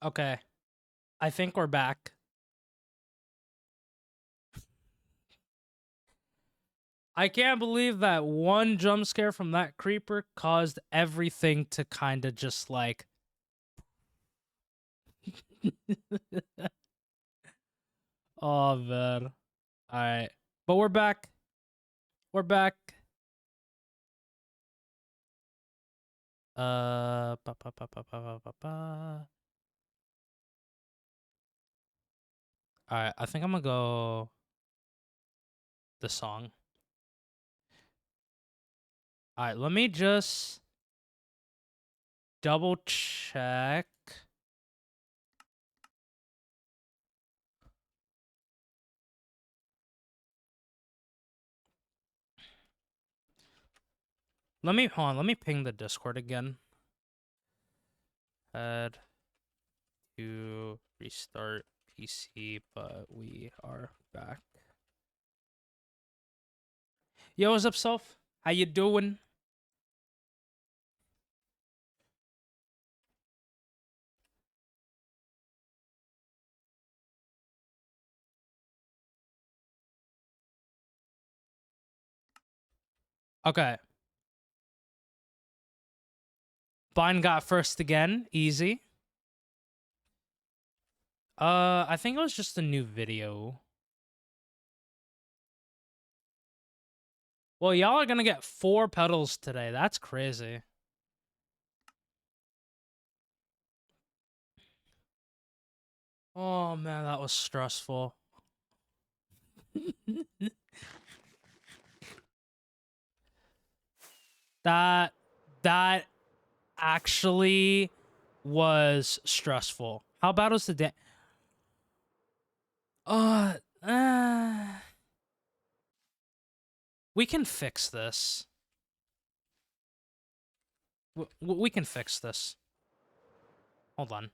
Okay. I think we're back. I can't believe that one jump scare from that creeper caused everything to kind of just like. Oh, man. All right. But we're back. We're back. Ba, ba, ba, ba, ba, ba, ba, ba. All right. I think I'm going to go the song. All right. Let me just double check. Hold on. Let me ping the Discord again. Had to restart PC, but we are back. Yo, what's up, Soph? How you doing? Okay. Vine got first again. Easy. I think it was just a new video. Well, y'all are gonna get 4 pedals today. That's crazy. Oh man, that was stressful. that actually was stressful. How bad was the day? Uh, uh, we can fix this. We can fix this. Hold on.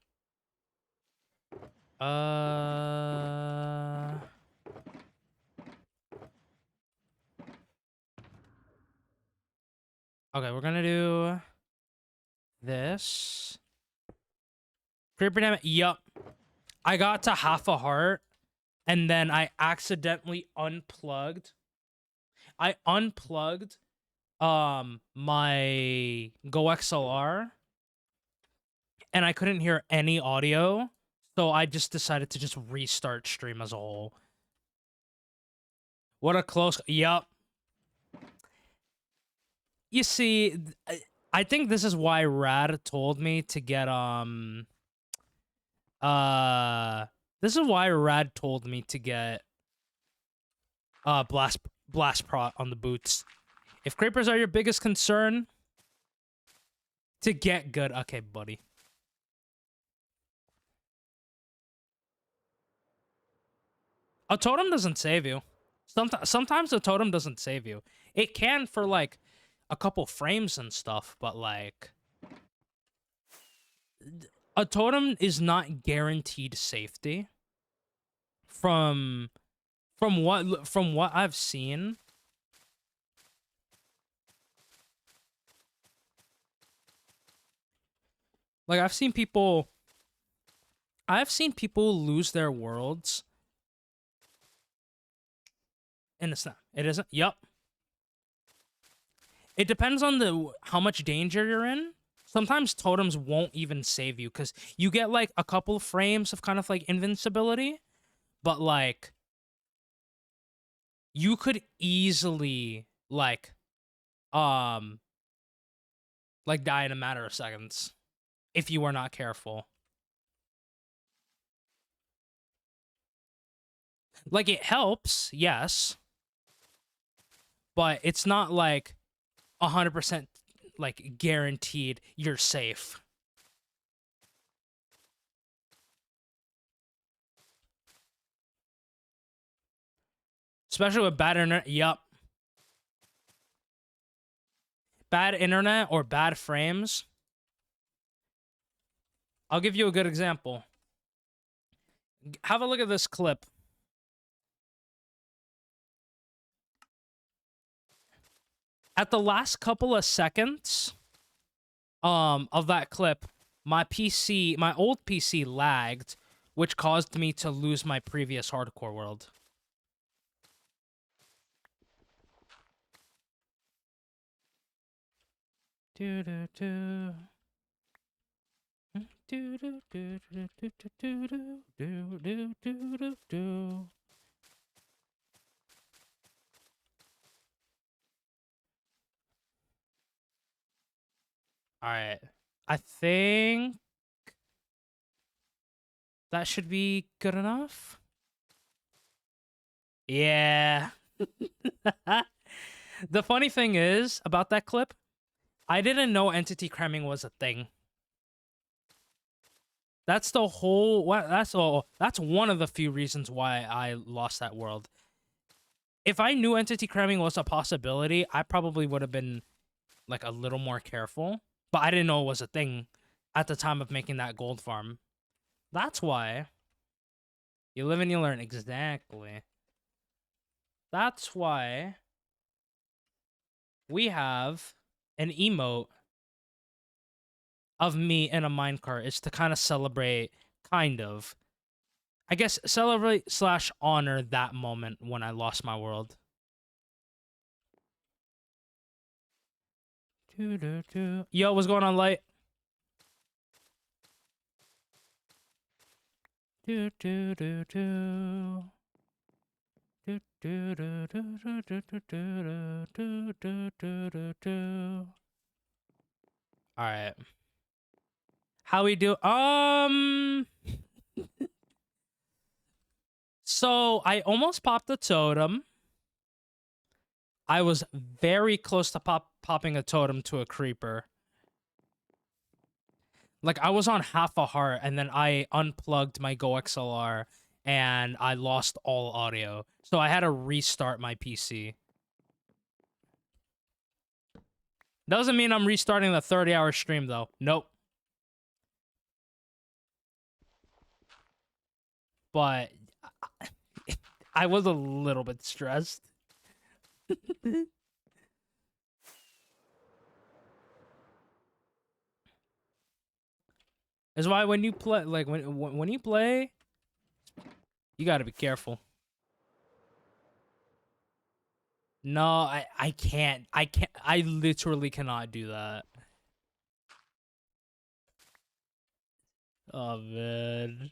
Okay, we're gonna do this. Creeper damage. Yup. I got to half a heart, and then I accidentally unplugged. I unplugged my Go XLR, and I couldn't hear any audio, so I just decided to just restart stream as a whole. What a close. Yup. You see, I think this is why Rad told me to get this is why Rad told me to get blast prot on the boots. If creepers are your biggest concern, to get good. Okay, buddy. A totem doesn't save you. Sometimes a totem doesn't save you. It can for like a couple frames and stuff, but like a totem is not guaranteed safety. From what I've seen, like I've seen people lose their worlds in a snap. It isn't. Yup. It depends on how much danger you're in. Sometimes totems won't even save you because you get like a couple frames of kind of like invincibility, but like you could easily like die in a matter of seconds if you are not careful. Like it helps, yes, but it's not like 100% like guaranteed you're safe. Especially with bad internet. Yup. Bad internet or bad frames. I'll give you a good example. Have a look at this clip. At the last couple of seconds of that clip, my old PC lagged, which caused me to lose my previous hardcore world. Do do do. Do do do do do do do do do do do do. All right. I think that should be good enough. Yeah. The funny thing is about that clip, I didn't know entity cramming was a thing. That's the whole that's one of the few reasons why I lost that world. If I knew entity cramming was a possibility, I probably would have been like a little more careful, but I didn't know it was a thing at the time of making that gold farm. That's why you live and you learn. Exactly. That's why we have an emote of me in a minecart is to kind of celebrate, I guess, celebrate / honor that moment when I lost my world. Yo, what's going on, Light? Do do do do. Do do do do do do do do do do do. All right. How we do? So I almost popped a totem. I was very close to popping a totem to a creeper. Like I was on half a heart, and then I unplugged my Go XLR, and I lost all audio. So I had to restart my PC. Doesn't mean I'm restarting the 30-hour stream though. Nope. But I was a little bit stressed. That's why when you play, like when you play, you gotta be careful. No, I can't. I literally cannot do that. Oh man.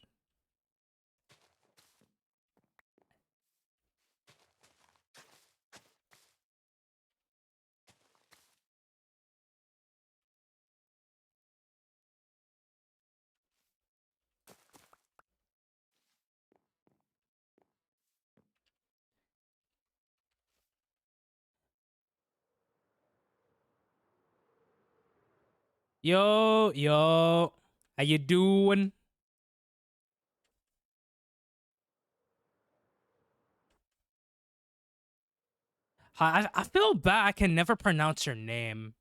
Yo, how you doing? Hi, I feel bad. I can never pronounce your name.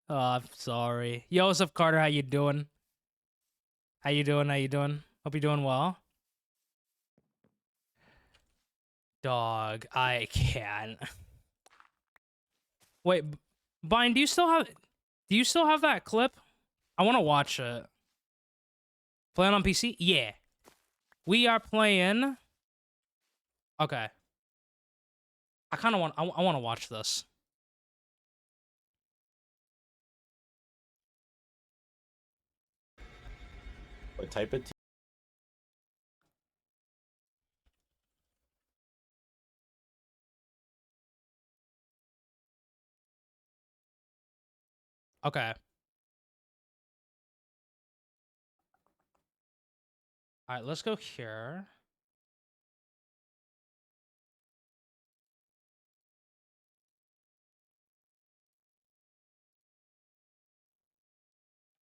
Oh, I'm sorry. Yo, what's up, Carter? How you doing? How you doing? How you doing? Hope you're doing well. Dog, I can't. Wait, Bind, do you still have that clip? I want to watch it. Playing on PC? Yeah. We are playing. Okay. I kind of want I want to watch this. What type of Okay. All right, let's go here.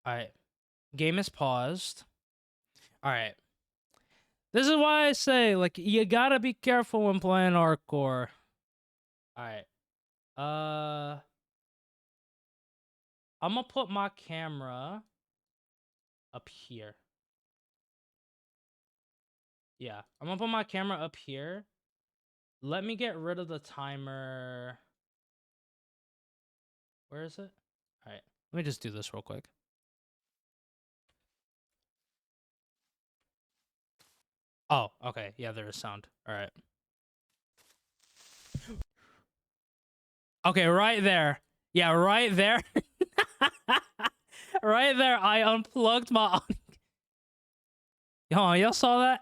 All right. Game is paused. All right. This is why I say, like, you gotta be careful when playing hardcore. All right. I'm gonna put my camera up here. Yeah, I'm gonna put my camera up here. Let me get rid of the timer. Where is it? All right. Let me just do this real quick. Oh, okay. Yeah, there is sound. All right. Okay, right there. Yeah, right there. Right there, I unplugged my. Yo, y'all saw that?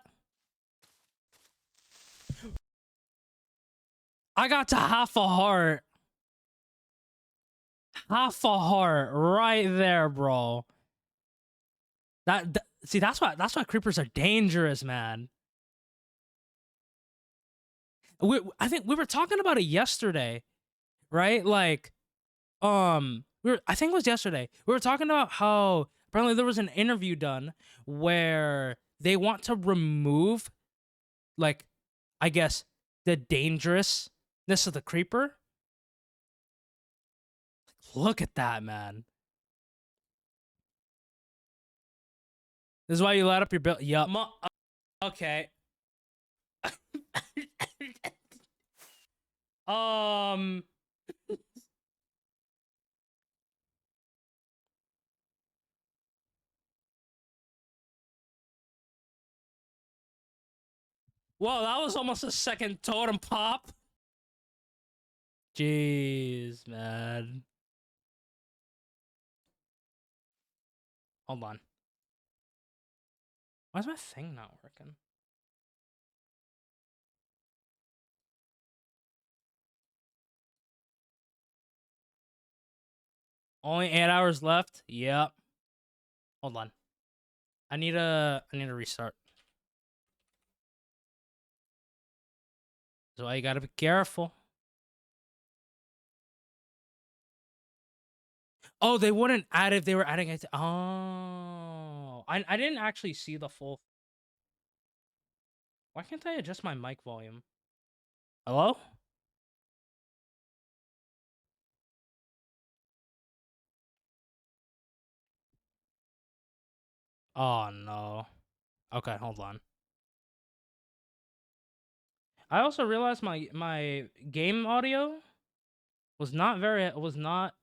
I got to half a heart. Half a heart right there, bro. See, that's why creepers are dangerous, man. I think we were talking about it yesterday, right? Like, I think it was yesterday. We were talking about how apparently there was an interview done where they want to remove, like, I guess, the dangerousness of the creeper. Look at that, man. This is why you light up your bill. Yup. Okay. um. Whoa, that was almost a second totem pop. Jeez, man. Hold on. Why is my thing not working? Only 8 hours left? Yep. Hold on. I need a restart. That's why you gotta be careful. Oh, they wouldn't add if they were adding it. Oh, I didn't actually see the full. Why can't I adjust my mic volume? Hello? Oh no. Okay, hold on. I also realized my game audio was not very was not.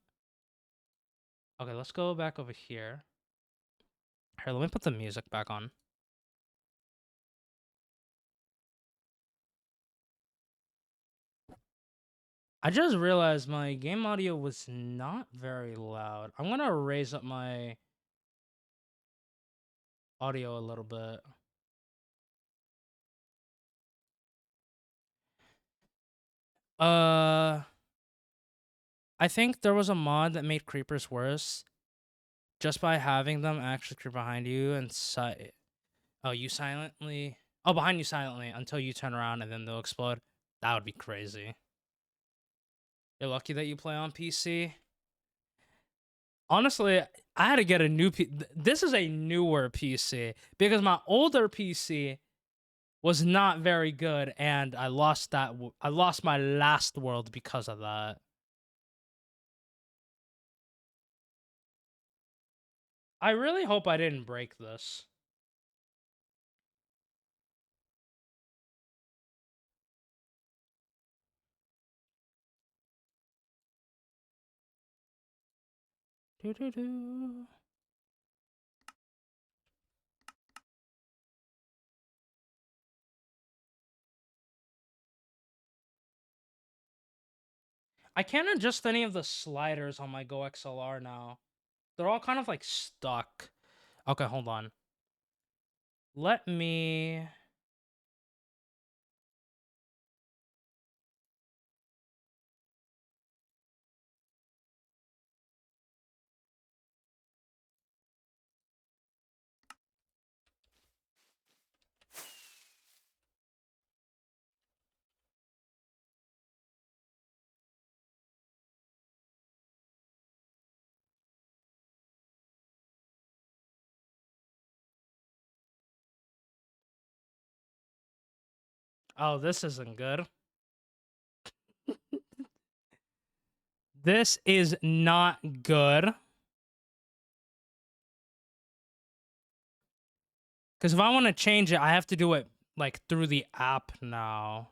Okay, let's go back over here. Here, let me put the music back on. I just realized my game audio was not very loud. I'm gonna raise up my audio a little bit. I think there was a mod that made creepers worse just by having them actually creep behind you and behind you silently until you turn around and then they'll explode. That would be crazy. You're lucky that you play on PC. Honestly, I had to get a new this is a newer PC because my older PC was not very good and I lost my last world because of that. I really hope I didn't break this. Doo-doo-doo. I can't adjust any of the sliders on my Go XLR now. They're all kind of like stuck. Okay, hold on. Let me... Oh, this isn't good. This is not good. Because if I want to change it, I have to do it like through the app now.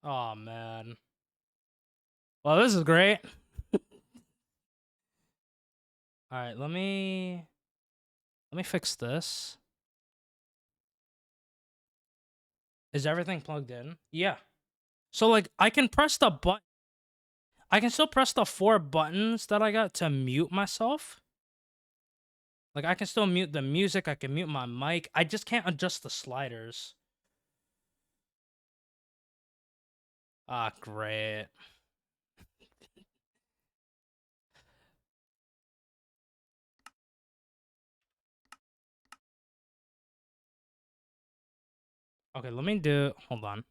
Oh man. Well, this is great. All right, let me fix this. Is everything plugged in? Yeah. So like I can press the button. I can still press the 4 buttons that I got to mute myself. Like I can still mute the music, I can mute my mic. I just can't adjust the sliders. Ah, great. Okay, let me do, hold on.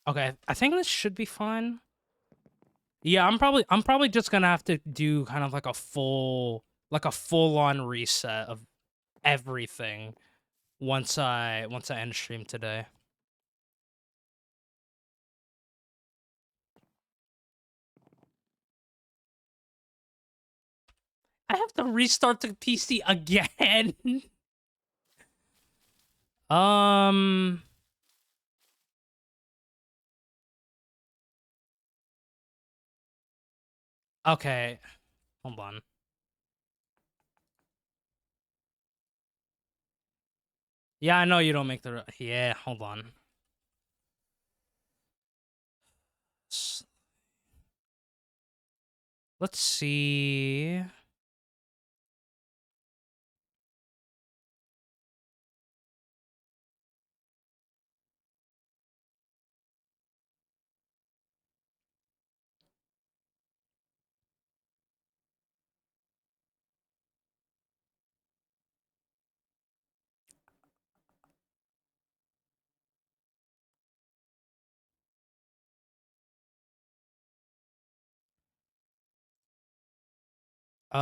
Okay, I think this should be fine. Yeah, I'm probably just gonna have to do kind of like a full-on reset of everything once I end stream today. I have to restart the PC again. um okay, hold on. Yeah, I know you don't make the yeah, hold on. Let's see. Let's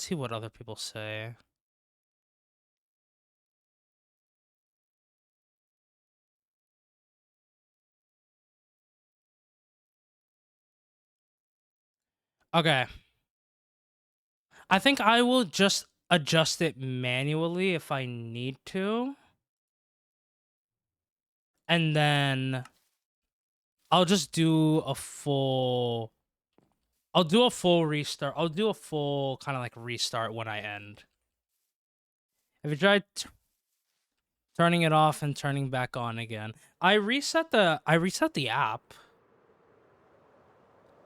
see what other people say. Okay. I think I will just adjust it manually if I need to. And then I'll just do a full restart. I'll do a full kind of like restart when I end. If you try turning it off and turning back on again. I reset the app,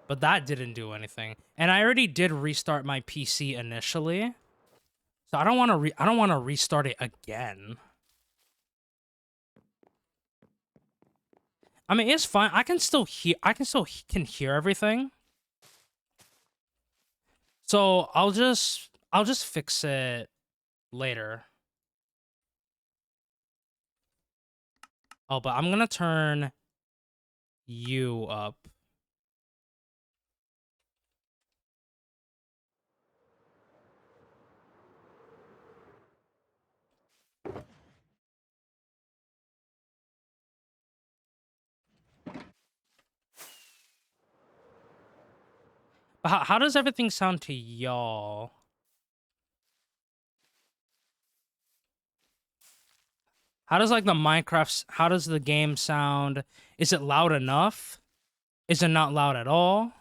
but that didn't do anything. And I already did restart my PC initially. So I don't want to restart it again. I mean, it's fine. I can still hear everything. So I'll just fix it later. Oh, but I'm going to turn you up. But how does everything sound to y'all? How does like how does the game sound? Is it loud enough? Is it not loud at all?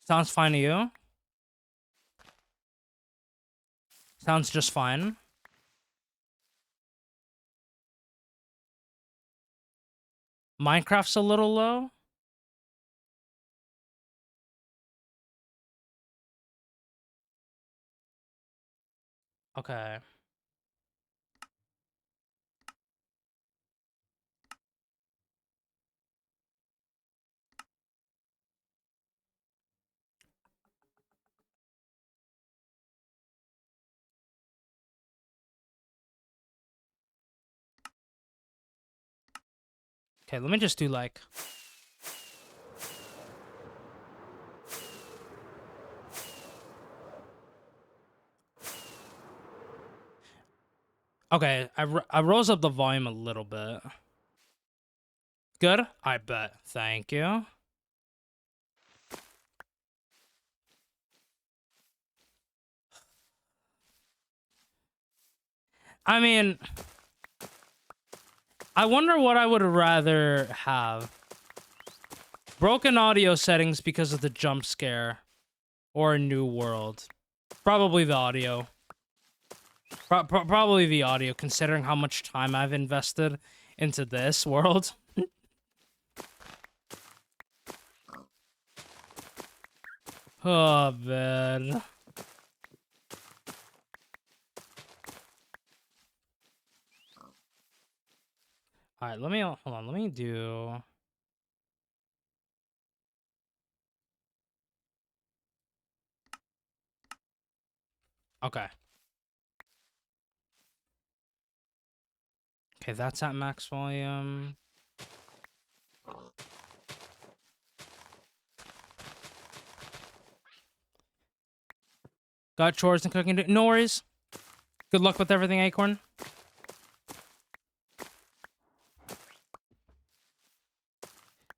Sounds fine to you? Sounds just fine. Minecraft's a little low. Okay. Okay, let me just do like Okay, I rose up the volume a little bit. Good? I bet. Thank you. I mean, I wonder what I would rather have. Broken audio settings because of the jump scare, or a new world. Probably the audio. Probably the audio, considering how much time I've invested into this world. Oh, man. Alright, let me, hold on, let me do... Okay. Okay, that's at max volume. Got chores and cooking to... No worries. Good luck with everything, Acorn.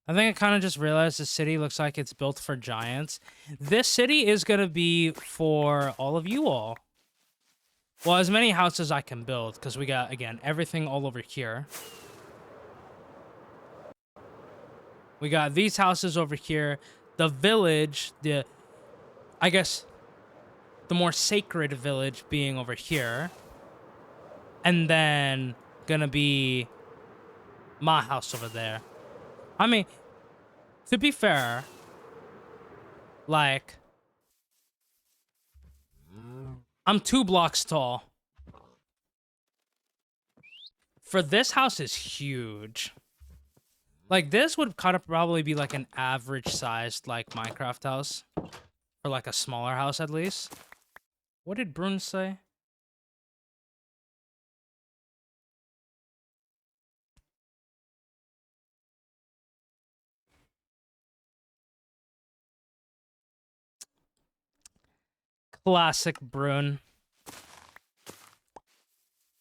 I think I kind of just realized the city looks like it's built for giants. This city is going to be for all of you all. Well, as many houses as I can build, because we got, again, everything all over here. We got these houses over here. The village, I guess, the more sacred village being over here. And then gonna be my house over there. I mean, to be fair, like, I'm 2 blocks tall. For this house is huge. Like, this would kind of probably be like an average sized, like, Minecraft house. Or like a smaller house, at least. What did Brune say? Classic Brune.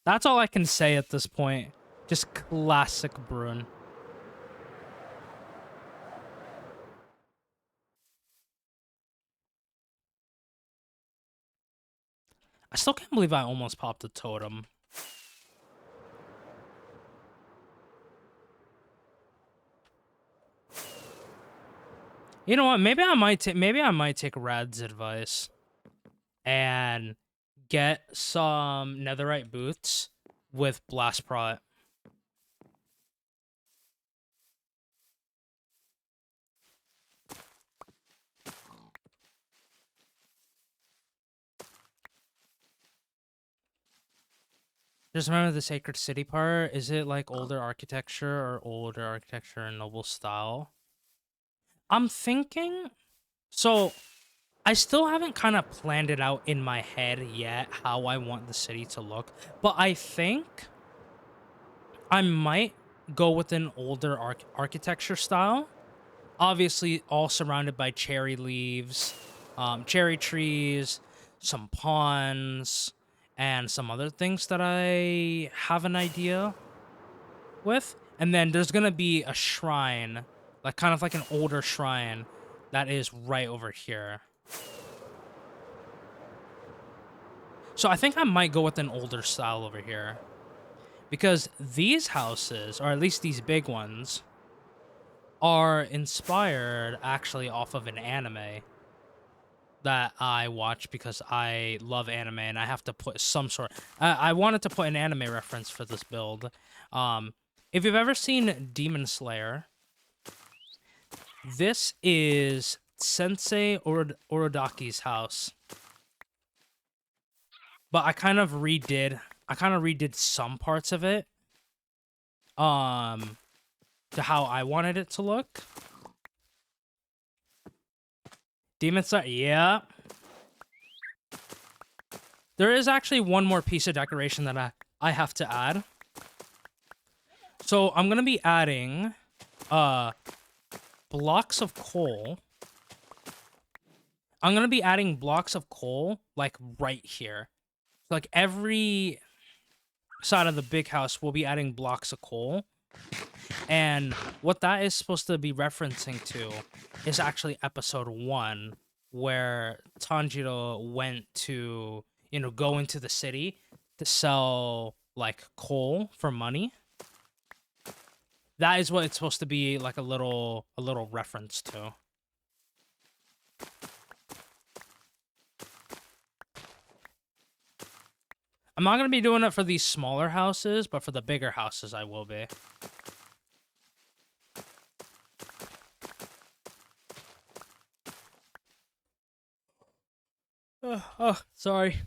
That's all I can say at this point. Just classic Brune. I still can't believe I almost popped a totem. You know what? Maybe I might take Rad's advice and get some netherite boots with blast prot. Just remember the sacred city part. Is it like older architecture or older architecture and noble style? I'm thinking. So, I still haven't kind of planned it out in my head yet how I want the city to look, but I think I might go with an older architecture style. Obviously, all surrounded by cherry leaves, cherry trees, some ponds, and some other things that I have an idea with. And then there's gonna be a shrine, like kind of like an older shrine that is right over here. So I think I might go with an older style over here. Because these houses, or at least these big ones, are inspired actually off of an anime that I watch because I love anime and I have to put some sort... I wanted to put an anime reference for this build. If you've ever seen Demon Slayer, this is Sensei Orodaki's house. But I kind of redid some parts of it to how I wanted it to look. Demon Slayer, yeah. There is actually one more piece of decoration that I have to add. So I'm gonna be adding blocks of coal. I'm gonna be adding blocks of coal like right here. Like every side of the big house, we'll be adding blocks of coal. And what that is supposed to be referencing to is actually episode 1, where Tanjiro went to, go into the city to sell like coal for money. That is what it's supposed to be, like a little reference to. I'm not going to be doing it for these smaller houses, but for the bigger houses I will be. Oh, sorry.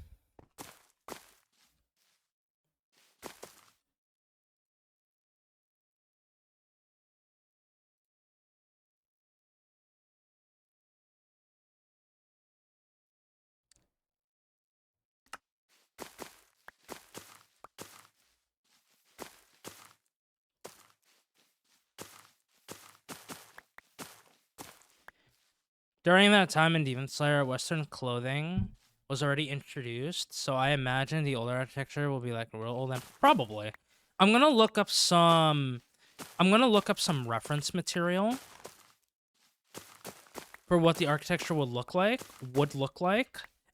During that time in Demon Slayer, Western clothing was already introduced, so I imagine the older architecture will be like real old and probably. I'm gonna look up some reference material for what the architecture would look like,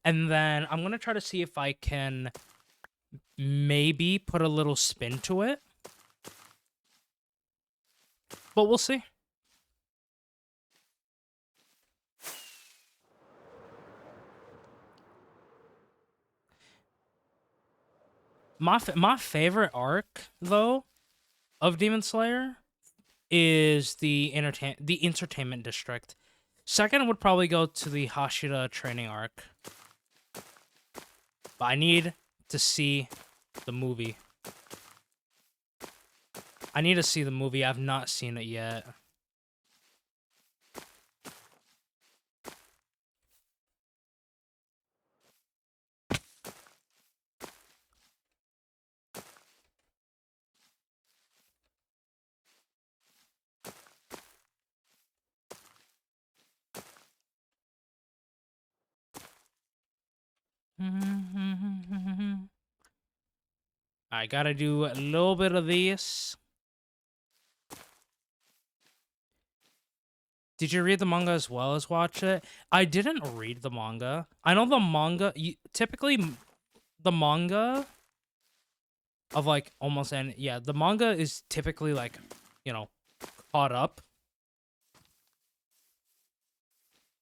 and then I'm gonna try to see if I can maybe put a little spin to it. But we'll see. My favorite arc though of Demon Slayer is the entertainment district. Second would probably go to the Hashira training arc. But I need to see the movie. I've not seen it yet. I gotta do a little bit of this. Did you read the manga as well as watch it? I didn't read the manga. I know the manga, typically the manga of like almost any, yeah, the manga is typically like, caught up.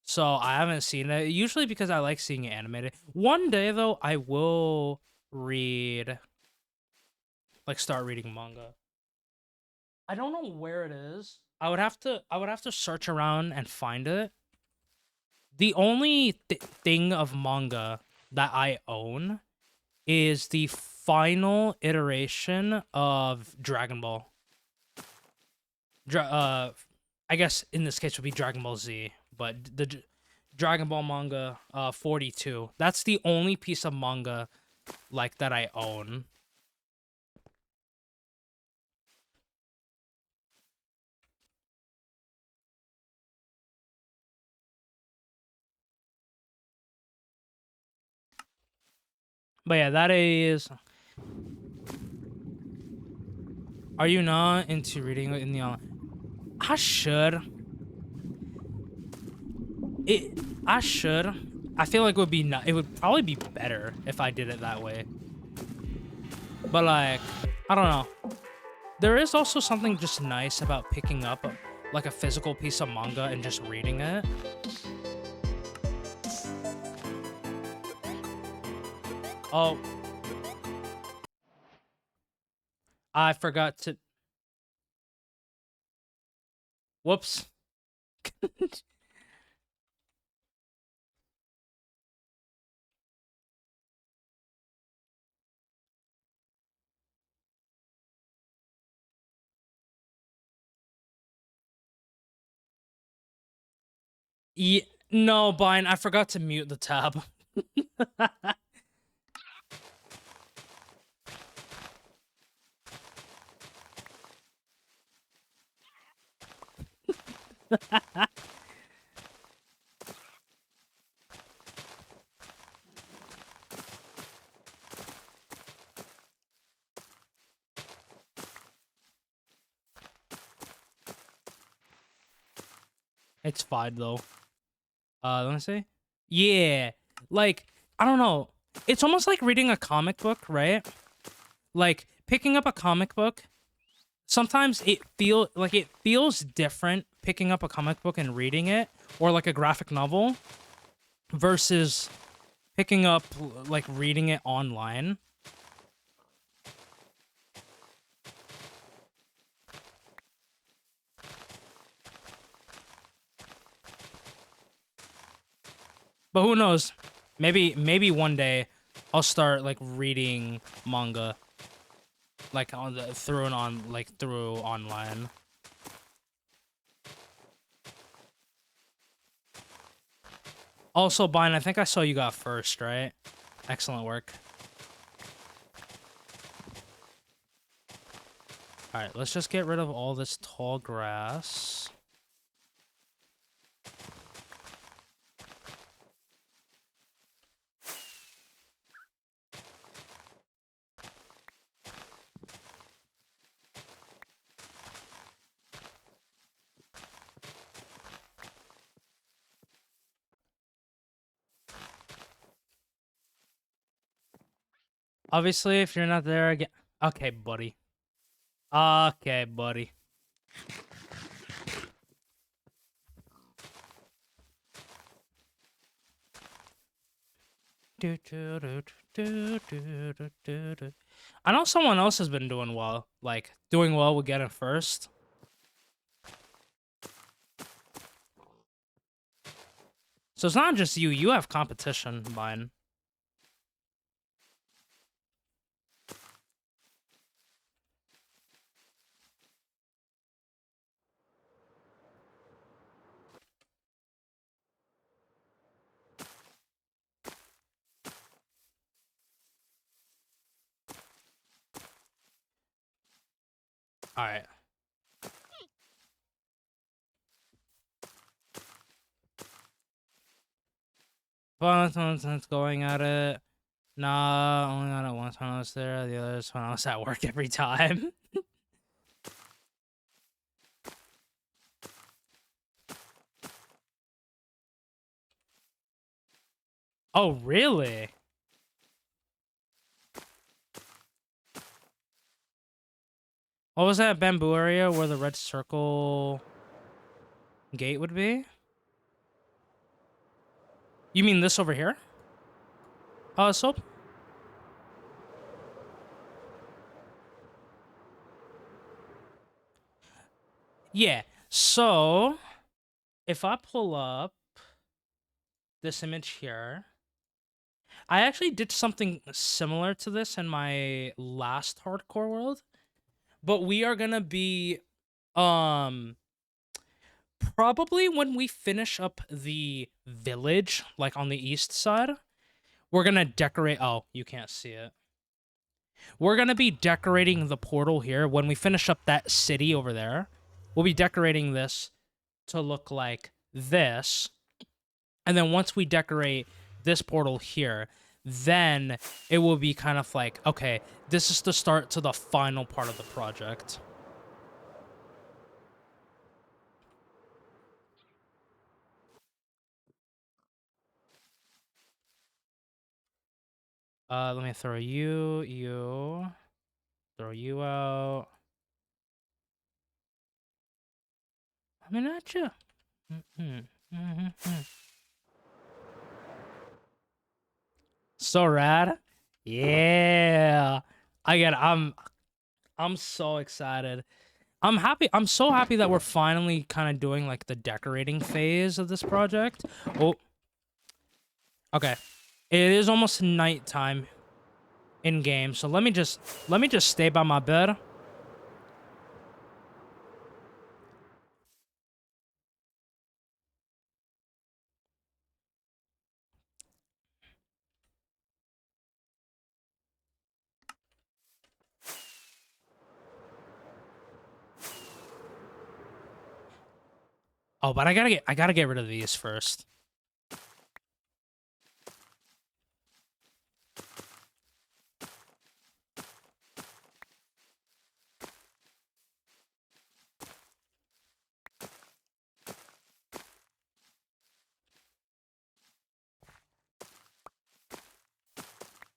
So I haven't seen it, usually because I like seeing it animated. One day though, I will start reading manga. I don't know where it is. I would have to search around and find it. The only thing of manga that I own is the final iteration of Dragon Ball. I guess in this case would be Dragon Ball Z, but the Dragon Ball manga 42. That's the only piece of manga like that I own. But yeah, that is. Are you not into reading in the online? I should. I should. I feel like it would probably be better if I did it that way. But like, I don't know. There is also something just nice about picking up like a physical piece of manga and just reading it. Oh, I forgot to. Whoops. Yeah, no, Bine, I forgot to mute the tab. It's fine though. Let me see. Yeah, like I don't know. It's almost like reading a comic book, right? Like picking up a comic book. Sometimes it feels different picking up a comic book and reading it, or like a graphic novel, versus picking up like reading it online. But who knows? Maybe one day I'll start like reading manga like on the through and on like through online. Also, Bine, I think I saw you got first, right? Excellent work. All right, let's just get rid of all this tall grass. Obviously, if you're not there again. Okay, buddy. Okay, buddy. I know someone else has been doing well. Like, doing well with getting first. So it's not just you. You have competition, Bine. All right. But going at it. Nah, only on it once when I was there. The other is when I was at work every time. Oh, really? What was that bamboo area where the red circle gate would be? You mean this over here? Soap? Yeah. So, if I pull up this image here, I actually did something similar to this in my last hardcore world, but we are gonna be, um, probably when we finish up the village, like on the east side, we're gonna decorate. Oh, you can't see it. We're gonna be decorating the portal here when we finish up that city over there. We'll be decorating this to look like this, and then once we decorate this portal here, then it will be kind of like, okay, this is the start to the final part of the project. Let me throw you, throw you out. I mean, at you. So rad. Yeah. Again, I'm so excited. I'm happy. I'm so happy that we're finally kind of doing like the decorating phase of this project. Oh, okay. It is almost nighttime in game, so let me just stay by my bed. Oh, but I gotta get rid of these first.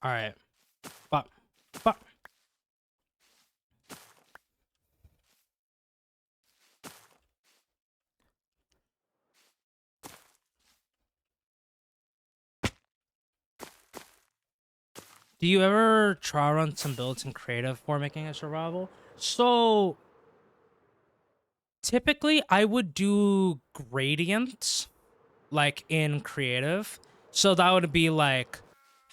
All right. But do you ever try run some builds in creative before making a survival? So typically I would do gradients like in creative. So that would be like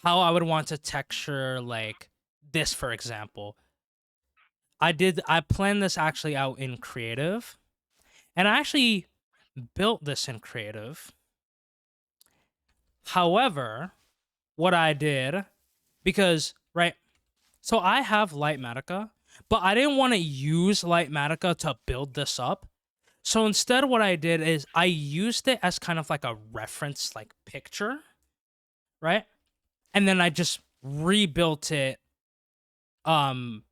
how I would want to texture like this, for example. I planned this actually out in creative, and I actually built this in creative. However, what I did, because right, so I have Lightmatica, but I didn't want to use Lightmatica to build this up. So instead, what I did is I used it as kind of like a reference, like picture, right? And then I just rebuilt it. Um,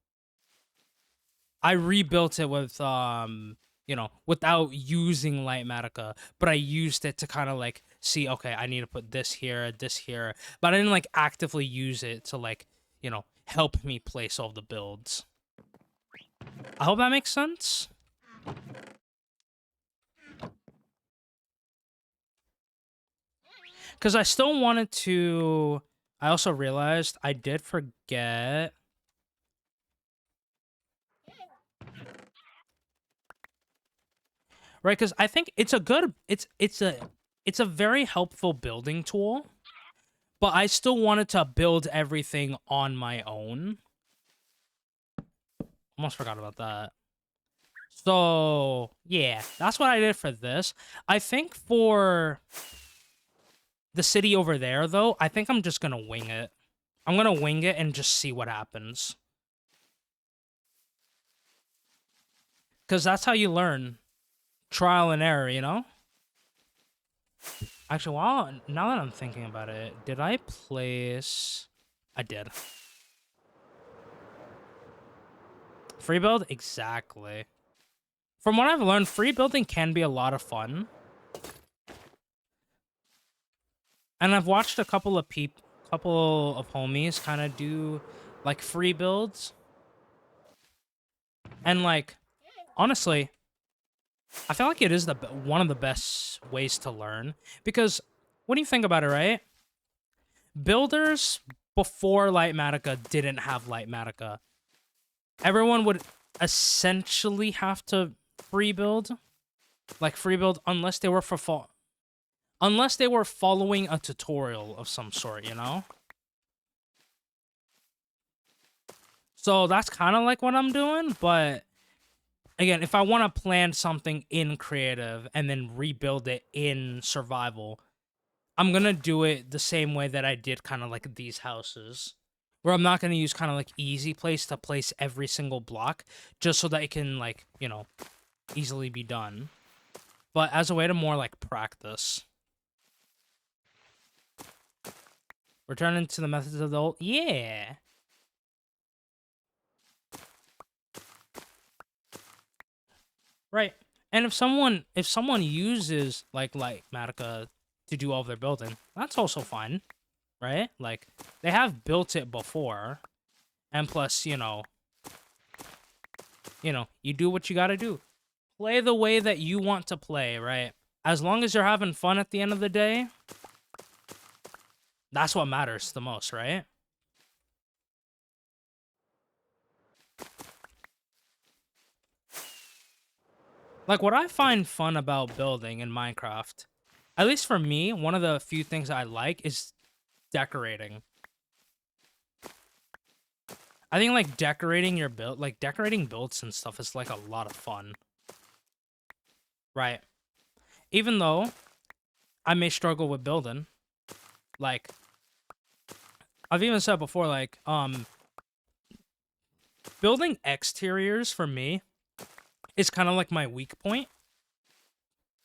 I rebuilt it with without using Lightmatica, but I used it to kind of like see, okay, I need to put this here, but I didn't like actively use it to like, help me place all the builds. I hope that makes sense. Because I still wanted to. I also realized I did forget. Right, because I think it's a good. It's a very helpful building tool, but I still wanted to build everything on my own. Almost forgot about that. So yeah, that's what I did for this. I think for the city over there, though, I think I'm just gonna wing it. I'm gonna wing it and just see what happens. Because that's how you learn. Trial and error, you know? Actually, now that I'm thinking about it, did I place... I did. Free build? Exactly. From what I've learned, free building can be a lot of fun. And I've watched a couple of homies kind of do like free builds. And like honestly, I feel like it is one of the best ways to learn because when you think about it, right? Builders before Lightmatica didn't have Lightmatica. Everyone would essentially have to free build, unless they were unless they were following a tutorial of some sort, you know? So that's kind of like what I'm doing, but again, if I want to plan something in creative and then rebuild it in survival, I'm going to do it the same way that I did kind of like these houses, where I'm not going to use kind of like easy place to place every single block just so that it can like, easily be done, but as a way to more like practice. Returning to the methods of the old, yeah. Right. And if someone uses like Lightmatica to do all of their building, that's also fine, right? Like they have built it before, and plus, you do what you got to do. Play the way that you want to play, right? As long as you're having fun at the end of the day, that's what matters the most, right? Like what I find fun about building in Minecraft, at least for me, one of the few things I like is decorating. I think like decorating your build, like decorating builds and stuff is like a lot of fun. Right. Even though I may struggle with building, like I've even said before, like building exteriors for me is kind of like my weak point.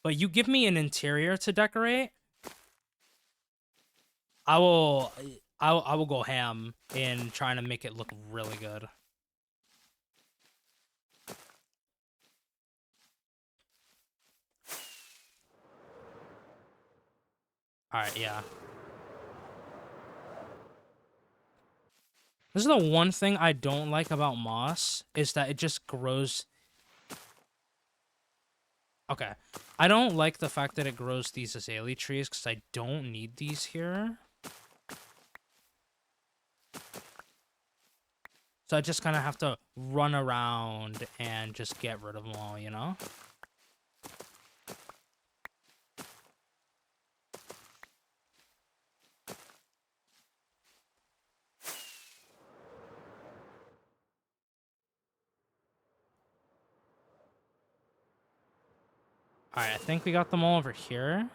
But you give me an interior to decorate, I will I will go ham in trying to make it look really good. All right, yeah. This is the one thing I don't like about moss, is that it just grows. Okay. I don't like the fact that it grows these azalea trees, because I don't need these here. So I just kind of have to run around and just get rid of them all, you know? Alright, I think we got them all over here.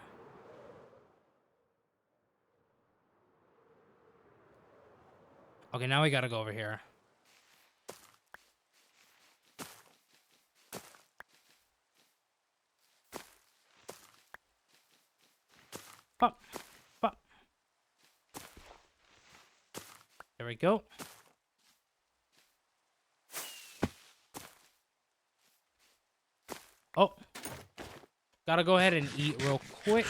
Okay, now we gotta go over here. Pop, pop. There we go. Oh. Gotta go ahead and eat real quick.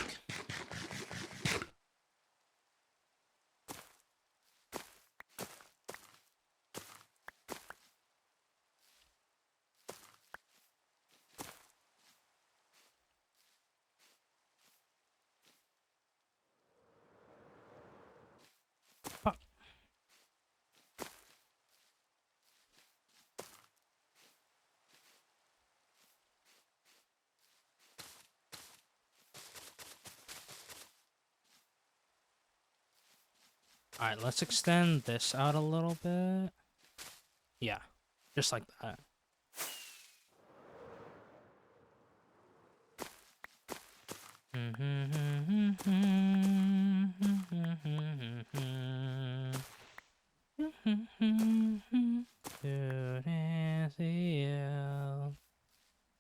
Pop. Alright, let's extend this out a little bit. Yeah, just like that.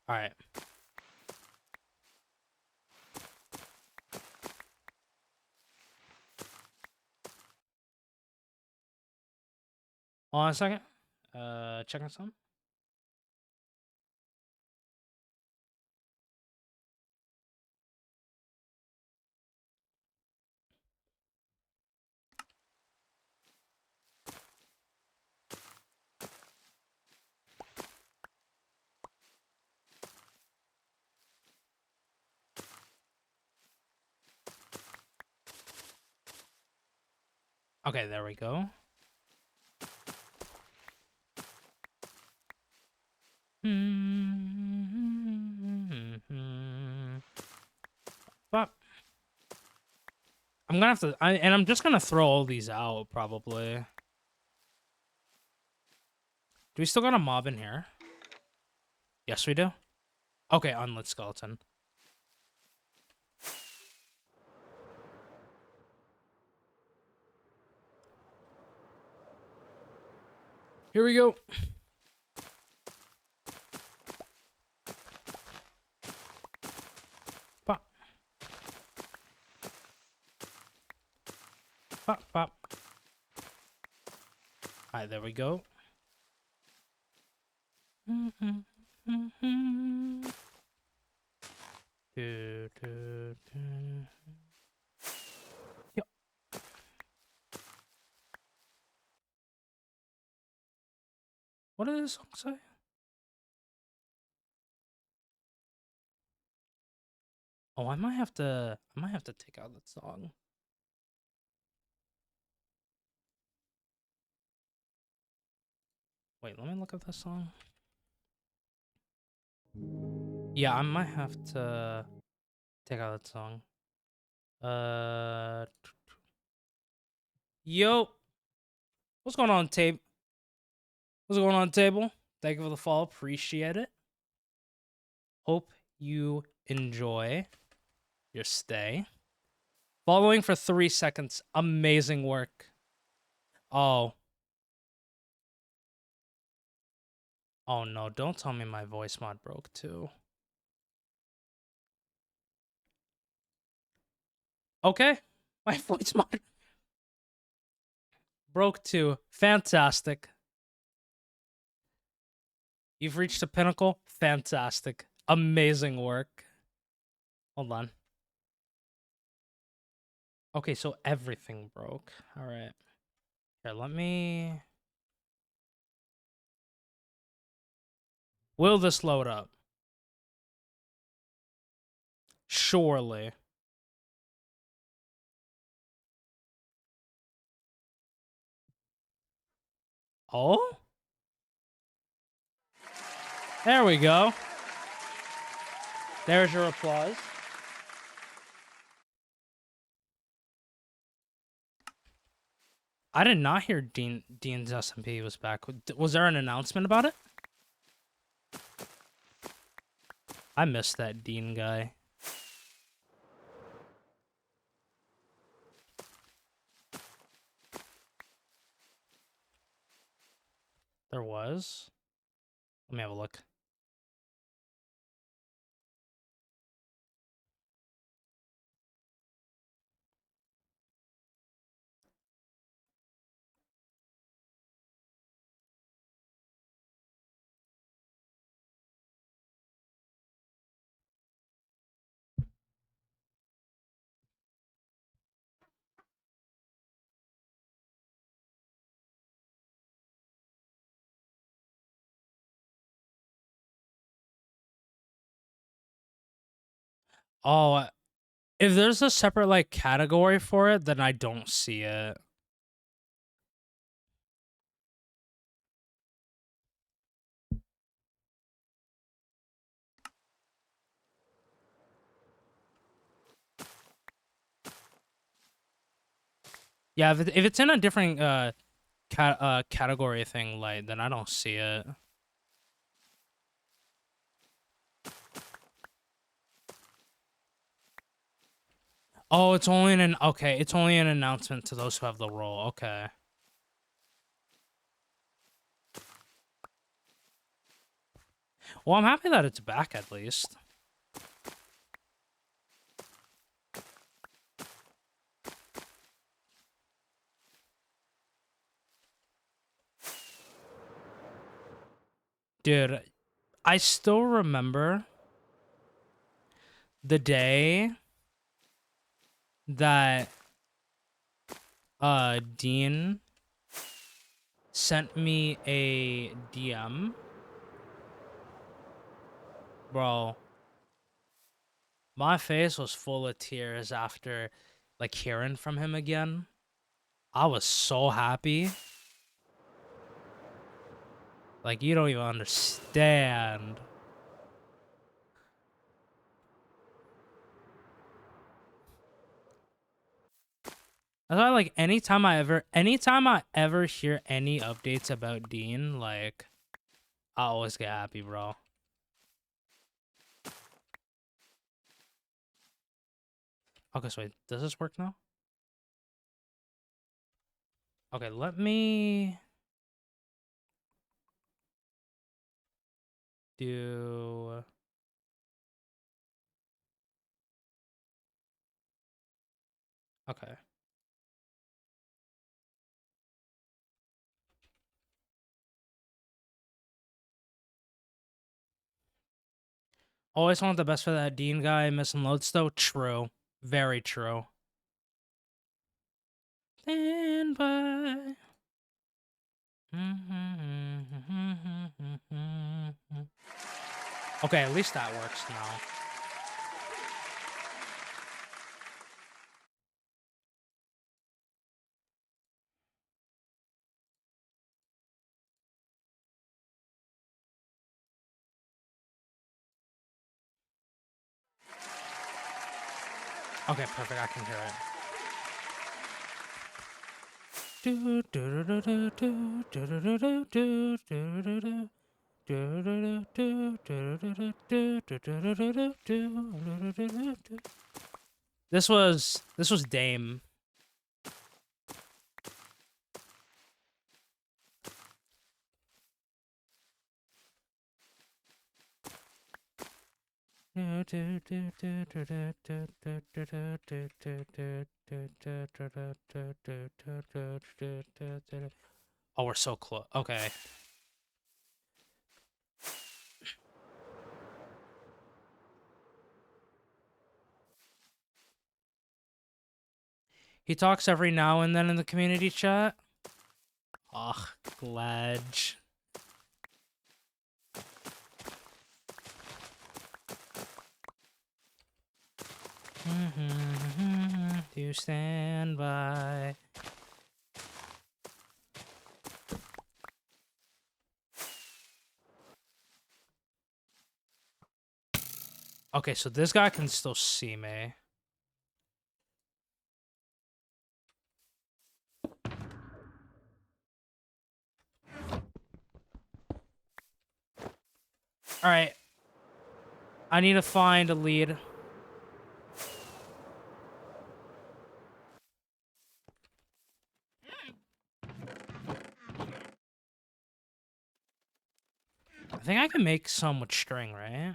Alright. Hold on a second. Checking some. Okay, there we go. But I'm gonna have to, and I'm just gonna throw all these out probably. Do we still got a mob in here? Yes, we do. Okay, unlit skeleton. Here we go. Pop. Pop, pop. Alright, there we go. Yep. What did this song say? Oh, I might have to take out that song. Wait, let me look up this song. Yeah, I might have to take out that song. Yo, what's going on, tape? What's going on, table? Thank you for the follow. Appreciate it. Hope you enjoy your stay. Following for 3 seconds. Amazing work. Oh. Oh no, don't tell me my voice mod broke too. Okay. My voice mod broke too. Fantastic. You've reached a pinnacle. Fantastic. Amazing work. Hold on. Okay, so everything broke. All right. Here, let me Will this load up? Surely. Oh? There we go. There's your applause. I did not hear Dean's SMP was back. Was there an announcement about it? I missed that Dean guy. There was? Let me have a look. Oh, if there's a separate like category for it, then I don't see it. Yeah, if it's in a different category thing, like, then I don't see it. Oh, it's only it's only an announcement to those who have the role. Okay. Well, I'm happy that it's back at least. Dude, I still remember the day that Dean sent me a DM. Bro, my face was full of tears after like hearing from him again. I was so happy. Like, you don't even understand. That's why, like, anytime I ever hear any updates about Dean, like, I always get happy, bro. Okay, so wait, does this work now? Okay, let me do... Okay. Always want the best for that Dean guy, missing loads though. True. Very true. Stand by. Okay, at least that works now. Okay, perfect. I can hear it. This was Dame. Oh, we're so close. Okay. He talks every now and then in the community chat. Ugh, Gledge. To stand by. Okay, so this guy can still see me. All right. I need to find a lead. I think I can make some with string, right?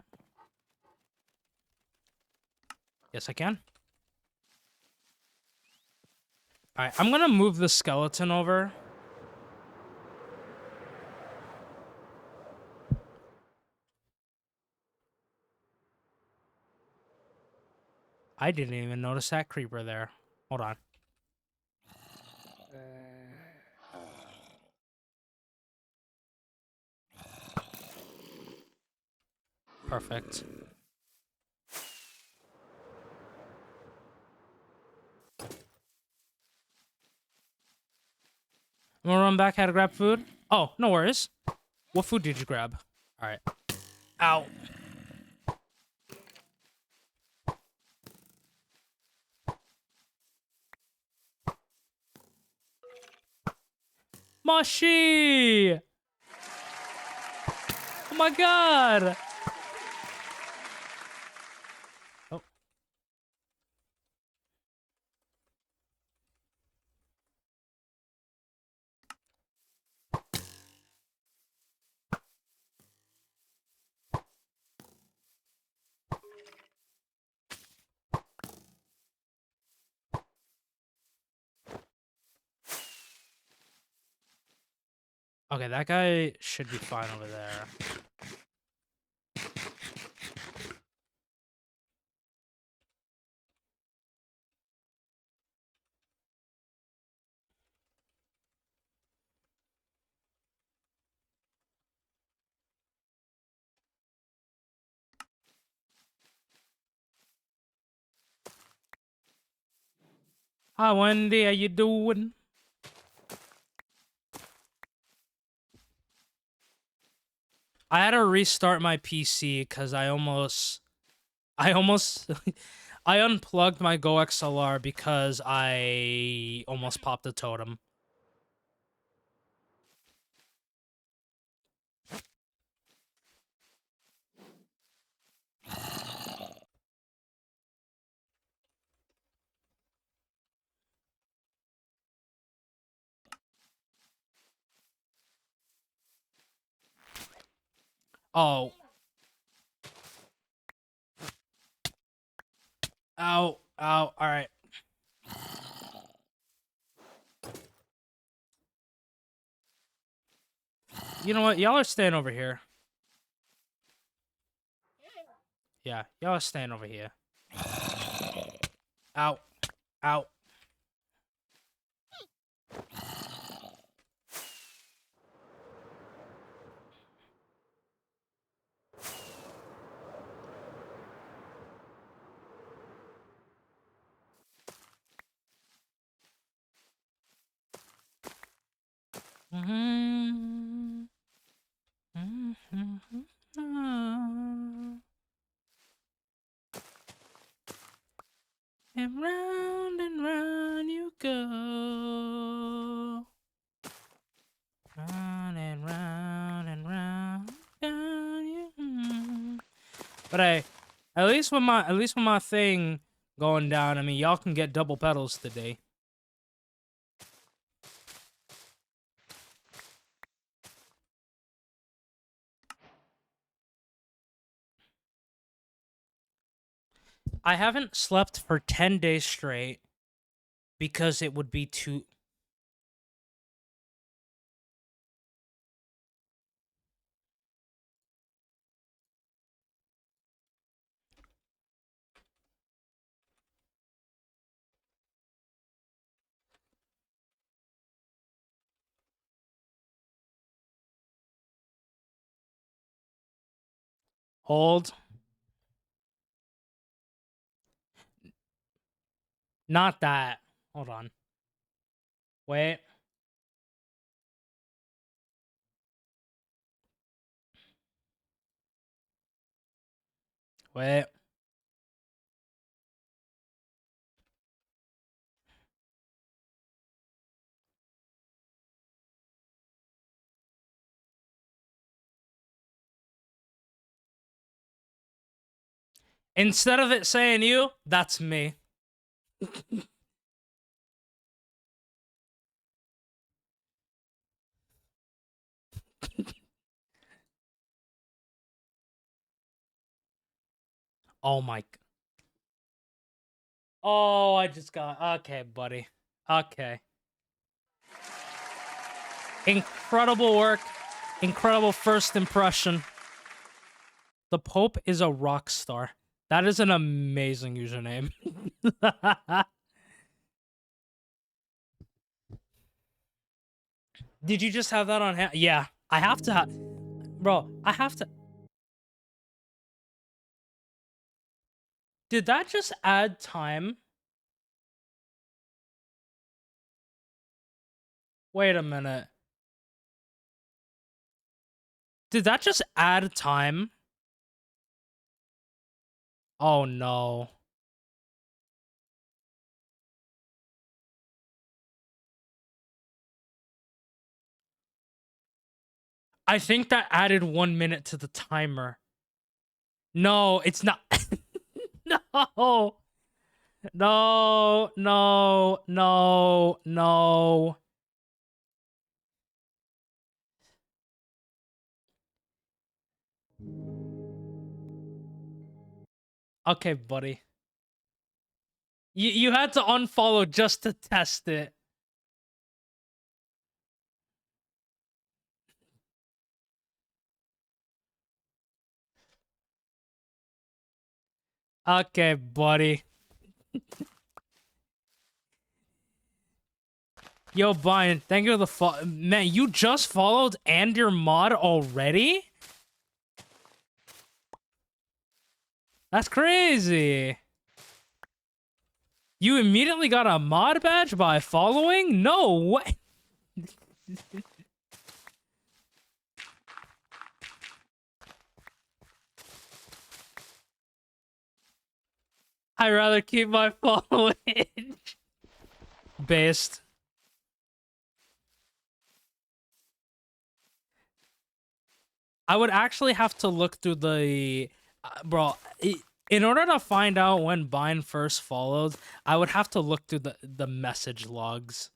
Yes, I can. All right, I'm gonna move the skeleton over. I didn't even notice that creeper there. Hold on. Perfect. I'm gonna run back, how to grab food. Oh, no worries. What food did you grab? All right. Ow. Mushy! Oh my god! Oh. Okay, that guy should be fine over there. Hi, Wendy, how you doing? I had to restart my PC because I almost I unplugged my Go XLR because I almost popped a totem. Oh. Ow. Ow. Alright. You know what? Y'all are staying over here. Yeah, y'all are staying over here. Ow. Ow. Mm-hmm. Mm-hmm. And round you go. Round and round down you. But hey, at least with my thing going down, I mean y'all can get double pedals today. I haven't slept for 10 days straight because it would be too. Hold. Not that. Hold on. Wait. Wait. Instead of it saying you, that's me. Oh my. Oh, I just got. Okay, buddy. Okay. Incredible work. Incredible first impression. The Pope is a rock star. That is an amazing username. Did you just have that on hand? Yeah, I have to have. Bro, I have to. Did that just add time? Wait a minute. Did that just add time? Oh no. I think that added 1 minute to the timer. No, it's not. No. No, no, no, no. Okay, buddy. You had to unfollow just to test it. Okay, buddy. Yo, Brian, thank you for the follow. Man, you just followed and your mod already? That's crazy. You immediately got a mod badge by following? No way. I'd rather keep my following. Based. I would actually have to look through the... bro, in order to find out when Bine first followed, I would have to look through the message logs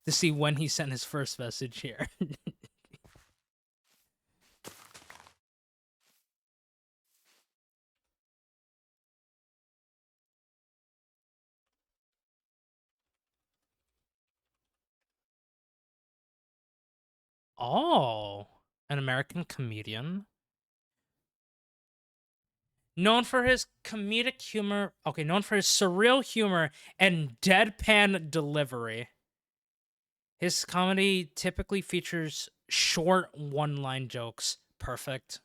to see when he sent his first message here. Oh, an American comedian. Known for his comedic humor. Okay, known for his surreal humor and deadpan delivery. His comedy typically features short one-line jokes. Perfect.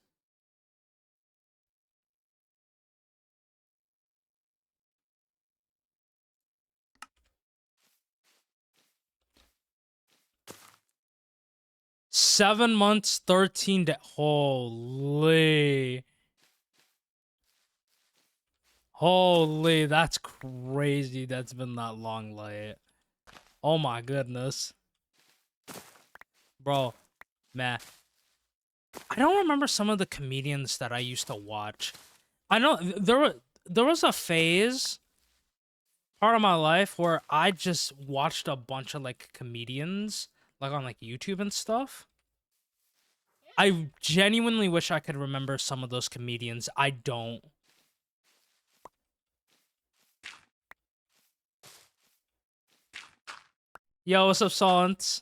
Seven months, 13 days. Holy. Holy, that's crazy. That's been that long late. Oh my goodness. Bro, man. I don't remember some of the comedians that I used to watch. I know there was a phase part of my life where I just watched a bunch of like comedians like on like YouTube and stuff. I genuinely wish I could remember some of those comedians. I don't. Yo, what's up, Silence?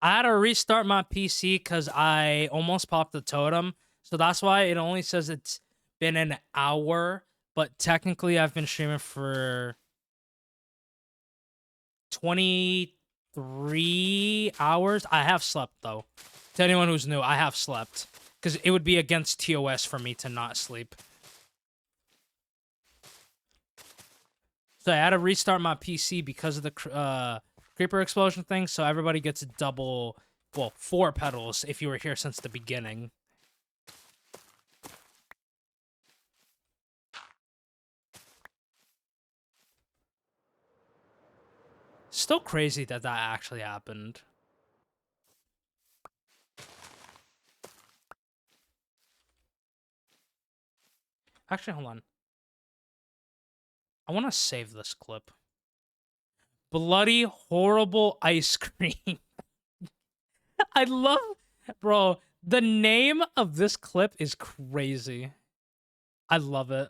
I had to restart my PC because I almost popped the totem. So that's why it only says it's been an hour. But technically, I've been streaming for 23 hours. I have slept though. To anyone who's new, I have slept because it would be against TOS for me to not sleep. So I had to restart my PC because of the creeper explosion thing. So everybody gets double, well, 4 petals if you were here since the beginning. Still crazy that that actually happened. Actually, hold on. I want to save this clip. Bloody horrible ice cream. I love, bro, the name of this clip is crazy. I love it.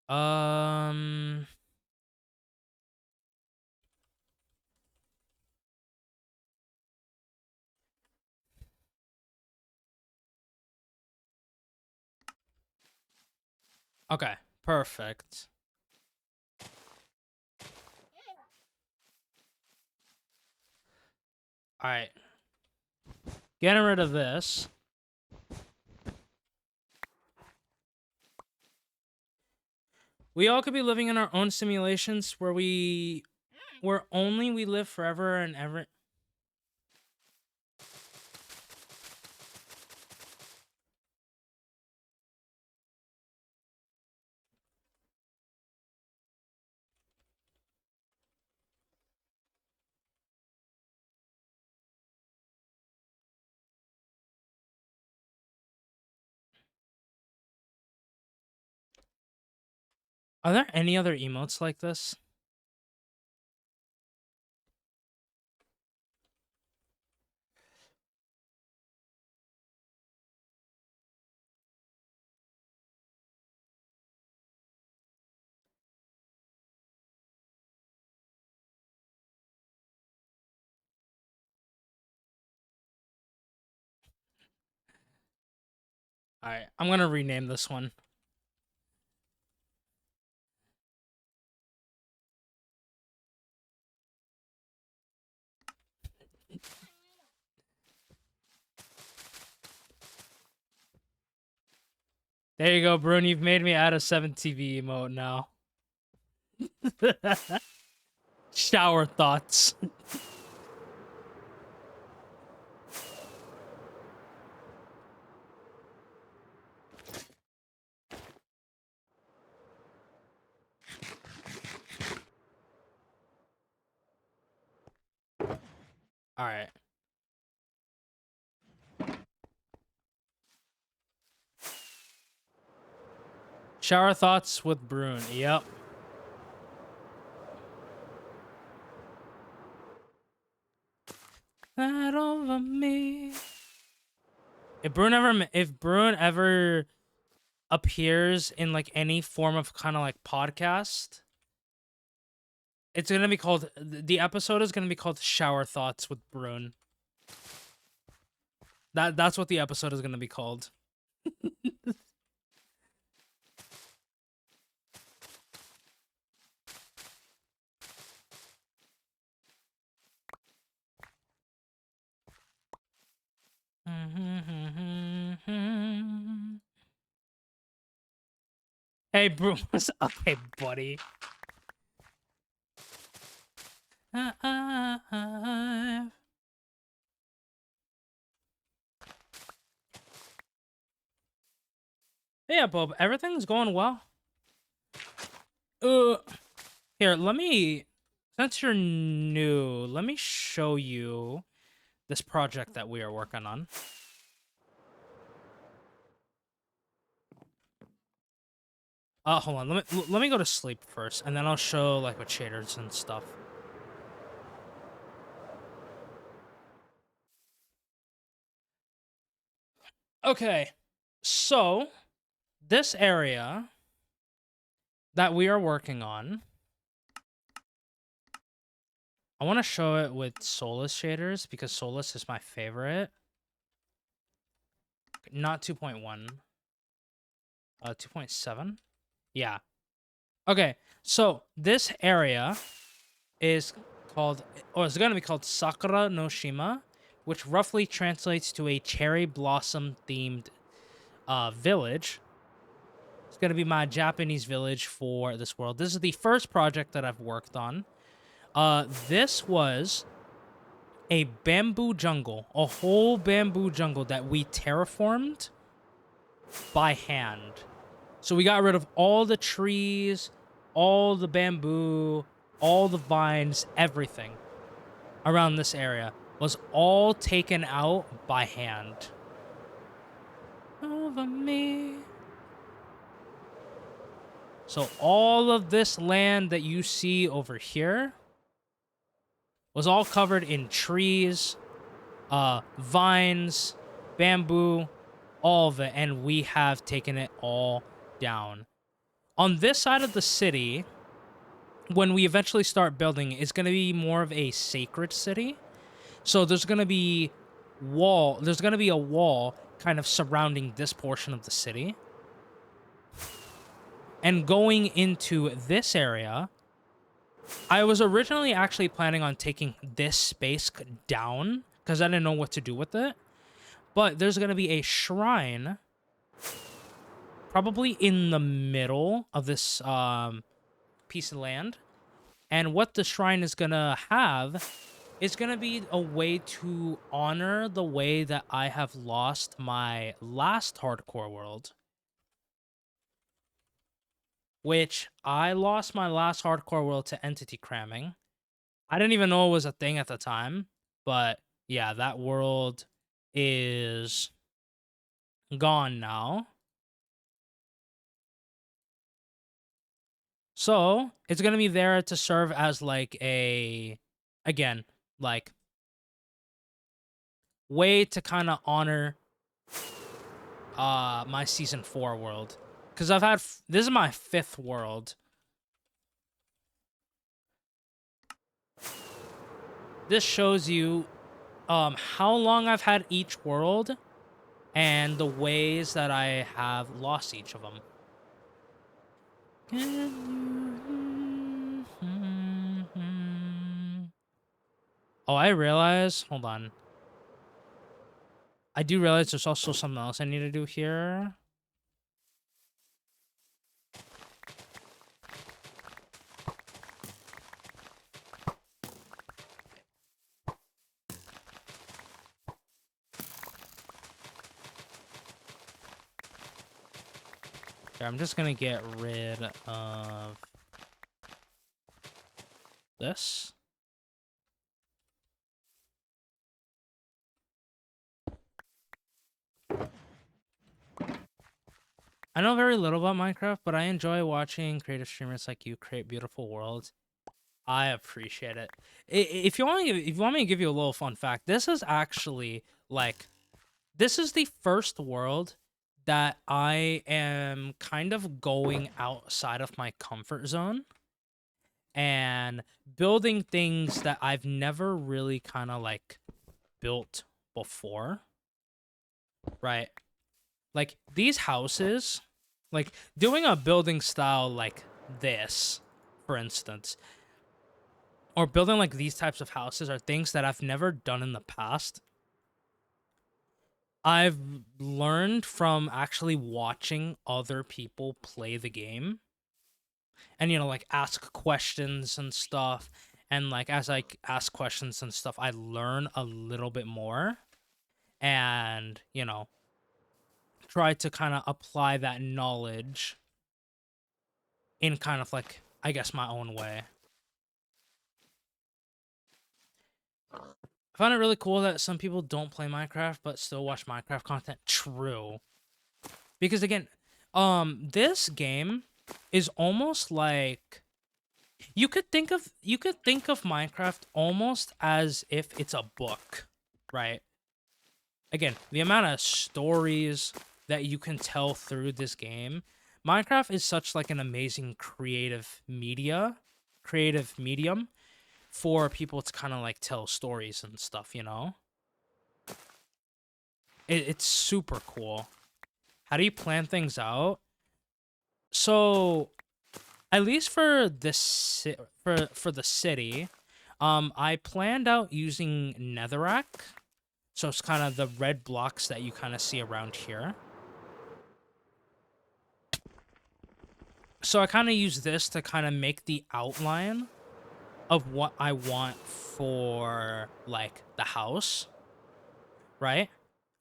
Um, okay, perfect. All right. Getting rid of this. We all could be living in our own simulations where we live forever and ever. Are there any other emotes like this? All right, I'm gonna rename this one. There you go, Brune. You've made me add a 7TV emote now. Shower thoughts. All right. Shower thoughts with Brune. Yep. That over me. If Brune ever appears in like any form of kind of like podcast, it's gonna be called, the episode is gonna be called Shower Thoughts with Brune. That's what the episode is gonna be called. Hey, Brune, what's up, hey, buddy? Yeah, Bob, everything's going well. Here, since you're new, let me show you this project that we are working on. Hold on, let me go to sleep first, and then I'll show like with shaders and stuff. Okay, so this area that we are working on, I want to show it with Solus shaders because Solus is my favorite. Not 2.1. 2.7. Yeah. Okay. So this area is called, or it's gonna be called Sakura no Shima, which roughly translates to a cherry blossom themed village. It's gonna be my Japanese village for this world. This is the first project that I've worked on. This was a bamboo jungle, a whole bamboo jungle that we terraformed by hand. So we got rid of all the trees, all the bamboo, all the vines, everything around this area was all taken out by hand. Over me. So all of this land that you see over here was all covered in trees, vines, bamboo, all of it, and we have taken it all down. On this side of the city, when we eventually start building, it's going to be more of a sacred city. So there's going to be a wall kind of surrounding this portion of the city. And going into this area, I was originally actually planning on taking this space down because I didn't know what to do with it. But there's going to be a shrine probably in the middle of this piece of land. And what the shrine is going to have is going to be a way to honor the way that I have lost my last hardcore world. Which I lost my last hardcore world to entity cramming. I didn't even know it was a thing at the time. But yeah, that world is gone now. So it's going to be there to serve as like a, again, like way to kind of honor my season 4 world. Because I've had, this is my 5th world. This shows you how long I've had each world and the ways that I have lost each of them. Oh, I realize, hold on. I do realize there's also something else I need to do here. Okay, I'm just gonna get rid of this. I know very little about Minecraft, but I enjoy watching creative streamers like you create beautiful worlds. I appreciate it. If you want me to give you a little fun fact, this is actually like, this is the first world that I am kind of going outside of my comfort zone and building things that I've never really kind of like built before. Right? Like these houses, like doing a building style like this, for instance, or building like these types of houses are things that I've never done in the past. I've learned from actually watching other people play the game and, you know, like ask questions and stuff. And like, as I ask questions and stuff, I learn a little bit more and, you know, try to kind of apply that knowledge in kind of like, I guess, my own way. I find it really cool that some people don't play Minecraft but still watch Minecraft content. True. Because again, this game is almost like, you could think of Minecraft almost as if it's a book, right? Again, the amount of stories that you can tell through this game. Minecraft is such like an amazing creative medium for people to kind of like tell stories and stuff, you know? It's super cool. How do you plan things out? So at least for for the city, I planned out using netherrack. So it's kind of the red blocks that you kind of see around here. So I kind of use this to kind of make the outline of what I want for like the house, right?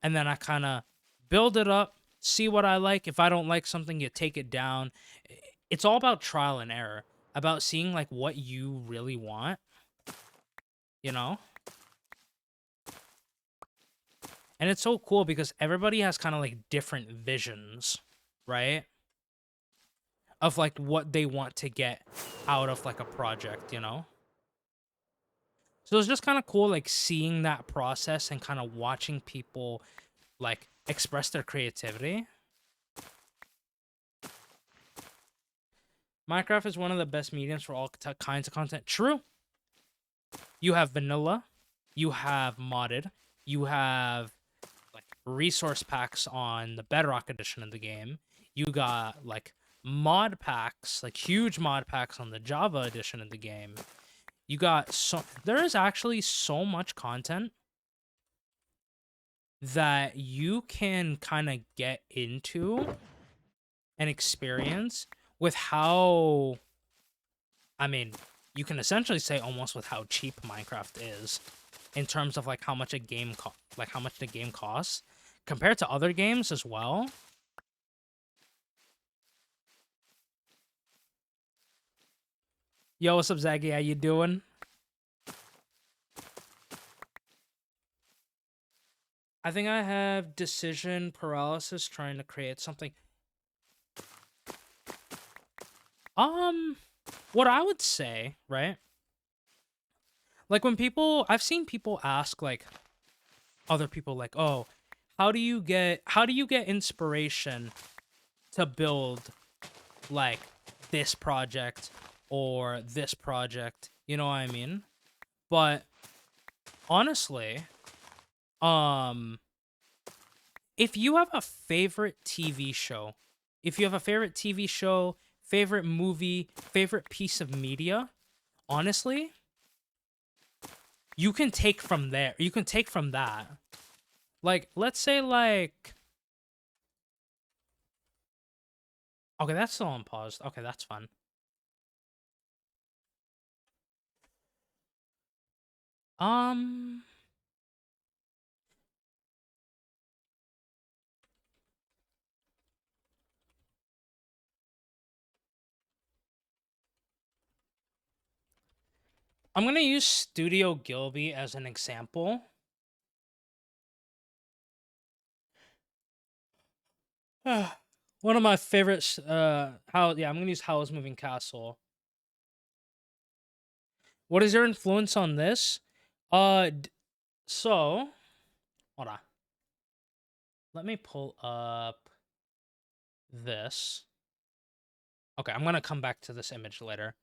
And then I kind of build it up, see what I like. If I don't like something, you take it down. It's all about trial and error, about seeing like what you really want, you know? And it's so cool because everybody has kind of like different visions, right? Of like what they want to get out of like a project, you know? So it's just kind of cool like seeing that process and kind of watching people like express their creativity. Minecraft is one of the best mediums for all kinds of content. True. You have vanilla, you have modded, you have like resource packs on the Bedrock edition of the game. You got like mod packs, like huge mod packs on the Java edition of the game. You got there is actually so much content that you can kind of get into and experience with how, I mean, you can essentially say almost with how cheap Minecraft is in terms of like how much a game like how much the game costs compared to other games as well. Yo, what's up, Zaggy? How you doing? I think I have decision paralysis trying to create something. What I would say, right? Like when I've seen people ask like other people like, "Oh, how do you get inspiration to build like this project or this project?" You know what I mean? But honestly, um if you have a favorite TV show, favorite movie, favorite piece of media, honestly, you can take from there. You can take from that. Like, let's say like, okay, that's still on pause. Okay, that's fun. Um I'm gonna use Studio Gilby as an example. One of my favorites. I'm gonna use Howl's Moving Castle. What is your influence on this? So hold on. Let me pull up this. Okay, I'm gonna come back to this image later.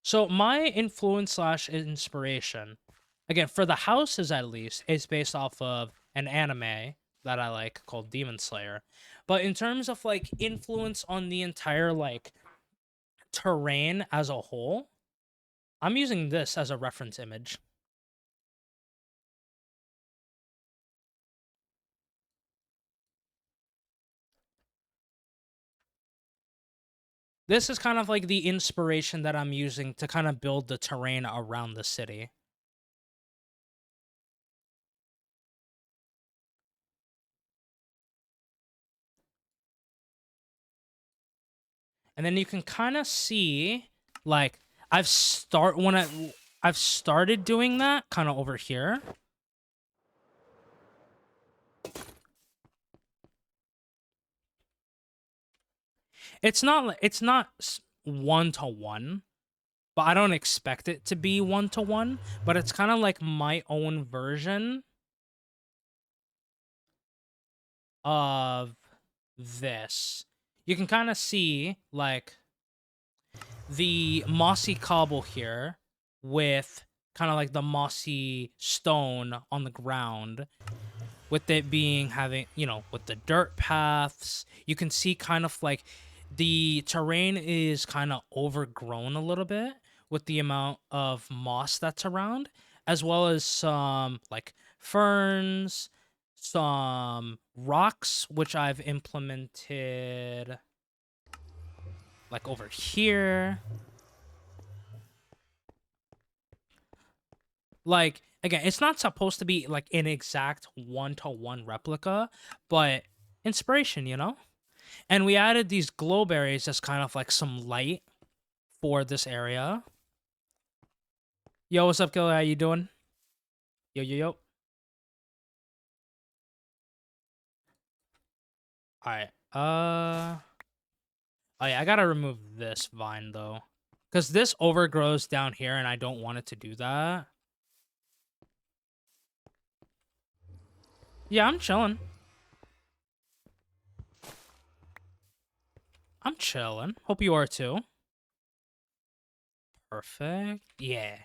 So my influence slash inspiration, again, for the houses at least, is based off of an anime that I like called Demon Slayer. But in terms of like influence on the entire like terrain as a whole, I'm using this as a reference image. This is kind of like the inspiration that I'm using to kind of build the terrain around the city. And then you can kind of see like I've started doing that kind of over here. It's not one to one, but I don't expect it to be one to one, but it's kind of like my own version of this. You can kind of see like the mossy cobble here with kind of like the mossy stone on the ground, with it being having, with the dirt paths. You can see kind of like the terrain is kind of overgrown a little bit with the amount of moss that's around, as well as some like ferns, some rocks, which I've implemented like over here. Like, again, it's not supposed to be like an exact one-to-one replica, but inspiration, you know? And we added these glow berries as kind of like some light for this area. Yo, what's up, Killer? How you doing? Yo, yo, yo. All right. Oh yeah, I gotta remove this vine though, because this overgrows down here, and I don't want it to do that. Yeah, I'm chilling. I'm chilling. Hope you are too. Perfect. Yeah.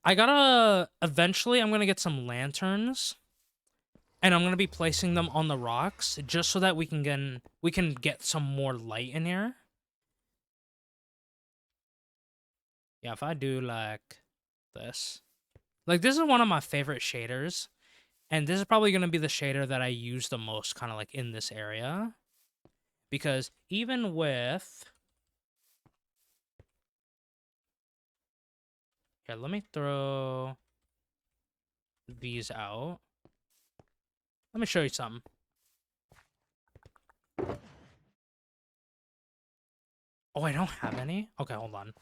I gotta eventually. I'm gonna get some lanterns, and I'm gonna be placing them on the rocks just so that we can get some more light in here. Yeah, if I do like this, like this is one of my favorite shaders, and this is probably gonna be the shader that I use the most, kind of like in this area, because even with here, let me throw these out. Let me show you something. Oh, I don't have any? Okay, hold on.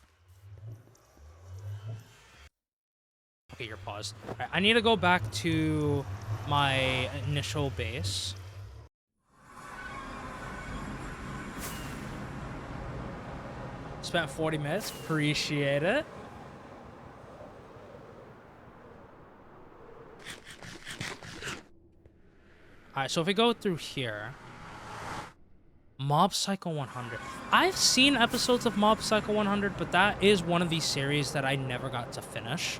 Okay, you're paused. Right, I need to go back to my initial base. Spent 40 minutes. Appreciate it. Alright, so if we go through here... Mob Psycho 100. I've seen episodes of Mob Psycho 100, but that is one of these series that I never got to finish.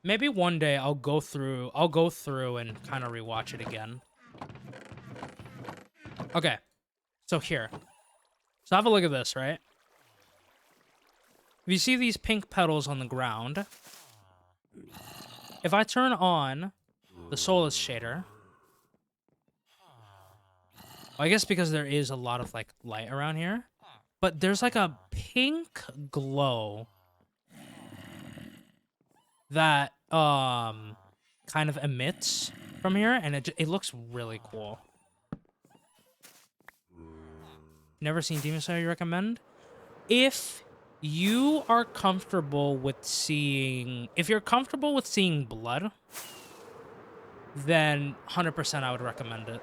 Maybe one day I'll go through and kind of rewatch it again. Okay. So here. So have a look at this, right? If you see these pink petals on the ground, if I turn on the Solus shader, well, I guess because there is a lot of like light around here, but there's like a pink glow that kind of emits from here, and it looks really cool. Never seen Demon Slayer, you recommend? If you are comfortable with seeing... If you're comfortable with seeing blood, then 100% I would recommend it.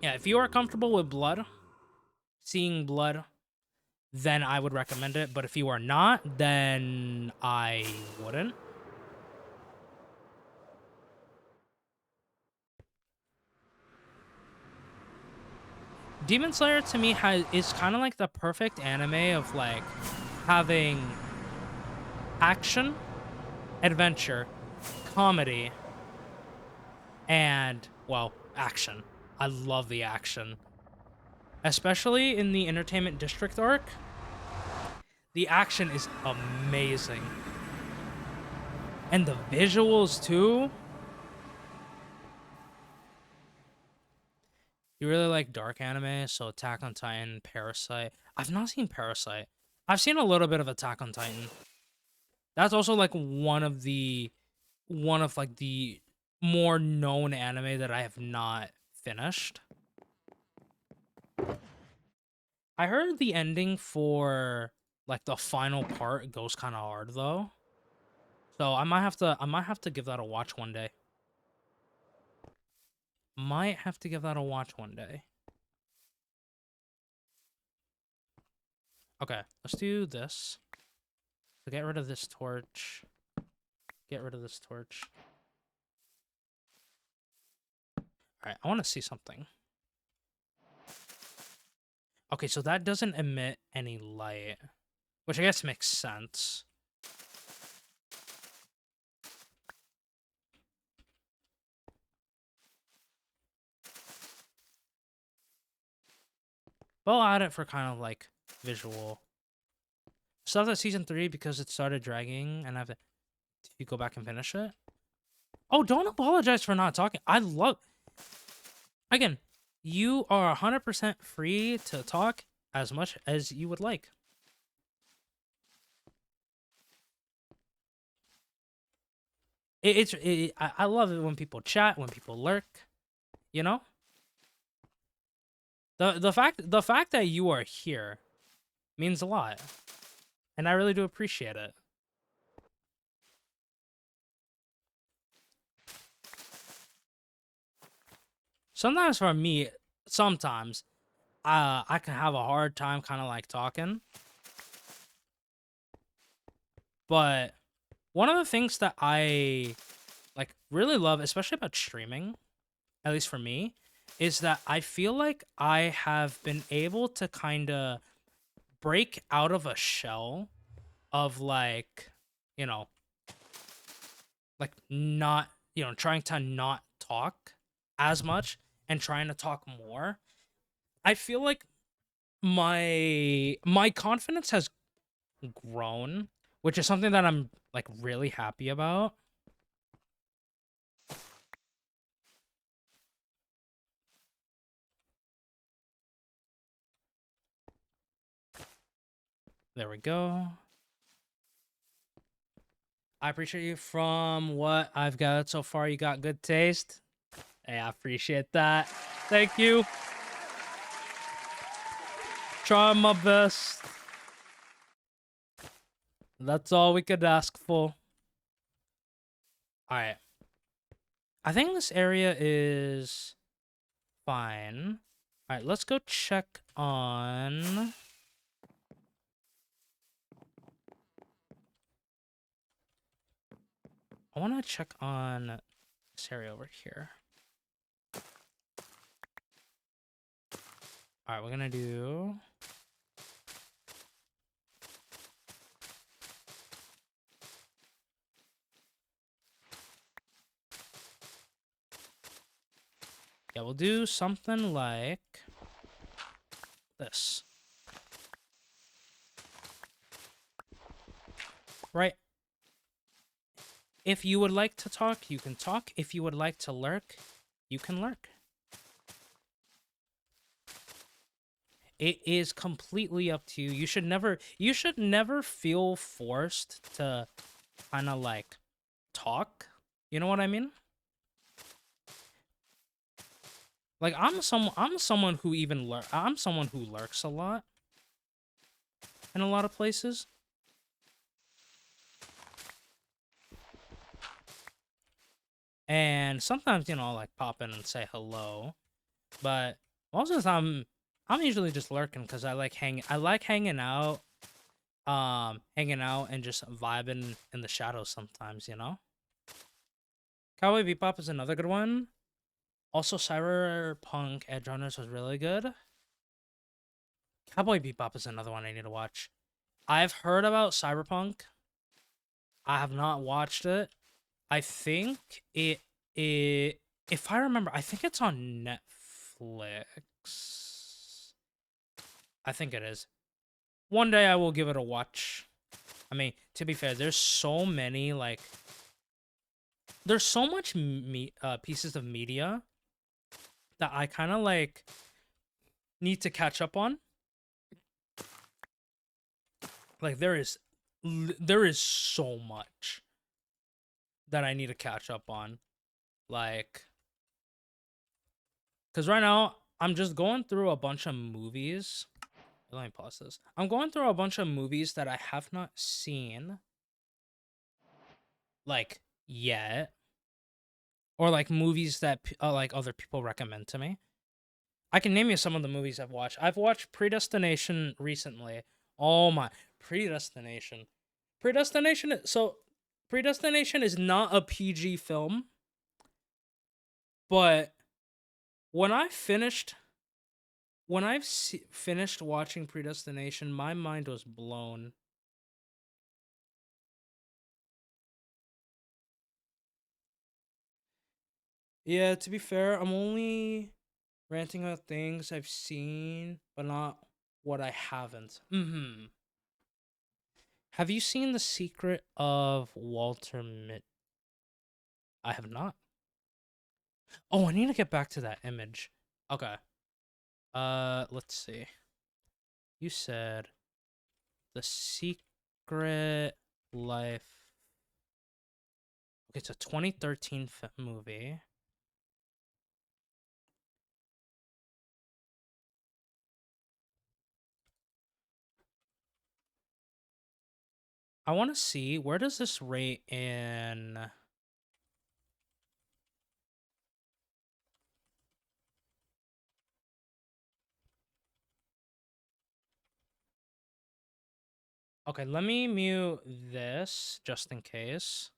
Yeah, if you are comfortable with blood, seeing blood, then I would recommend it. But if you are not, then I wouldn't. Demon Slayer to me is kind of like the perfect anime of like having action, adventure, comedy, and, well, action. I love the action. Especially in the Entertainment District arc. The action is amazing. And the visuals too. You really like dark anime, so Attack on Titan, Parasite. I've not seen Parasite. I've seen a little bit of Attack on Titan. That's also like one of like the more known anime that I have not finished. I heard the ending for like the final part goes kind of hard though. So I might have to give that a watch one day. Might have to give that a watch one day. Okay, let's do this. So get rid of this torch. Get rid of this torch. Alright, I want to see something. Okay, so that doesn't emit any light, which I guess makes sense. But I'll add it for kind of like visual stuff. That season 3 because it started dragging, and I have to. If you go back and finish it. Oh, don't apologize for not talking. I love. Again, you are 100% free to talk as much as you would like. I love it when people chat, when people lurk, you know? The fact that you are here means a lot. And I really do appreciate it. Sometimes for me, I can have a hard time kind of like talking. But one of the things that I like really love, especially about streaming, at least for me, is that I feel like I have been able to kind of break out of a shell of like, you know, like not, trying to not talk as much and trying to talk more. I feel like my confidence has grown, which is something that I'm like really happy about. There we go. I appreciate you. From what I've got so far, you got good taste. Hey, I appreciate that. Thank you. Trying my best. That's all we could ask for. Alright. I think this area is fine. Alright, let's go check on... I want to check on this area over here. Alright, we're gonna do... Yeah, we'll do something like this. Right. If you would like to talk, you can talk. If you would like to lurk, you can lurk. It is completely up to you. You should never feel forced to kind of like talk. You know what I mean? Like I'm someone who I'm someone who lurks a lot in a lot of places. And sometimes, like pop in and say hello. But most of the time I'm usually just lurking because I like hanging out. Hanging out and just vibing in the shadows sometimes, Cowboy Bebop is another good one. Also, Cyberpunk Edge Runners was really good. Cowboy Bebop is another one I need to watch. I've heard about Cyberpunk. I have not watched it. I think if I remember, I think it's on Netflix. I think it is. One day I will give it a watch. I mean, to be fair, there's so many, like... There's so much pieces of media that I kind of, like, need to catch up on. Like, there is so much that I need to catch up on. Like... Because right now, I'm just going through a bunch of movies. Let me pause this. I'm going through a bunch of movies that I have not seen, like, yet. Or, like, movies that, like, other people recommend to me. I can name you some of the movies I've watched. I've watched Predestination recently. Oh my... Predestination. Predestination is not a PG film. But when I've finished watching Predestination, my mind was blown. Yeah, to be fair, I'm only Ranting about things I've seen, but not what I haven't. Have you seen The Secret of Walter Mitt? I have not. Oh, I need to get back to that image. Okay. Let's see. You said The Secret Life. Okay, it's a 2013 movie. I want to see, where does this rate in... Okay, let me mute this just in case.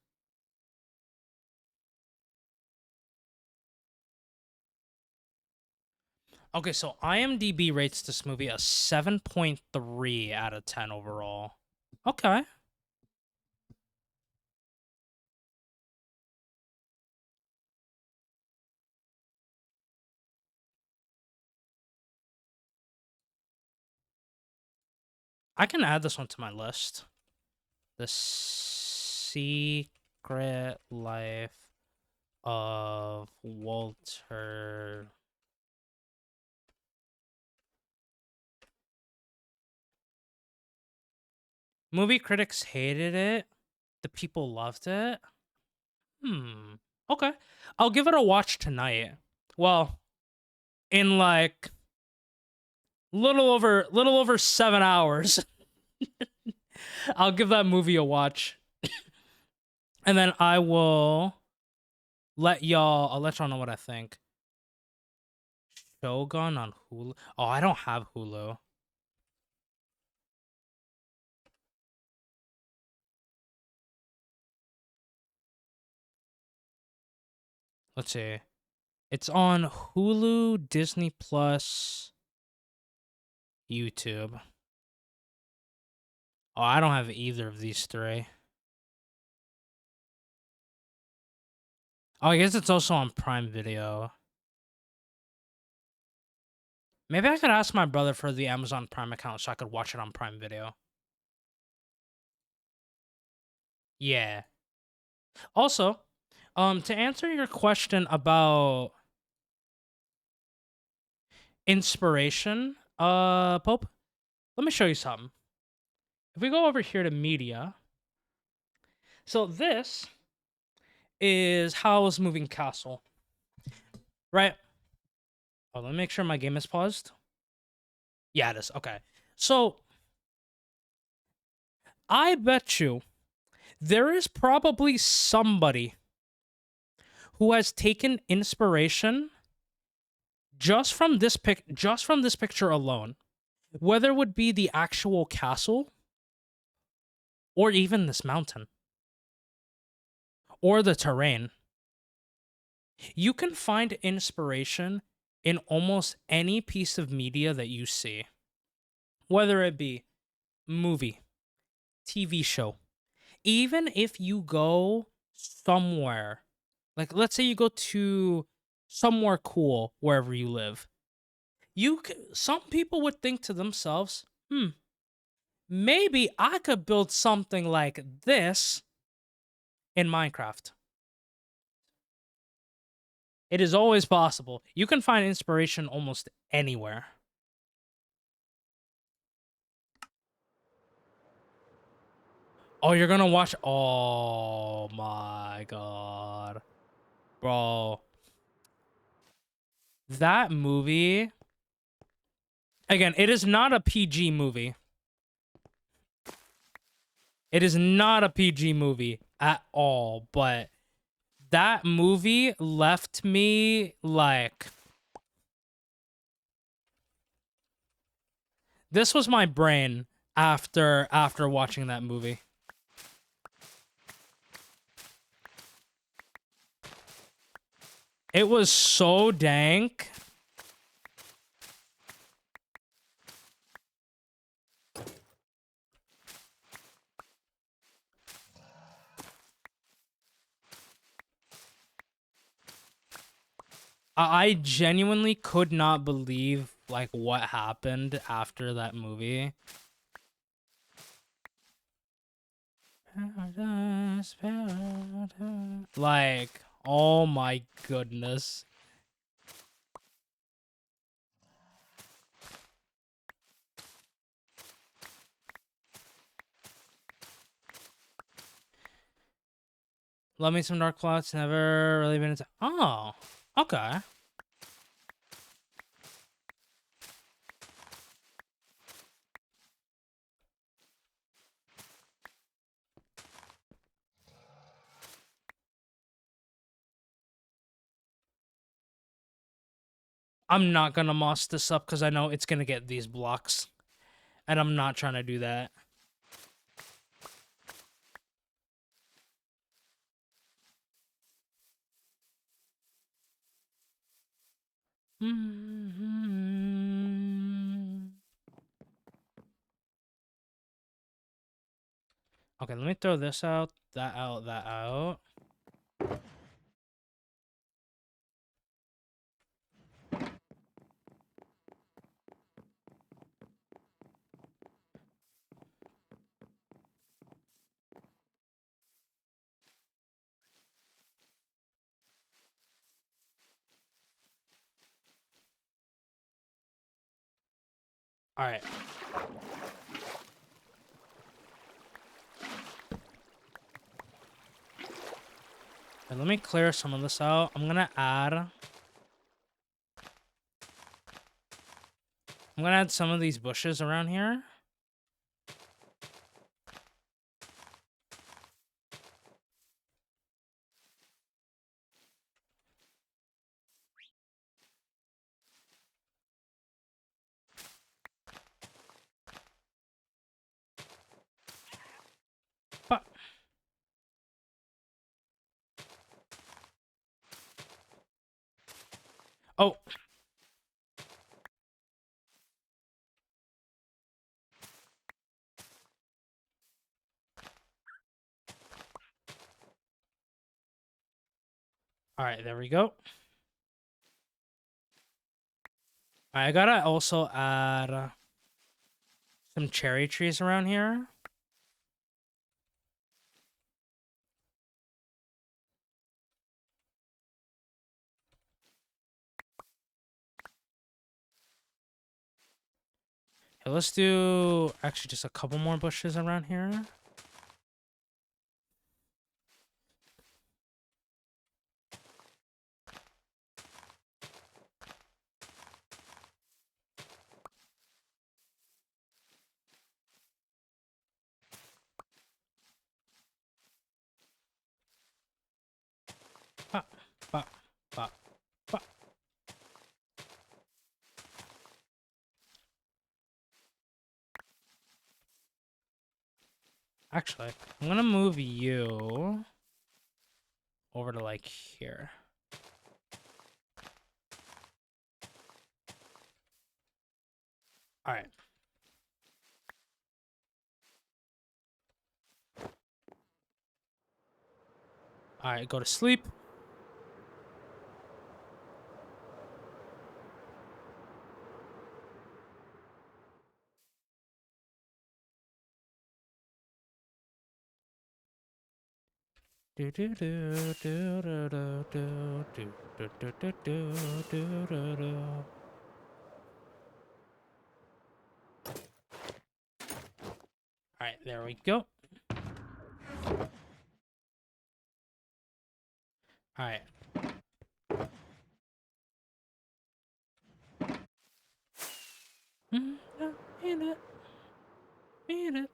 Okay, so IMDb rates this movie a 7.3 out of 10 overall. Okay. I can add this one to my list. The Secret Life of Walter. Movie critics hated it. The people loved it. Okay. I'll give it a watch tonight. Well, in like little over 7 hours. I'll give that movie a watch. And then I'll let y'all know what I think. Shogun on Hulu. Oh, I don't have Hulu. Let's see. It's on Hulu, Disney Plus, YouTube. Oh, I don't have either of these three. Oh, I guess it's also on Prime Video. Maybe I could ask my brother for the Amazon Prime account so I could watch it on Prime Video. Yeah. Also, to answer your question about inspiration, Pope, let me show you something. If we go over here to media, so this is Howl's Moving Castle, right? Oh, let me make sure my game is paused. Yeah, it is. Okay. So, I bet you there is probably somebody who has taken inspiration just from this picture alone, whether it would be the actual castle or even this mountain or the terrain. You can find inspiration in almost any piece of media that you see, whether it be movie, TV show. Even if you go somewhere, like let's say you go to somewhere cool wherever you live, some people would think to themselves, maybe I could build something like this in Minecraft. It is always possible. You can find inspiration almost anywhere. Oh, you're gonna watch? Oh my god. Bro. That movie. Again, it is not a PG movie. It is not a PG movie at all, but that movie left me like. This was my brain after watching that movie. It was so dank. I genuinely could not believe like what happened after that movie. Paradise, paradise. Like, oh my goodness. Love me some dark plots. Never really been into. Oh, okay. I'm not gonna moss this up because I know it's gonna get these blocks, and I'm not trying to do that. Okay, let me throw this out, that out, that out. All right. And let me clear some of this out. I'm gonna add some of these bushes around here. But oh, all right, there we go. I gotta also add some cherry trees around here. Okay, let's do actually just a couple more bushes around here. Ba, ba, ba, ba. Actually, I'm gonna move you over to like here. All right. All right, go to sleep. Do do do do do do do do do do do do do do do. All right, there we go. All right. Eat it. Eat it.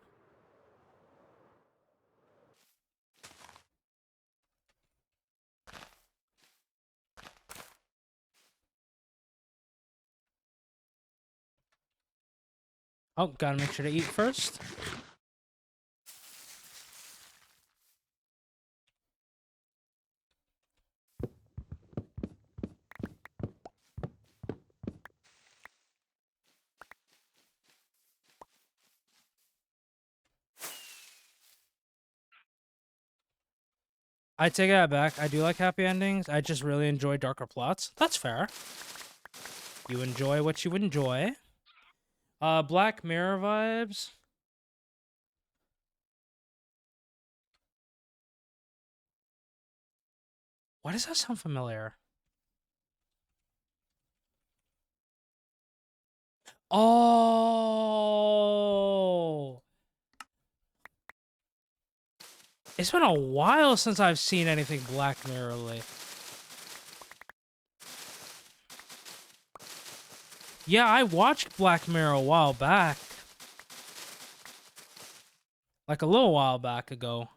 Oh, gotta make sure to eat first. I take that back. I do like happy endings. I just really enjoy darker plots. That's fair. You enjoy what you enjoy. Black Mirror vibes. Why does that sound familiar? Oh, it's been a while since I've seen anything Black Mirror-ly. Yeah, I watched Black Mirror a while back. Like a little while back ago.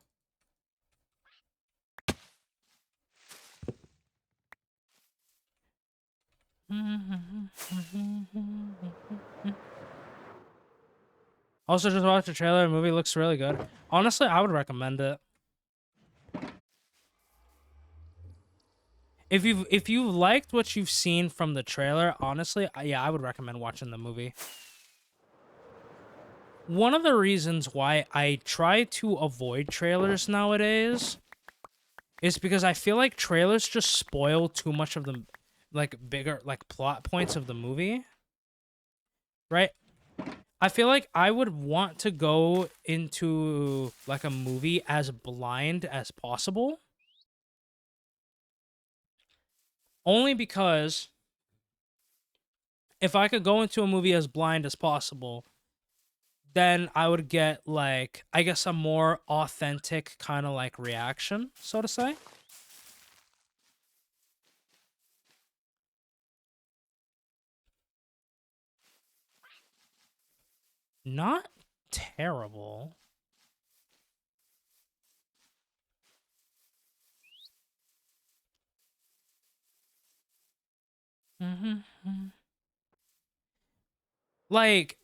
Also, just watched the trailer. The movie looks really good. Honestly, I would recommend it. If you liked what you've seen from the trailer, honestly, yeah, I would recommend watching the movie. One of the reasons why I try to avoid trailers nowadays is because I feel like trailers just spoil too much of the like bigger like plot points of the movie. Right? I feel like I would want to go into like a movie as blind as possible. Only because if I could go into a movie as blind as possible, then I would get like I guess a more authentic kind of like reaction, so to say. Not terrible. Mm-hmm. Like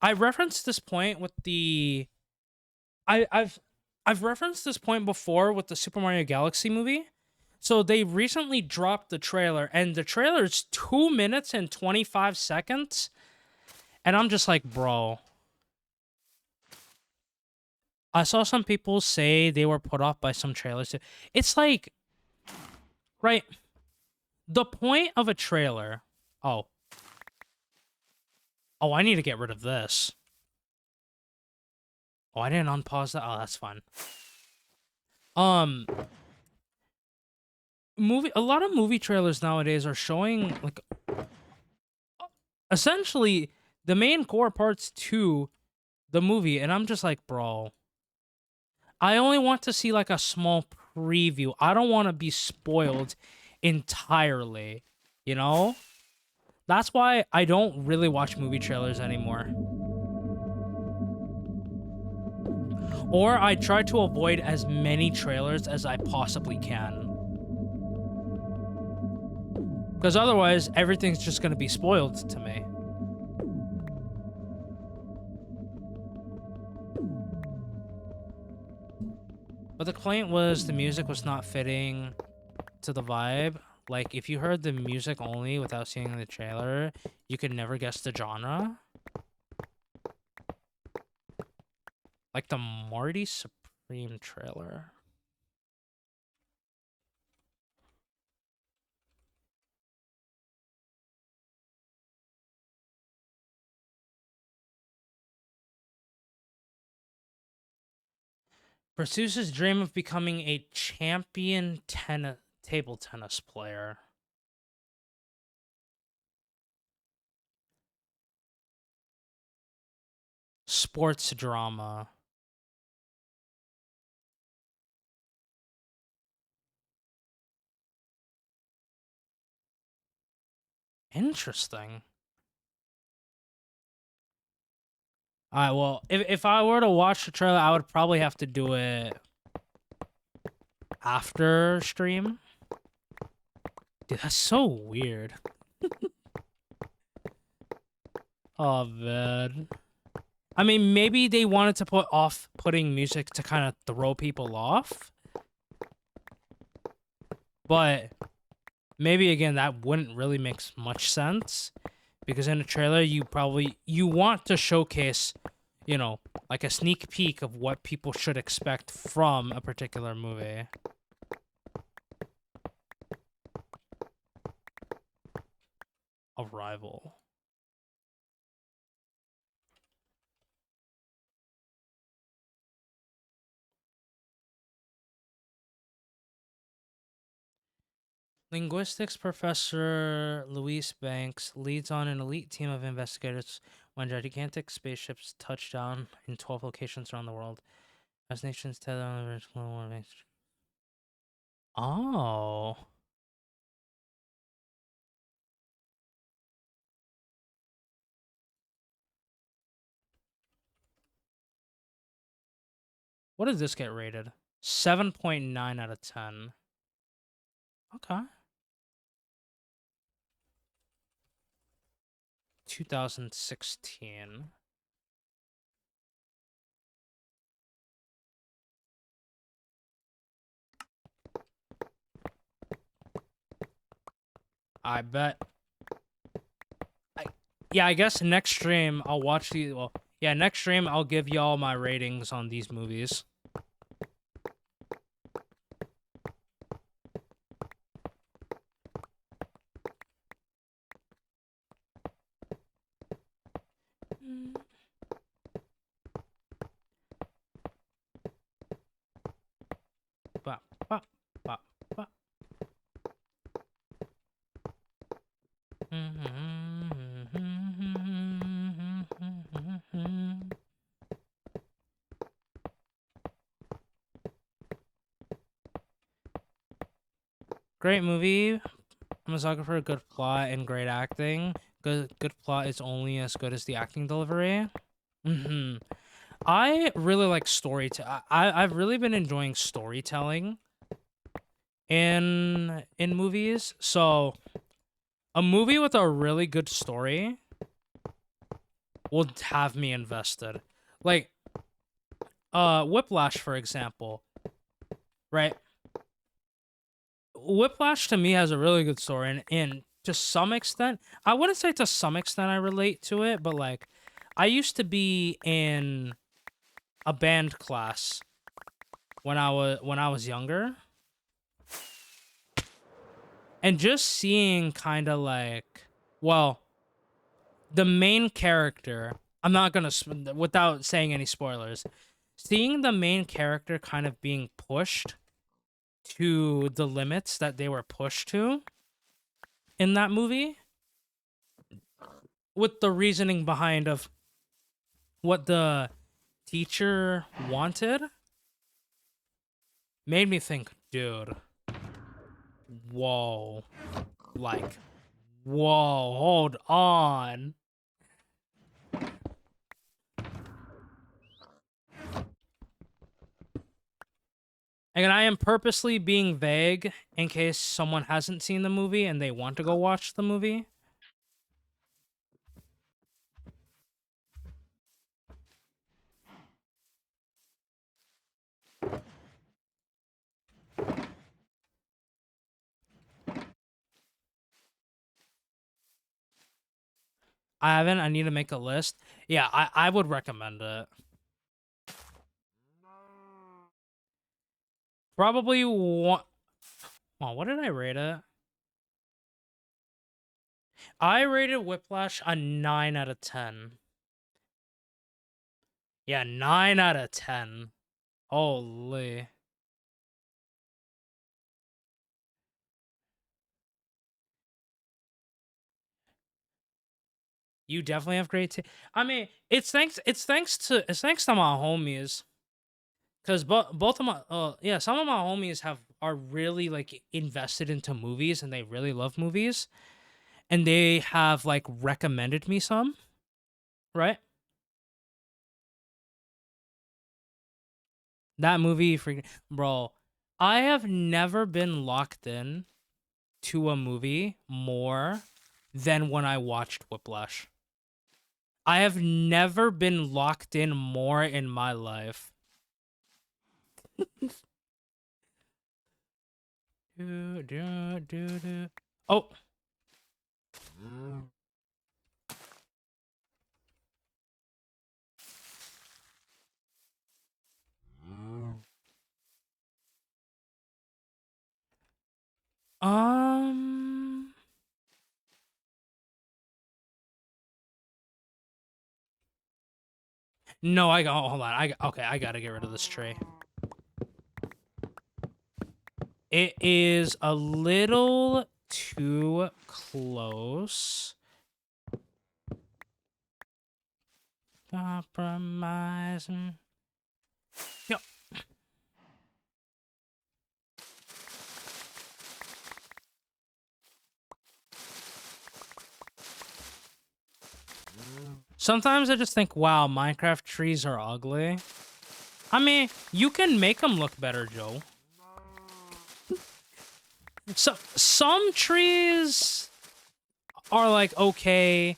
I referenced this point with the I, I've I've referenced this point before with the Super Mario Galaxy movie. So they recently dropped the trailer, and the trailer is 2 minutes and 25 seconds. And I'm just like, bro. I saw some people say they were put off by some trailers. It's like, right? The point of a trailer. Oh. Oh, I need to get rid of this. Oh, I didn't unpause that. Oh, that's fine. Um, a lot of movie trailers nowadays are showing like essentially the main core parts to the movie, and I'm just like, bro, I only want to see like a small preview. I don't want to be spoiled entirely, you know? That's why I don't really watch movie trailers anymore. Or I try to avoid as many trailers as I possibly can. Because otherwise, everything's just going to be spoiled to me. But the complaint was the music was not fitting to the vibe. Like, if you heard the music only without seeing the trailer, you could never guess the genre. Like the Marty Supreme trailer. Pursues his dream of becoming a champion table tennis player. Sports drama. Interesting. Alright, well, if I were to watch the trailer, I would probably have to do it after stream. Dude, that's so weird. Oh, man. I mean, maybe they wanted to put off-putting music to kind of throw people off. But maybe, again, that wouldn't really make much sense. Because in a trailer, you want to showcase you know, like a sneak peek of what people should expect from a particular movie. Arrival. Linguistics professor Louise Banks leads on an elite team of investigators when gigantic spaceships touch down in 12 locations around the world. As nations tether on the global warming. Oh. What did this get rated? 7.9 out of 10. Okay. 2016. I bet. Yeah, I guess next stream I'll watch the. Well, yeah, next stream I'll give y'all my ratings on these movies. Ba, ba, ba, ba. Great movie. I'm a sucker for a good plot and great acting. Good plot is only as good as the acting delivery. I really like I've really been enjoying storytelling in movies. So a movie with a really good story will have me invested. Like Whiplash, for example. Right? Whiplash to me has a really good story, and to some extent, I wouldn't say to some extent I relate to it, but like I used to be in a band class when I was younger, and just seeing kind of like, well, the main character, I'm not gonna without saying any spoilers, seeing the main character kind of being pushed to the limits that they were pushed to in that movie, with the reasoning behind of what the teacher wanted, made me think, dude, whoa, like, whoa, hold on. And I am purposely being vague in case someone hasn't seen the movie and they want to go watch the movie. I haven't. I need to make a list. Yeah, I would recommend it. Probably one. Oh, what did I rate it? I rated Whiplash a 9 out of 10. Yeah, 9 out of 10. Holy. You definitely have great I mean, it's thanks to my homies. Cause both of my yeah, some of my homies are really like invested into movies and they really love movies. And they have like recommended me some, right? That movie freaking bro. I have never been locked in to a movie more than when I watched Whiplash. I have never been locked in more in my life. Oh. Um. No, I got. Hold on. Okay. I gotta get rid of this tree. It is a little too close. Compromising. Yep. Sometimes I just think, wow, Minecraft trees are ugly. I mean, you can make them look better, Joe. So some trees are like okay,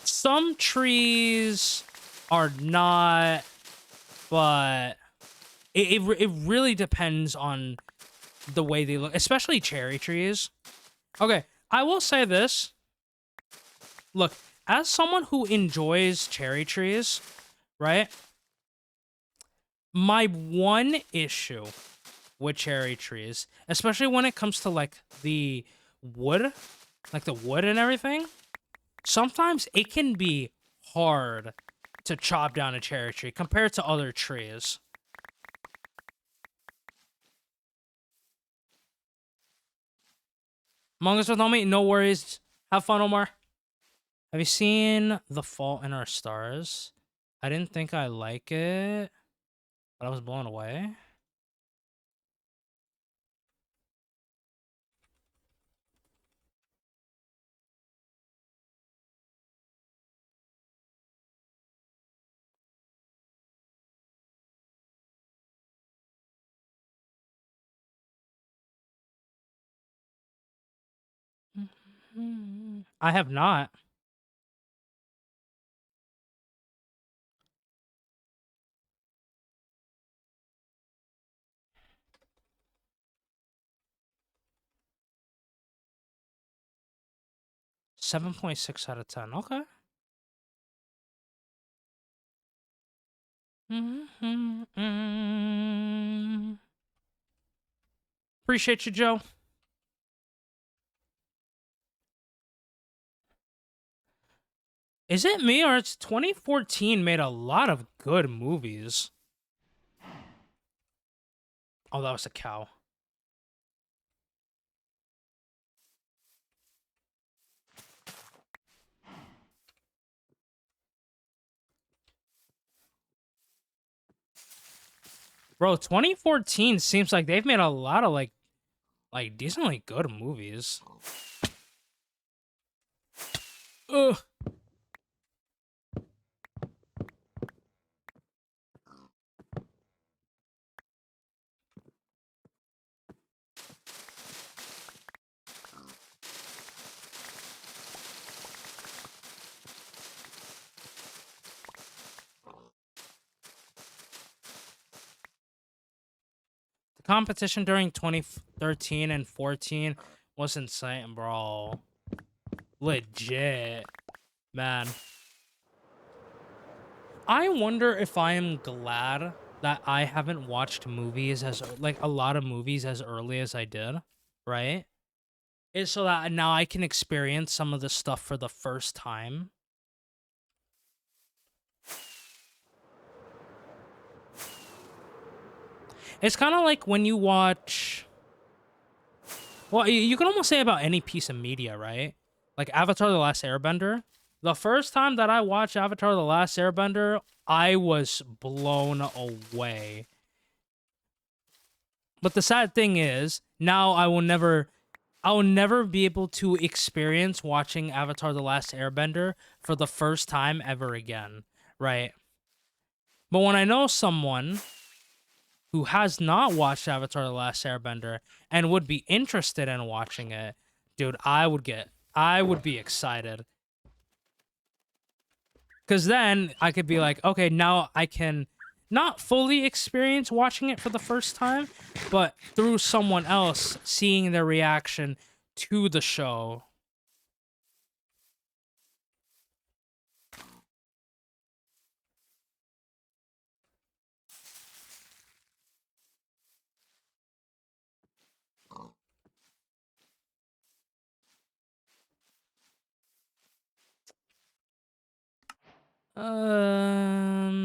some trees are not, but it really depends on the way they look, especially cherry trees. Okay, I will say this. Look, as someone who enjoys cherry trees, right? My one issue with cherry trees, especially when it comes to like the wood, like the wood and everything, sometimes it can be hard to chop down a cherry tree compared to other trees. Among Us with Homie, no worries. Have fun, Omar. Have you seen The Fault in Our Stars? I didn't think I like it, but I was blown away. I have not. .6 out of 10. Okay. Appreciate you, Joe. Is it me or it's 2014 made a lot of good movies? Oh, that was a cow. Bro, 2014 seems like they've made a lot of like decently good movies. Ugh. The competition during 2013 and 14 was insane, bro. Legit. Man. I wonder if I am glad that I haven't watched movies as like a lot of movies as early as I did, right? Is so that now I can experience some of the stuff for the first time. It's kind of like when you watch. Well, you can almost say about any piece of media, right? Like Avatar: The Last Airbender. The first time that I watched Avatar: The Last Airbender, I was blown away. But the sad thing is, now I will never be able to experience watching Avatar: The Last Airbender for the first time ever again, right? But when I know someone who has not watched Avatar: The Last Airbender and would be interested in watching it, dude, I would be excited. Cause then I could be like, okay, now I can not fully experience watching it for the first time, but through someone else seeing their reaction to the show. Um,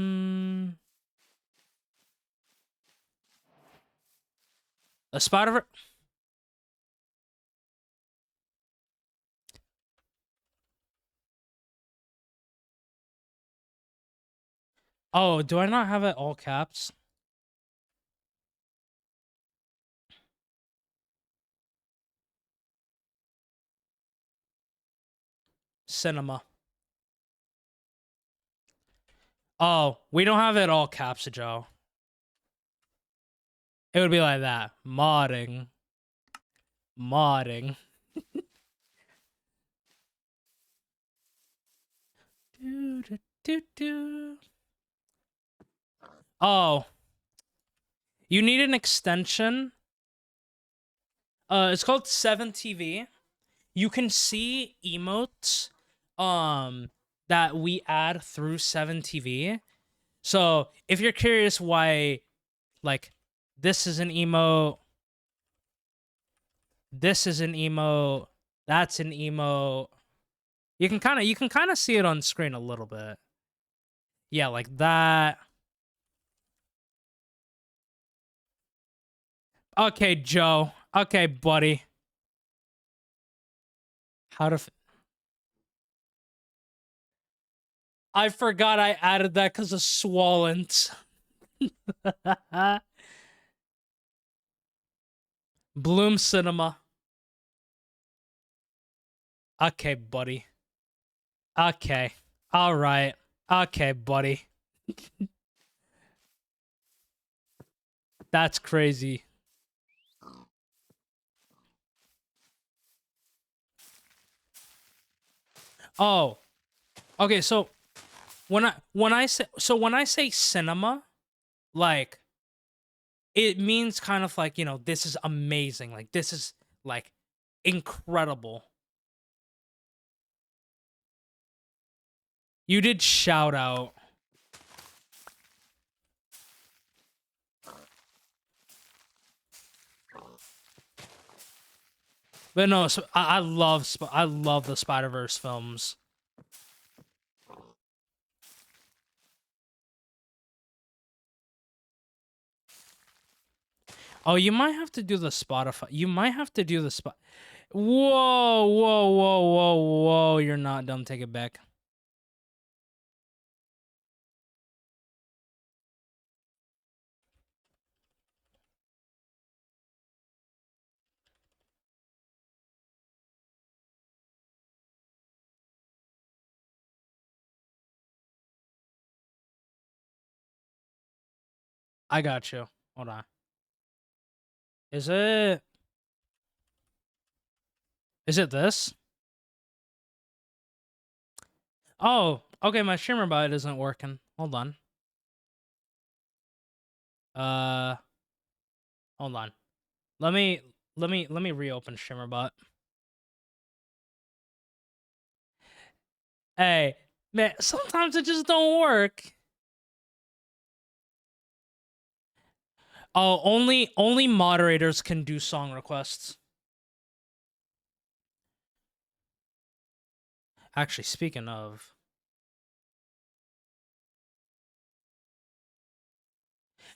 a Spider. Oh, do I not have it all caps? Cinema. Oh, we don't have it all caps, Joe. It would be like that. Modding. Modding. Do, do, do, do. Oh, you need an extension. It's called 7TV. You can see emotes that we add through 7TV. So if you're curious why, like, this is an emote, this is an emote, that's an emote, you can kind of see it on screen a little bit. Yeah, like that. Okay, Joe. Okay, buddy. How to? I forgot I added that because of Swallens. Bloom Cinema. Okay, buddy. Okay. All right. Okay, buddy. That's crazy. Oh. Okay, so when I say cinema, like it means kind of like, you know, this is amazing. Like this is like incredible. You did shout out. But no, so I love the Spider-Verse films. Oh, you might have to do the Spotify. You might have to do the spot. Whoa, whoa, whoa, whoa, whoa! You're not dumb. Take it back. I got you. Hold on. Is it? Is it this? Oh, okay. My streamer bot isn't working. Hold on. Uh, hold on. Let me reopen StreamerBot. Hey, man, sometimes it just don't work. Oh, only moderators can do song requests. Actually, speaking of,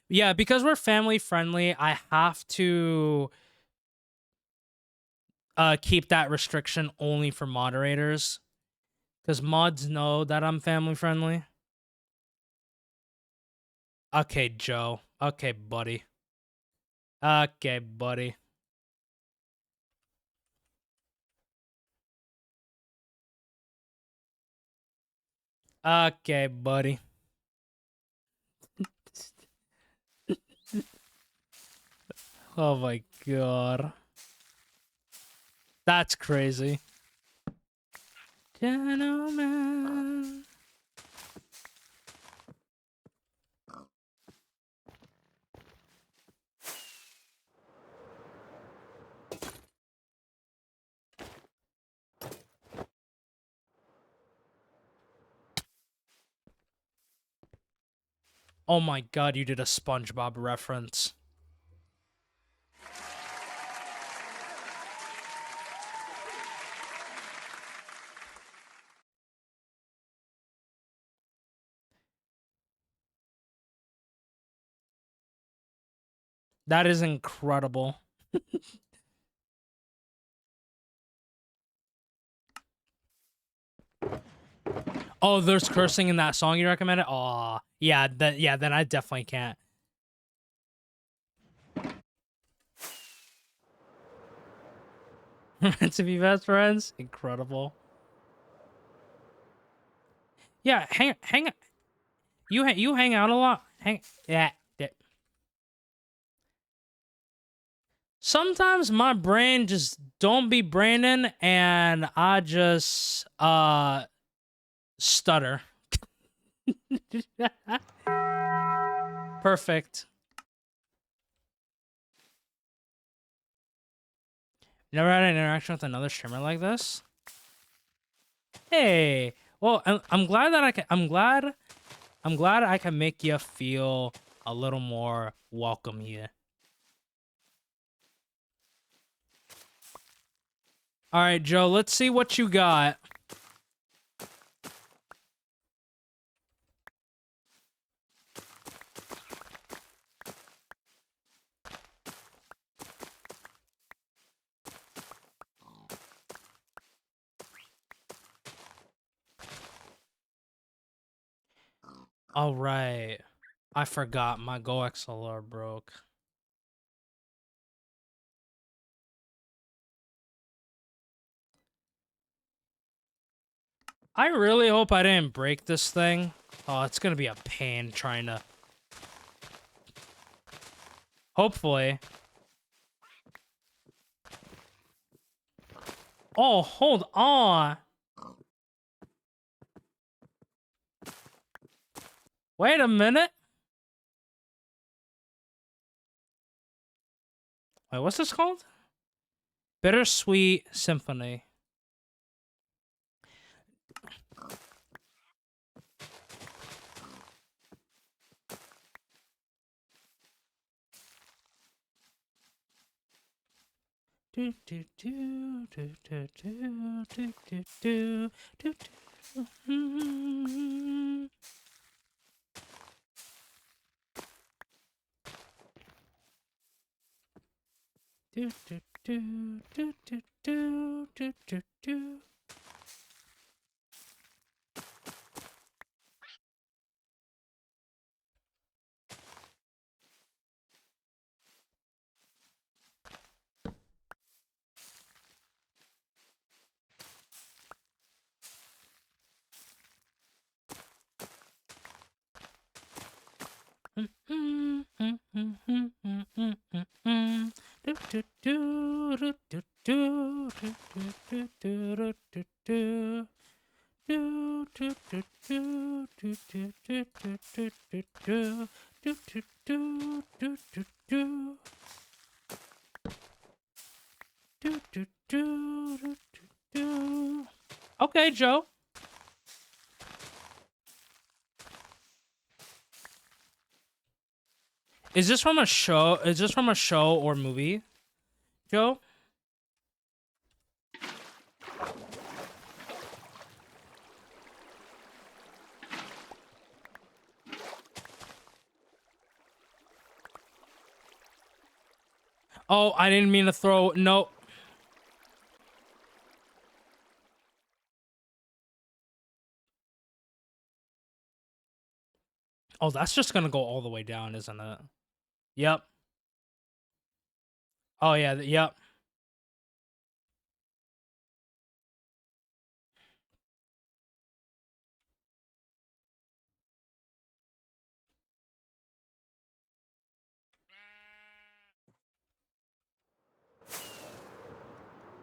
yeah, because we're family friendly, I have to keep that restriction only for moderators. Because mods know that I'm family friendly. Okay, Joe. Okay, buddy. Okay, buddy. Okay, buddy. Oh my god. That's crazy. Gentlemen. Oh my god, you did a SpongeBob reference. That is incredible. Oh, there's cursing in that song you recommended? Oh, yeah, then I definitely can't. Meant to be best friends? Incredible. Yeah, hang you hang out a lot. Yeah. Sometimes my brain just don't be braining and I just stutter. Perfect. Never had an interaction with another streamer like this? Hey. Well, I'm glad that I'm glad I can make you feel a little more welcome here. All right, Joe, let's see what you got. All right. I forgot my Go XLR broke. I really hope I didn't break this thing. Oh, it's gonna be a pain trying to... Hopefully. Oh, hold on. Wait a minute. Wait, what's this called? Bittersweet Symphony. Do do do do do do do do do do do. Do do do do do do do do do. Okay, Joe. Is this from a show? Is this from a show or movie, Joe? Oh, I didn't mean to throw. No. Oh, that's just gonna go all the way down, isn't it? Yep. Oh yeah. Yep.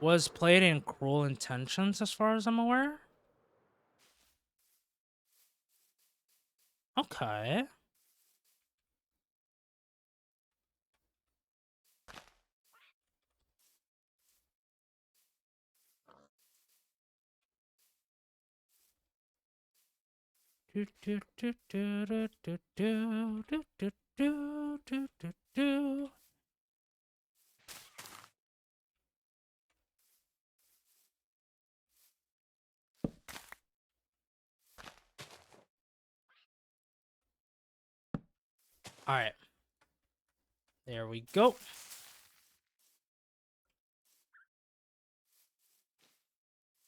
Was played in Cruel Intentions, as far as I'm aware. Okay. All right. There we go.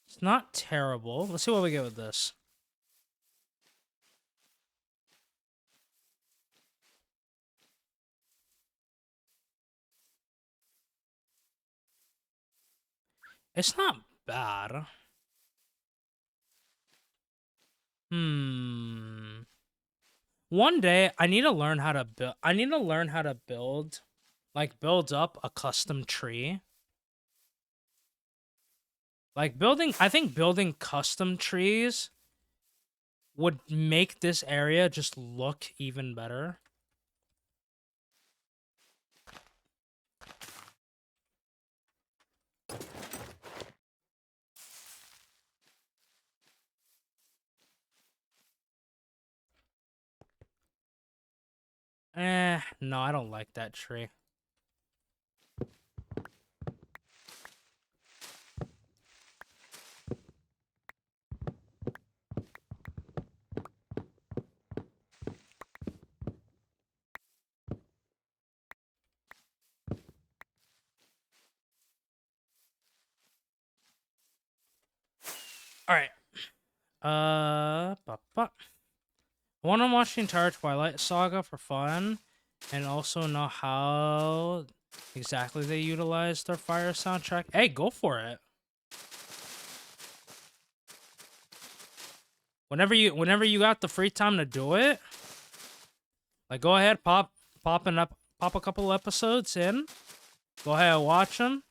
It's not terrible. Let's see what we get with this. It's not bad. One day I need to learn how to build. I need to learn how to build, like build up a custom tree. Like building, I think building custom trees would make this area just look even better. No, I don't like that tree. All right. I want to watch the entire Twilight Saga for fun, and also know how exactly they utilize their fire soundtrack. Hey, go for it. Whenever you got the free time to do it, like go ahead, pop a couple episodes in. Go ahead and watch them.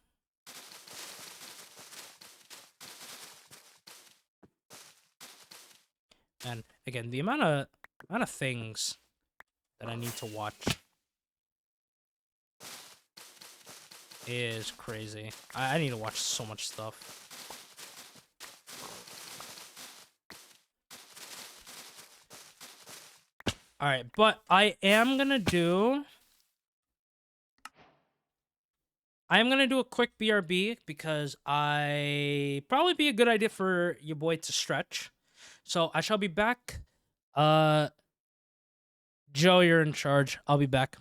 And again, the amount of things that I need to watch is crazy. I need to watch so much stuff. All right, but I am gonna do a quick BRB because probably be a good idea for your boy to stretch. So I shall be back. Joe, you're in charge. I'll be back.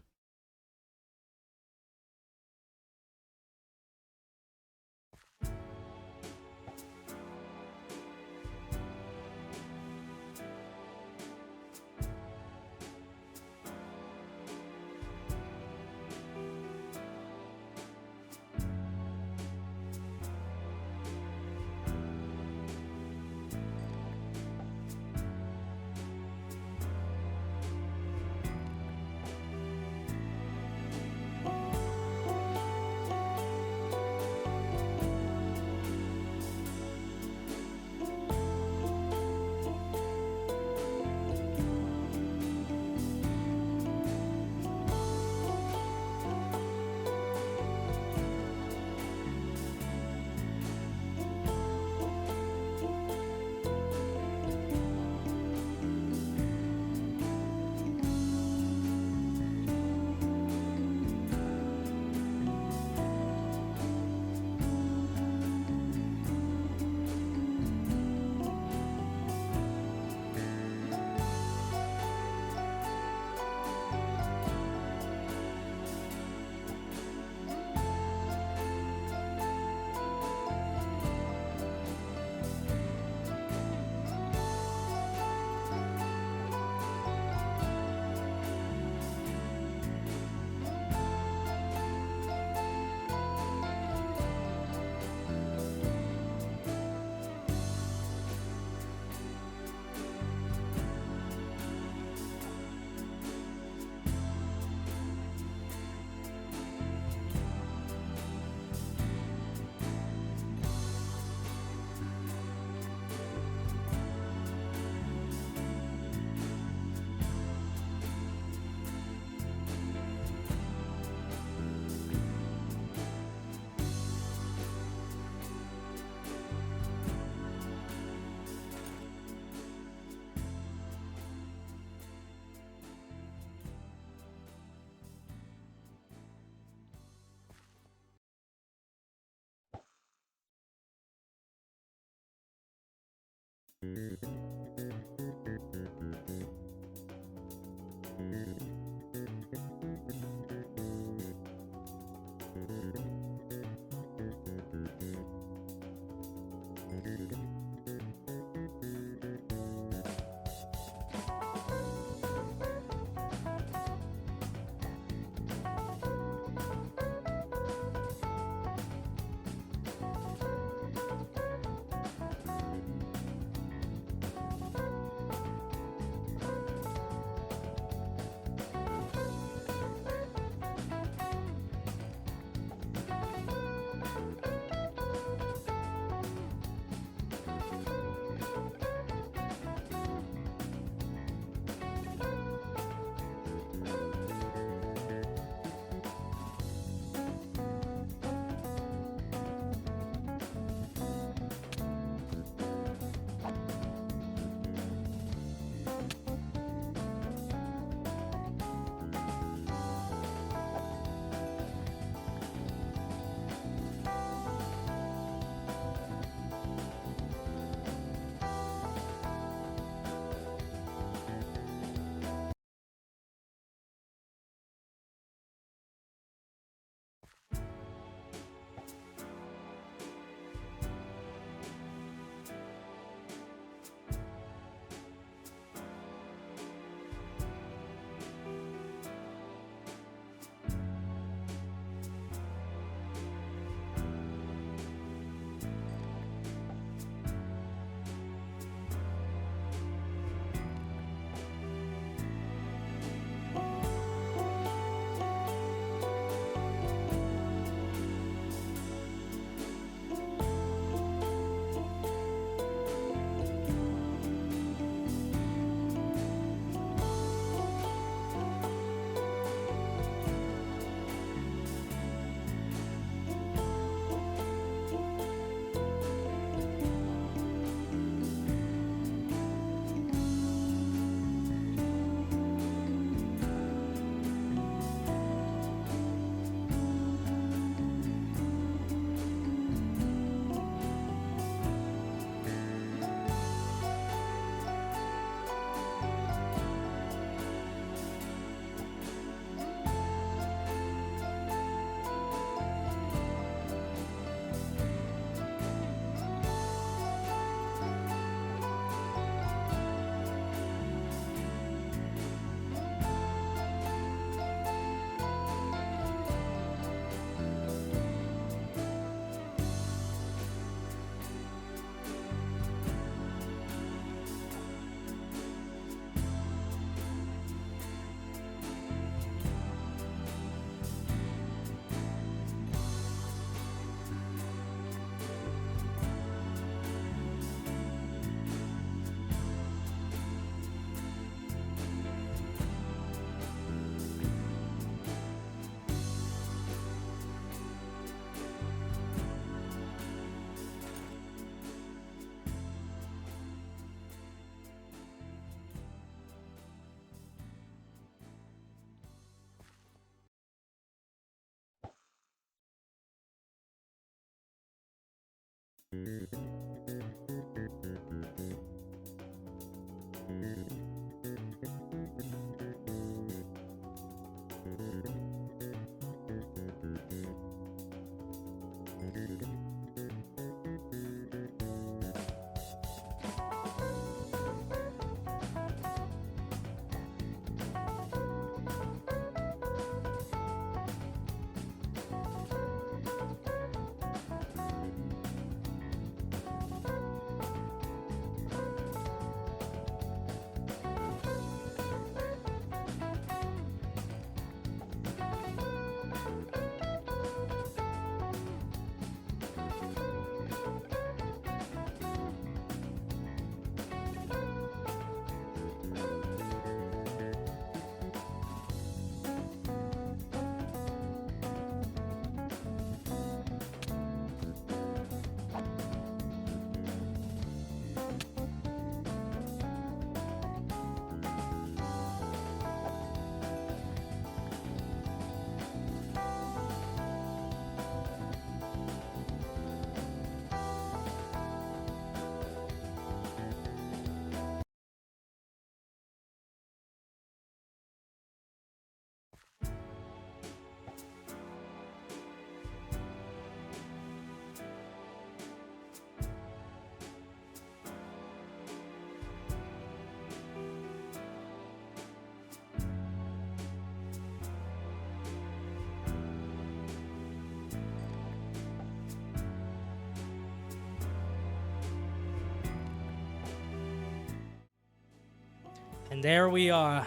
And there we are.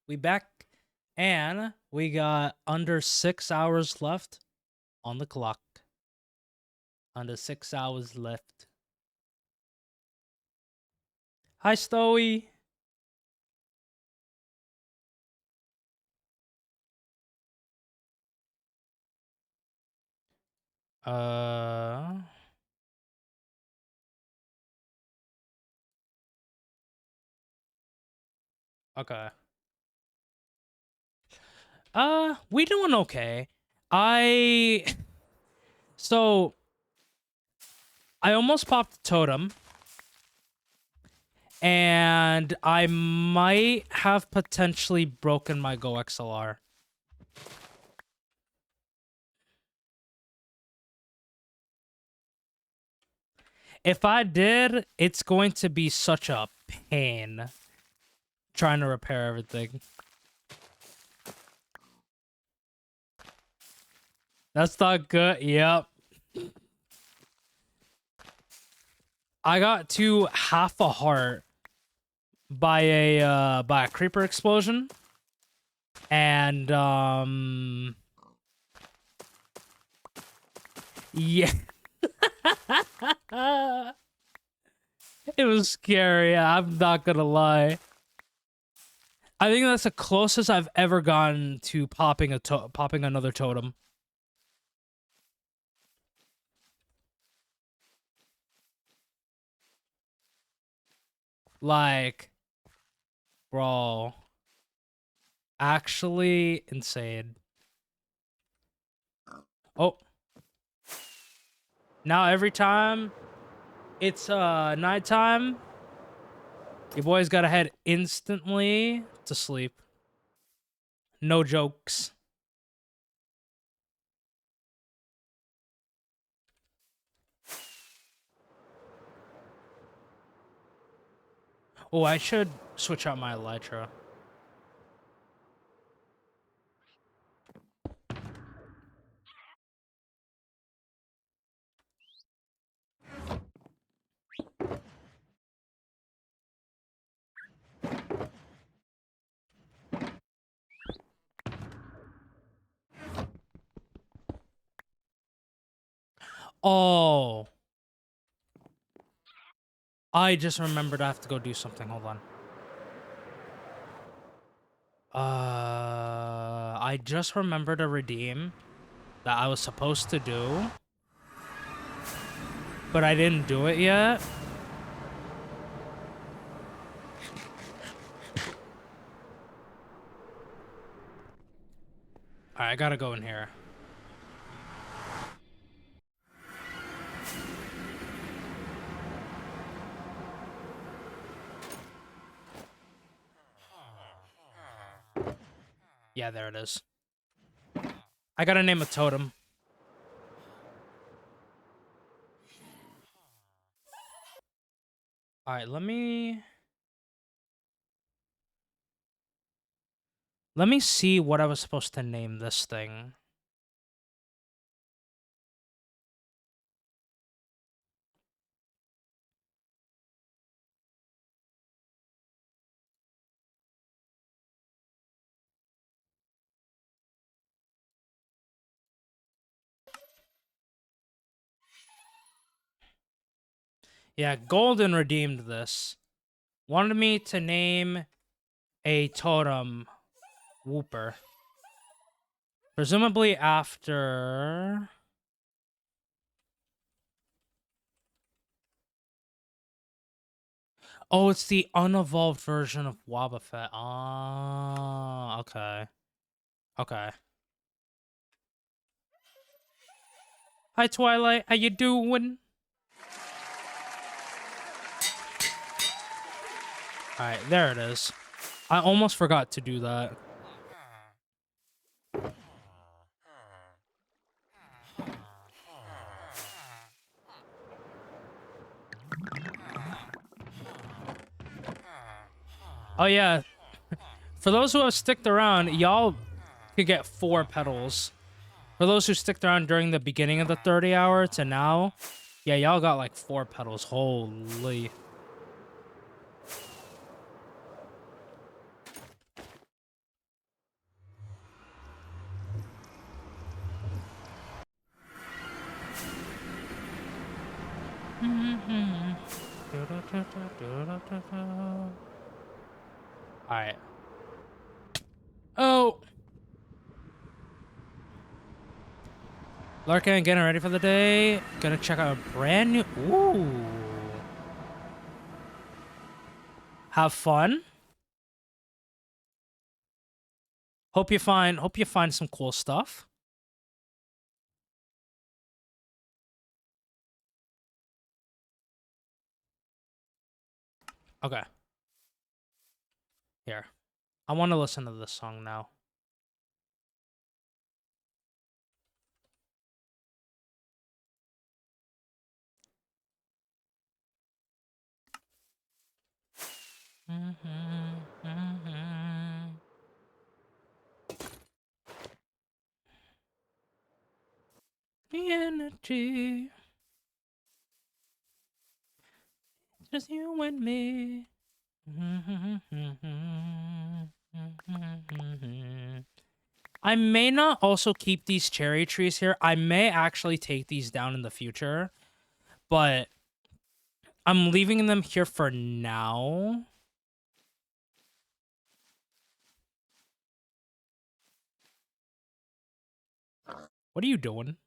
We back, and we got under 6 hours left on the clock. Under 6 hours left. Hi, Stoey. Uh... Okay. We doing okay. I so I almost popped a totem, and I might have potentially broken my Go XLR. If I did, it's going to be such a pain trying to repair everything. That's not good. Yep. I got to half a heart by a creeper explosion. And yeah. It was scary. I'm not gonna lie. I think that's the closest I've ever gotten to popping another totem. Like, bro, actually insane. Oh, now every time it's nighttime, your boy's gotta head instantly to sleep. No jokes. Oh, I should switch out my elytra. Oh, I just remembered I have to go do something. Hold on. I just remembered a redeem that I was supposed to do, but I didn't do it yet. Alright, I gotta go in here. Yeah, there it is. I gotta name a totem. All right, let me see what I was supposed to name this thing. Yeah, Golden redeemed this. Wanted me to name a totem Whooper. Presumably after... Oh, it's the unevolved version of Wobbuffet. Ah, okay. Okay. Hi, Twilight. How you doing? Alright, there it is. I almost forgot to do that. Oh, yeah. For those who have sticked around, y'all could get 4 petals. For those who sticked around during the beginning of the 30 hour to now, yeah, y'all got like 4 petals. Holy. Alright. Oh! Larkin getting ready for the day. Gonna check out a brand new... Ooh. Have fun. Hope you find some cool stuff. Okay. Here. I want to listen to this song now. The energy. Just you and me. I may not also keep these cherry trees here. I may actually take these down in the future, but I'm leaving them here for now. What are you doing?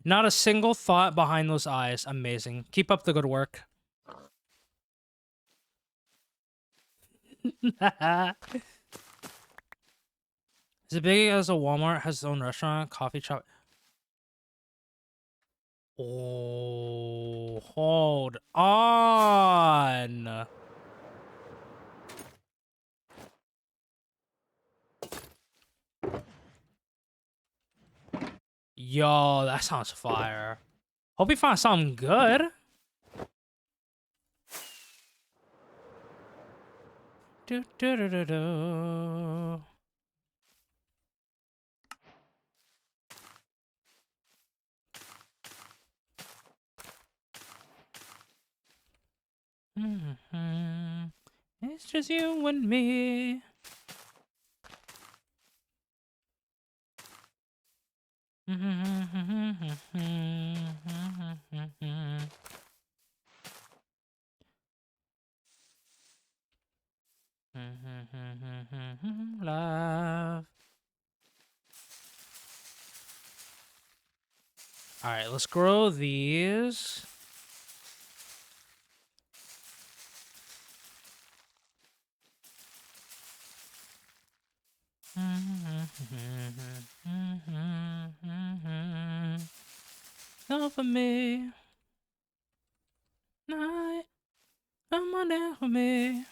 Not a single thought behind those eyes. Amazing. Keep up the good work. Is it big as a Walmart? Has its own restaurant, coffee shop? Oh, hold on. Yo, that sounds fire. Hope you found something good. Do, do, do, do, do. It's just you and me. Love. All right, let's grow these. Come for me. Night. Come on down for me.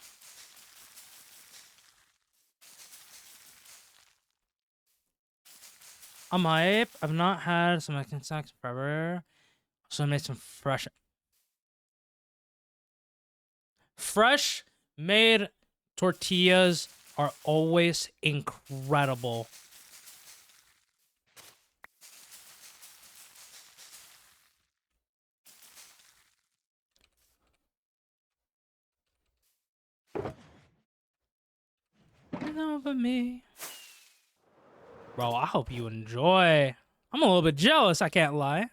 I'm hype. I've not had some Mexican snacks forever. So I made some fresh made tortillas are always incredible. It's over me. Bro, I hope you enjoy. I'm a little bit jealous, I can't lie.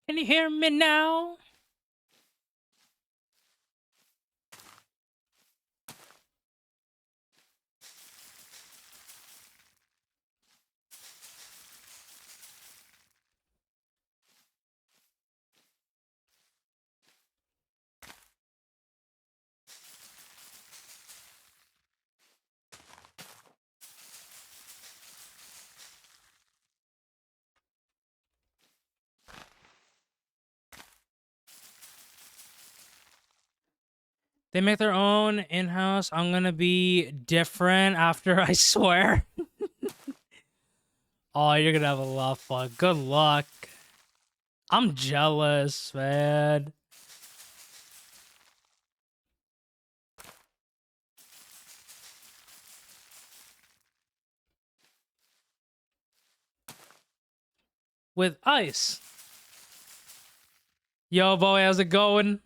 Can you hear me now? They make their own in-house. I'm gonna be different after, I swear. Oh, you're gonna have a lot of fun. Good luck. I'm jealous, man. With ice. Yo, boy, how's it going?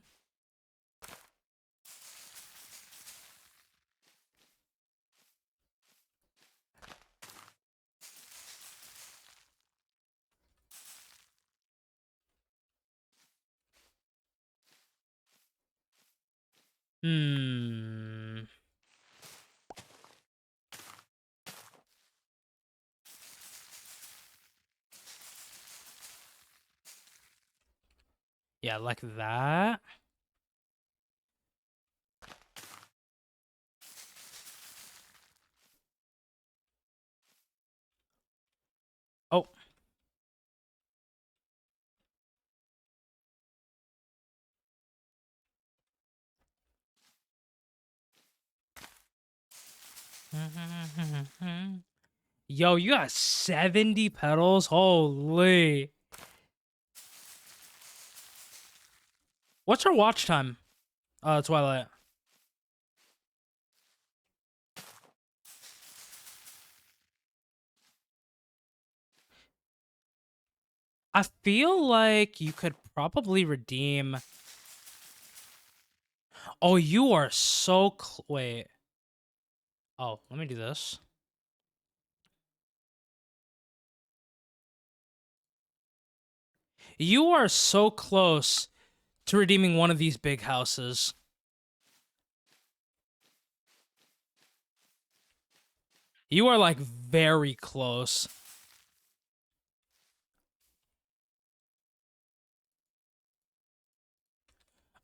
Hmm. Yeah, like that. Oh. Yo, you got 70 pedals? Holy. What's our watch time? Twilight. I feel like you could probably redeem. Oh, you are so wait. Oh, let me do this. You are so close to redeeming one of these big houses. You are like very close.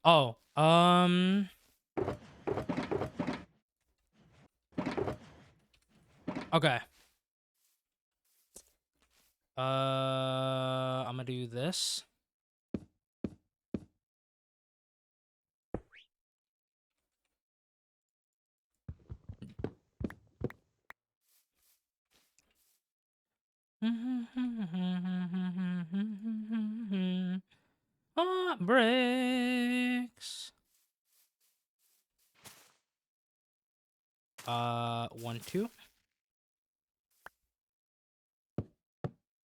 Oh, okay. I'm gonna do this. Bricks. 1, 2.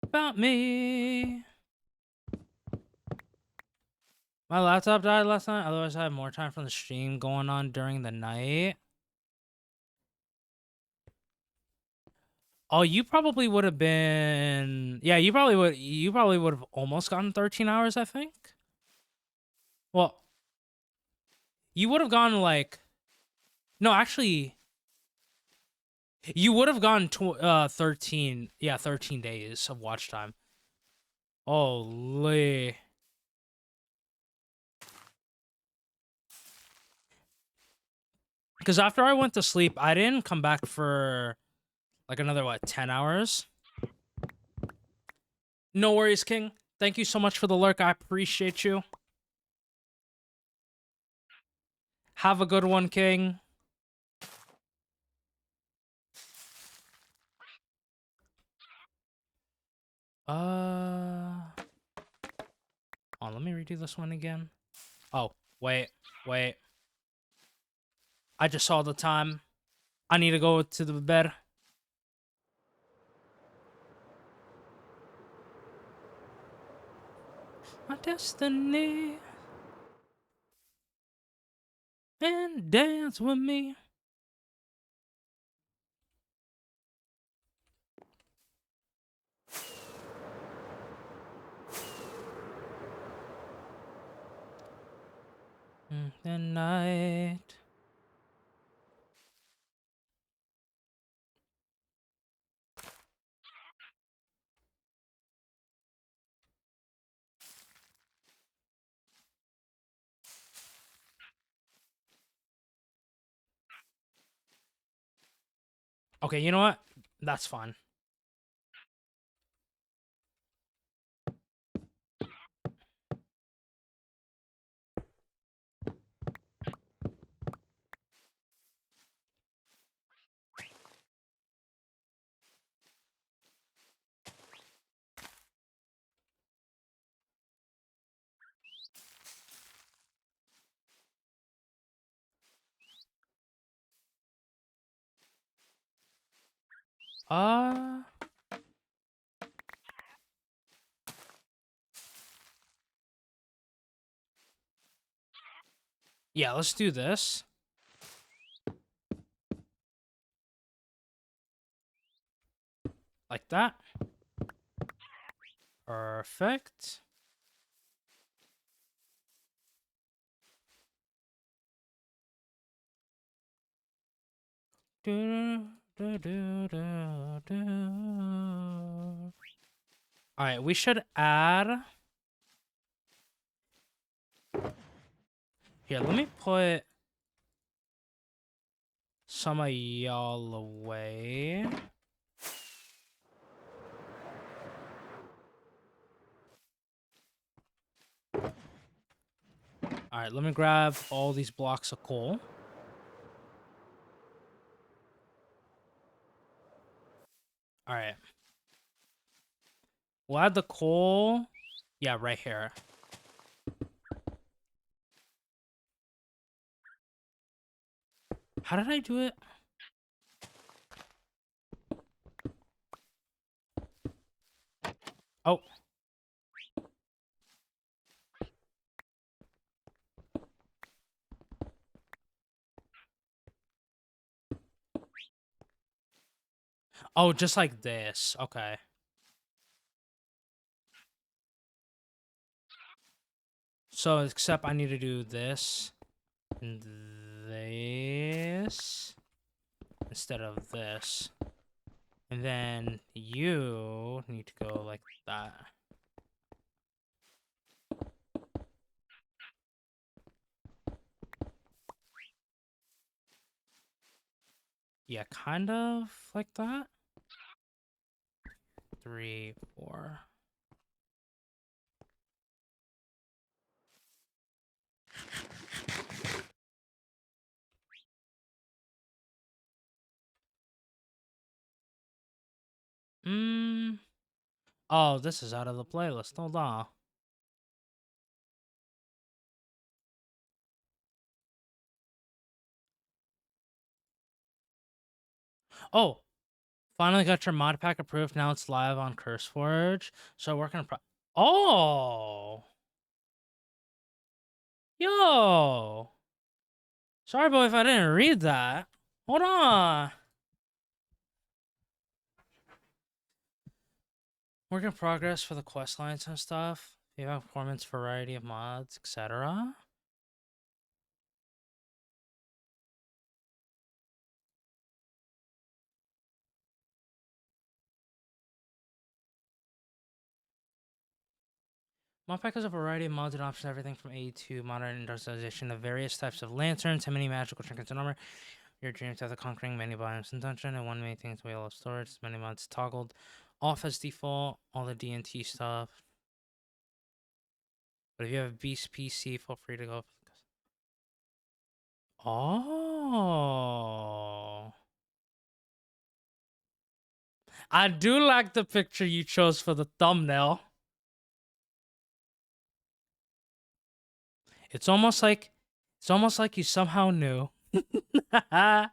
About me. My laptop died last night. Otherwise, I have more time from the stream going on during the night. Oh, you probably would have been. Yeah, you probably would. You probably would have almost gotten 13 hours. I think. Well, you would have gone like. No, actually. You would have gotten 13, yeah, 13 days of watch time. Holy. Because after I went to sleep, I didn't come back for like another, what, 10 hours? No worries, King. Thank you so much for the lurk. I appreciate you. Have a good one, King. Oh, let me redo this one again. Oh, wait, wait. I just saw the time. I need to go to the bed. My destiny. And dance with me. The night. Okay, you know what? That's fine. Uh, yeah, let's do this. Like that. Perfect. All right, we should add. Here, let me put some of y'all away. All right, let me grab all these blocks of coal. All right. We'll add the coal. Yeah, right here. How did I do it? Oh. Oh, just like this. Okay. So, except I need to do this and this instead of this. And then you need to go like that. Yeah, kind of like that. 3, 4. Oh, this is out of the playlist. Hold on. Oh, finally got your mod pack approved. Now it's live on CurseForge. So working on Oh! Yo! Sorry, boy, if I didn't read that. Hold on. Work in progress for the quest lines and stuff. Feedback performance, variety of mods, etc. Mod pack has a variety of mods and options, everything from A to modern industrialization of various types of lanterns, and many magical trinkets and armor. Your dreams have the conquering many biomes in dungeon, and one main thing is wheel of storage. Many mods toggled off as default, all the D&T stuff. But if you have a Beast PC, feel free to go. Oh. I do like the picture you chose for the thumbnail. It's almost like you somehow knew. I'll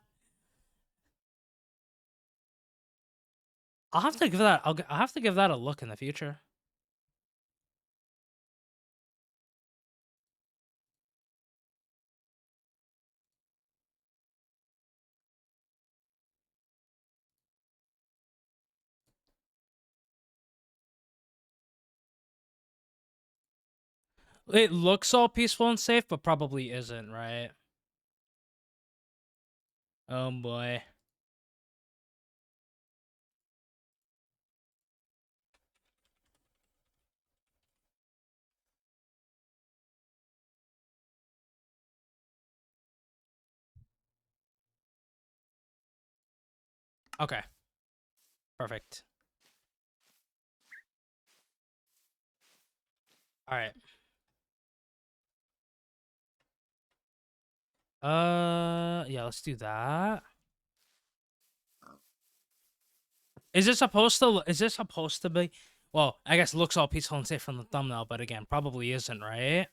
have to give that I'll have to give that a look in the future. It looks all peaceful and safe, but probably isn't, right? Oh boy. Okay. Perfect. All right. Yeah, let's do that. Is this supposed to be, well, I guess it looks all peaceful and safe from the thumbnail, but again, probably isn't, right?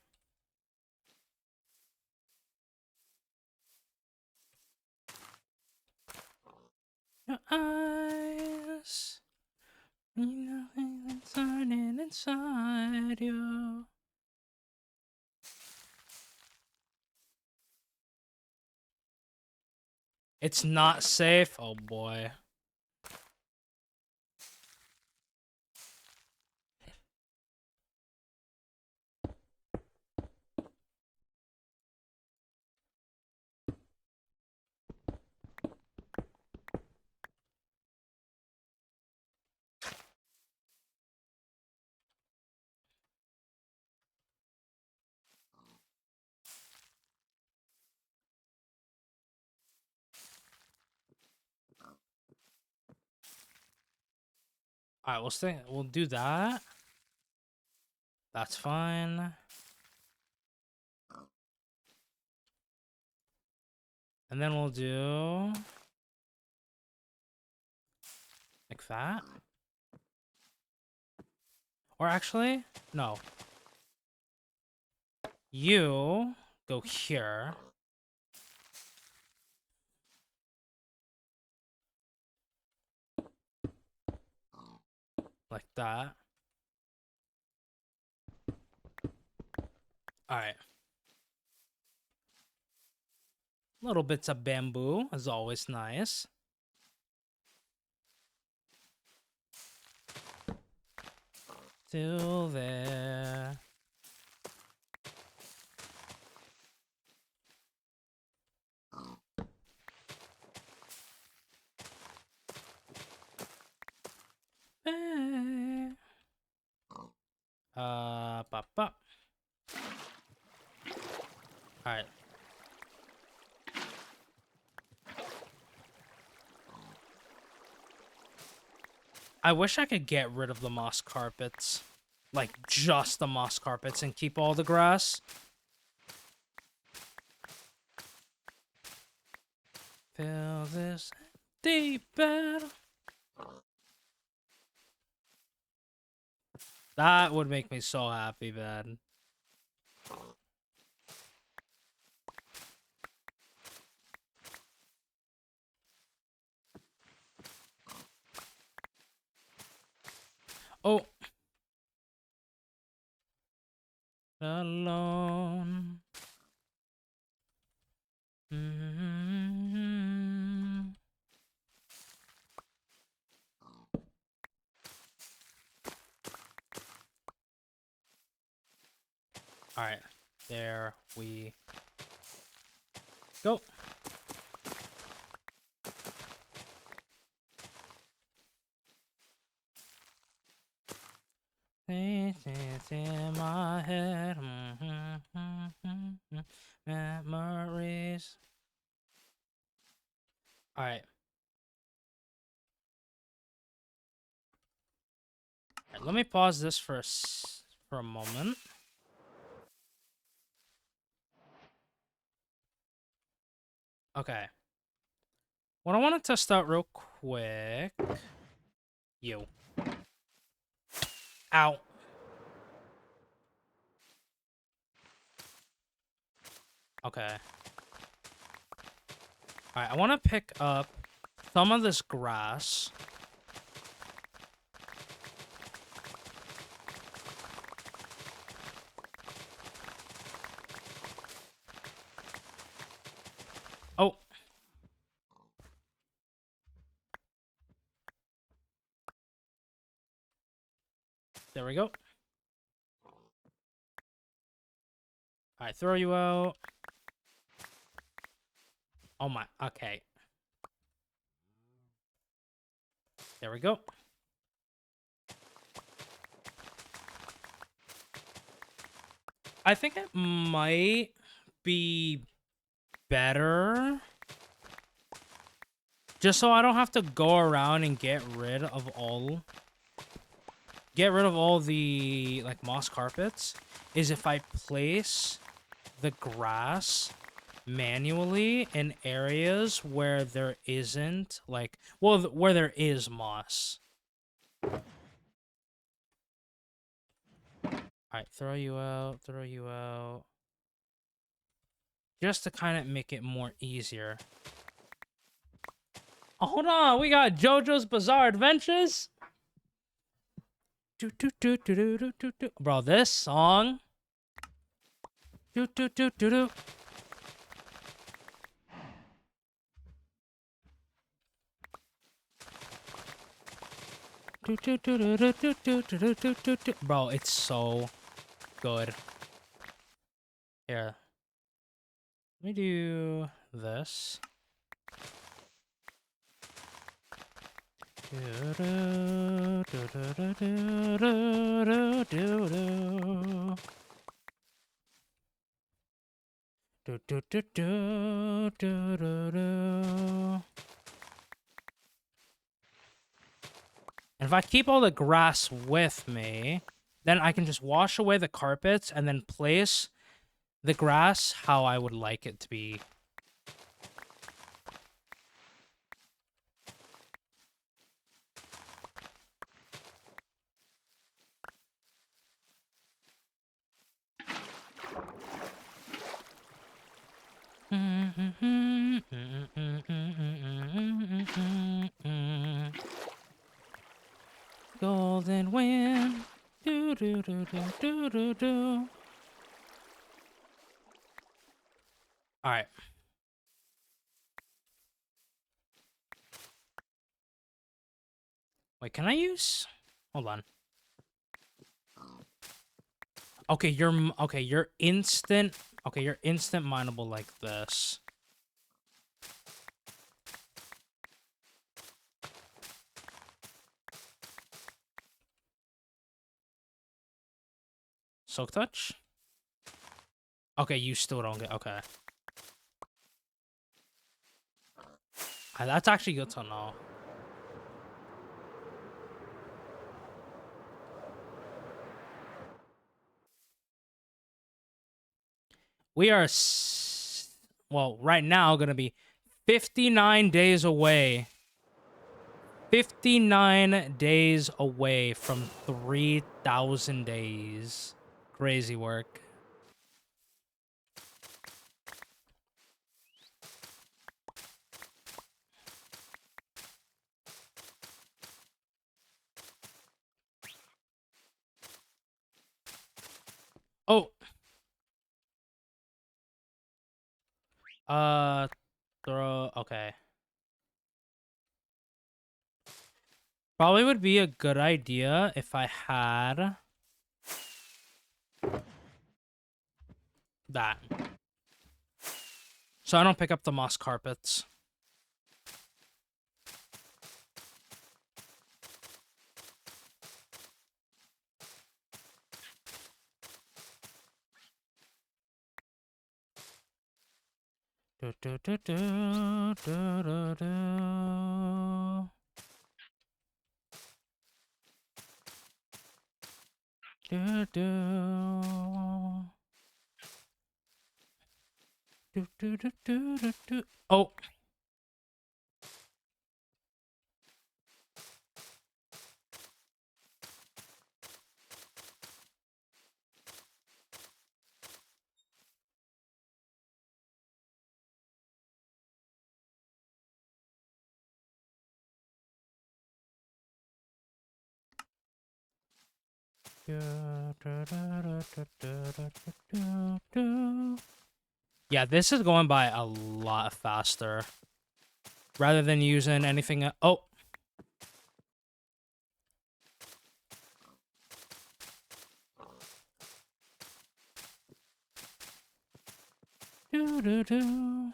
Your eyes mean nothing that's hiding inside you. It's not safe. Oh boy. All right, we'll do that. That's fine. And then we'll do like that. Or actually, no. You go here. Like that. All right. Little bits of bamboo is always nice. Still there. Pop up. All right. I wish I could get rid of the moss carpets. Like, just the moss carpets and keep all the grass. Fill this deep bed. That would make me so happy, man. Oh. Alone. All right, there we go. Faces in my head. Memories. All right. All right. Let me pause this for for a moment. Okay. What I want to test out real quick. You. Ow. Okay. Alright, I want to pick up some of this grass. Oh. There we go. Alright, throw you out. Oh my, okay. There we go. I think it might be better just so I don't have to go around and get rid of all the like moss carpets is if I place the grass manually in areas where there isn't like where there is moss. All right, throw you out. Just to kind of make it more easier. Oh, hold on, we got JoJo's Bizarre Adventures. Bro, this song. Bro, it's so good. Here. Let me do this. And if I keep all the grass with me, then I can just wash away the carpets and then place the grass how I would like it to be. Golden wind. Do do do do do do do. All right. Wait, can I use? Hold on. Okay, you're instant. Okay, you're instant mineable like this. Soak touch? Okay, you still don't get okay. That's actually good to know. We are well, right now gonna be 59 days away. 59 days away from 3,000 days. Crazy work. Oh. Throw. Okay. Probably would be a good idea if I had that. So I don't pick up the moss carpets. Do, do, do, do, do, do, do. Do, do. Do, do, do, do, do, do. Oh. Yeah, this is going by a lot faster. Rather than using anything. Oh. Do, do, do.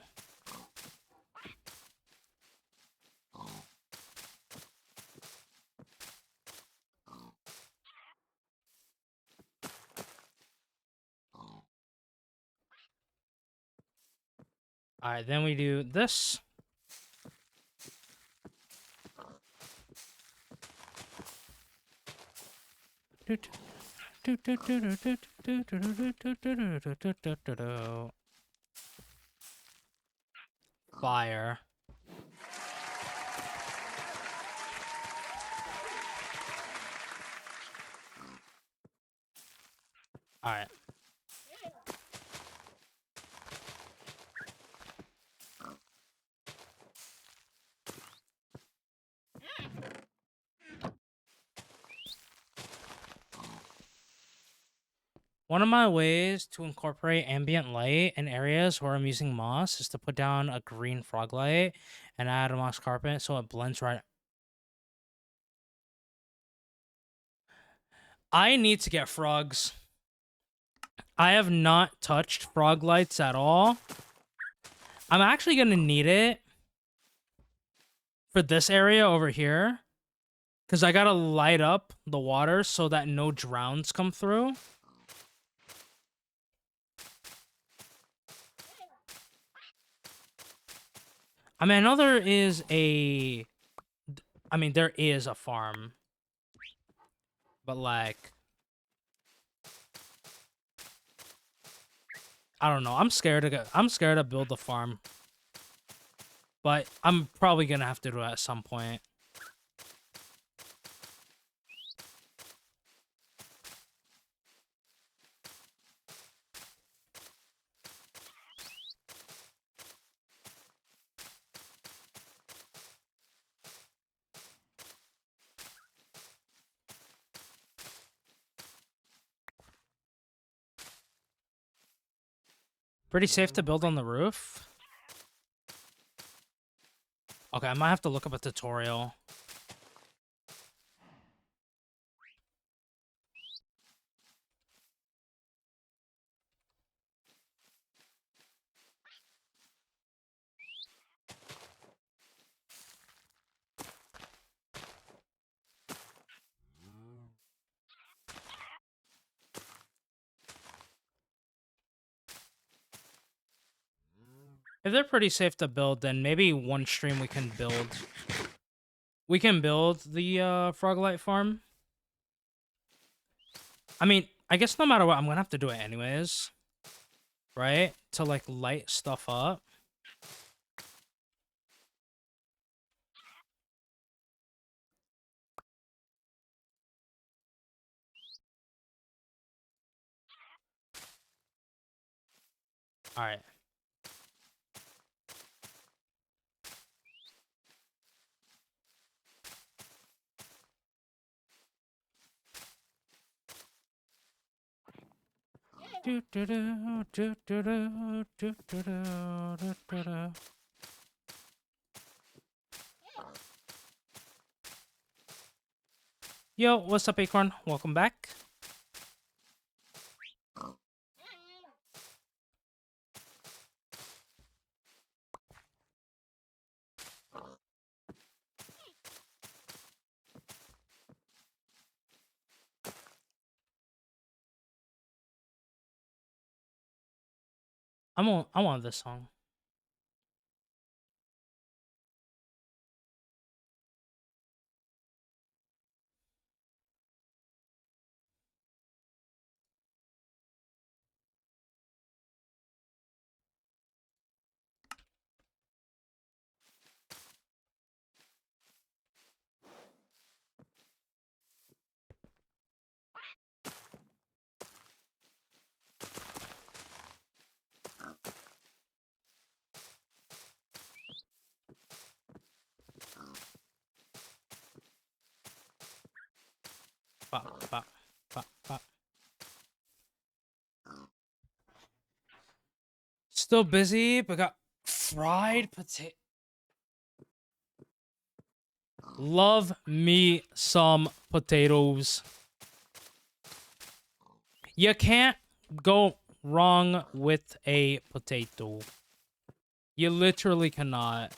Alright, then we do this. Fire. Alright. One of my ways to incorporate ambient light in areas where I'm using moss is to put down a green frog light and add a moss carpet so it blends right. I need to get frogs. I have not touched frog lights at all. I'm actually going to need it for this area over here because I got to light up the water so that no drowns come through. I mean, I know there is a... I mean, there is a farm. But, like... I don't know. I'm scared to build the farm. But I'm probably gonna have to do it at some point. Pretty safe to build on the roof. Okay, I might have to look up a tutorial. If they're pretty safe to build, then maybe one stream we can build. We can build the Froglight farm. I mean, I guess no matter what, I'm gonna have to do it anyways. Right? To, like, light stuff up. Alright. Yo, what's up, Acorn? Welcome back. I want this song. Fuck, fuck, fuck, fuck. Still busy, but got fried potato. Love me some potatoes. You can't go wrong with a potato. You literally cannot.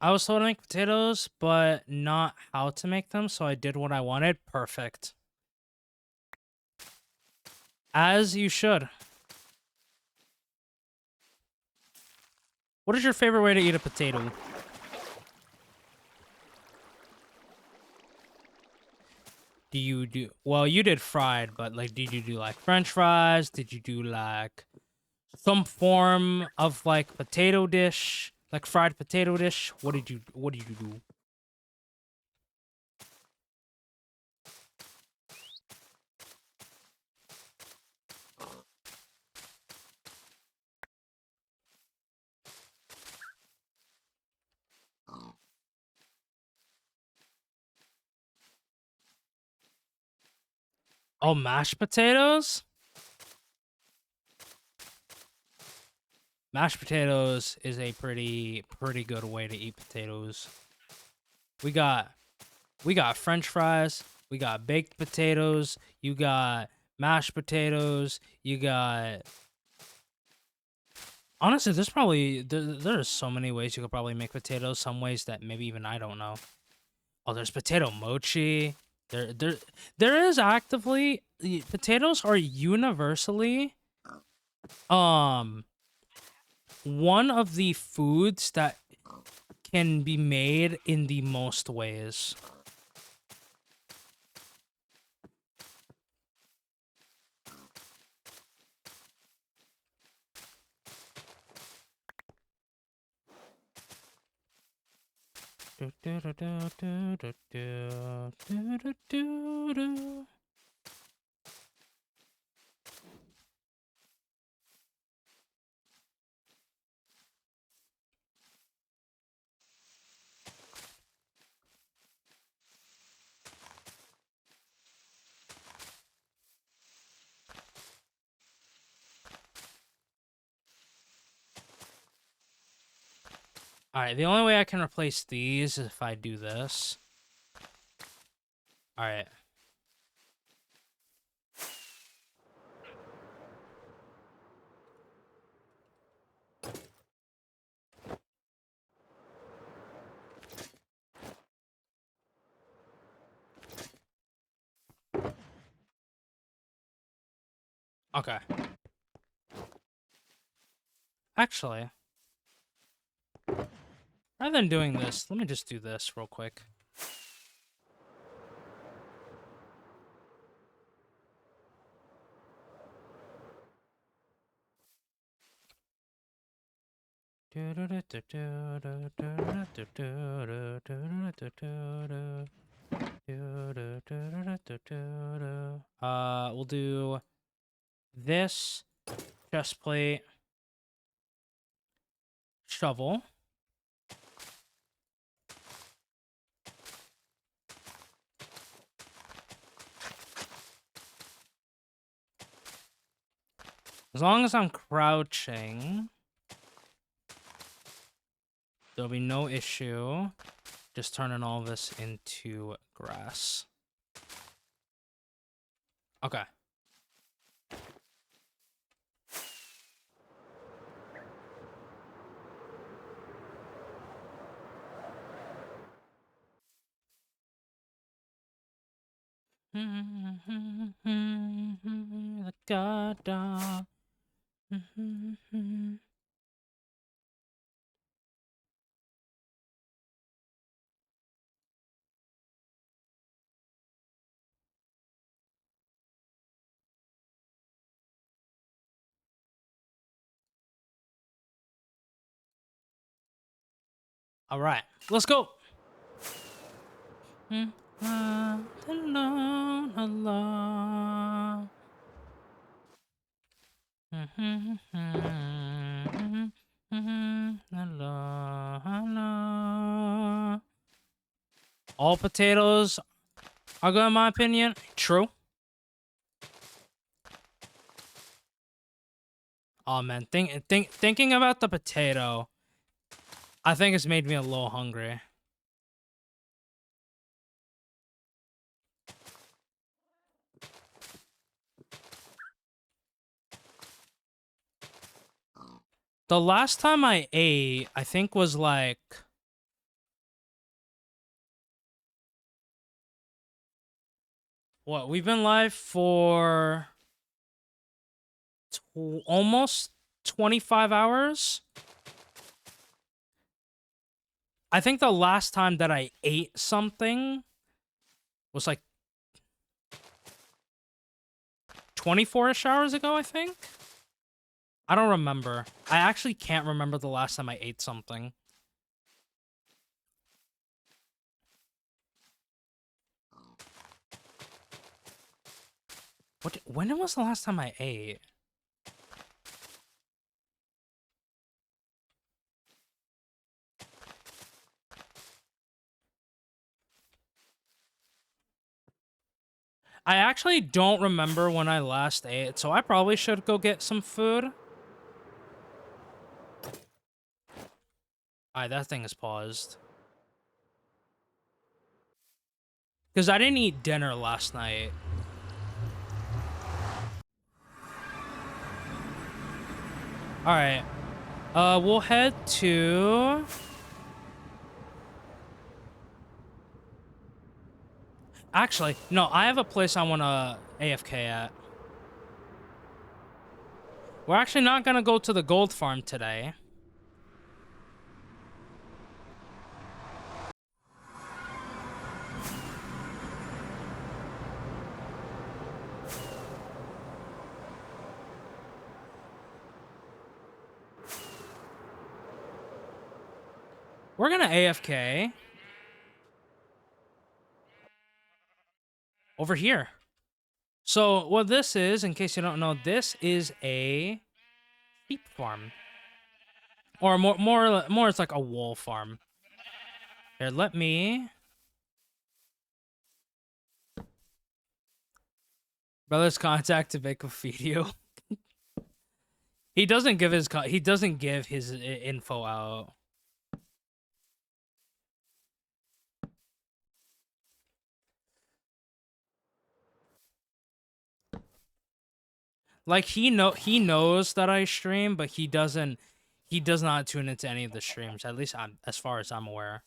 I was told to make potatoes, but not how to make them, so I did what I wanted. Perfect. As you should. What is your favorite way to eat a potato? Do you do... Well, you did fried, but, like, did you do, like, French fries? Did you do, like, some form of, like, potato dish? Like, fried potato dish? What did you do? Oh, mashed potatoes? Mashed potatoes is a pretty good way to eat potatoes. We got French fries, we got baked potatoes, you got mashed potatoes, you got... Honestly, there's probably there's so many ways you could probably make potatoes. Some ways that maybe even I don't know. Oh, there's potato mochi. There is actively... Potatoes are universally one of the foods that can be made in the most ways. Alright, the only way I can replace these is if I do this. Alright. Okay. Actually, rather than doing this, let me just do this real quick. We'll do this chest plate, shovel. As long as I'm crouching, there'll be no issue. Just turning all this into grass. Okay. The god dog. All right, let's go. Alone, alone. Alone. All potatoes are good in my opinion. True. Oh man, thinking about the potato, I think it's made me a little hungry. The last time I ate, I think was like what? We've been live for almost 25 hours. I think the last time that I ate something was like 24-ish hours ago, I think. I don't remember. I actually can't remember the last time I ate something. When was the last time I ate? I actually don't remember when I last ate, so I probably should go get some food. Alright, that thing is paused. Because I didn't eat dinner last night. Alright. We'll head to... Actually, no, I have a place I want to AFK at. We're actually not going to go to the gold farm today. We're going to AFK over here. So what this is, in case you don't know, this is a sheep farm. Or more it's like a wool farm. Here, let me... Brother's contact to make him feed you. He doesn't give his info out. Like he knows that I stream, but he does not tune into any of the streams. At least as far as I'm aware.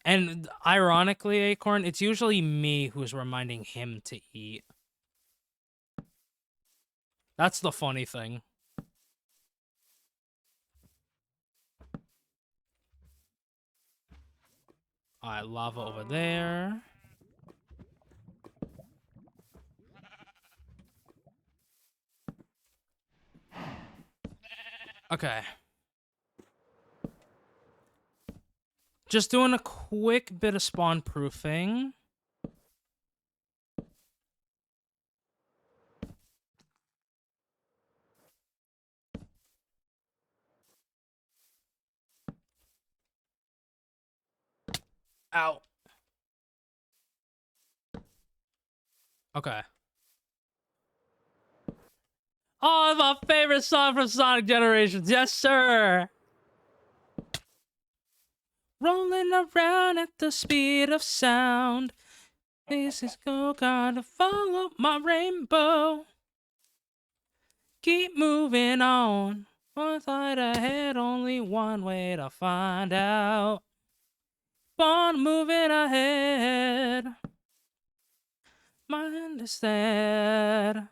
And ironically, Acorn, it's usually me who's reminding him to eat. That's the funny thing. Alright, lava over there. Okay. Just doing a quick bit of spawn proofing. Ow. Okay. Oh, my favorite song from Sonic Generations. Yes, sir. Rolling around at the speed of sound. This is gotta follow my rainbow. Keep moving on. One light ahead, only one way to find out. On moving ahead. Mind is sad.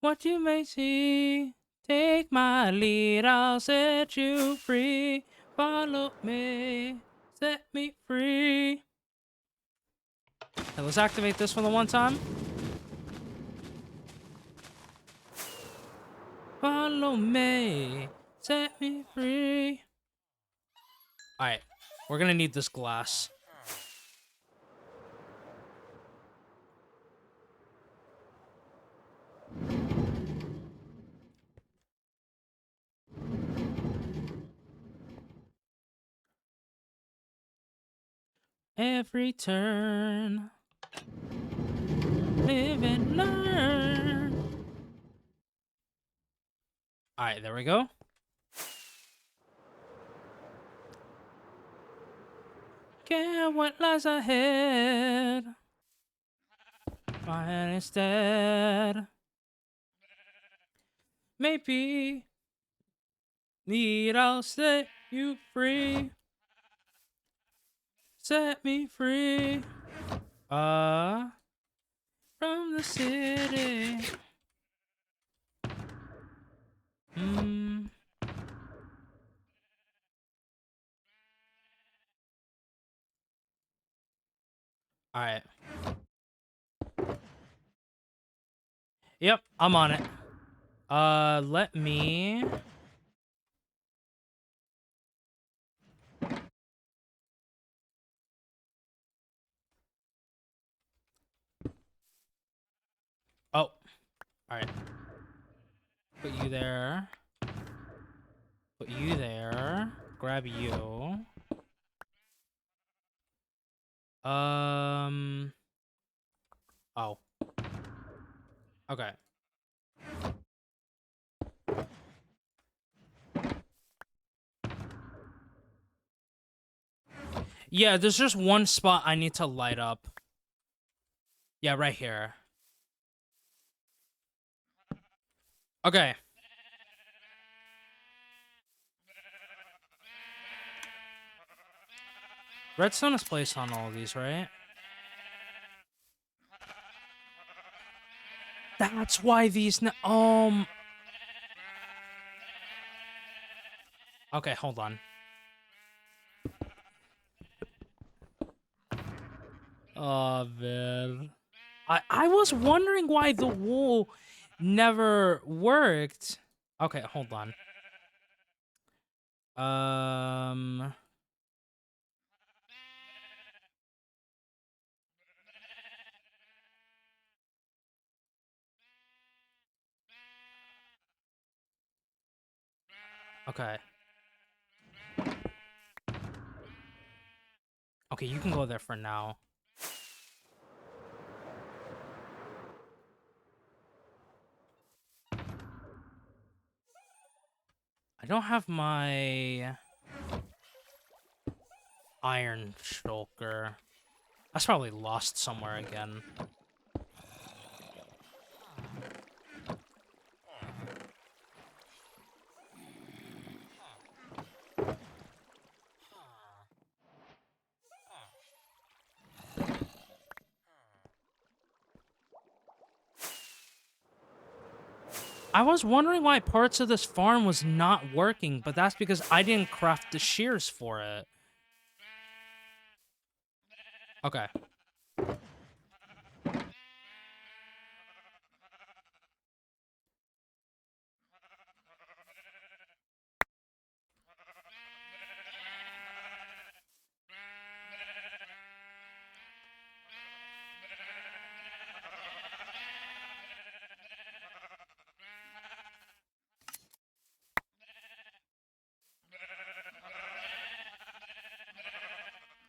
What you may see. Take my lead, I'll set you free. Follow me, set me free. Okay, let's activate this for the one time. Follow me, set me free. Alright, we're gonna need this glass. Every turn, live and learn. Alright, there we go. Care what lies ahead. Find instead. Maybe need I'll set you free. Set me free. From the city. Alright. Yep, I'm on it. Let me... Oh. Alright. Put you there. Put you there. Grab you. Oh. Okay. Yeah, there's just one spot I need to light up. Yeah, right here. Okay. Redstone is placed on all of these, right? That's why these... Okay, hold on. Oh, man. I was wondering why the wool never worked. Okay, hold on. Okay. Okay, you can go there for now. I don't have my iron shulker. That's probably lost somewhere again. I was wondering why parts of this farm was not working, but that's because I didn't craft the shears for it. Okay.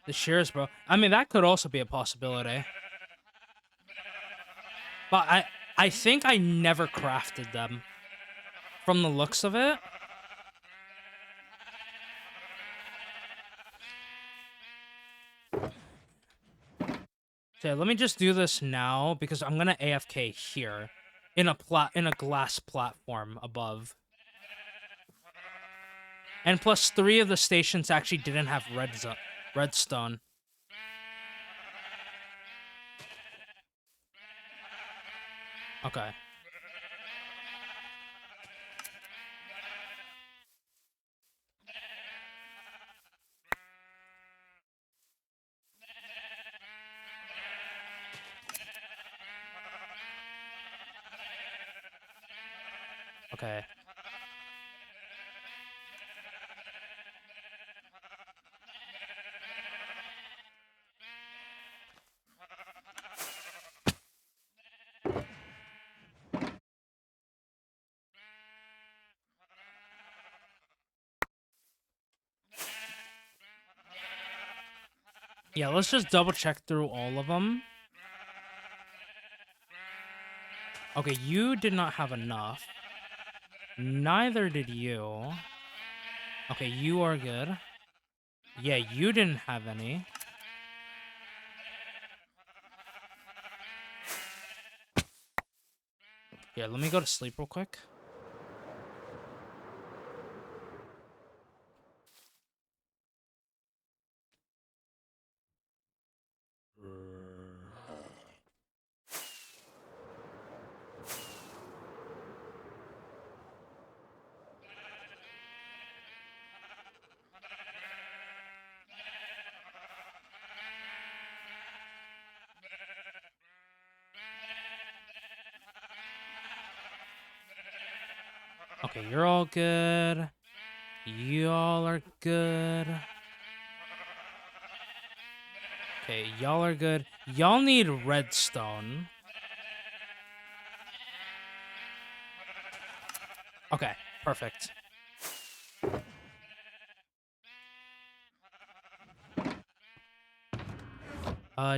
The shears, bro. I mean, that could also be a possibility. But I think I never crafted them. From the looks of it. Okay, let me just do this now because I'm gonna AFK here. In a glass platform above. And plus 3 of the stations actually didn't have redstone. Okay. Okay. Yeah, let's just double check through all of them. Okay, you did not have enough. Neither did you. Okay, you are good. Yeah, you didn't have any. Here, let me go to sleep real quick. Okay, you're all good. Y'all are good. Okay, y'all are good. Y'all need redstone. Okay, perfect.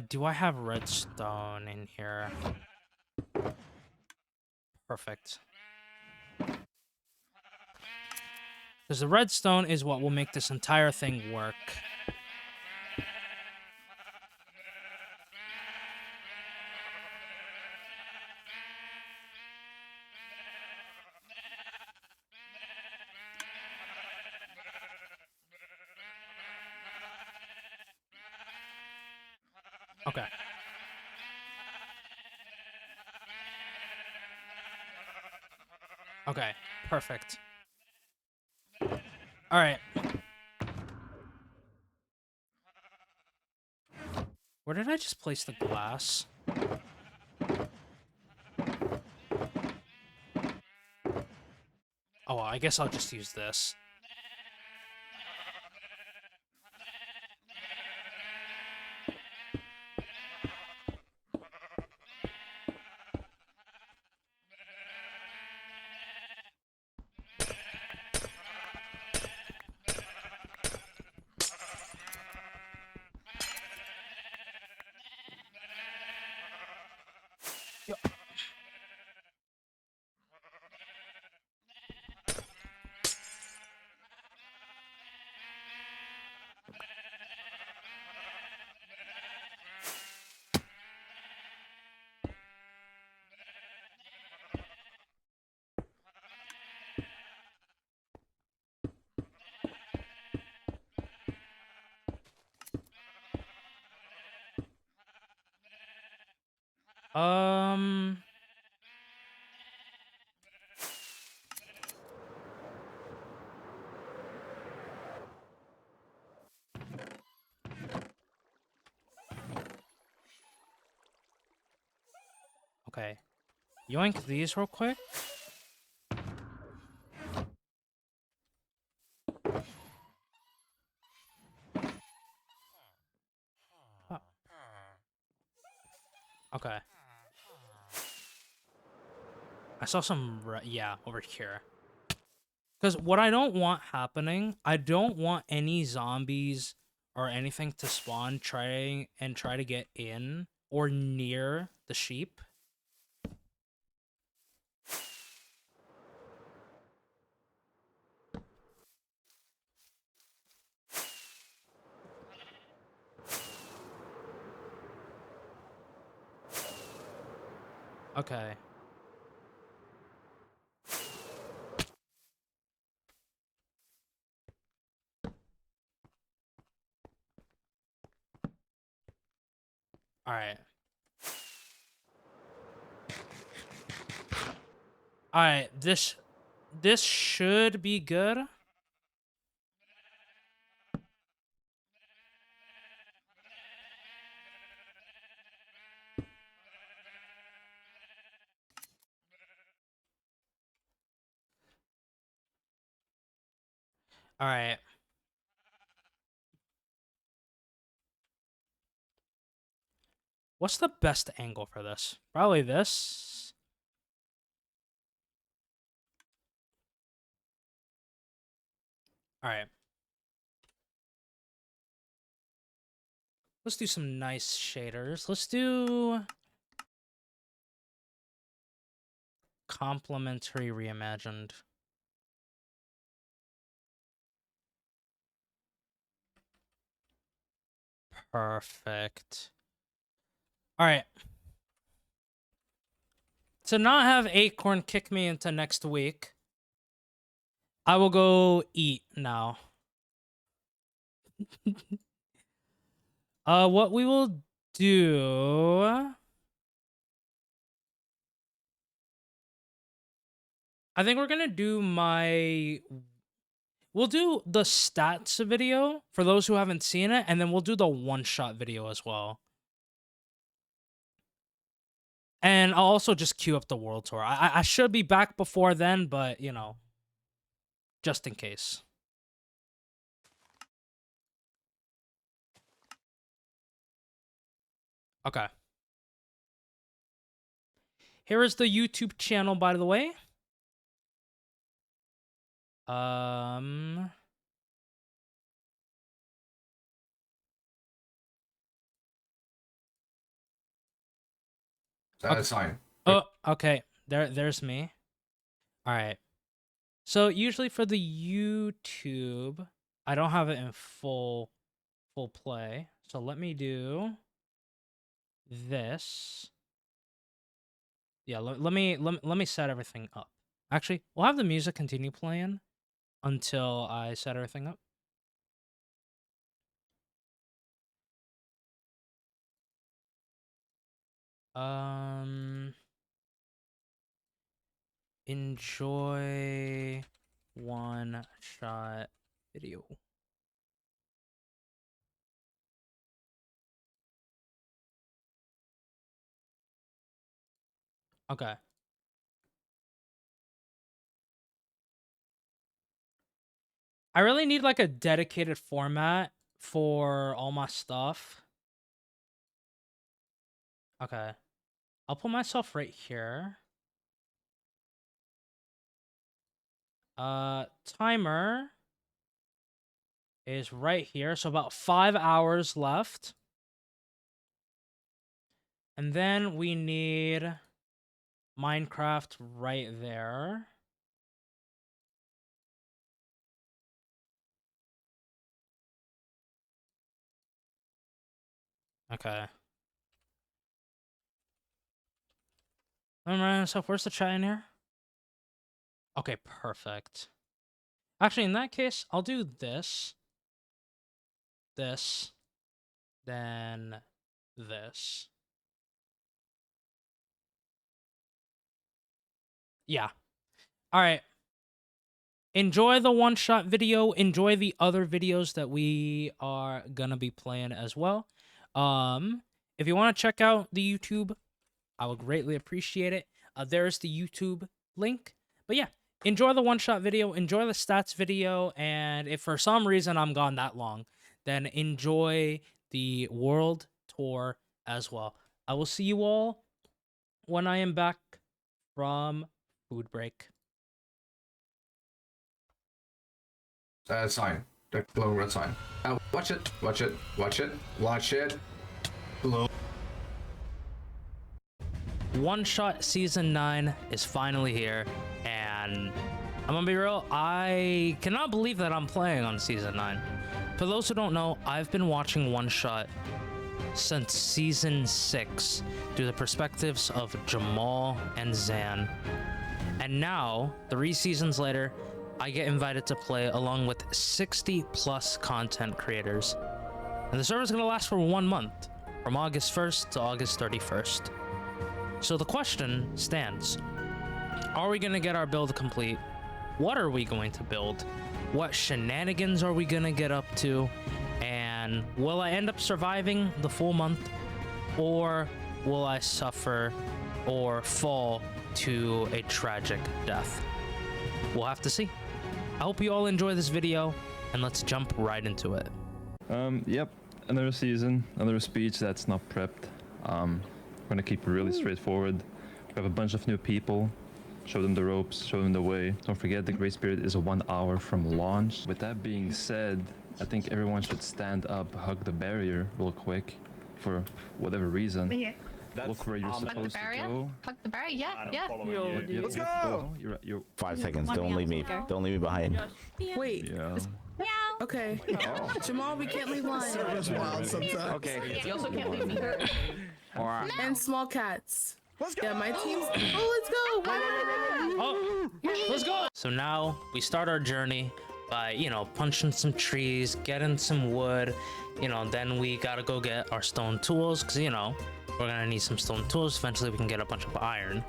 Do I have redstone in here? Perfect. Because the redstone is what will make this entire thing work. Okay. Okay, perfect. All right. Where did I just place the glass? Oh, I guess I'll just use this. Yep. Um... Okay. Yoink these real quick. Oh. Okay. I saw some... yeah, over here. Because what I don't want happening, I don't want any zombies or anything to spawn try to get in or near the sheep. Okay. All right. All right, this should be good. All right. What's the best angle for this? Probably this. All right. Let's do some nice shaders. Let's do complementary reimagined. Perfect. All right. To not have Acorn kick me into next week, I will go eat now. What we will do, I think we're gonna do we'll do the stats video for those who haven't seen it, and then we'll do the one-shot video as well. And I'll also just queue up the world tour. I should be back before then, but you know, just in case. Okay. Here is the YouTube channel, by the way. That's fine. Oh, okay. There's me. All right. So usually for the YouTube, I don't have it in full play. So let me do this. Yeah, let me set everything up. Actually, we'll have the music continue playing until I set everything up. Enjoy one shot video. Okay. I really need like a dedicated format for all my stuff. Okay. I'll put myself right here. Timer is right here. So about 5 hours left. And then we need Minecraft right there. Okay. Let me remind myself, where's the chat in here? Okay, perfect. Actually, in that case, I'll do this, then this. Yeah. All right. Enjoy the one-shot video. Enjoy the other videos that we are gonna be playing as well. If you want to check out the YouTube, I would greatly appreciate it. There's the YouTube link. But yeah, enjoy the one-shot video. Enjoy the stats video. And if for some reason I'm gone that long, then enjoy the world tour as well. I will see you all when I am back from food break. That's fine. The glowing red sign. Watch it. Watch it. Watch it. Watch it. Glow. One Shot Season 9 is finally here, and I'm gonna be real, I cannot believe that I'm playing on Season 9. For those who don't know, I've been watching One Shot since Season 6 through the perspectives of Jamal and Zan. And now, 3 seasons later, I get invited to play along with 60 plus content creators. And the server's gonna last for 1 month, from August 1st to August 31st. So the question stands, Are we gonna get our build complete? What are we going to build? What shenanigans are we gonna get up to? And will I end up surviving the full month? Or will I suffer or fall to a tragic death? We'll have to see. I hope you all enjoy this video, and let's jump right into it. Yep, another season, another speech that's not prepped. We're gonna keep it really straightforward. We have a bunch of new people. Show them the ropes, show them the way. Don't forget the Great Spirit is 1 hour from launch. With that being said, I think everyone should stand up, hug the barrier real quick for whatever reason. Yeah. Look where you're Hug the supposed to barrier? go. Hug the barrier? Yeah. Let's go! You're 5 seconds. Don't leave me. Don't leave me behind. Wait. yeah. Okay. Jamal, we can't leave line. Wild sometimes. Okay. You also can't leave me. Alright. And small cats. Let's go. Yeah, my team's. Oh, let's go. Oh, let's go. So now we start our journey by, you know, punching some trees, getting some wood, you know, then we gotta go get our stone tools, because, you know, we're gonna need some stone tools. Eventually we can get a bunch of iron.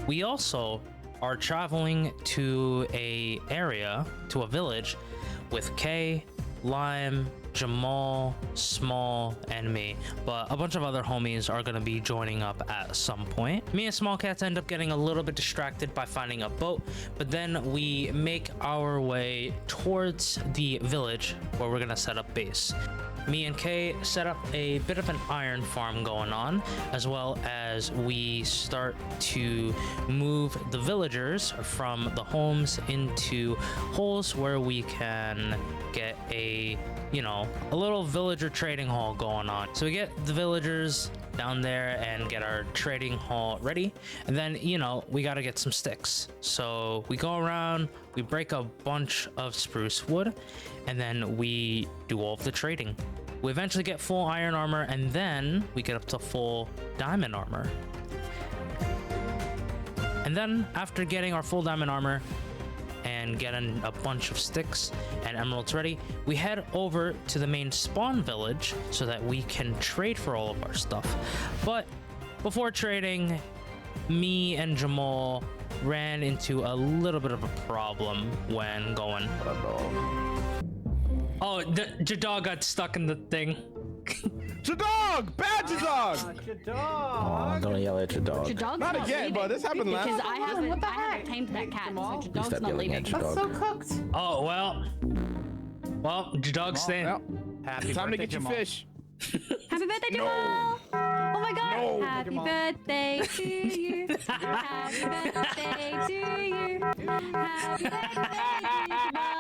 We also are traveling to a village with Kay, Lime, Jamal, Small, and me, but a bunch of other homies are gonna be joining up at some point. Me and Small Cats end up getting a little bit distracted by finding a boat, but then we make our way towards the village where we're gonna set up base. Me and Kay set up a bit of an iron farm going on, as well as we start to move the villagers from the homes into holes where we can get a, you know, a little villager trading hall going on. So we get the villagers down there and get our trading hall ready, and then, you know, we got to get some sticks. So we go around, we break a bunch of spruce wood, and then we do all of the trading. We eventually get full iron armor, and then we get up to full diamond armor. And then after getting our full diamond armor and getting a bunch of sticks and emeralds ready, we head over to the main spawn village so that we can trade for all of our stuff. But before trading, me and Jamal ran into a little bit of a problem when going. Oh, the Jadog got stuck in the thing. Jadog! Bad Jadog! Oh, don't yell at your dog. Jadog's Not again, leaving bro. This happened last. because I haven't tamed that cat, so Jadog's Stop not yelling leaving. at your dog. cooked. Oh, well, Jadog's staying. Well, Happy time to birthday, get your Jamal. fish. Happy birthday, Jamal! Oh my god! No. Happy birthday to you! Happy birthday to you! Happy birthday, Jamal!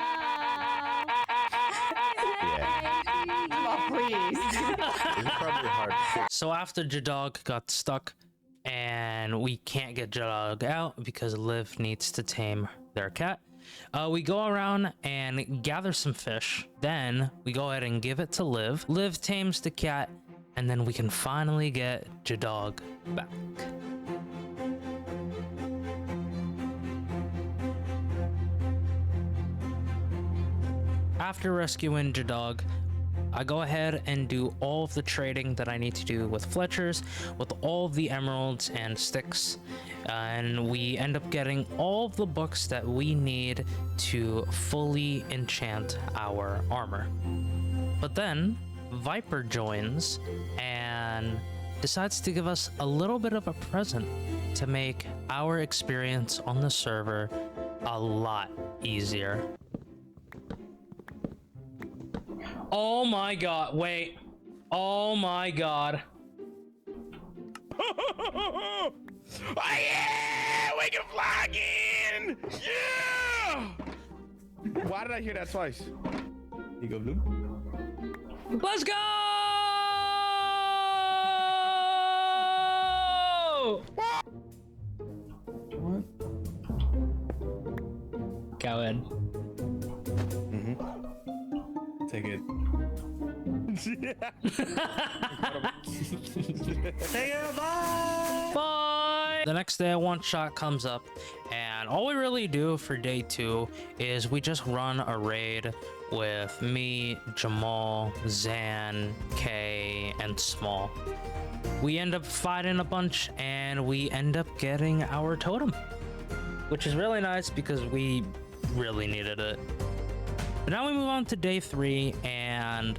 Please. It's probably hard. So after Jadog got stuck and we can't get Jadog out because Liv needs to tame their cat, we go around and gather some fish. Then we go ahead and give it to Liv. Liv tames the cat, and then we can finally get Jadog back. After rescuing Jadog, I go ahead and do all of the trading that I need to do with Fletcher's, with all of the emeralds and sticks, and we end up getting all of the books that we need to fully enchant our armor. But then Viper joins and decides to give us a little bit of a present to make our experience on the server a lot easier. Oh my god, wait. Oh my god. Oh yeah! We can fly again! Yeah! Why did I hear that twice? You go blue? Let's go! What? Go in. Take it. Bye! The next day, one shot comes up, and all we really do for day 2 is we just run a raid with me, Jamal, Zan, Kay, and Small. We end up fighting a bunch, and we end up getting our totem, which is really nice because we really needed it. But now we move on to day 3, and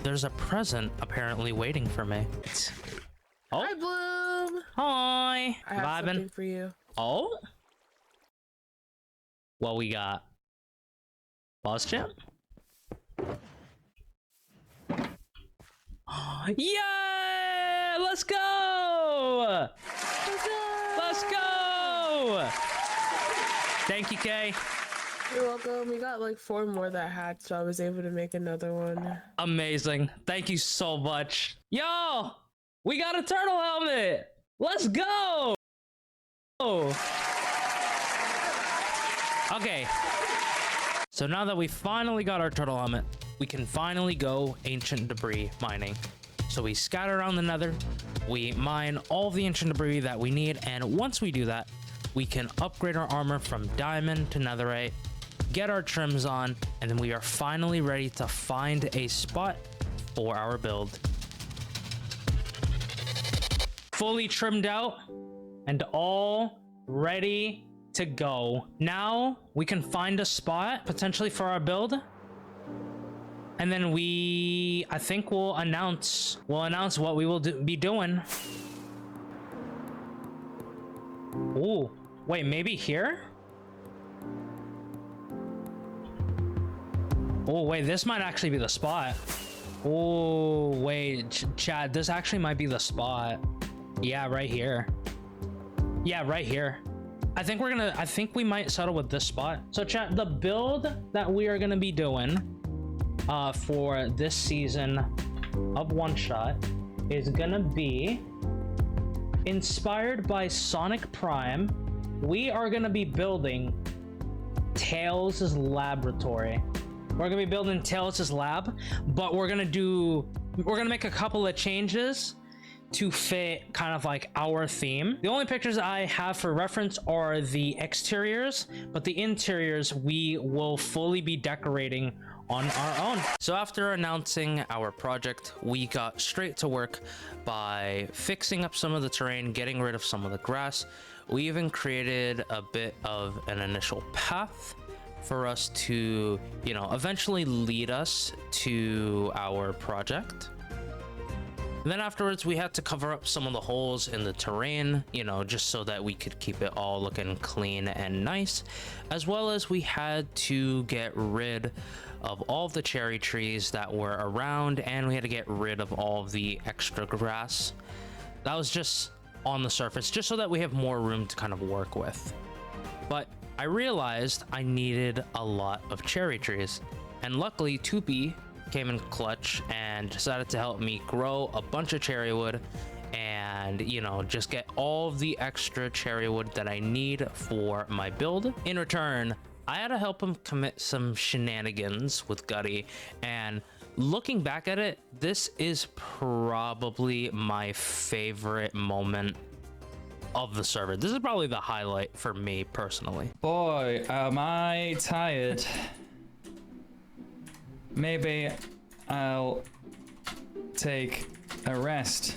there's a present apparently waiting for me. Oh. Hi, Bloom. Hi. I have something for you. Oh? What we got? Boss champ? Yeah! Let's go! Let's go! Thank you, Kay. You're welcome. We got like 4 more that had, so I was able to make another one. Amazing. Thank you so much. Yo! We got a turtle helmet! Let's go! Okay. So now that we finally got our turtle helmet, we can finally go ancient debris mining. So we scatter around the nether, we mine all the ancient debris that we need, and once we do that, we can upgrade our armor from diamond to netherite, get our trims on, and then we are finally ready to find a spot for our build. Fully trimmed out and all ready to go. Now we can find a spot potentially for our build, and then I think we'll announce what we will be doing. Oh, wait, maybe here? Oh, wait, this might actually be the spot. Oh, wait, Chad, this actually might be the spot. Yeah, right here. Yeah, right here. I think we might settle with this spot. So chat, the build that we are gonna be doing for this season of One Shot is gonna be inspired by Sonic Prime. We are gonna be building Tails' laboratory. We're gonna be building Tails' lab, but we're gonna make a couple of changes to fit kind of like our theme. The only pictures I have for reference are the exteriors, but the interiors we will fully be decorating on our own. So after announcing our project, we got straight to work by fixing up some of the terrain, getting rid of some of the grass. We even created a bit of an initial path for us to, you know, eventually lead us to our project. And then afterwards, we had to cover up some of the holes in the terrain, you know, just so that we could keep it all looking clean and nice, as well as we had to get rid of all of the cherry trees that were around, and we had to get rid of all of the extra grass that was just on the surface, just so that we have more room to kind of work with. But I realized I needed a lot of cherry trees, and luckily 2B came in clutch and decided to help me grow a bunch of cherry wood and, you know, just get all of the extra cherry wood that I need for my build. In return, I had to help him commit some shenanigans with Gutty, and looking back at it, this is probably my favorite moment of the server. This is probably the highlight for me personally. Boy, am I tired. Maybe I'll take a rest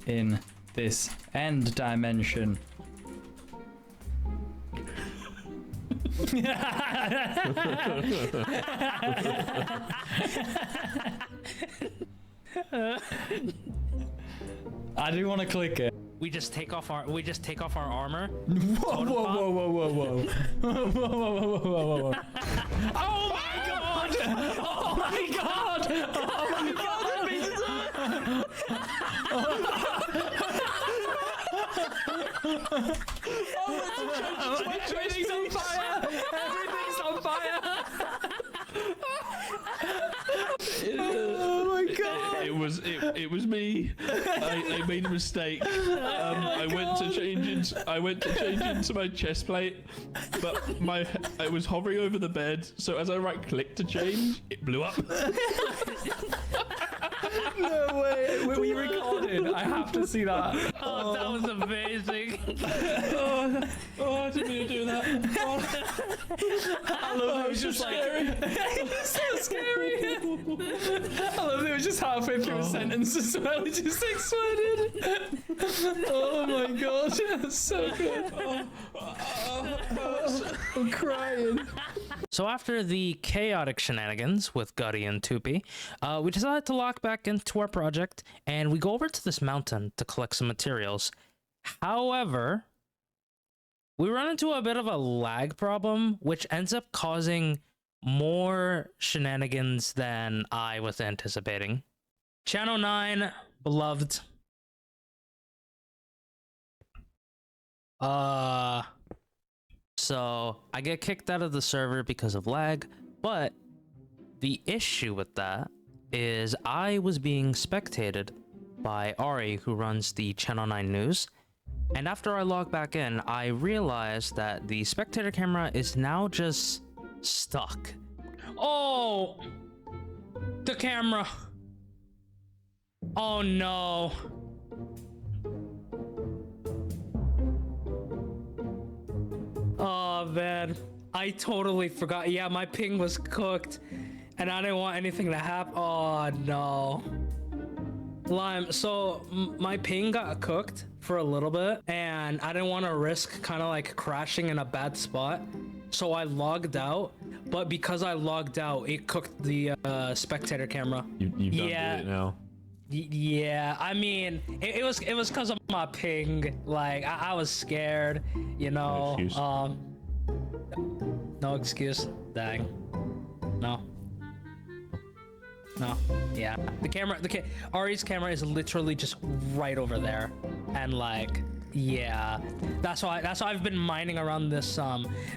in this end dimension. I do want to click it. We just take off our armor. Whoa, whoa, whoa, whoa, whoa, whoa. Whoa, whoa, whoa, whoa, whoa, whoa. Oh my god! Oh my god! Oh my god! Everything's on fire! Everything's on fire! Oh my god! It was me. I made a mistake. I went to change into my chest plate, but I was hovering over the bed, so as I right clicked to change, it blew up. No way. We recorded. I have to see that. Oh, that was amazing. I didn't mean to do that. I love it was just scary. It's so scary. I love it was just halfway through a sentence as well. It just exploded. Oh my god, that's so good. I'm crying. So after the chaotic shenanigans with Gutty and Tupi, we decided to lock back into our project, and we go over to this mountain to collect some materials. However, we run into a bit of a lag problem, which ends up causing more shenanigans than I was anticipating. Channel 9, beloved. So I get kicked out of the server because of lag, but the issue with that is I was being spectated by Ari, who runs the Channel 9 News, and after I log back in, I realized that the spectator camera is now just stuck. Oh! The camera! Oh no! Oh man, I totally forgot. Yeah, my ping was cooked and I didn't want anything to happen. Oh no. Lime, so my ping got cooked for a little bit and I didn't want to risk kind of like crashing in a bad spot. So I logged out, but because I logged out, it cooked the spectator camera. You've done it now. Yeah, I mean, it was because of my ping. Like I was scared, you know. No excuse. Dang. No. Yeah. Ari's camera is literally just right over there, and like, yeah. That's why I've been mining around this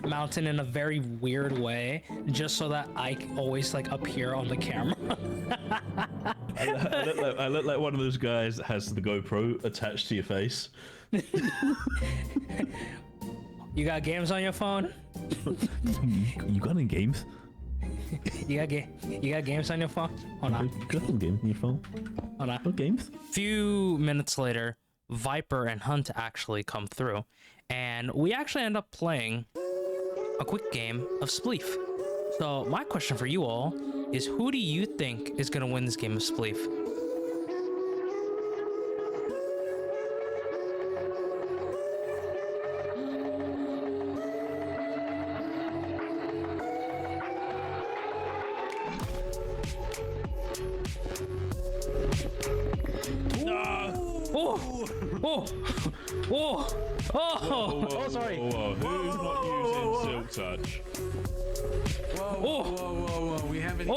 mountain in a very weird way, just so that I always like appear on the camera. I look like one of those guys that has the GoPro attached to your face. You got games on your phone? You got any games? You got games on your phone? Hold on. You got some games on your phone? Hold on. What games? Few minutes later, Viper and Hunt actually come through, and we actually end up playing a quick game of Spleef. So my question for you all is, who do you think is gonna win this game of Spleef? Oh, sorry. Who's not using Silk Touch? Whoa. We haven't.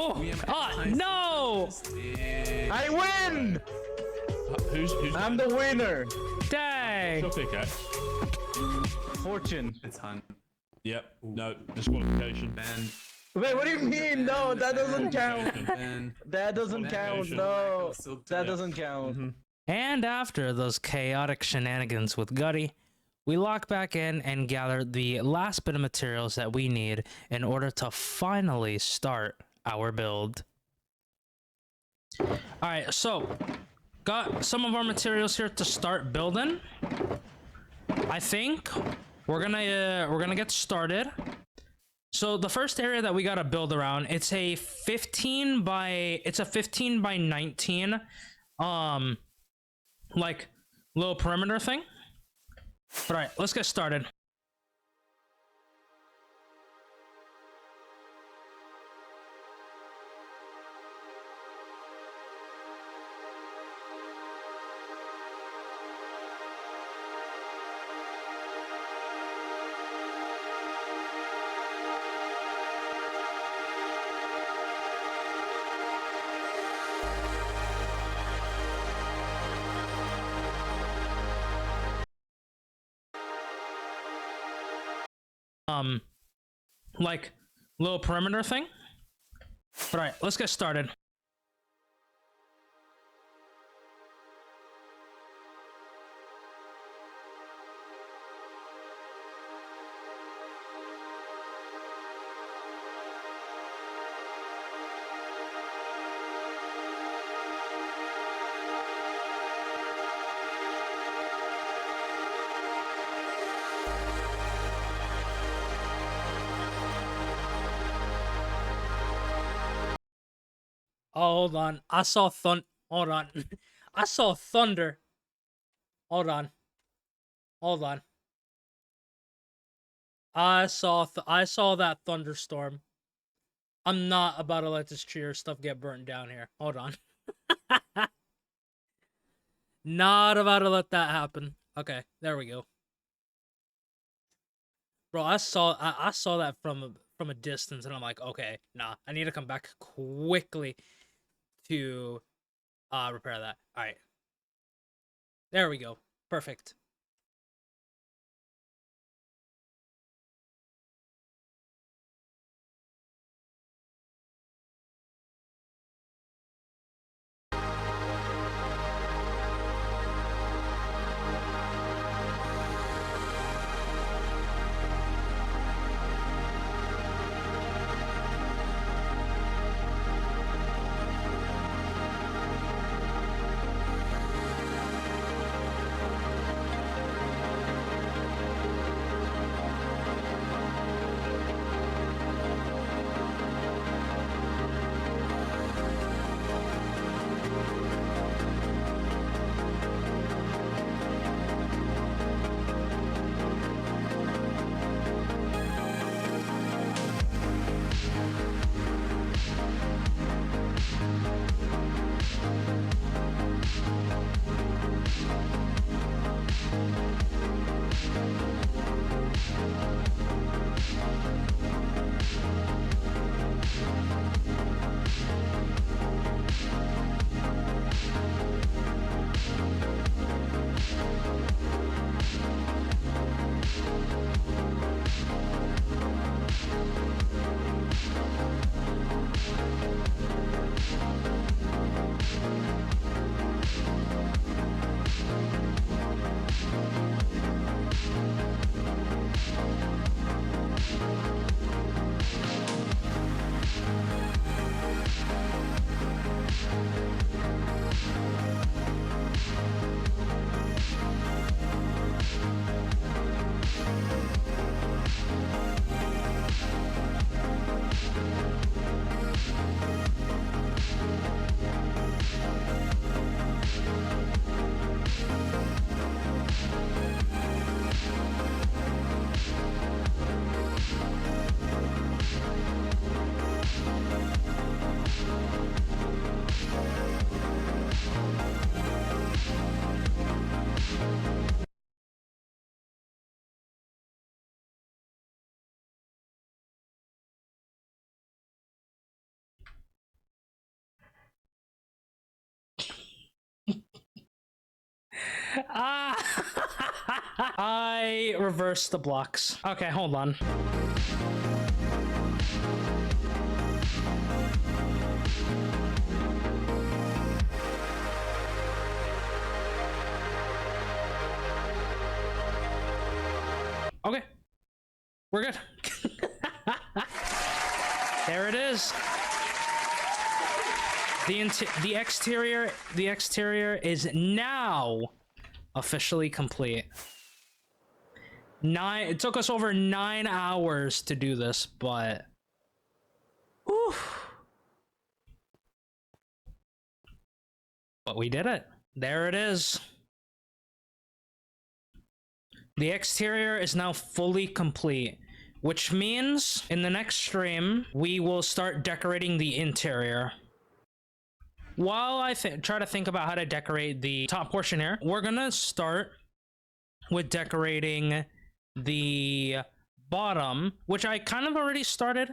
No! I win! I'm the winner. Dang! Your pickaxe. Fortune. It's Hunt. Yep. No. Disqualification. Ben. Wait, what do you mean? No, that doesn't count. Ben. That doesn't count. No, that doesn't count. And after those chaotic shenanigans with Gutty, we lock back in and gather the last bit of materials that we need in order to finally start our build. Alright, so got some of our materials here to start building. I think we're gonna get started. So the first area that we gotta build around, it's a 15 by 19 like little perimeter thing. All right, let's get started. Like little perimeter thing. All right, let's get started. Oh, hold on. I saw Hold on. I saw thunder. Hold on. Hold on. I saw that thunderstorm. I'm not about to let this cheer stuff get burnt down here. Hold on. Not about to let that happen. Okay, there we go. Bro, I saw that from a distance, and I'm like, okay, nah, I need to come back quickly to repair that. All right, there we go, perfect. Ah! I reversed the blocks. Okay, hold on. Okay, we're good. There it is. The exterior is now officially complete. It took us over 9 hours to do this, but whew. But we did it. There it is. The exterior is now fully complete, which means in the next stream we will start decorating the interior. While I try to think about how to decorate the top portion here, we're gonna start with decorating the bottom, which I kind of already started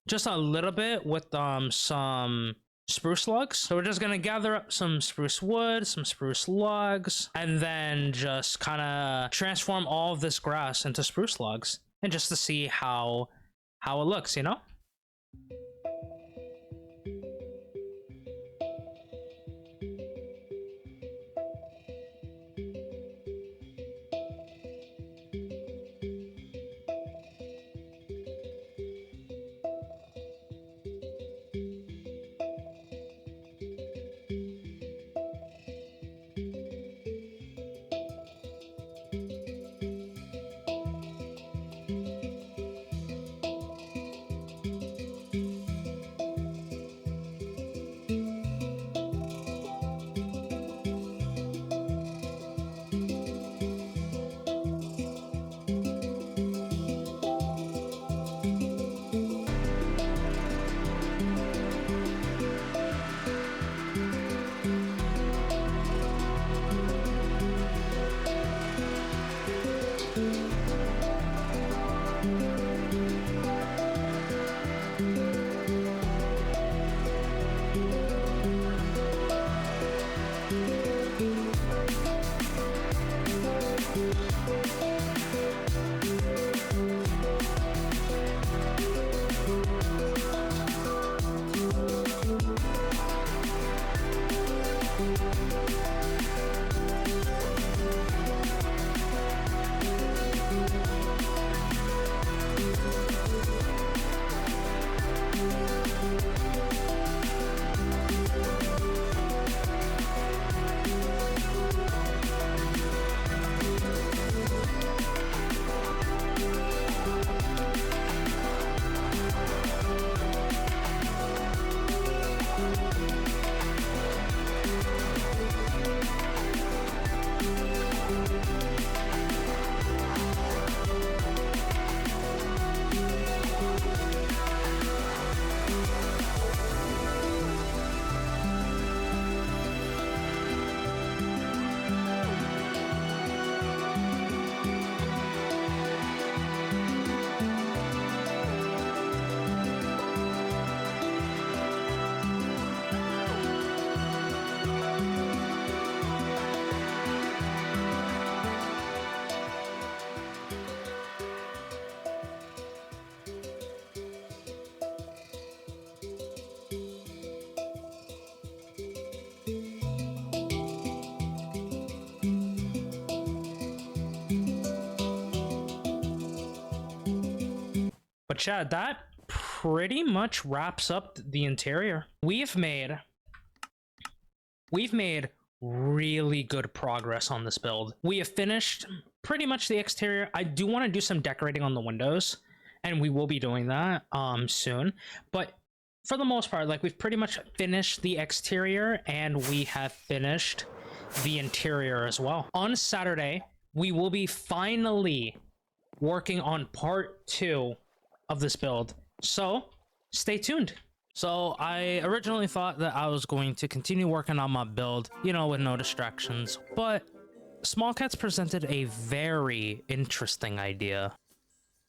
just a little bit with some spruce logs. So we're just gonna gather up some spruce wood, some spruce logs, and then just kind of transform all of this grass into spruce logs, and just to see how it looks, you know? But Chad, that pretty much wraps up the interior. We've made really good progress on this build. We have finished pretty much the exterior. I do want to do some decorating on the windows, and we will be doing that soon. But for the most part, like, we've pretty much finished the exterior, and we have finished the interior as well. On Saturday, we will be finally working on part 2 of this build, so stay tuned. So I originally thought that I was going to continue working on my build, you know, with no distractions, but Small Cats presented a very interesting idea.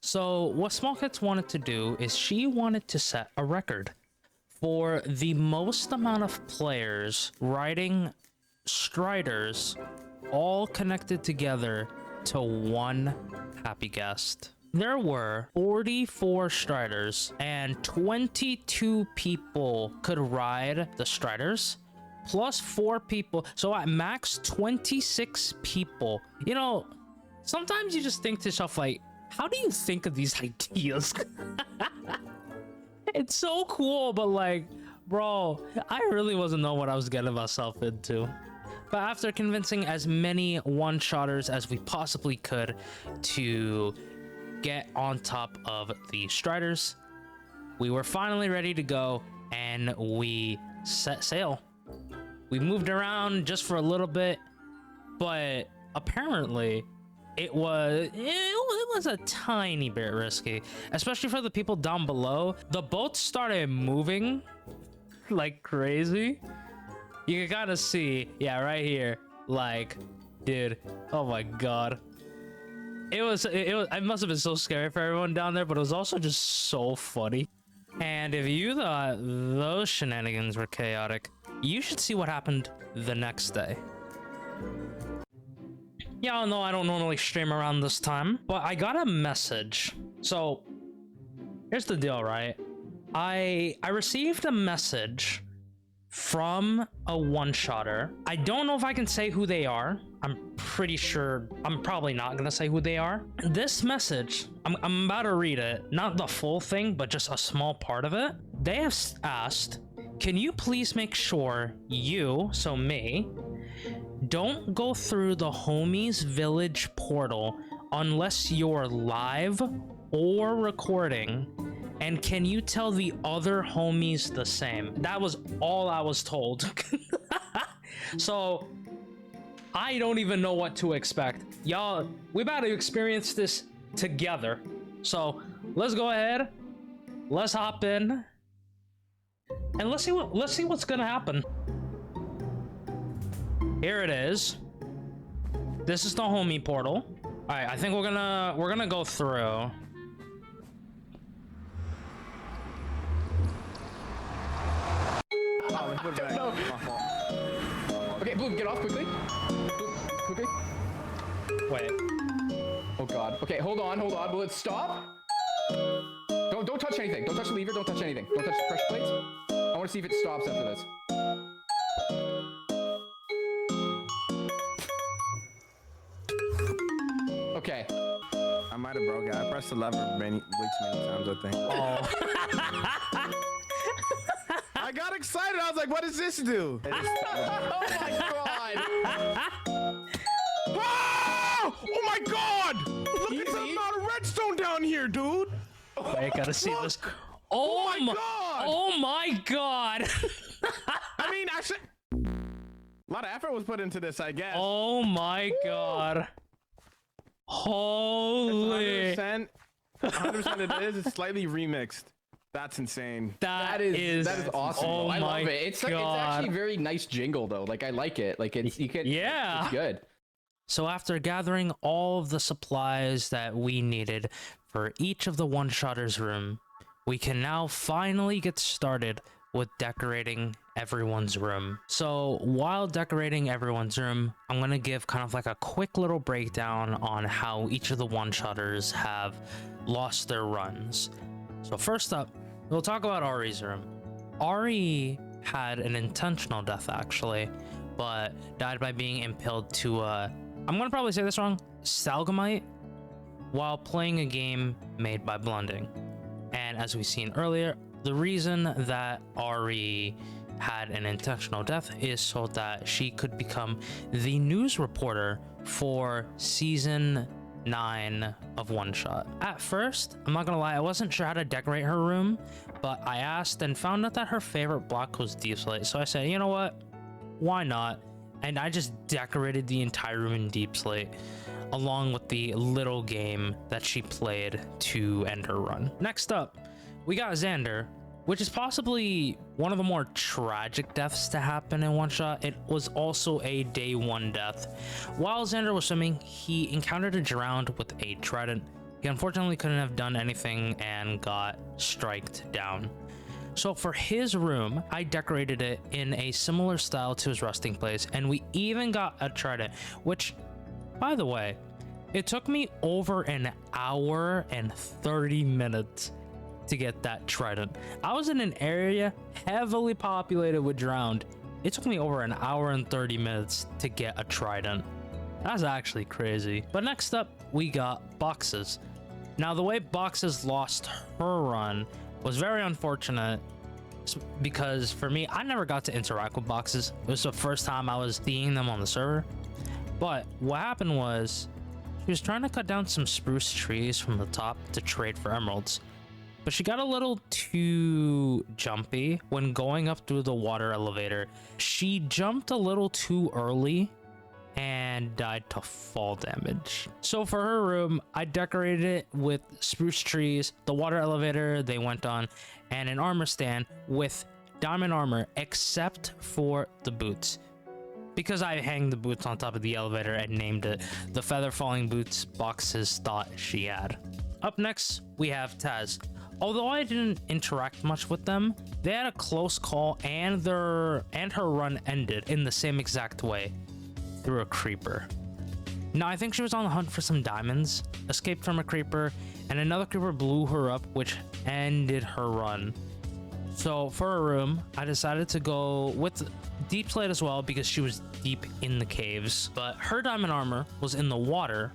So what Small Cats wanted to do is she wanted to set a record for the most amount of players riding Striders all connected together to one happy guest. There were 44 Striders and 22 people could ride the Striders, plus 4 people, so at max 26 people. You know, sometimes you just think to yourself, like, how do you think of these ideas? It's so cool, but like, bro, I really wasn't know what I was getting myself into. But after convincing as many one-shotters as we possibly could to get on top of the Striders, we were finally ready to go, and we set sail. We moved around just for a little bit, but apparently it was a tiny bit risky, especially for the people down below. The boat started moving like crazy. You can kind of see, yeah, right here, like, dude, oh my god. It must have been so scary for everyone down there, but it was also just so funny. And if you thought those shenanigans were chaotic, you should see what happened the next day. Y'all know I don't normally stream around this time, but I got a message. So here's the deal, right? I received a message from a one-shotter. I don't know if I can say who they are. I'm pretty sure I'm probably not gonna say who they are. This message, I'm about to read it, not the full thing, but just a small part of it. They have asked, can you please make sure you, so me, don't go through the homies village portal unless you're live or recording, and can you tell the other homies the same? That was all I was told. So I don't even know what to expect. Y'all, we about to experience this together. So let's go ahead, let's hop in, and let's see what's gonna happen. Here it is. This is the homie portal. All right, I think we're gonna go through. No. Okay, Bloom, get off quickly. Bloom, quickly. Wait. Oh god. Okay, hold on. Will it stop? Don't touch anything. Don't touch the lever. Don't touch anything. Don't touch the pressure plates. I want to see if it stops after this. Okay. I might have broke it. I pressed the lever way too many times, I think. Oh. I got excited. I was like, what does this do? Oh my god! Oh! Oh my god! Look Easy. at the amount of redstone down here, dude! I gotta see this. Oh my god! Oh my god! I mean, actually, a lot of effort was put into this, I guess. Oh my god! Holy! 100%, 100% it is. It's slightly remixed. That's insane. That is awesome. Oh I my love it. It's actually very nice jingle though. Like I like it. Like it's yeah. It's good. So after gathering all of the supplies that we needed for each of the one-shotters' room, we can now finally get started with decorating everyone's room. So while decorating everyone's room, I'm gonna give kind of like a quick little breakdown on how each of the one-shotters have lost their runs. So first up, we'll talk about Ari's room. Ari had an intentional death actually, but died by being impaled to I'm gonna probably say this wrong, Stalagmite, while playing a game made by Blending. And as we've seen earlier, the reason that Ari had an intentional death is so that she could become the news reporter for season 9 of One Shot. At first, I'm not gonna lie, I wasn't sure how to decorate her room, but I asked and found out that her favorite block was Deep Slate. So I said, you know what? Why not? And I just decorated the entire room in Deep Slate, along with the little game that she played to end her run. Next up, we got Xander, which is possibly one of the more tragic deaths to happen in One Shot. It was also a day 1 death. While Xander was swimming, he encountered a drowned with a trident. He unfortunately couldn't have done anything and got striked down. So for his room, I decorated it in a similar style to his resting place, and we even got a trident, which, by the way, it took me over an hour and 30 minutes to get that trident. I was in an area heavily populated with drowned. It took me over an hour and 30 minutes to get a trident. That's actually crazy. But next up, we got Boxes. Now, the way Boxes lost her run was very unfortunate, because for me, I never got to interact with Boxes. It was the first time I was seeing them on the server. But what happened was, she was trying to cut down some spruce trees from the top to trade for emeralds. But she got a little too jumpy when going up through the water elevator. She jumped a little too early and died to fall damage. So for her room, I decorated it with spruce trees, the water elevator they went on, and an armor stand with diamond armor, except for the boots. Because I hang the boots on top of the elevator and named it the feather falling boots Boxes thought she had. Up next, we have Taz. Although I didn't interact much with them, they had a close call, and her run ended in the same exact way, through a creeper. Now, I think she was on the hunt for some diamonds, escaped from a creeper, and another creeper blew her up, which ended her run. So for her room, I decided to go with Deep Slate as well, because she was deep in the caves. But her diamond armor was in the water,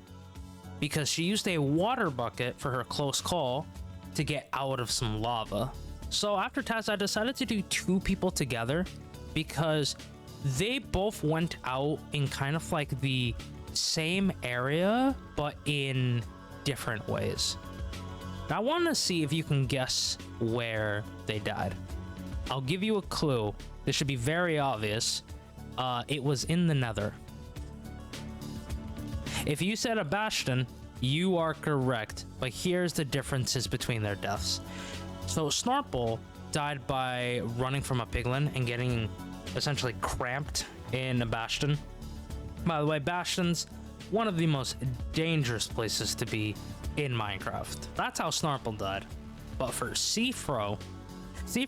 because she used a water bucket for her close call to get out of some lava. So after Taz, I decided to do 2 people together, because they both went out in kind of like the same area, but in different ways. Now, I want to see if you can guess where they died. I'll give you a clue. This should be very obvious. It was in the Nether. If you said a bastion, you are correct, but here's the differences between their deaths. So Snarple died by running from a piglin and getting essentially cramped in a bastion. By the way, bastions, one of the most dangerous places to be in Minecraft. That's how Snarple died. But for Seafro,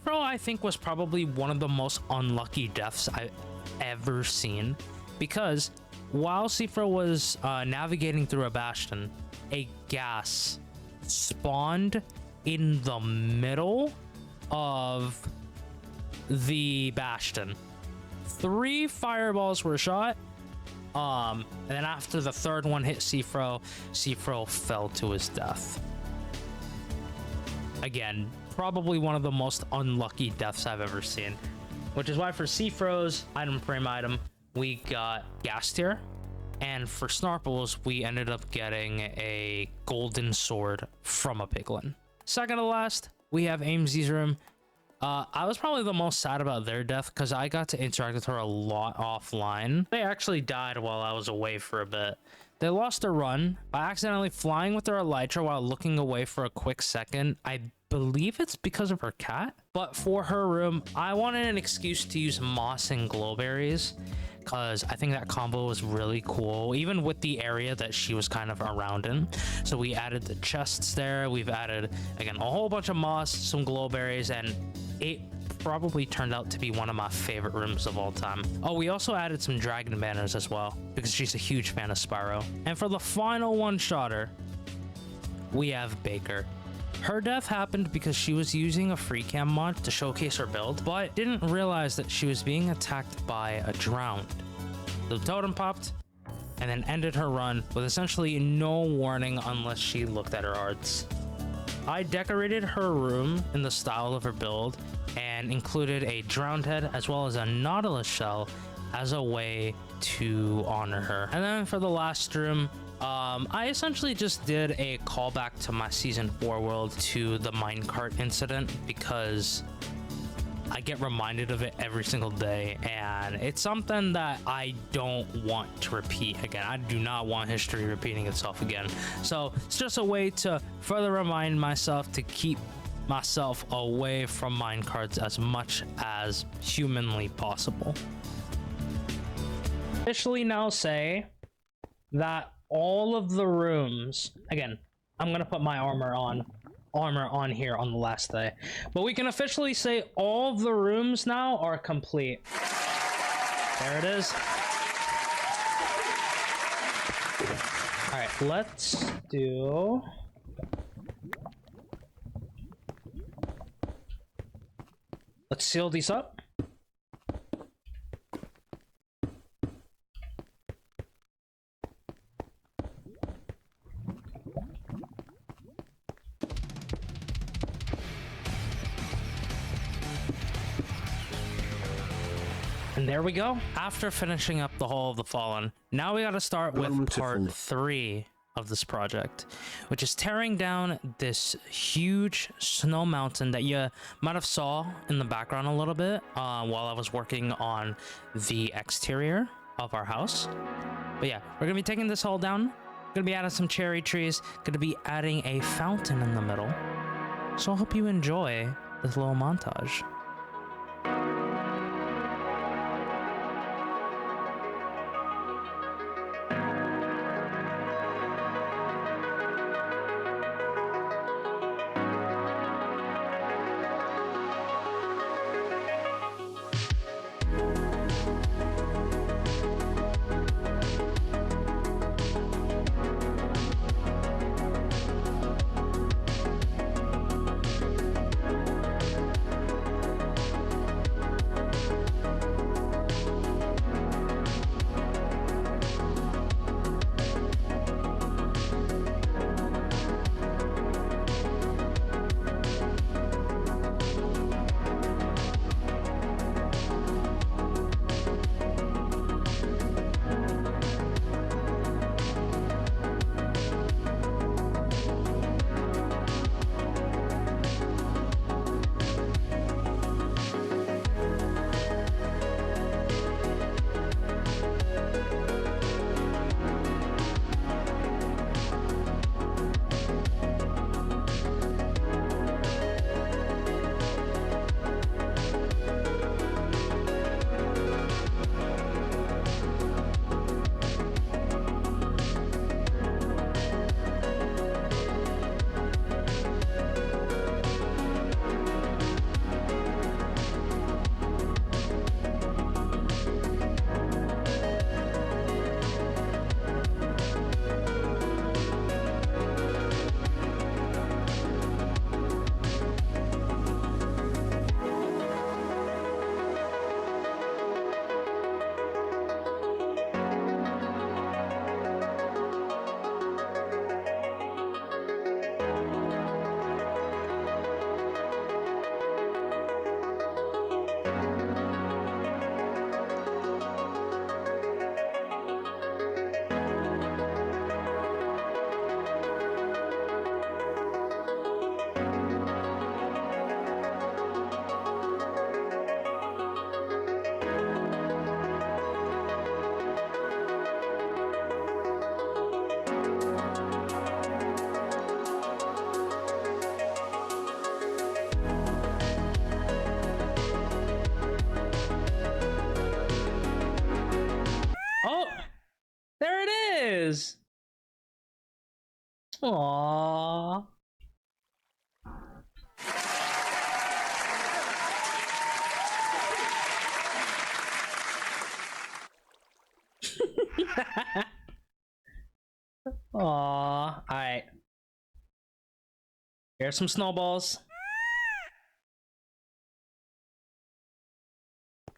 I think was probably one of the most unlucky deaths I've ever seen, because while Seafro was navigating through a bastion, a gas spawned in the middle of the bastion. 3 fireballs were shot, and then after the 3rd one hit Seafro fell to his death. Again, probably one of the most unlucky deaths I've ever seen, which is why for Seafro's item frame item, we got gas tier. And for Snarples, we ended up getting a golden sword from a piglin. Second to last, we have AimZ's room. I was probably the most sad about their death, because I got to interact with her a lot offline. They actually died while I was away for a bit. They lost a run by accidentally flying with their elytra while looking away for a quick second. I believe it's because of her cat. But for her room, I wanted an excuse to use moss and glowberries, because I think that combo was really cool, even with the area that she was kind of around in. So we added the chests there. We've added, again, a whole bunch of moss, some glowberries, and it probably turned out to be one of my favorite rooms of all time. Oh, we also added some dragon banners as well, because she's a huge fan of Spyro. And for the final one-shotter, we have Baker. Her death happened because she was using a free cam mod to showcase her build, but didn't realize that she was being attacked by a drowned. The totem popped and then ended her run with essentially no warning unless she looked at her hearts. I decorated her room in the style of her build and included a drowned head as well as a nautilus shell as a way to honor her. And then for the last room, I essentially just did a callback to my season 4 world to the minecart incident because I get reminded of it every single day, and it's something that I don't want to repeat again. I do not want history repeating itself again. So it's just a way to further remind myself to keep myself away from minecarts as much as humanly possible. Officially now say that all of the rooms, again, I'm gonna put my armor on here on the last day, but we can officially say all the rooms now are complete. There it is. All right, let's seal these up. And there we go. After finishing up the Hall of the Fallen, now we gotta start with part 3 of this project, which is tearing down this huge snow mountain that you might have saw in the background a little bit while I was working on the exterior of our house. But yeah, we're gonna be taking this all down. Gonna be adding some cherry trees. Gonna be adding a fountain in the middle. So I hope you enjoy this little montage. is. Aww. Aww. Alright. Here's some snowballs.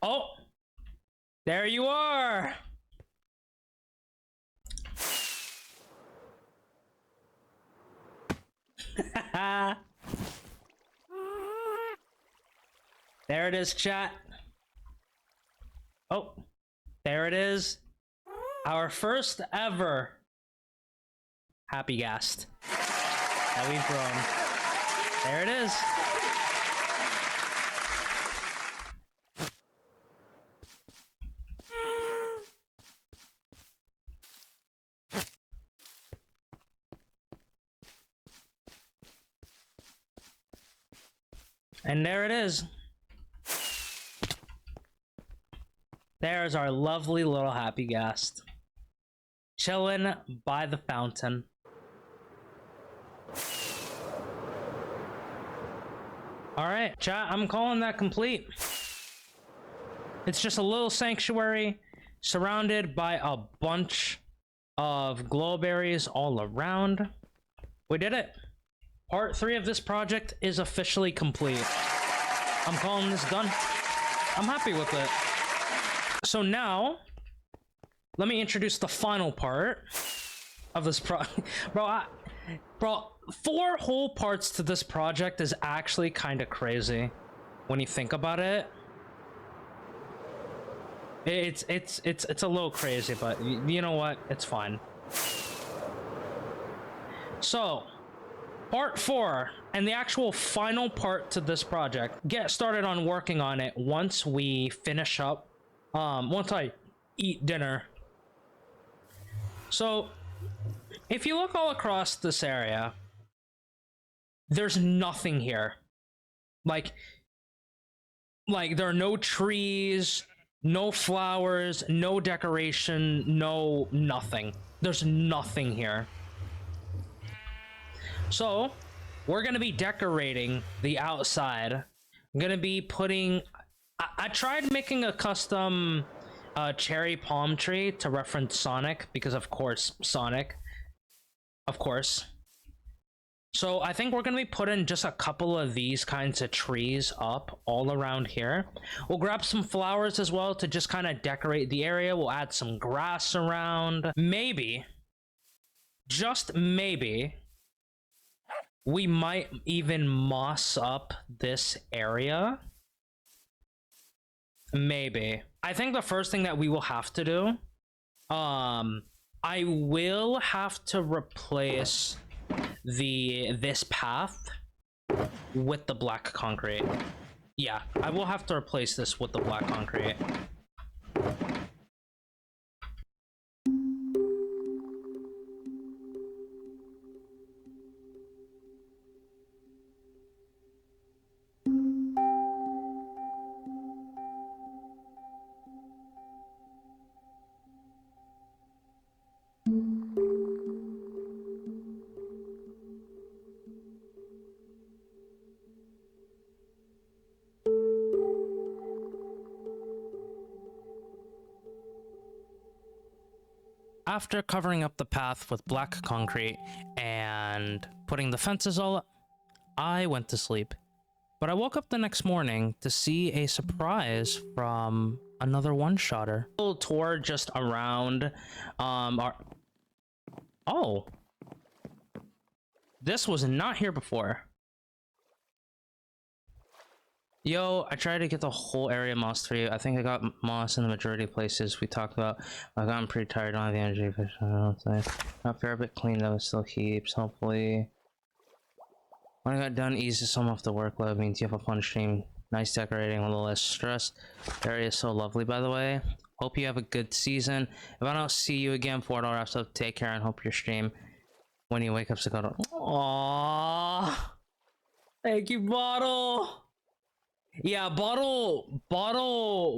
Oh! There you are! There it is, chat. Oh, there it is. Our first ever happy ghast that we've grown. There it is. And there it is. There's our lovely little happy ghast. Chilling by the fountain. Alright, chat, I'm calling that complete. It's just a little sanctuary surrounded by a bunch of glow berries all around. We did it. Part 3 of this project is officially complete. I'm calling this done. I'm happy with it. So now, let me introduce the final part of this bro, 4 whole parts to this project is actually kind of crazy when you think about it. It's a little crazy, but you know what? It's fine. So, part 4 and the actual final part to this project. Get started on working on it once we finish up. Once I eat dinner. So, if you look all across this area, there's nothing here. Like there are no trees, no flowers, no decoration, no nothing. There's nothing here. So, we're gonna be decorating the outside. I'm gonna be putting... I tried making a custom cherry palm tree to reference Sonic, because of course, Sonic. Of course. So I think we're gonna be putting just a couple of these kinds of trees up all around here. We'll grab some flowers as well to just kind of decorate the area. We'll add some grass around. Maybe, just maybe, we might even moss up this area. Maybe. I think the first thing that we will have to do, I will have to replace this path with the black concrete. Yeah, I will have to replace this with the black concrete. After covering up the path with black concrete and putting the fences all up, I went to sleep. But I woke up the next morning to see a surprise from another one-shotter. A little tour just around our... Oh. This was not here before. Yo, I tried to get the whole area mossed for you. I think I got moss in the majority of places we talked about. I've gotten pretty tired. I don't have the energy. Not a fair bit clean though. It still keeps. Hopefully, when I got done, eases some off the workload. Means you have a fun stream. Nice decorating, a little less stress. The area is so lovely, by the way. Hope you have a good season. If I don't see you again for $4 episode, take care and hope your stream when you wake up to go to. Aww. Thank you, Bottle. Yeah, Bottle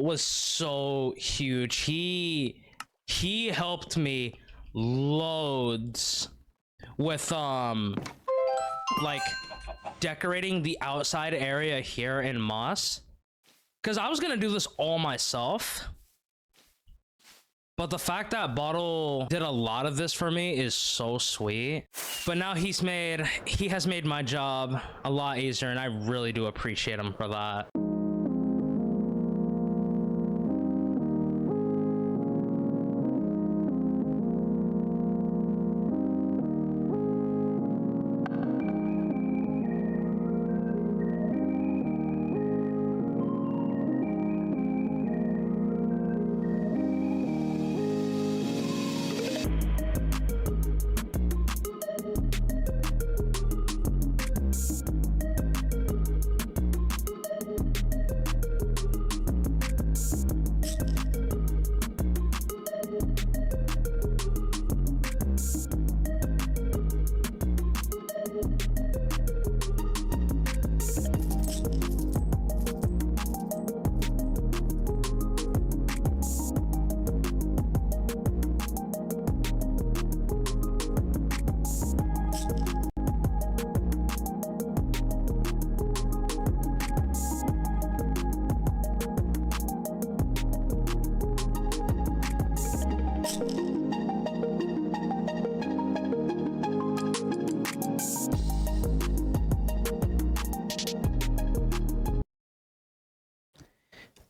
was so huge. He helped me loads with like decorating the outside area here in Moss, because I was gonna do this all myself, but the fact that Bottle did a lot of this for me is so sweet. But now he has made my job a lot easier, and I really do appreciate him for that.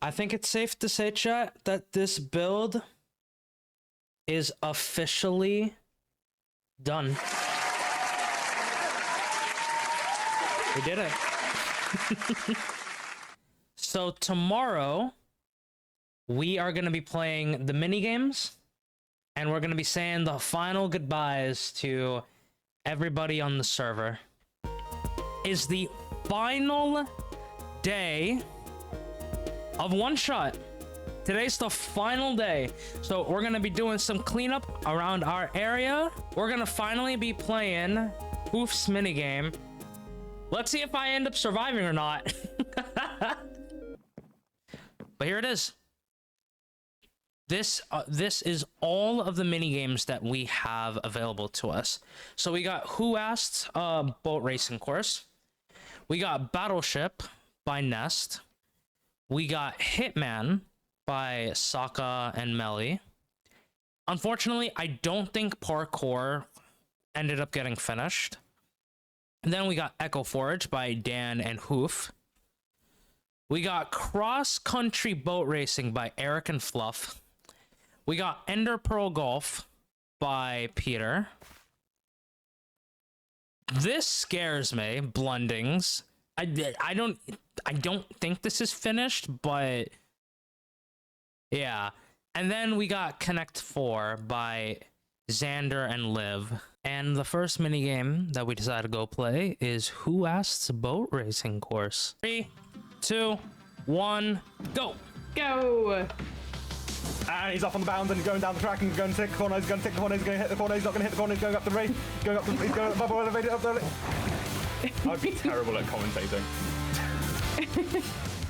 I think it's safe to say, chat, that this build is officially done. We did it. So tomorrow, we are going to be playing the mini games, and we're going to be saying the final goodbyes to everybody on the server. Is the final day of one shot. Today's the final day, so we're gonna be doing some cleanup around our area. We're gonna finally be playing Hoof's minigame. Let's see if I end up surviving or not. But here it is. This is all of the mini games that we have available to us. So we got Who Asked Boat Racing Course. We got Battleship by Nest. We got Hitman by Sokka and Melly. Unfortunately, I don't think Parkour ended up getting finished. And then we got Echo Forge by Dan and Hoof. We got Cross Country Boat Racing by Eric and Fluff. We got Ender Pearl Golf by Peter. This scares me, Blundings. I don't think this is finished, but yeah. And then we got Connect 4 by Xander and Liv. And the first minigame that we decided to go play is Who Asked Boat Racing Course. 3, 2, 1, go! Go! And he's off on the bound and going down the track and going to take the corner. He's going to take the corner. He's going to hit the corner. He's not going to hit the corner. He's going up the race. Going up the. He's going above the elevator. Up the. I'd be terrible at commentating.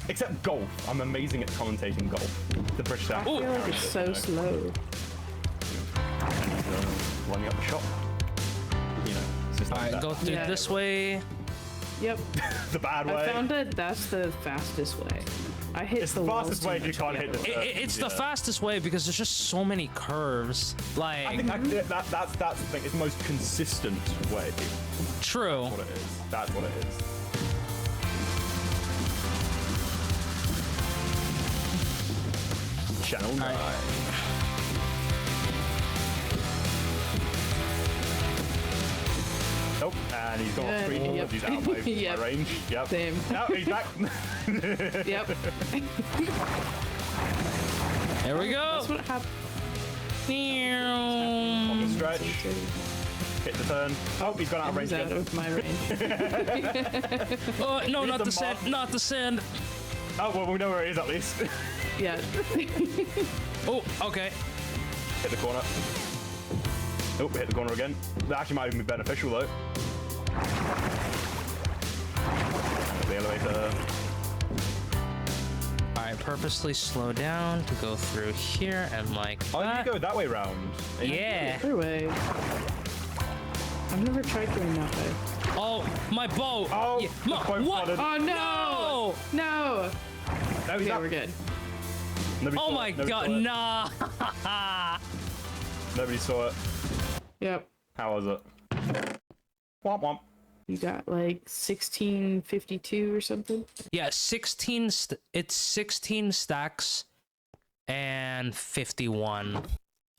Except golf. I'm amazing at commentating golf. The British I feel like it's so slow. And running up the shop. You know, it's just like Alright, that. go through this way. Yep. The bad way. I found that that's the fastest way. I hit It's the fastest way if you can't hit the. It's the fastest way because there's just so many curves. Like, I think that's the thing. It's the most consistent way. true. That's what it is. That's what it is. Channel 9. Nope, and he's gone off screen. Yep. He's out of my, Yep. my range. Yep. Same. No, he's back. Yep. There we go. That's what happened. On the stretch. Hit the turn. Oh, he's gone out of range. He's out again. of my range. Oh, no, Hit not the the sand. mark. Not the sand. Oh, well, we know where he is at least. Yeah. Oh, okay. Hit the corner. Oh, hit the corner again. That actually might even be beneficial though. The elevator. Alright, purposely slow down to go through here and like Oh, that. you go that way round. Yeah. Other way. I've never tried going that way. Oh, my boat. Oh, Yeah. the boat What? flooded. Oh no! No! No, he's Okay, up. we're good. Nobody Oh saw my it. Nobody god, saw it. nah. Nobody saw it. Yep. How was it? Womp womp. You got like 1652 or something. Yeah, it's 16 stacks and 51.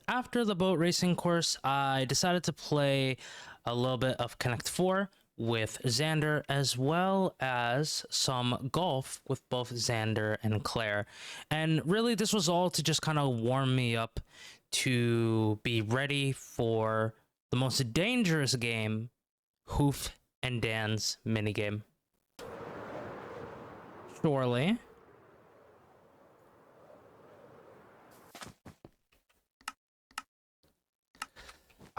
After the boat racing course, I decided to play a little bit of Connect 4 with Xander, as well as some golf with both Xander and Claire. And really, this was all to just kind of warm me up to be ready for the most dangerous game, Hoof and Dan's minigame. Surely.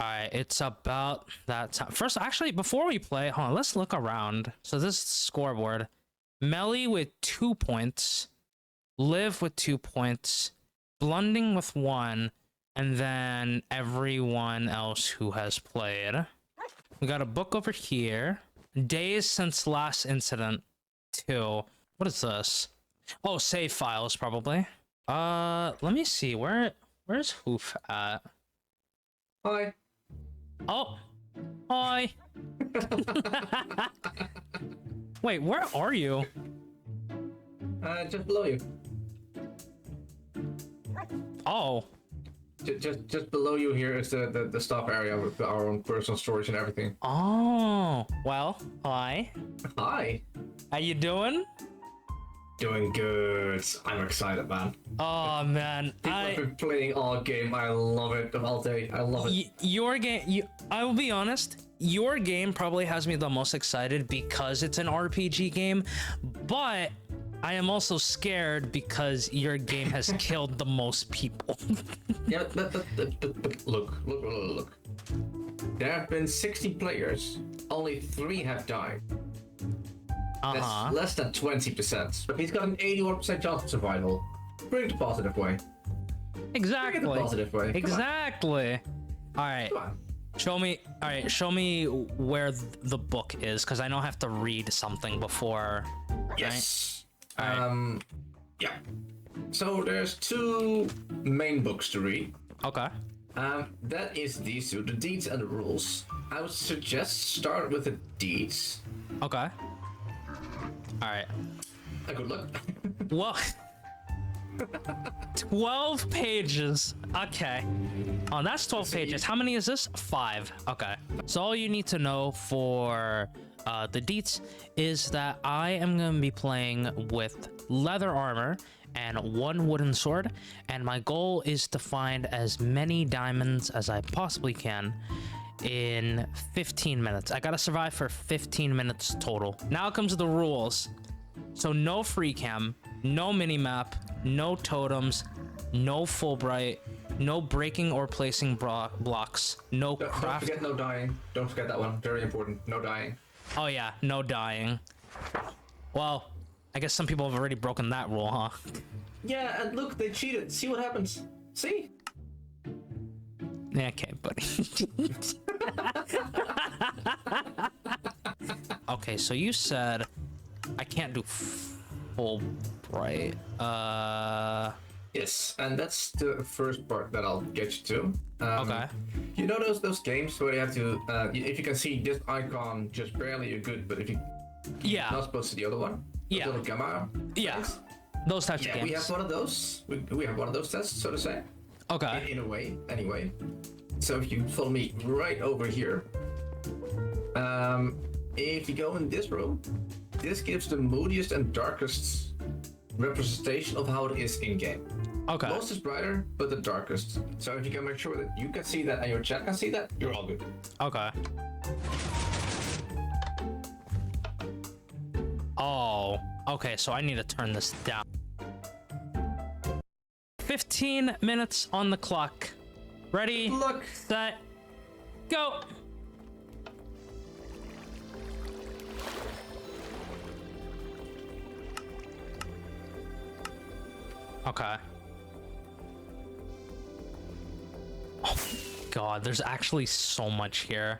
Alright, it's about that time. First, actually, before we play, hold on, let's look around. So this scoreboard. Melly with 2 points. Liv with 2 points. Blunding with 1. And then everyone else who has played. We got a book over here. Days since last incident. 2. What is this? Oh, save files, probably. Let me see. Where's Hoof at? Hi. Oh, hi. Wait, where are you? Just below you. Oh. Just below you here is the stop area with our own personal storage and everything. Oh. Well, hi. Hi. How you doing? Doing good. I'm excited, man. Oh man, I've been playing all game. I love it all day. I love it. Your game. I will be honest. Your game probably has me the most excited because it's an RPG game, but I am also scared because your game has killed the most people. Yeah, but look. There have been 60 players. Only 3 have died. That's less than 20%. But he's got an 81% chance of survival. Bring it the positive way. Exactly. Bring it the positive way. Exactly. All right. Come on. Show me. All right. Show me where the book is, because I know I have to read something before. Yes. Right? Yeah. So there's 2 main books to read. Okay. That is these 2, the deeds and the rules. I would suggest start with the deeds. Okay. All right. Good luck. Well, 12 pages. Okay. Oh, that's 12 pages. How many is this? 5. Okay. So all you need to know for the deets is that I am going to be playing with leather armor and 1 wooden sword, and my goal is to find as many diamonds as I possibly can in 15 minutes. I gotta survive for 15 minutes total. Now comes the rules. So no free cam, no minimap, no totems, no Fulbright, no breaking or placing blocks, no Don't craft. forget no dying. Don't forget that one. Very important. No dying. Oh yeah, no dying. Well, I guess some people have already broken that rule, huh? Yeah, and look, they cheated. See what happens. See? Yeah, okay, buddy. Okay, so you said I can't do Fulbright. Yes, and that's the first part that I'll get you to. Okay. You know those games where you have to, if you can see this icon just barely, you're good, but if you Yeah. not supposed to the other one, the Yeah. little gamma. Yeah. things. Those types of Yeah, games. we have one of those. We have one of those tests, so to say. Okay. In a way, anyway. So if you follow me right over here, if you go in this room, this gives the moodiest and darkest representation of how it is in game. Okay. Most is brighter, but the darkest. So if you can make sure that you can see that and your chat can see that, you're all good. Okay. Oh, okay, so I need to turn this down. 15 minutes on the clock. Ready, Look. set, go. Okay. Oh my God, there's actually so much here.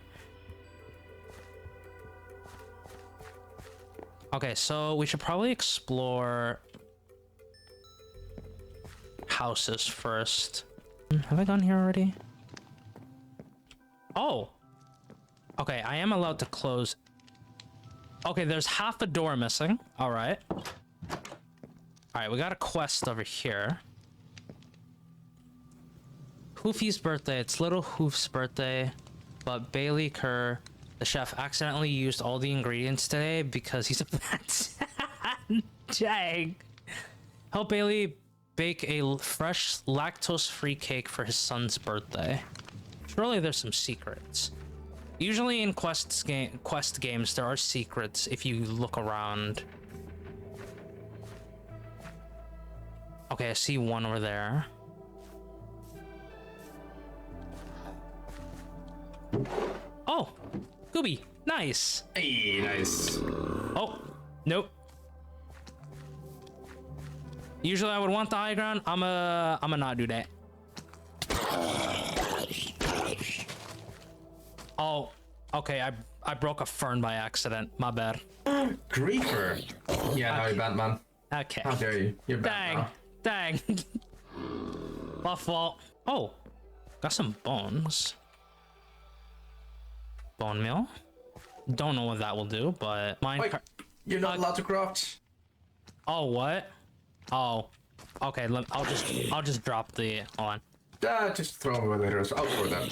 Okay, so we should probably explore houses first. Have I gone here already? Oh. Okay, I am allowed to close. Okay, there's half a door missing. All right. All right, we got a quest over here. Hoofy's birthday. It's little Hoof's birthday, but Bailey Kerr, the chef, accidentally used all the ingredients today because he's a fat. Dang. Help Bailey bake a fresh lactose-free cake for his son's birthday. Surely there's some secrets. Usually in quest games, there are secrets if you look around. Okay, I see one over there. Oh, Gooby, nice. Hey, nice. Oh, nope. Usually I would want the high ground. I'ma not do that. Oh, okay. I broke a fern by accident. My bad. Griefer. Yeah, now you're bad, man. Okay. How dare you? You're bad now. Dang. My fault. Oh, got some bones. Bone meal. Don't know what that will do, but Wait, you're not allowed to craft. Oh, what? Oh, Okay, I'll just drop the. Hold on. Just throw them away later. I'll throw them.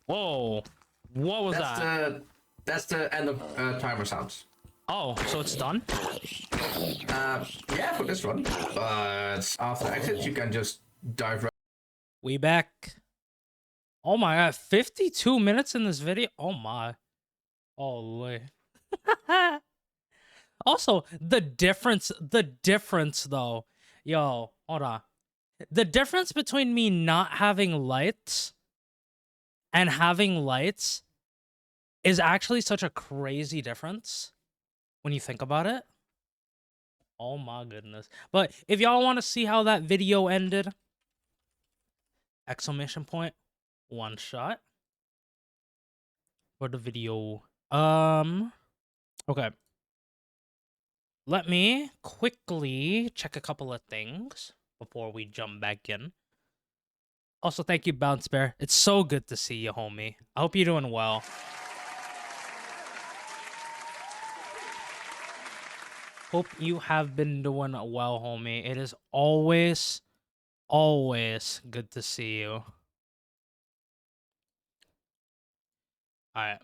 Whoa, what was that? That's the end of timer sounds. Oh, so it's done? Yeah, for this one. But after exit, you can just dive right. We back. Oh my god, 52 minutes in this video. Oh my. Holy. Also, the difference though. Yo, hold on. The difference between me not having lights and having lights is actually such a crazy difference when you think about it. Oh my goodness. But if y'all want to see how that video ended, exclamation point, one shot for the video. Okay. Let me quickly check a couple of things before we jump back in. Also, thank you, Bounce Bear. It's so good to see you, homie. I hope you're doing well. Hope you have been doing well, homie. It is always good to see you. Alright.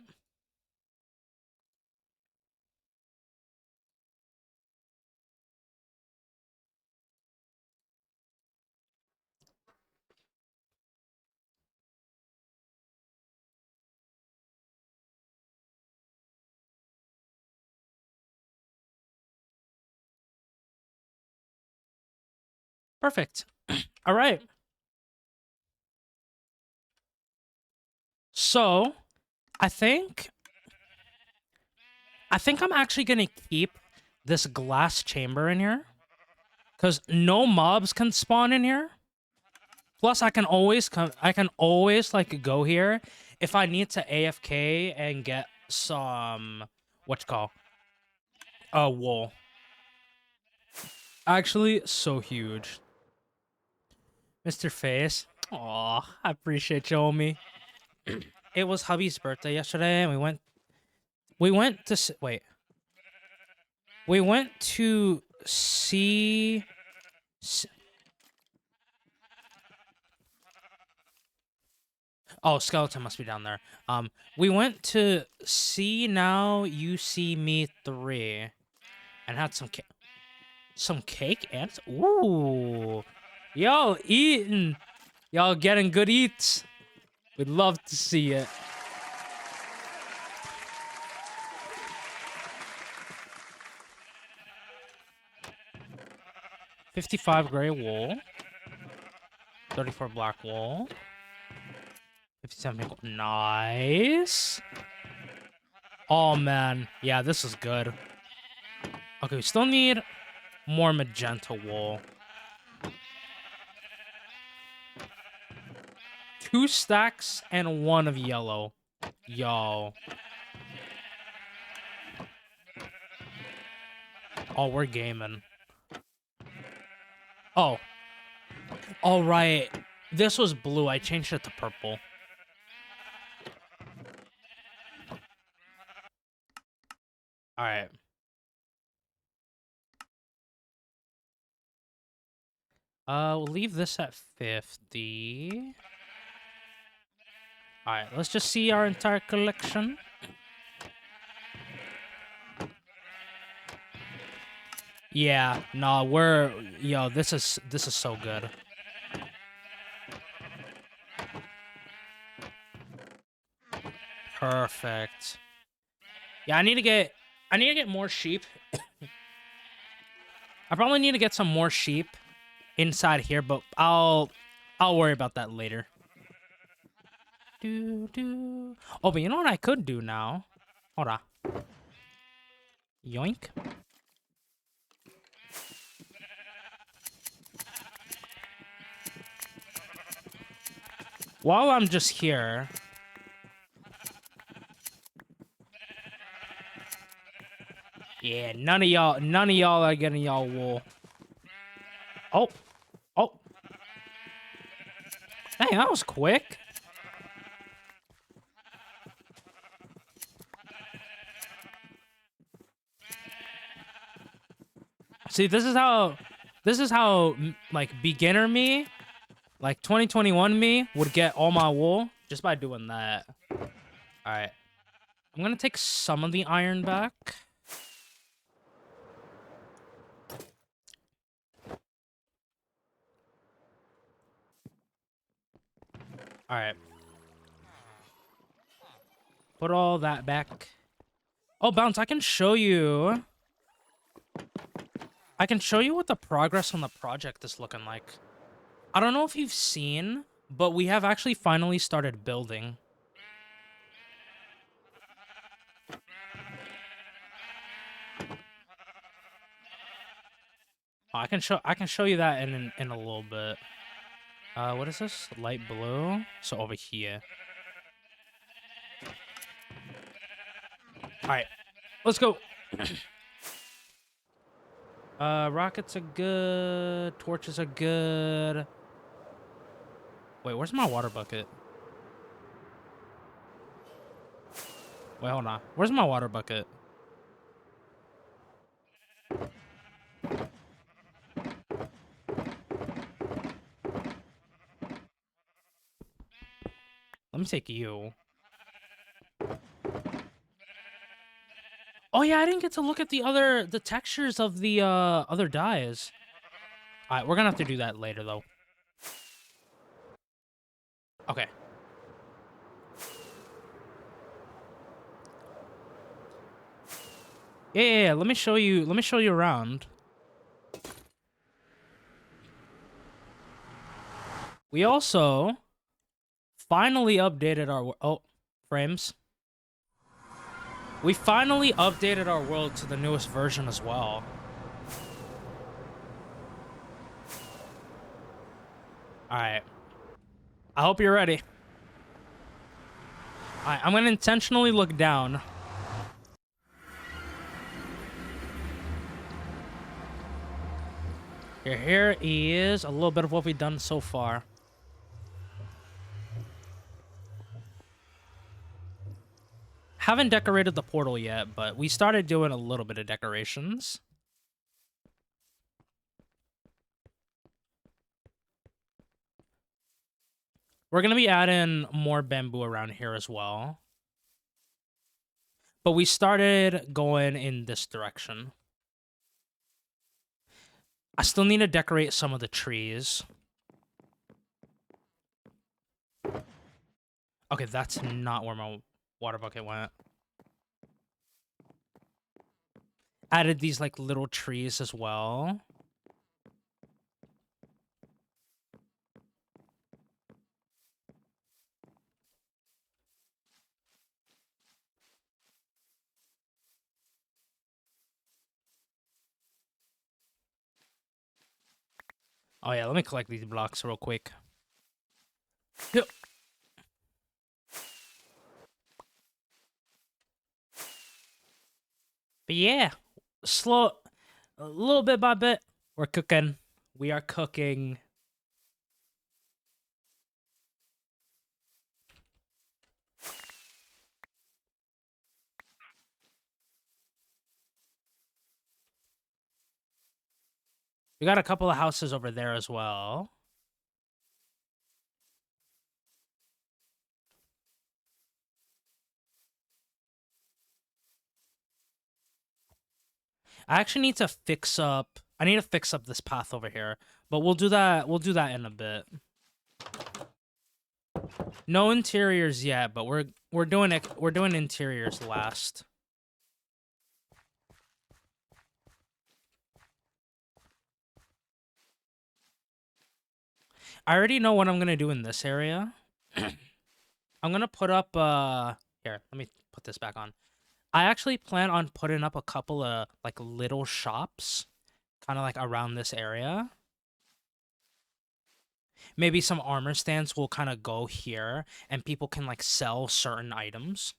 Perfect. All right. So, I think I'm actually going to keep this glass chamber in here cuz no mobs can spawn in here. Plus I can always like go here if I need to AFK and get some wool. Actually, so huge. Mr. Face. Aw, I appreciate you, homie. It was hubby's birthday yesterday, and we went to see. Oh, skeleton must be down there. We went to see Now You See Me 3, and had some cake and ooh. Y'all eating. Y'all getting good eats. We'd love to see it. $55 gray wool. 34 black wool. 57 pink wool. Nice. Oh man. Yeah, this is good. Okay, we still need more magenta wool. 2 stacks and 1 of yellow. Yo. Oh, we're gaming. Oh. All right. This was blue. I changed it to purple. All right. We'll leave this at 50. All right, let's just see our entire collection. Yeah, no, this is so good. Perfect. Yeah, I need to get more sheep. I probably need to get some more sheep inside here, but I'll worry about that later. Oh, but you know what I could do now? Hold on. Yoink. While I'm just here, yeah, none of y'all are getting y'all wool. Oh. Dang, that was quick. See, this is how like beginner me, like 2021 me would get all my wool just by doing that. All right. I'm going to take some of the iron back. All right. Put all that back. Oh, Bounce, I can show you. I can show you what the progress on the project is looking like. I don't know if you've seen, but we have actually finally started building. Oh, I can show you that in a little bit. What is this? Light blue. So over here. All right, let's go. Rockets are good. Torches are good. Wait, where's my water bucket? Wait, hold on. Where's my water bucket? Let me take you. Oh yeah, I didn't get to look at the textures of the other dyes. All right, we're gonna have to do that later though. Okay. Yeah. Let me show you. Let me show you around. We also finally updated our frames. We finally updated our world to the newest version as well. All right. I hope you're ready. All right, I'm gonna intentionally look down. Here is a little bit of what we've done so far. Haven't decorated the portal yet, but we started doing a little bit of decorations. We're going to be adding more bamboo around here as well. But we started going in this direction. I still need to decorate some of the trees. Okay, that's not where my water bucket went. Added these like little trees as well. Oh yeah, let me collect these blocks real quick. Yep. But yeah, a little bit by bit, we're cooking. We are cooking. We got a couple of houses over there as well. I actually need to fix up. I need to fix up this path over here, but we'll do that. We'll do that in a bit. No interiors yet, but we're doing it. We're doing interiors last. I already know what I'm gonna do in this area. I'm gonna put up. Here, let me put this back on. I actually plan on putting up a couple of like little shops, kind of like around this area. Maybe some armor stands will kind of go here, and people can like sell certain items.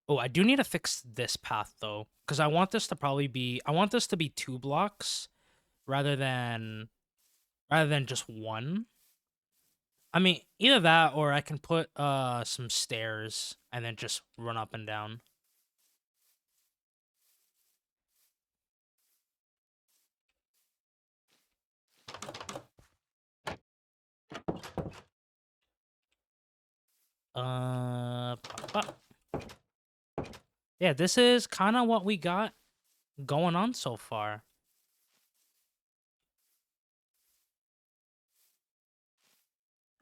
Oh, I do need to fix this path though, because I want this to probably be. I want this to be 2 blocks, rather than just one. I mean, either that or I can put some stairs and then just run up and down. Pop up. Yeah, this is kind of what we got going on so far.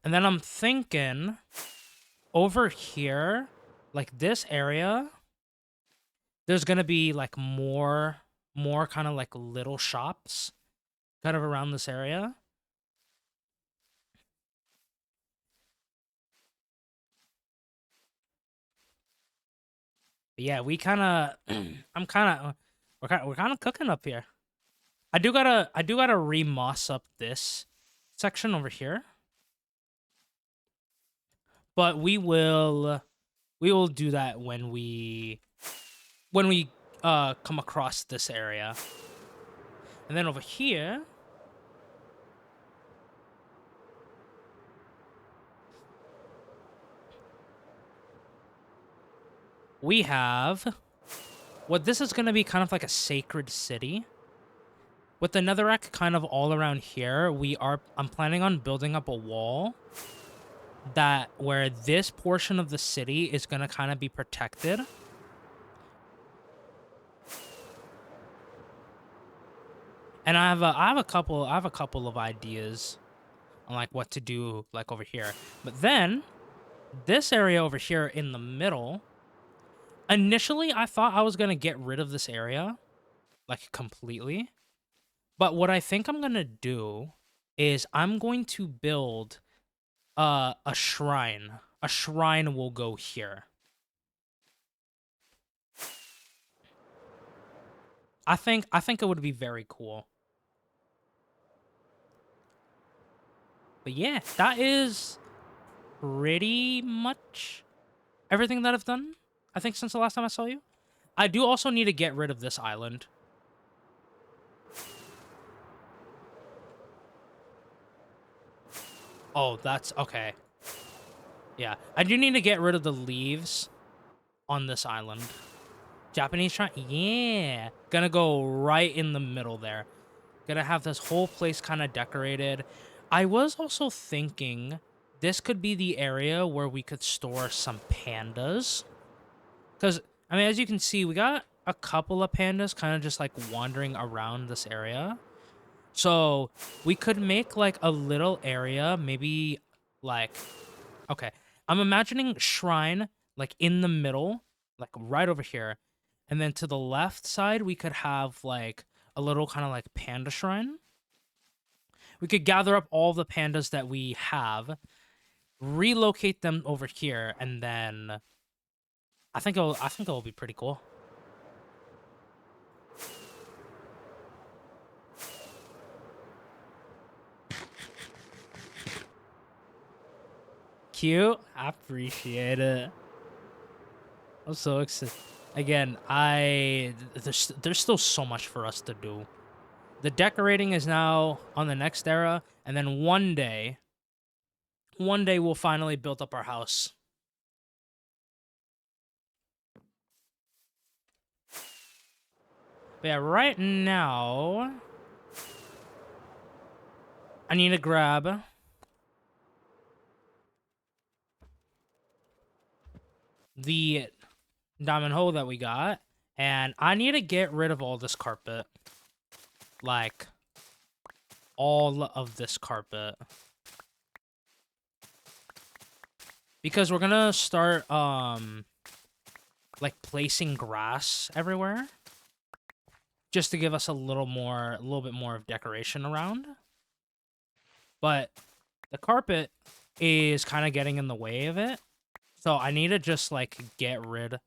And then I'm thinking over here, like this area, there's gonna be like more kind of like little shops kind of around this area. But yeah, we kind of we're kind of cooking up here. I do gotta remoss up this section over here. But we will do that when we come across this area. And then over here, we have what this is going to be kind of like a sacred city. With the netherrack kind of all around here, I'm planning on building up a wall that where this portion of the city is going to kind of be protected. And I have a couple of ideas on like what to do like over here. But then this area over here in the middle, initially I thought I was going to get rid of this area like completely. But what I think I'm going to do is I'm going to build a shrine. A shrine will go here. I think it would be very cool. But yeah, that is pretty much everything that I've done, I think, since the last time I saw you. I do also need to get rid of this island. Oh, that's okay. Yeah, I do need to get rid of the leaves on this island. Japanese shrine, yeah. Gonna go right in the middle there. Gonna have this whole place kind of decorated. I was also thinking this could be the area where we could store some pandas. Because, I mean, as you can see, we got a couple of pandas kind of just like wandering around this area. So we could make like a little area, maybe like, okay, I'm imagining shrine like in the middle, like right over here. And then to the left side, we could have like a little kind of like panda shrine. We could gather up all the pandas that we have, relocate them over here, and then I think it'll be pretty cool. Cute. I appreciate it. I'm so excited. Again, there's still so much for us to do. The decorating is now on the next era, and then one day we'll finally build up our house. But yeah, right now I need to grab the diamond hole that we got, and I need to get rid of all this carpet. Like, all of this carpet. Because we're gonna start, like, placing grass everywhere. Just to give us a little bit more of decoration around. But the carpet is kind of getting in the way of it. So I need to just, like, get rid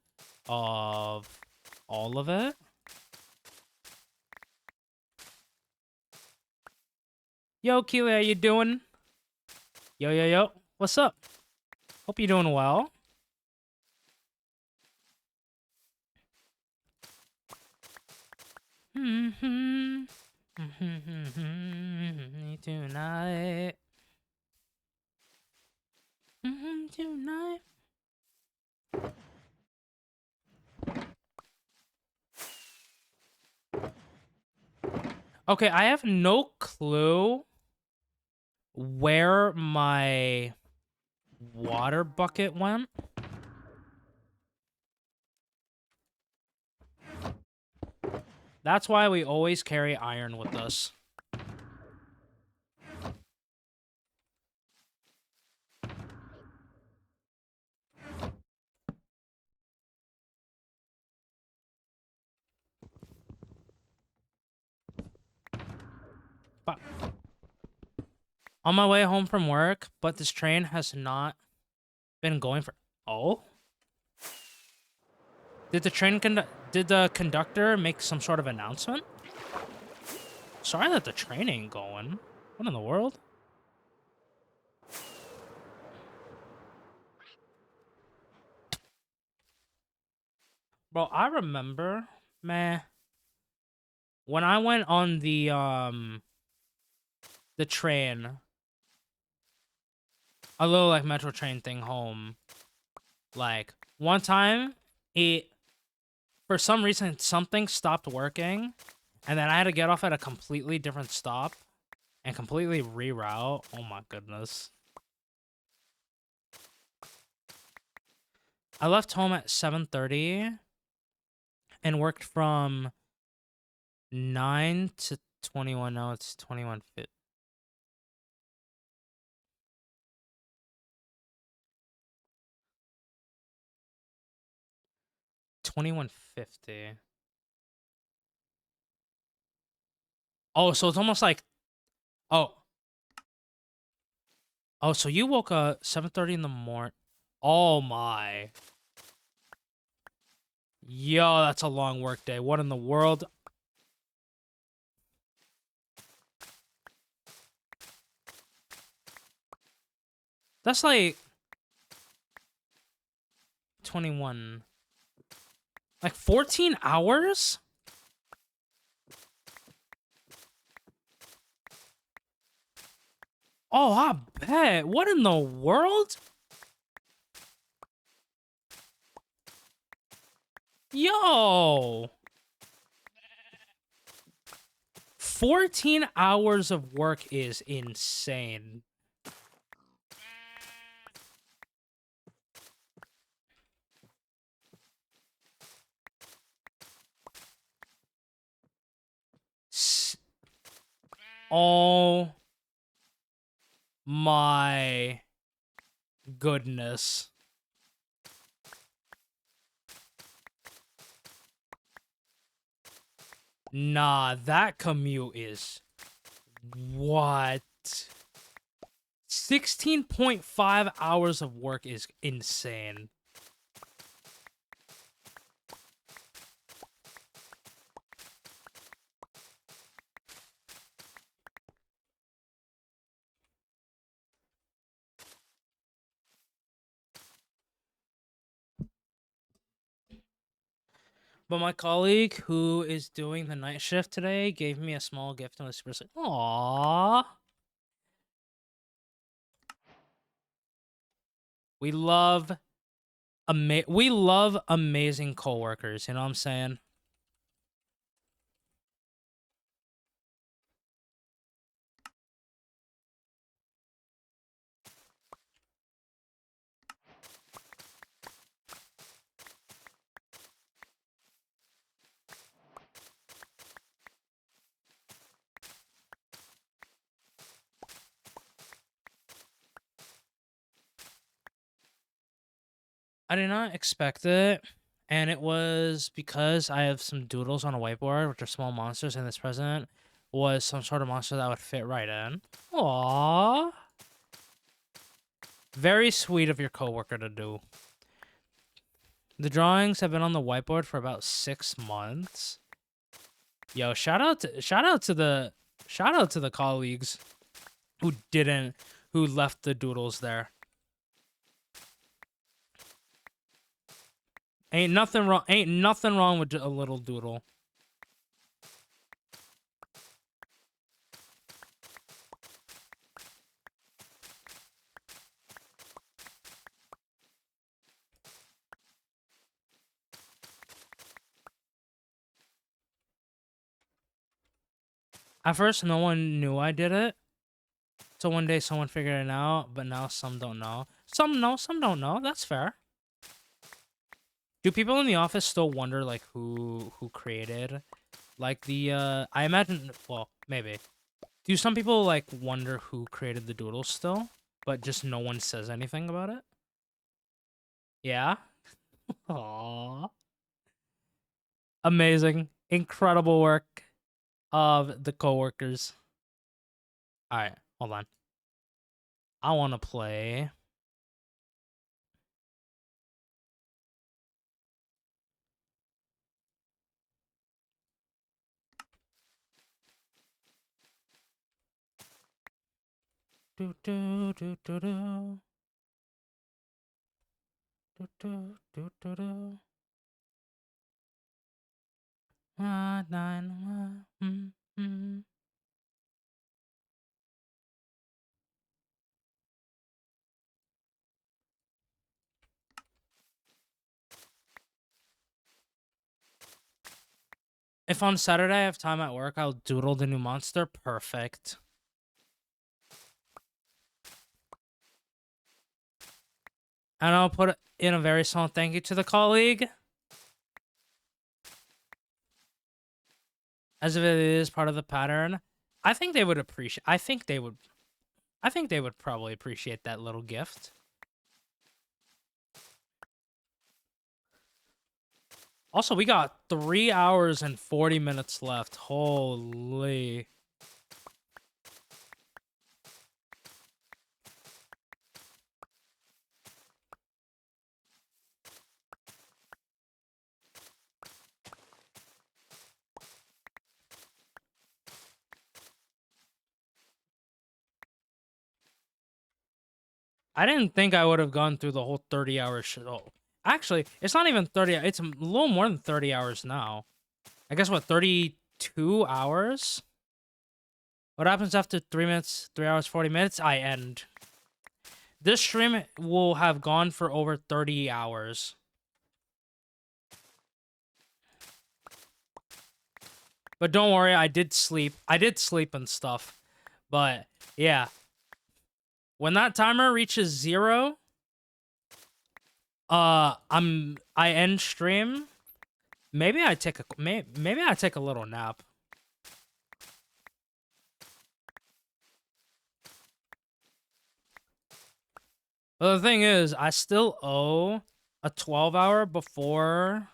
of all of it. Yo, Keely, how you doing? Yo. What's up? Hope you're doing well. Tonight. tonight. Okay, I have no clue where my water bucket went. That's why we always carry iron with us. But on my way home from work, but this train has not been going for... Oh? Did the conductor make some sort of announcement? Sorry that the train ain't going. What in the world? Bro, I remember, man, when I went on the train, a little like metro train thing home, like one time for some reason something stopped working, and then I had to get off at a completely different stop and completely reroute. Oh my goodness. I left home at 7:30 and worked from 9 to 21. No, it's 21:50. $21.50. Oh, so it's almost like, oh, so you woke up 7:30 in the morning. Oh my. Yo, that's a long work day. What in the world? That's like 21. Like 14 hours? Oh, I bet. What in the world? Yo. 14 hours of work is insane. Oh my goodness. Nah, that commute is... What? 16.5 hours of work is insane. But my colleague who is doing the night shift today gave me a small gift and was super like, aww. We love amazing coworkers, you know what I'm saying? I did not expect it, and it was because I have some doodles on a whiteboard, which are small monsters, and this present was some sort of monster that would fit right in. Aww. Very sweet of your coworker to do. The drawings have been on the whiteboard for about 6 months. Yo, shout out to the colleagues who left the doodles there. Ain't nothing wrong with a little doodle. At first, no one knew I did it. So one day someone figured it out, but now some don't know. Some know, some don't know. That's fair. Do people in the office still wonder like who created like the I imagine, well, maybe. Do some people like wonder who created the doodle still, but just no one says anything about it? Yeah. Aww. Amazing. Incredible work of the coworkers. All right, hold on. I want to play. Do do do do do. Do do do do do. Nine. If on Saturday I have time at work, I'll doodle the new monster. Perfect. And I'll put in a very small thank you to the colleague, as if it is part of the pattern. I think they would appreciate. I think they would probably appreciate that little gift. Also, we got 3 hours and 40 minutes left. Holy. I didn't think I would have gone through the whole 30-hour show. Actually, it's not even 30. It's a little more than 30 hours now. I guess, what, 32 hours? What happens after 3 minutes, 3 hours, 40 minutes? I end. This stream will have gone for over 30 hours. But don't worry, I did sleep. I did sleep and stuff. But, yeah. When that timer reaches 0, I end stream. Maybe I take a little nap. But the thing is, I still owe a 12-hour before.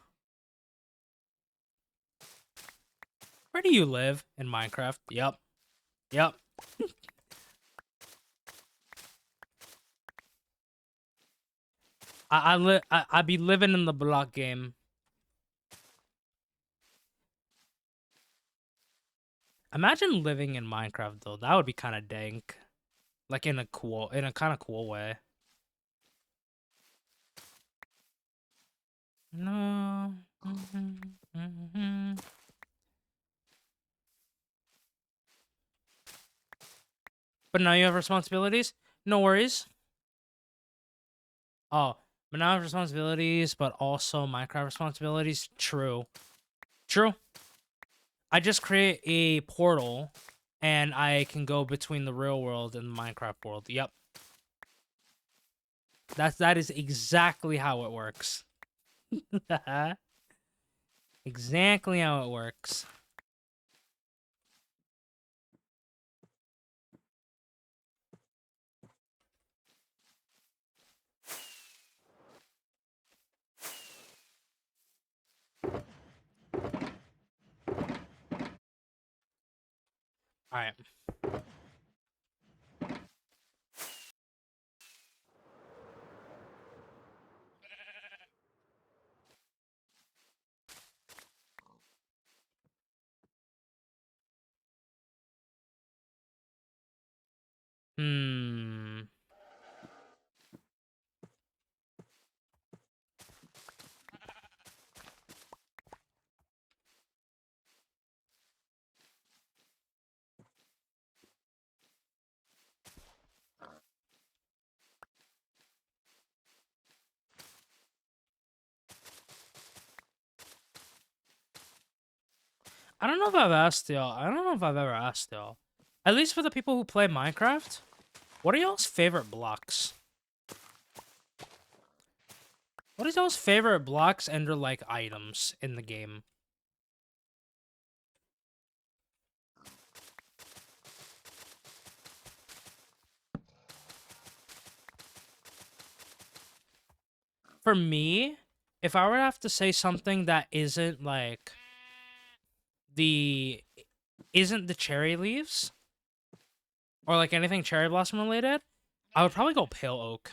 Where do you live in Minecraft? Yep. I be living in the block game. Imagine living in Minecraft though. That would be kind of dank. Like in a kind of cool way. No. But now you have responsibilities? No worries. Oh, but now I have responsibilities, but also Minecraft responsibilities? True. I just create a portal, and I can go between the real world and the Minecraft world. Yep. That is exactly how it works. Exactly how it works. All right. Hmm. I don't know if I've asked y'all. I don't know if I've ever asked y'all. At least for the people who play Minecraft, what are y'all's favorite blocks? What is y'all's favorite blocks and or like items in the game? For me, if I were to have to say something that isn't like the cherry leaves or like anything cherry blossom related, I would probably go pale oak.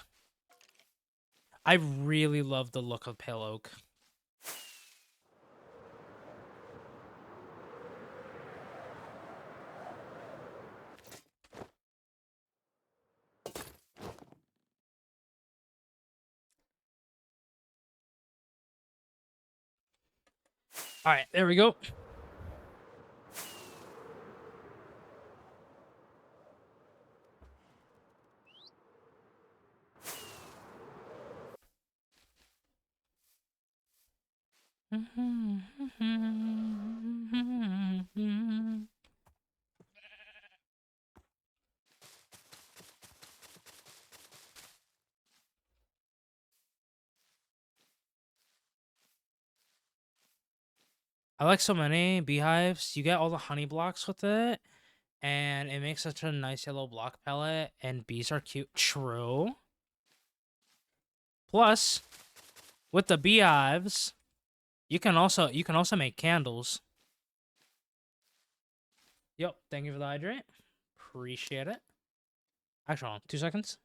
I really love the look of pale oak. All right, there we go. I like so many beehives. You get all the honey blocks with it, and it makes such a nice yellow block palette, and bees are cute. True. Plus, with the beehives, you can also make candles. Yep, thank you for the hydrate. Appreciate it. Actually, hold on 2 seconds.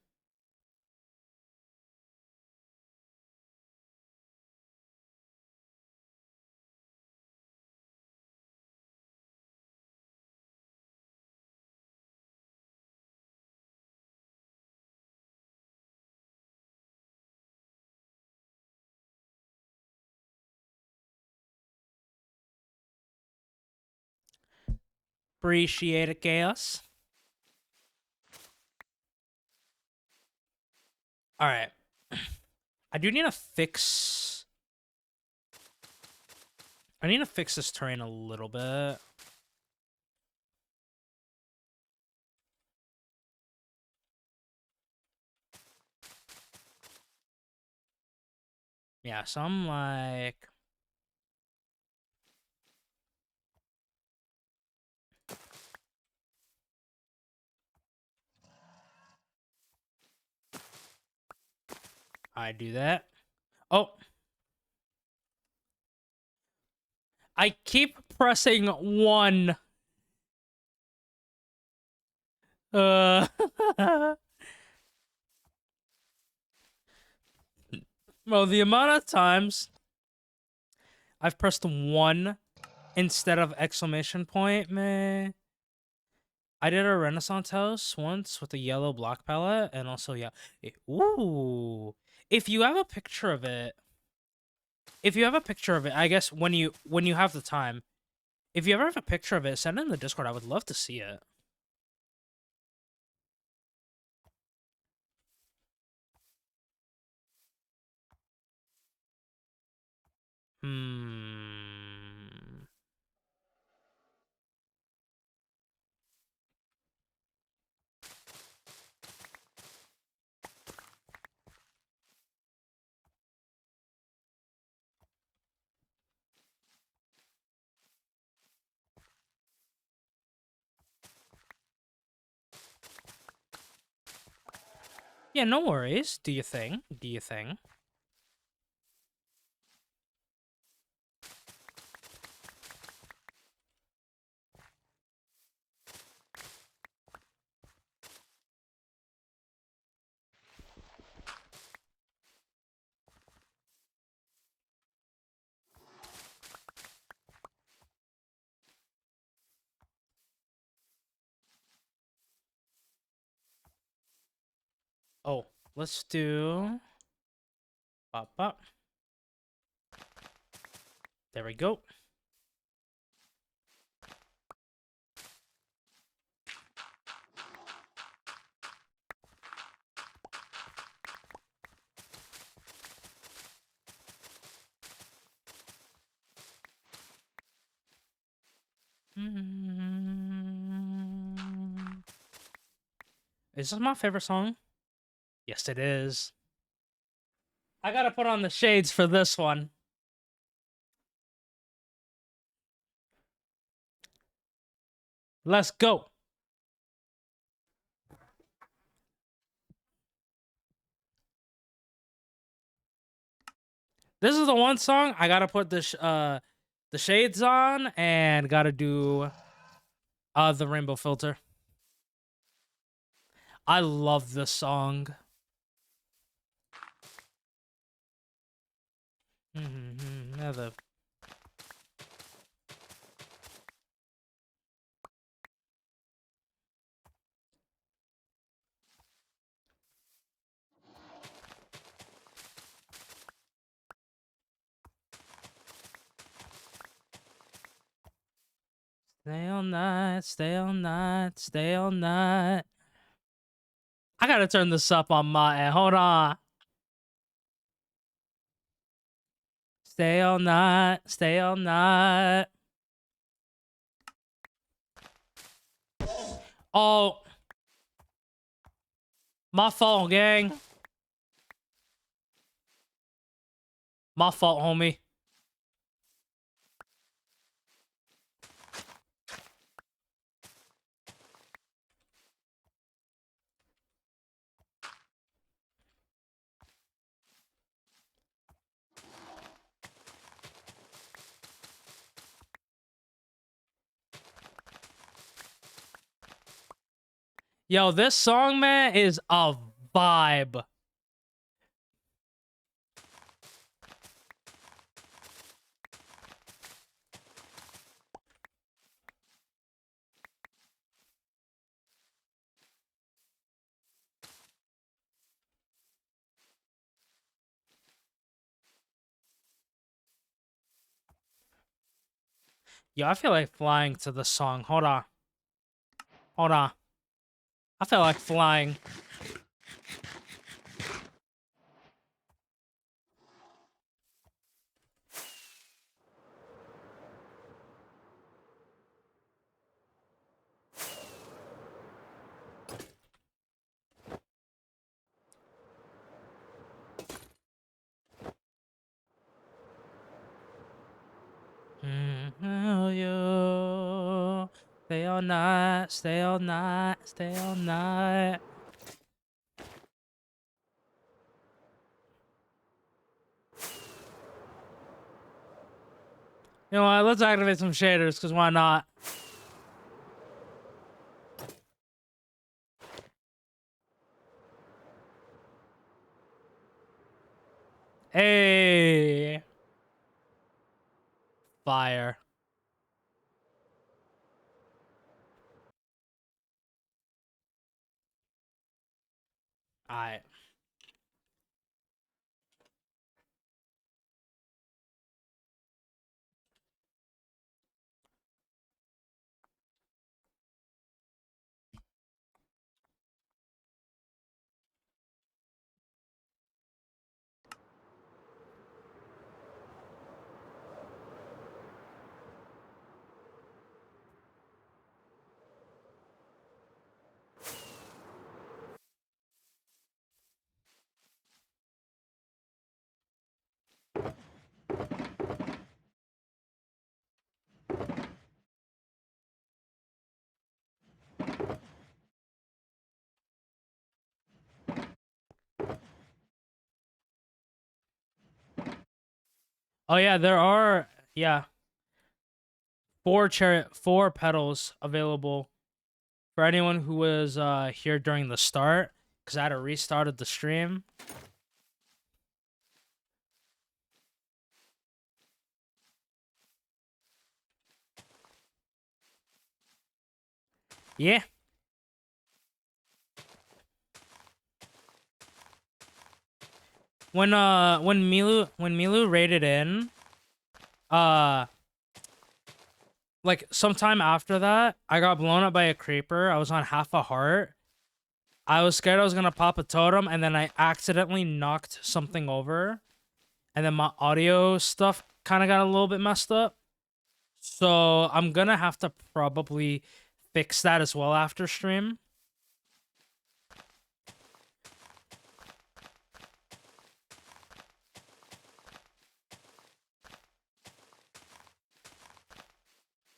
Appreciate it, Chaos. All right. I do need to fix... I need to fix this terrain a little bit. Yeah, so I'm like... I do that. Oh! I keep pressing 1. Well, the amount of times I've pressed 1 instead of exclamation point, man. I did a Renaissance house once with a yellow block palette, and also, yeah. Ooh. If you have a picture of it, I guess when you have the time, if you ever have a picture of it, send it in the Discord. I would love to see it. Yeah, no worries. Do your thing. Do your thing. Oh, let's do... Pop, pop. There we go. Is this my favorite song? Yes, it is. I gotta put on the shades for this one. Let's go. This is the one song I gotta put the shades on and gotta do the rainbow filter. I love this song. Yeah, stay all night, stay all night, stay all night. I gotta turn this up on my end. Hold on. Stay all night, stay all night. Oh. My fault, gang. My fault, homie. Yo, this song, man, is a vibe. Yo, I feel like flying to the song. Hold on. Hold on. I feel like flying. You stay all night, stay all night, stay all night. You know what? Let's activate some shaders, because why not? Hey. Fire. Alright. Oh yeah, there are four pedals available for anyone who was here during the start, because I had to restarted the stream. Yeah. When Milu raided in, like sometime after that, I got blown up by a creeper. I was on half a heart. I was scared I was gonna pop a totem, and then I accidentally knocked something over, and then my audio stuff kind of got a little bit messed up. So I'm gonna have to probably fix that as well after stream.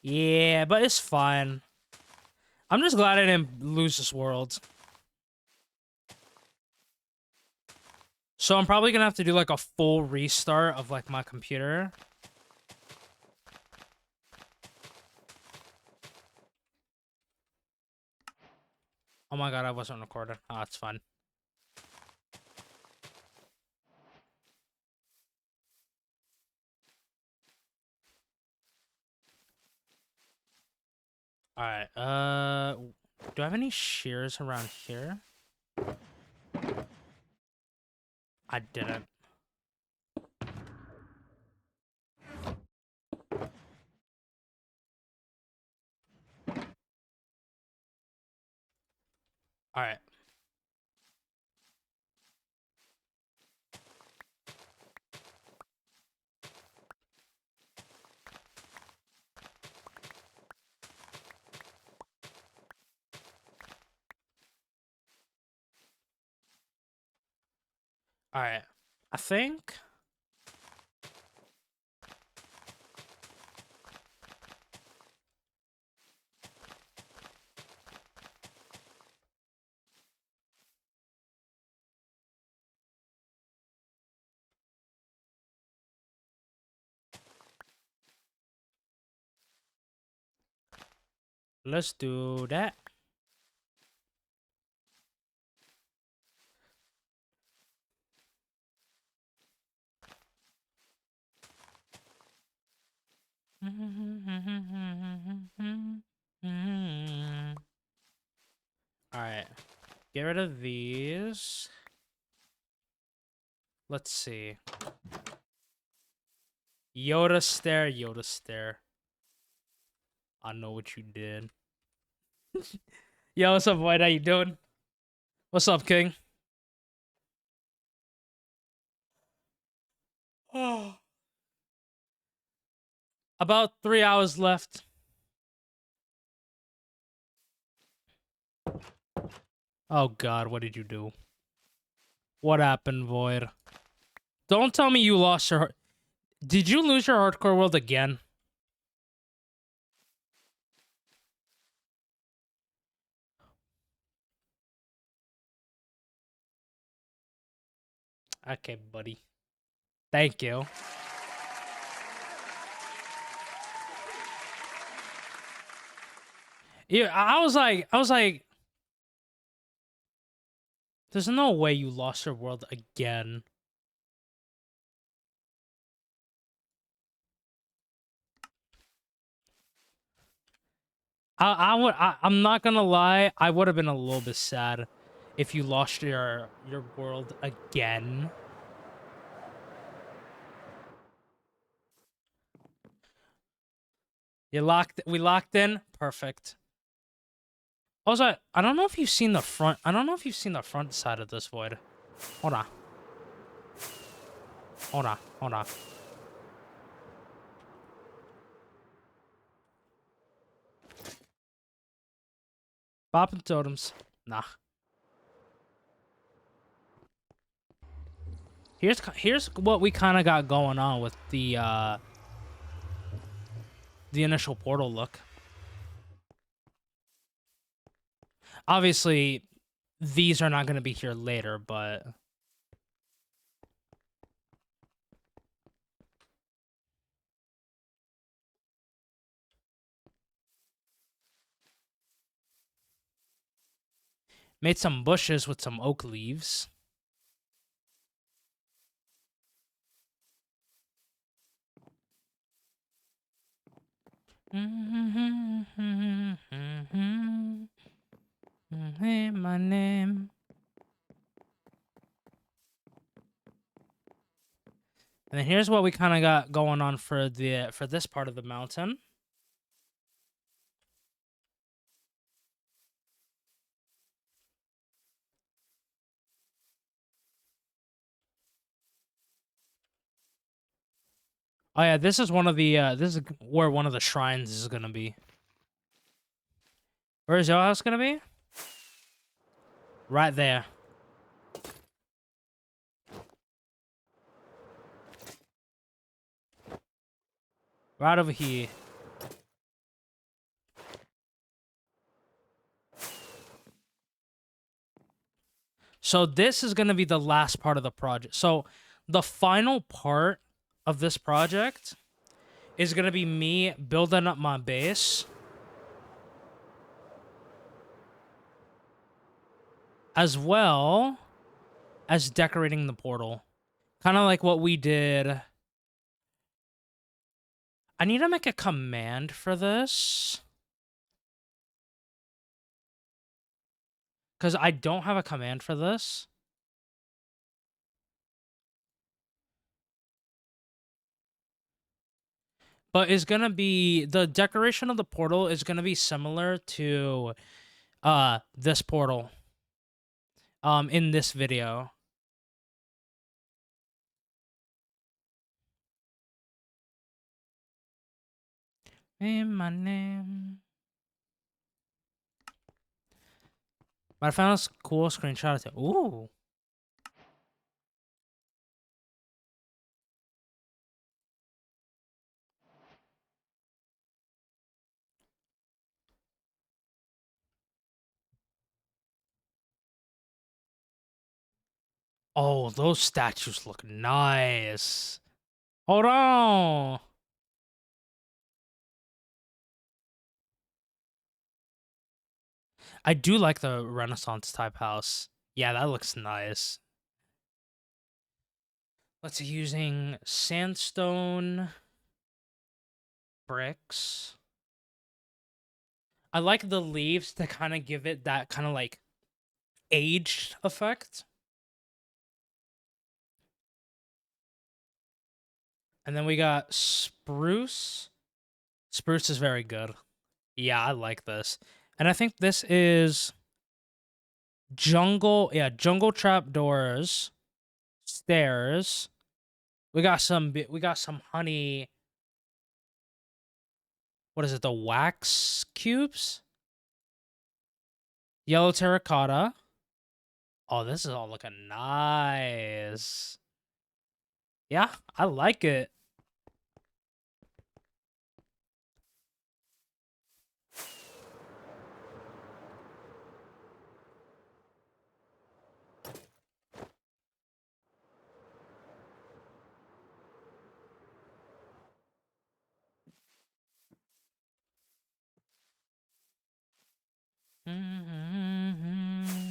Yeah, but it's fine. I'm just glad I didn't lose this world. So I'm probably gonna have to do like a full restart of like my computer. Oh my god, I wasn't recording. Oh, it's fine. Alright, do I have any shears around here? I didn't. Alright. Alright. I think... Let's do that. Alright. Get rid of these. Let's see. Yoda stare, Yoda stare. I know what you did. Yo, what's up, White? How you doing? What's up, King? Oh. About 3 hours left. Oh god, what did you do? What happened, Void? Don't tell me you lost your... Did you lose your hardcore world again? Okay, buddy. Thank you. Yeah, I was like, there's no way you lost your world again. I'm not gonna lie, I would have been a little bit sad if you lost your world again. We locked in? Perfect. Also, I don't know if you've seen the front. I don't know if you've seen the front side of this Void. Hold on. Hold on. Hold on. Bopping totems. Nah. Here's what we kind of got going on with the initial portal look. Obviously, these are not going to be here later, but... Made some bushes with some oak leaves. Hey, my name. And then here's what we kind of got going on for this part of the mountain. Oh yeah, this is one of the this is where one of the shrines is gonna be. Where is your house gonna be? Right there. Right over here. So this is gonna be the last part of the project. So the final part of this project is gonna be me building up my base, as well as decorating the portal. Kind of like what we did. I need to make a command for this, because I don't have a command for this. But it's gonna be, the decoration of the portal is gonna be similar to this portal in this video. In my name. But I found this cool screenshot of it. Ooh. Oh, those statues look nice. Hold on. I do like the Renaissance type house. Yeah, that looks nice. Let's see, using sandstone bricks. I like the leaves to kind of give it that kind of like aged effect. And then we got spruce. Spruce is very good. Yeah, I like this. And I think this is jungle. Yeah, jungle trapdoors, stairs. We got some honey. What is it? The wax cubes? Yellow terracotta. Oh, this is all looking nice. Yeah, I like it.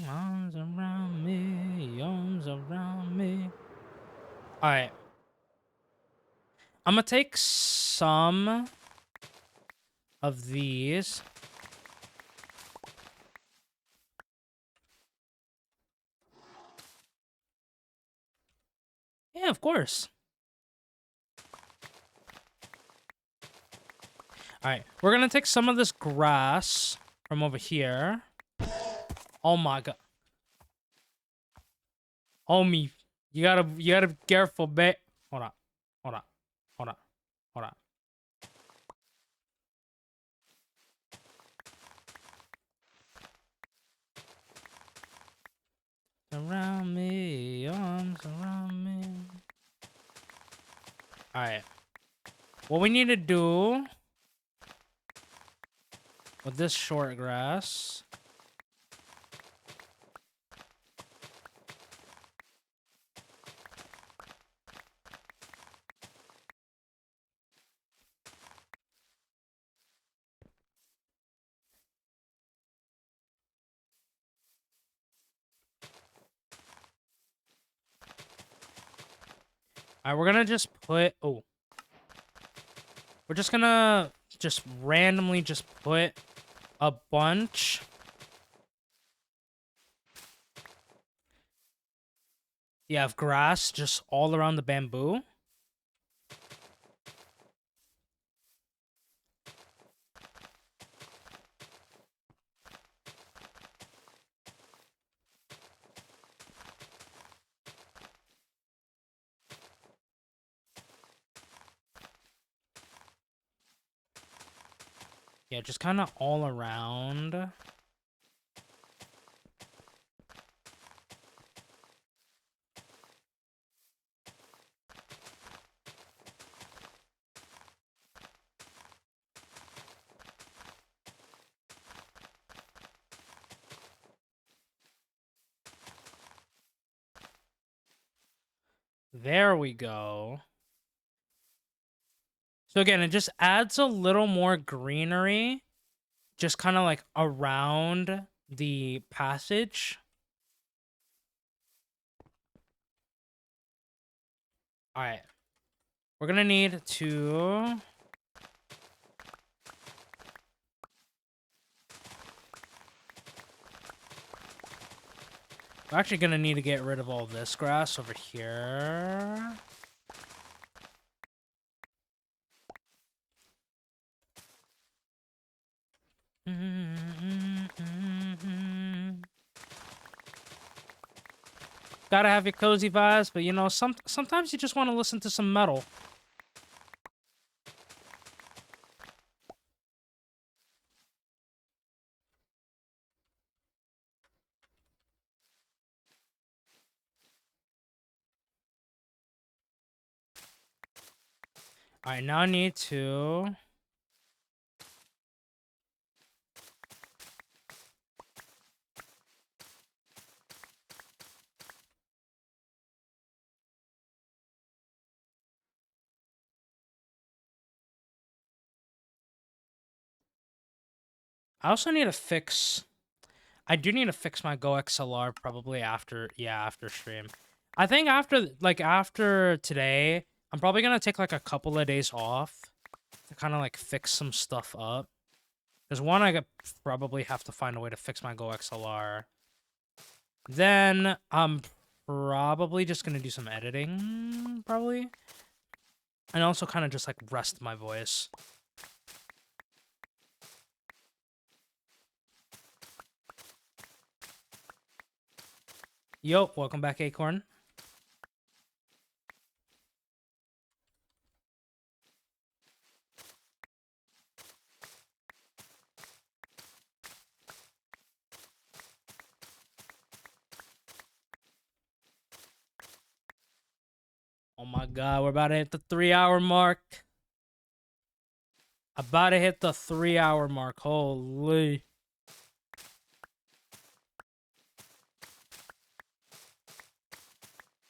Arms around me, arms around me. All right. I'm gonna take some of these. Yeah, of course. All right, we're gonna take some of this grass from over here. Oh my god. Homie, you gotta be careful, babe. Hold on. Hold on. Hold on. Hold on. Around me, arms around me. Alright. What we need to do with this short grass. Alright, we're gonna just put... Oh. We're just gonna just randomly just put a bunch... Yeah, of grass just all around the bamboo. Yeah, just kind of all around. There we go. So again, it just adds a little more greenery, just kind of like around the passage. All right. We're gonna need to... We're actually gonna need to get rid of all this grass over here. Gotta have your cozy vibes, but you know, sometimes you just want to listen to some metal. All right, now I need to... I also need to fix... I do need to fix my Go XLR probably after, yeah, after stream. I think after today, I'm probably gonna take like a couple of days off to kind of like fix some stuff up. Because one, I could probably have to find a way to fix my Go XLR. Then I'm probably just gonna do some editing, probably. And also kind of just like rest my voice. Yo, welcome back, Acorn. Oh my god, we're about to hit the 3-hour mark. About to hit the 3-hour mark. Holy.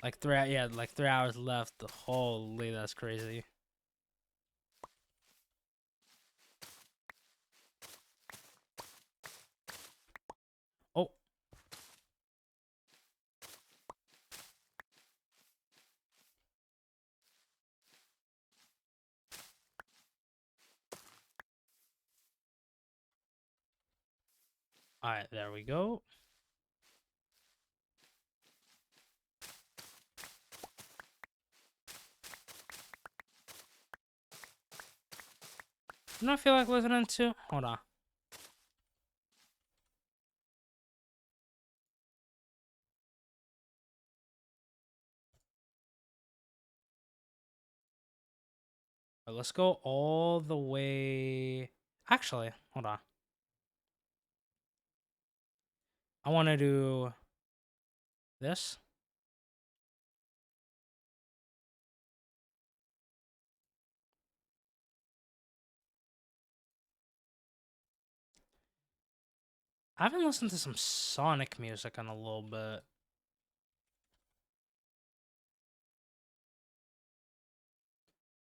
Like 3 hours left. Holy, that's crazy. Oh. Alright, there we go. You know what I feel like listening to? Hold on. Let's go all the way. Actually, hold on. I want to do this. I haven't listened to some Sonic music in a little bit.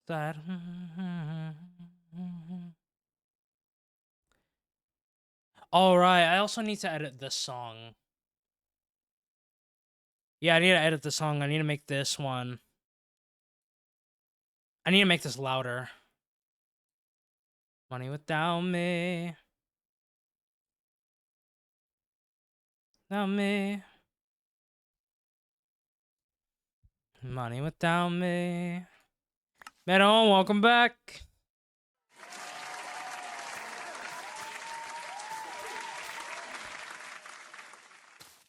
That. All right. I also need to edit this song. Yeah, I need to edit the song. I need to make this one. I need to make this louder. Money without me. Without me. Money without me. Meron, welcome back.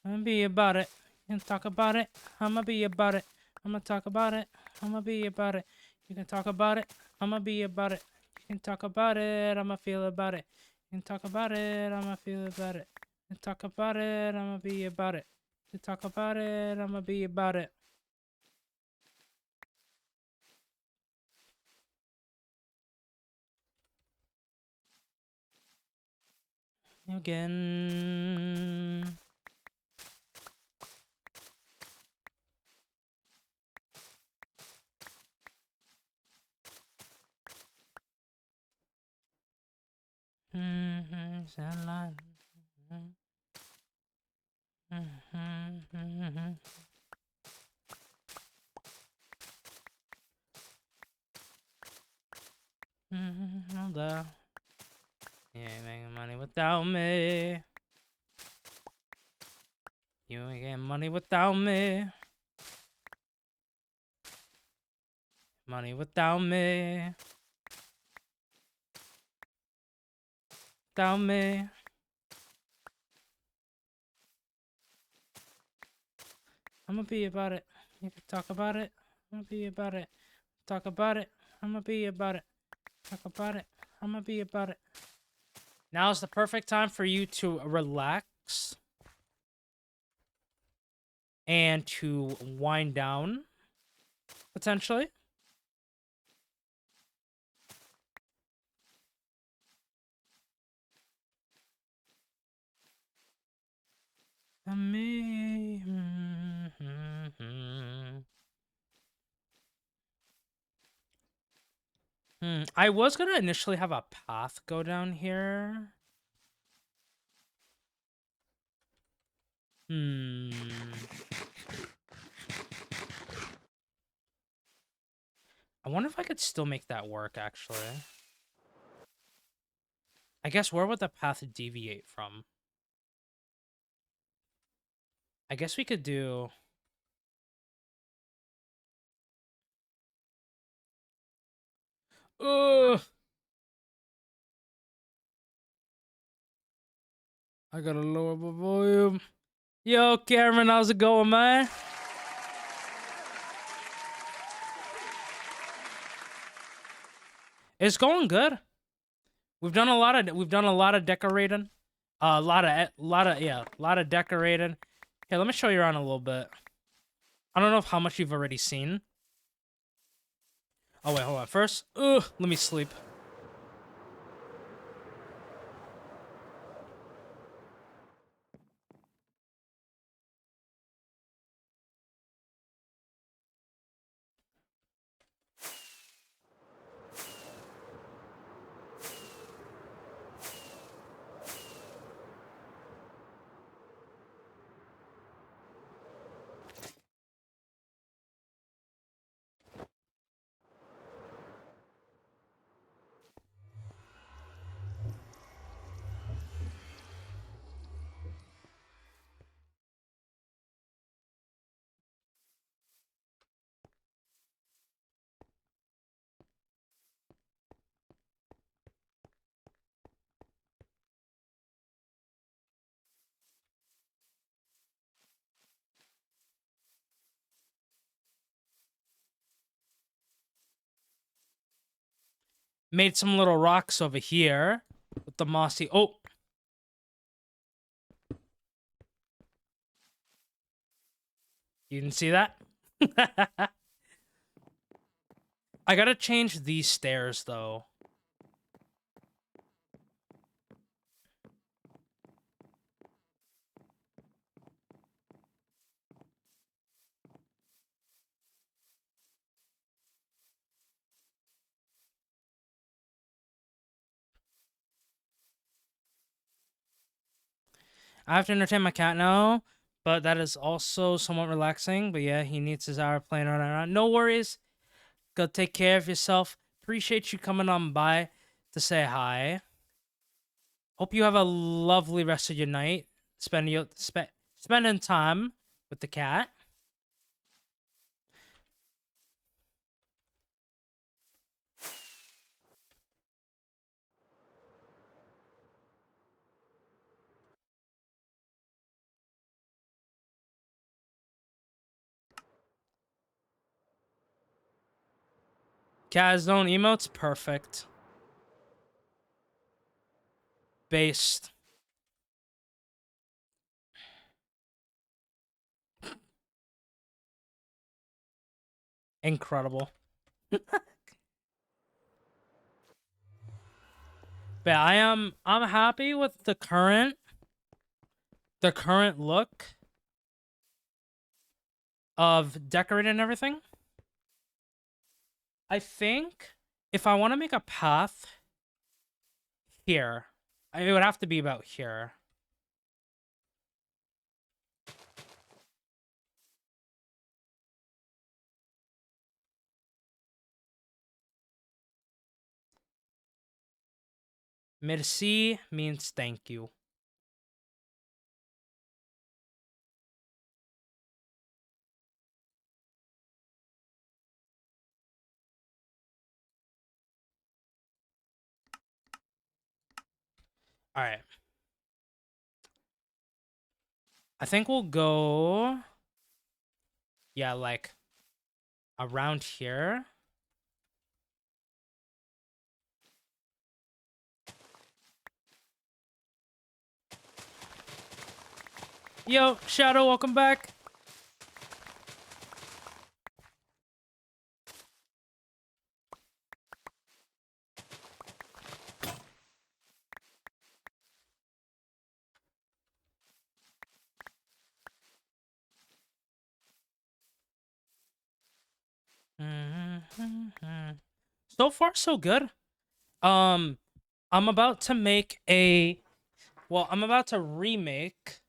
I'ma be about it. You can talk about it. I'ma be about it. I'ma talk about it. I'ma be about it. You can talk about it. I'ma be about it. You Can talk about it, I'ma feel about it. Can talk about it, I'ma feel about it. Can talk about it, I'ma be about it. Can talk about it, I'ma be about it. Again. Satellite. Although you ain't making money without me. You ain't getting money without me. Money without me. Without me. I'ma be about it. You can talk about it. I'ma be about it. Talk about it. I'ma be about it. Talk about it. I'ma be about it. Now is the perfect time for you to relax and to wind down, potentially. Me. I was gonna initially have a path go down here. I wonder if I could still make that work, actually. I guess where would the path deviate from? I guess we could do... Ugh! I gotta lower my volume. Yo, Cameron, how's it going, man? It's going good. We've done a lot of decorating. A lot of decorating. Here, let me show you around a little bit. I don't know how much you've already seen. Oh wait, hold on. First, let me sleep. Made some little rocks over here with the mossy. Oh. You didn't see that? I gotta change these stairs, though. I have to entertain my cat now, but that is also somewhat relaxing. But yeah, he needs his hour playing around. No worries. Go take care of yourself. Appreciate you coming on by to say hi. Hope you have a lovely rest of your night. Spending time with the cat. Cat has own emotes, perfect. based. Incredible. But I'm happy with the current look of decorating and everything. I think if I want to make a path here, it would have to be about here. Merci means thank you. All right. I think we'll go, yeah, like around here. Yo, Shadow, welcome back. So far, so good. I'm about to make I'm about to remake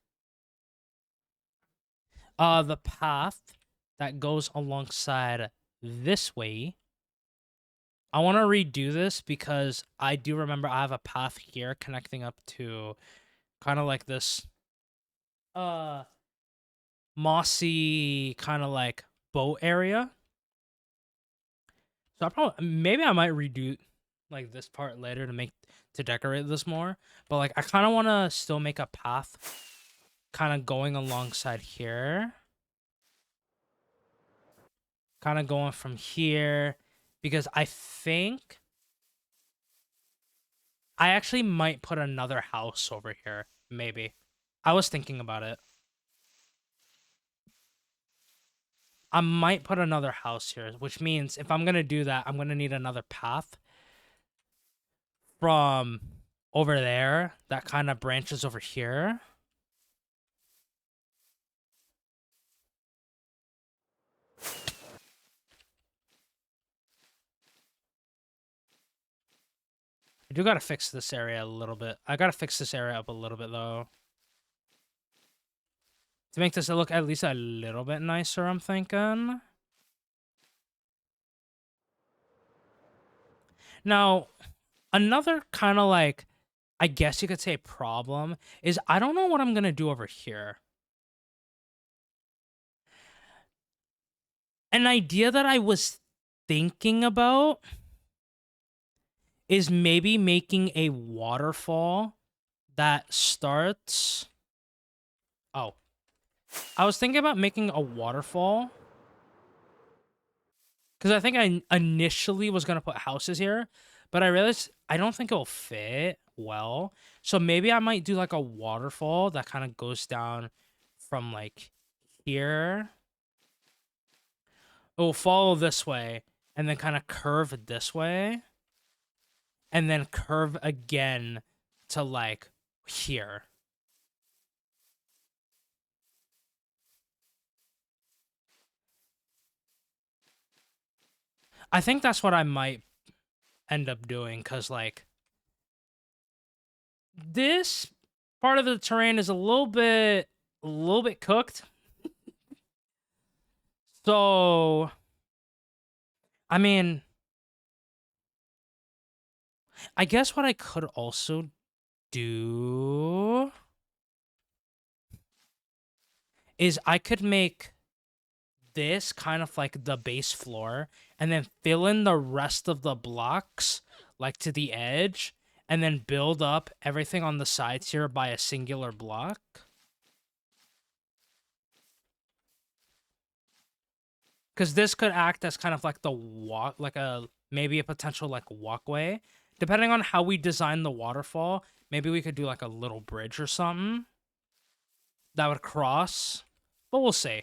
the path that goes alongside this way. I want to redo this because I do remember I have a path here connecting up to kind of like this mossy kind of like boat area. So maybe I might redo like this part later to decorate this more, but like I kind of want to still make a path kind of going alongside here. Kind of going from here because I think I actually might put another house over here, maybe. I was thinking about it. I might put another house here, which means if I'm going to do that, I'm going to need another path from over there that kind of branches over here. I do got to fix this area a little bit. I got to fix this area up a little bit, though. To make this look at least a little bit nicer, I'm thinking. Now, another kind of like, I guess you could say problem is I don't know what I'm going to do over here. An idea that I was thinking about is maybe making a waterfall that starts... Oh. I was thinking about making a waterfall because I think I initially was going to put houses here, but I realized I don't think it'll fit well. So maybe I might do like a waterfall that kind of goes down from like here. It will follow this way and then kind of curve this way and then curve again to like here. I think that's what I might end up doing because like this part of the terrain is a little bit cooked. So I mean, I guess what I could also do is I could make this kind of like the base floor and then fill in the rest of the blocks like to the edge and then build up everything on the sides here by a singular block. Because this could act as kind of like the maybe a potential like walkway. Depending on how we design the waterfall, Maybe we could do like a little bridge or something that would cross, but we'll see.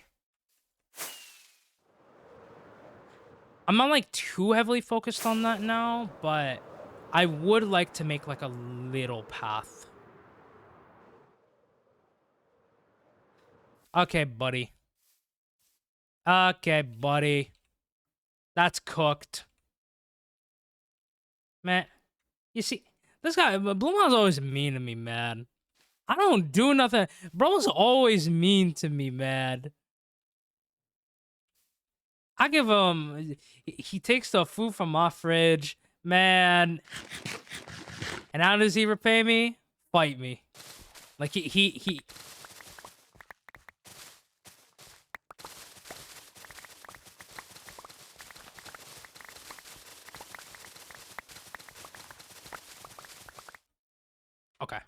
I'm not like too heavily focused on that now, but I would like to make like a little path. Okay, buddy. Okay, buddy. That's cooked. Man, you see, this guy, Blumhouse always mean to me, man. I don't do nothing. Bro's always mean to me, man. I give him, he takes the food from my fridge, man. And how does he repay me? Fight me. Like, he. Okay.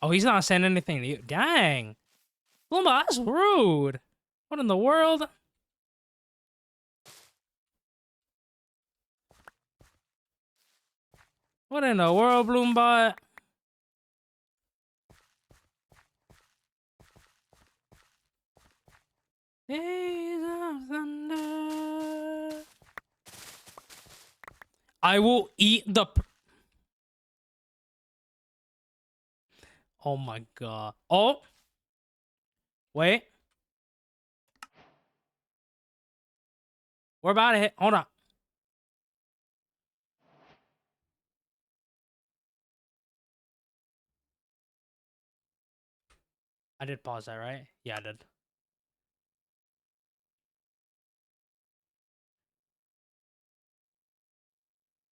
Oh, he's not saying anything to you. Dang. Bloomba, that's rude. What in the world? What in the world, Bloombot? Days of thunder. I will eat the... Oh my god. Oh! Wait. We're about to hit... Hold on. I did pause that, right? Yeah, I did.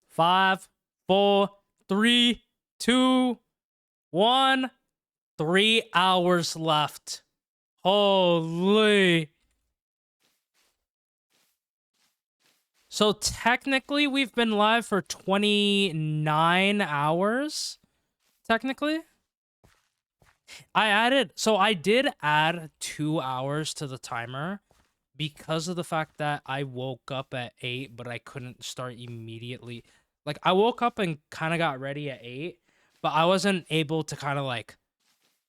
Five, 4, 3, 2, 1. 3 hours left. Holy. So technically, we've been live for 29 hours. Technically. I did add 2 hours to the timer because of the fact that I woke up at 8, but I couldn't start immediately. Like, I woke up and kind of got ready at 8, but I wasn't able to kind of like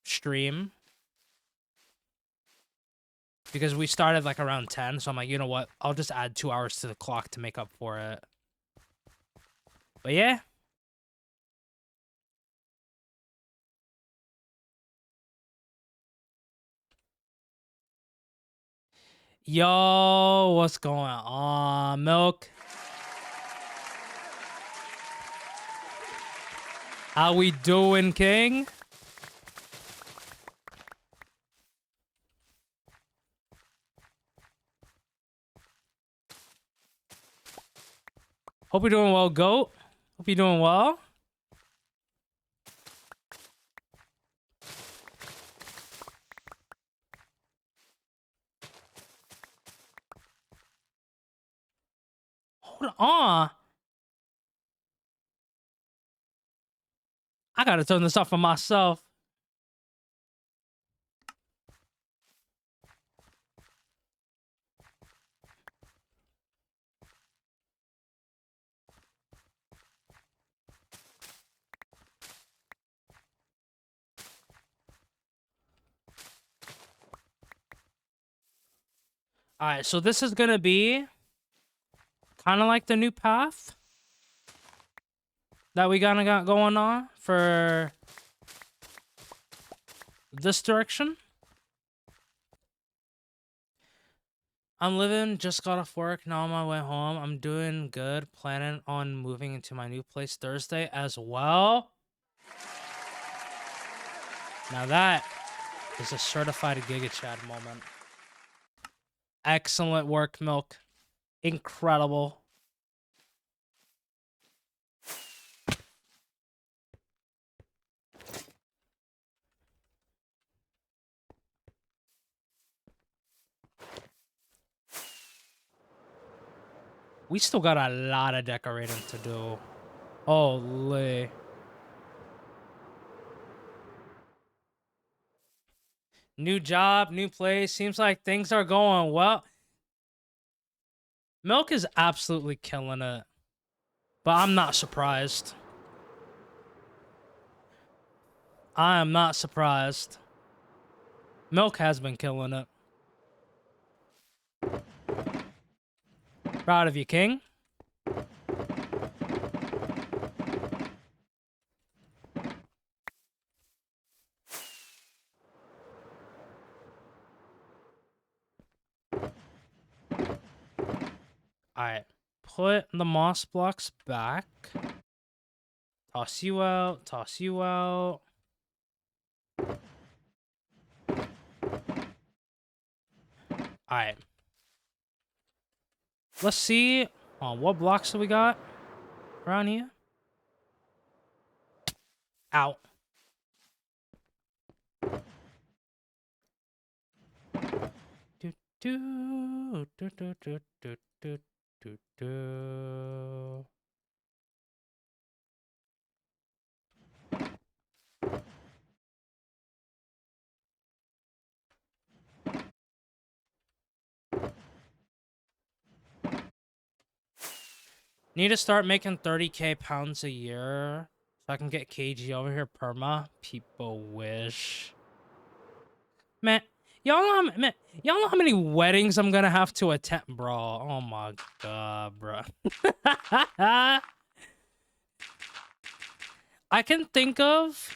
stream because we started like around 10. So I'm like, you know what? I'll just add 2 hours to the clock to make up for it. But yeah. Yo, what's going on, Milk? How we doing, King? Hope you're doing well, Goat. Hope you're doing well. Hold on. I gotta turn this off for myself. All right, so this is gonna be kind of like the new path that we kind of got going on for this direction. I'm living, just got off work, now on my way home. I'm doing good, planning on moving into my new place Thursday as well. Now that is a certified Giga Chad moment. Excellent work, Milk. Incredible. We still got a lot of decorating to do. Holy. New job, new place. Seems like things are going well. Milk is absolutely killing it. But I'm not surprised. I am not surprised. Milk has been killing it. Proud of you, King. Alright. Put the moss blocks back. Toss you out. Toss you out. Alright. Let's see. What blocks do we got around here? Out. Do, do, do, do, do, do, do, do, do. Need to start making 30k pounds a year so I can get KG over here perma. People wish. Man, y'all know how many weddings I'm gonna have to attend, bro. Oh my god, bro. I can think of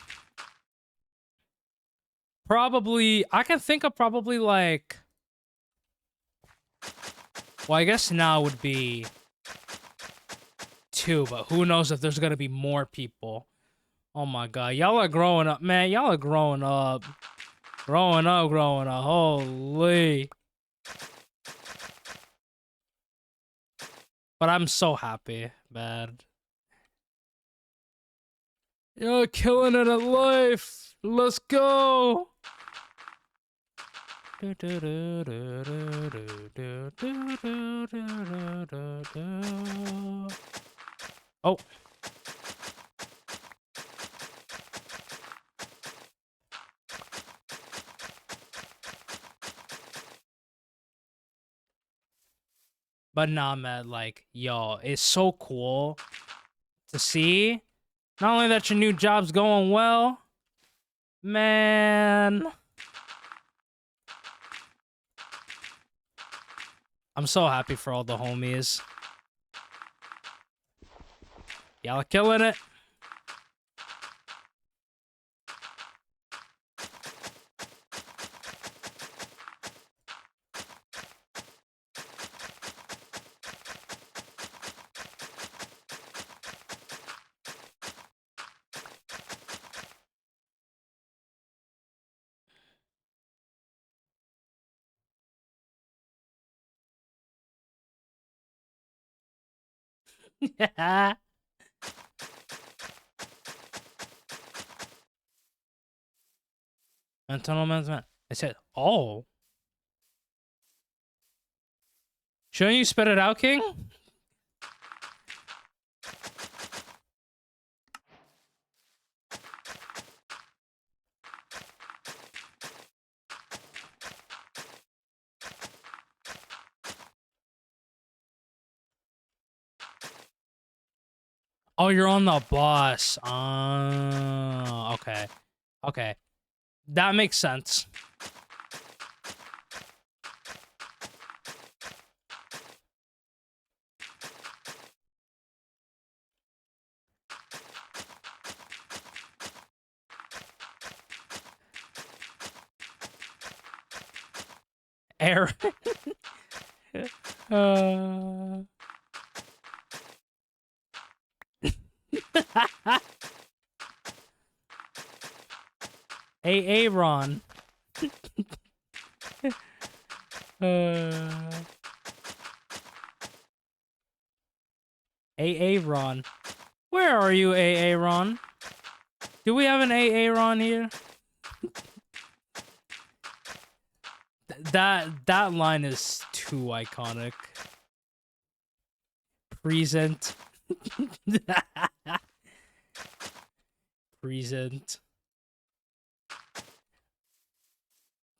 probably like, well, I guess now would be 2, but who knows if there's gonna be more people. Oh my god, y'all are growing up, man. Y'all are growing up. Growing up. Holy. But I'm so happy, man. You're killing it at life. Let's go. Oh. But nah, man, like, yo, it's so cool to see. Not only that your new job's going well, man. I'm so happy for all the homies. Y'all are killing it. Yeah. Mental management. I said, oh. Shouldn't you spit it out, King? Oh, you're on the bus. Okay. Okay. That makes sense. Air. Aaron. Aaron. Where are you, Aaron? Do we have an Aaron here? That line is too iconic. Present. Present.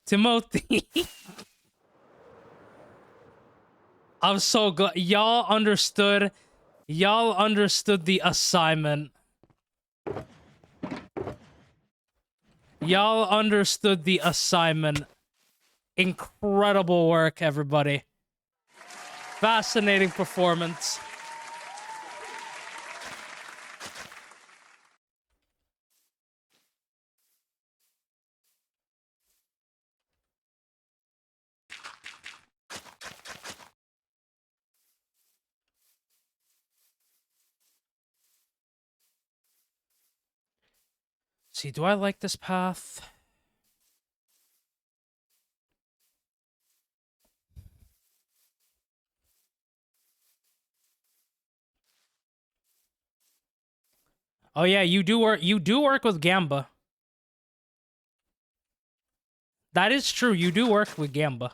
Timothy. I'm so glad y'all understood. Y'all understood the assignment. Y'all understood the assignment. Incredible work, everybody. Fascinating performance. See, do I like this path? Oh yeah, you do work with Gamba. That is true. You do work with Gamba.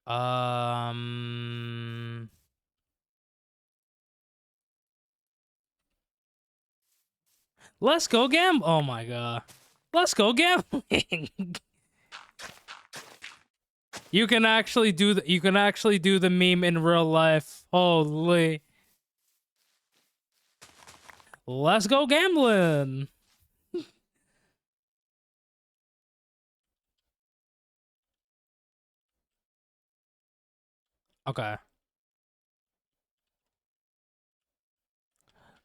Um Let's go gamble. Oh my god. Let's go gambling. You can actually do the meme in real life. Holy. Let's go gambling. Okay.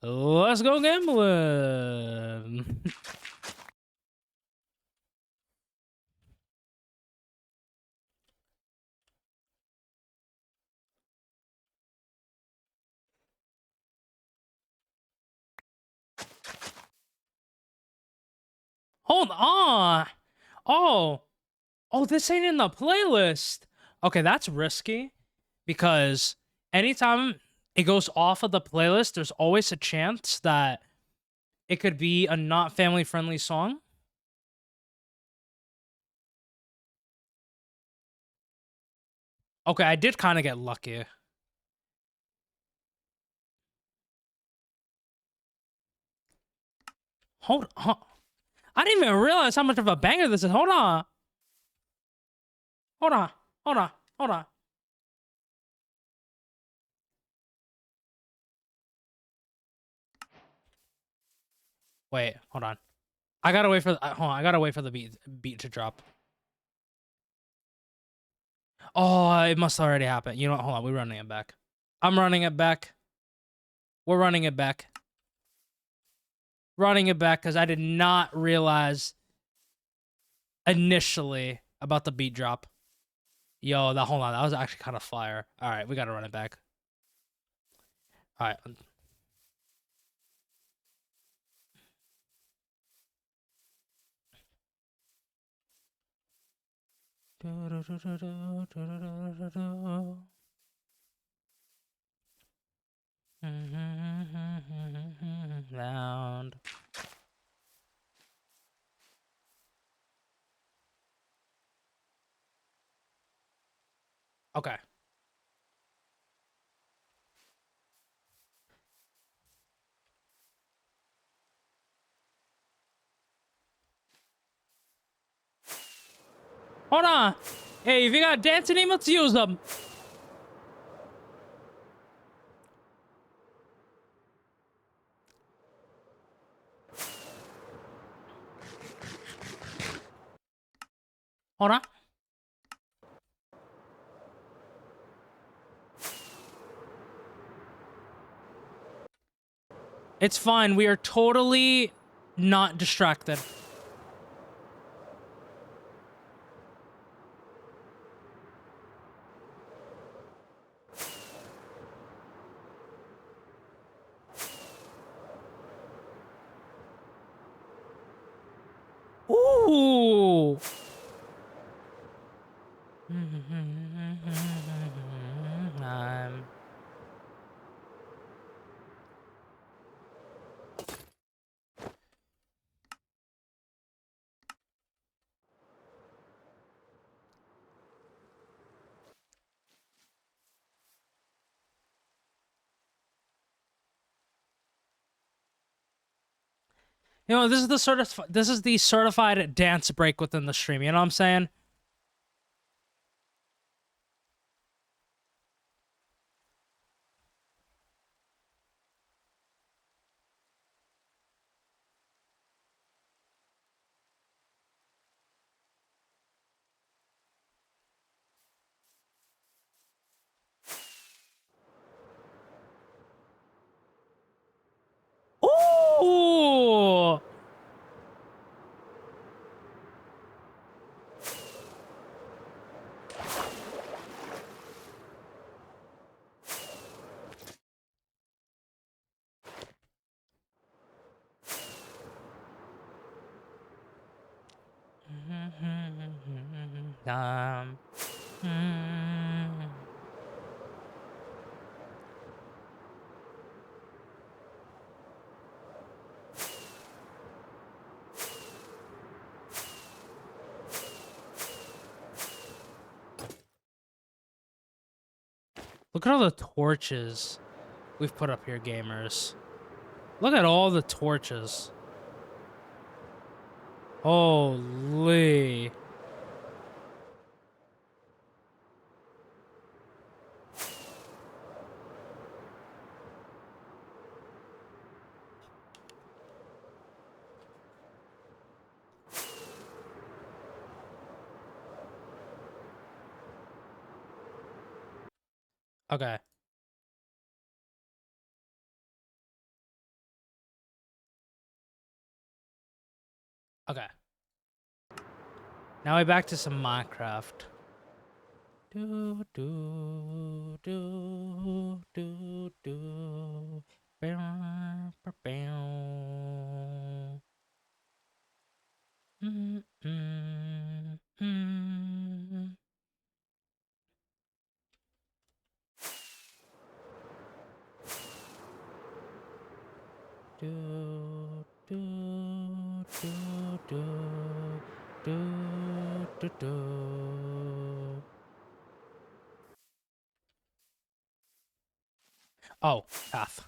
Let's go gambling. Hold on. Oh. Oh, this ain't in the playlist. Okay, that's risky because anytime it goes off of the playlist, there's always a chance that it could be a not family friendly song. Okay, I did kind of get lucky. Hold on. I didn't even realize how much of a banger this is. Hold on. Hold on. Hold on. Hold on. Wait, hold on. I gotta wait for hold on. I gotta wait for the beat to drop. Oh, it must already happen. You know what? Hold on. We're running it back. I'm running it back. We're running it back. Running it back because I did not realize initially about the beat drop. Yo, hold on. That was actually kind of fire. All right, we gotta run it back. All right. Loud. Okay. Hold on. Hey, if you got dancing emotes, use them. Hold on. It's fine. We are totally not distracted. Ooh. You know, this is the certified dance break within the stream. You know what I'm saying? Ooh! Um, mm. Look at all the torches we've put up here, gamers. Look at all the torches. Holy. Okay. Okay. Now we're back to some Minecraft. Do do do do do. Bow, bow, bow. Mm, mm, mm. Do do do do do do do. Oh, path.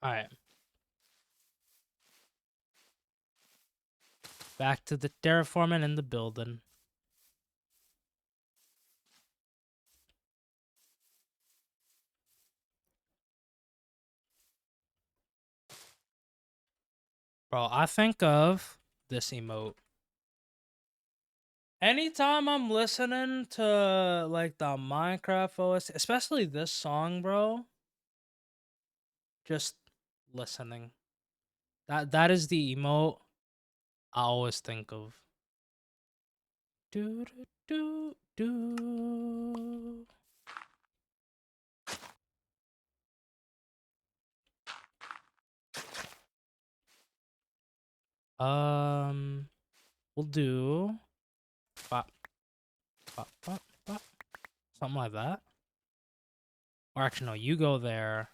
All right. Back to the terraforming and the building. Bro, I think of this emote. Anytime I'm listening to like the Minecraft OS, especially this song, bro, just listening. That is the emote I always think of. Do do do do. We'll do bop, bop, bop, bop, something like that. Or actually, no, you go there,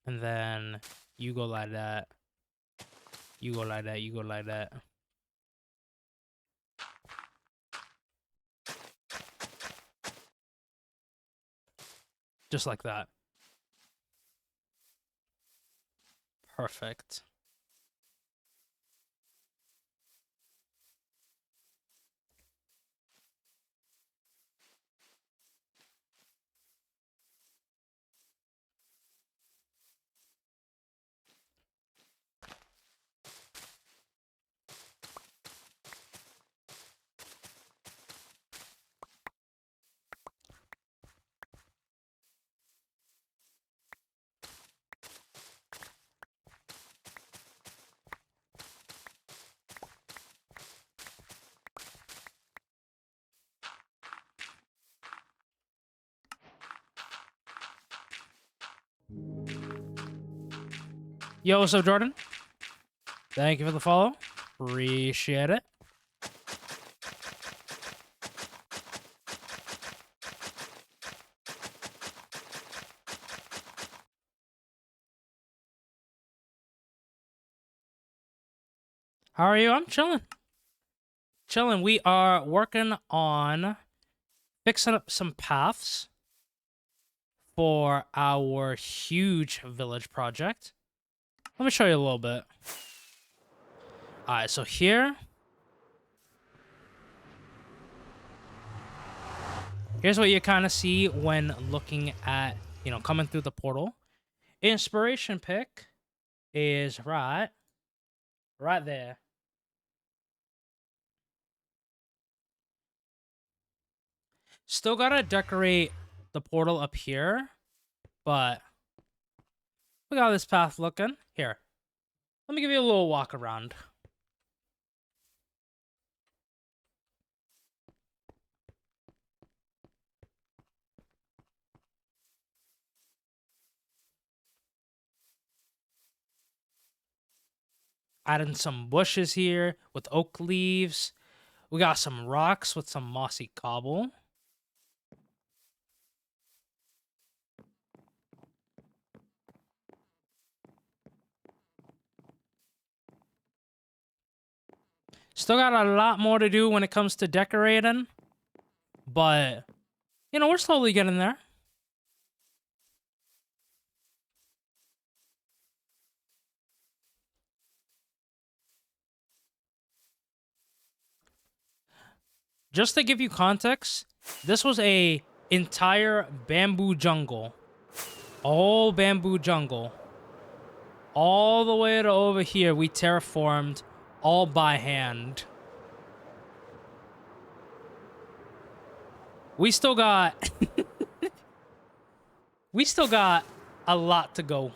and then you go like that. You go like that. You go like that. Just like that. Perfect. Yo, what's up, Jordan? Thank you for the follow. Appreciate it. How are you? I'm chilling. Chilling. We are working on fixing up some paths for our huge village project. Let me show you a little bit. Alright, so here's what you kind of see when looking at, you know, coming through the portal. Inspiration pick is right there. Still gotta decorate the portal up here, but we got this path looking. Here, let me give you a little walk around. Adding some bushes here with oak leaves. We got some rocks with some mossy cobble. Still got a lot more to do when it comes to decorating, but, you know, we're slowly getting there. Just to give you context, this was a entire bamboo jungle. A whole bamboo jungle. All the way to over here, we terraformed all by hand. We still got... we still got a lot to go.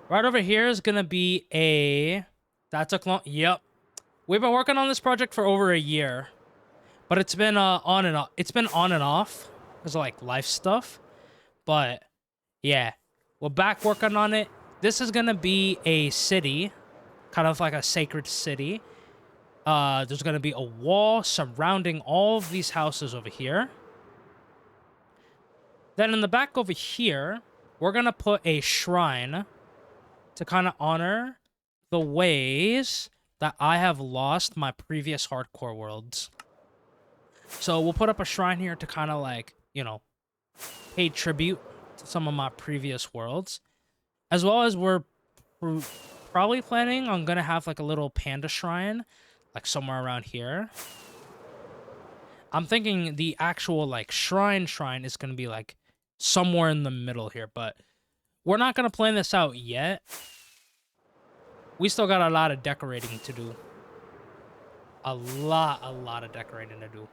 Right over here is gonna be a... That took long... Yep. We've been working on this project for over a year. But it's been on and off. It's been on and off. Because of, like, life stuff. But, yeah. We're back working on it. This is gonna be a city. Kind of like a sacred city. There's gonna be a wall surrounding all of these houses over here. Then in the back over here, we're gonna put a shrine to kind of honor the ways that I have lost my previous hardcore worlds. So we'll put up a shrine here to kind of like, you know, pay tribute to some of my previous worlds. As well as we're probably planning on gonna have like a little panda shrine, like somewhere around here. I'm thinking the actual like shrine is gonna be like somewhere in the middle here, but we're not gonna plan this out yet. We still got a lot of decorating to do. A lot of decorating to do.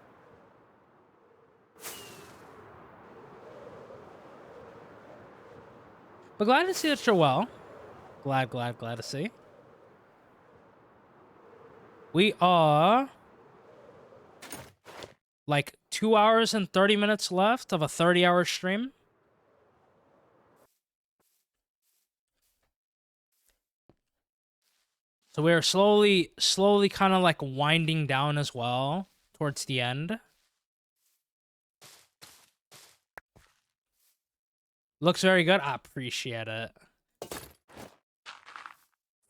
But glad to see that you're well. Glad to see. We are like 2 hours and 30 minutes left of a 30-hour stream. So we're slowly kind of like winding down as well towards the end. Looks very good. I appreciate it.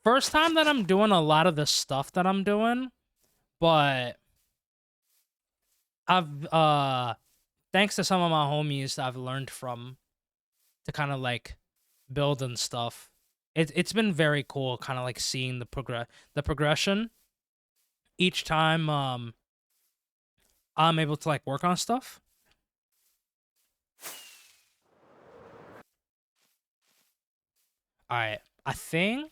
First time that I'm doing a lot of the stuff that I'm doing, but I've thanks to some of my homies I've learned from to kind of like build and stuff. It's been very cool kind of like seeing the progression each time I'm able to like work on stuff. All right, I think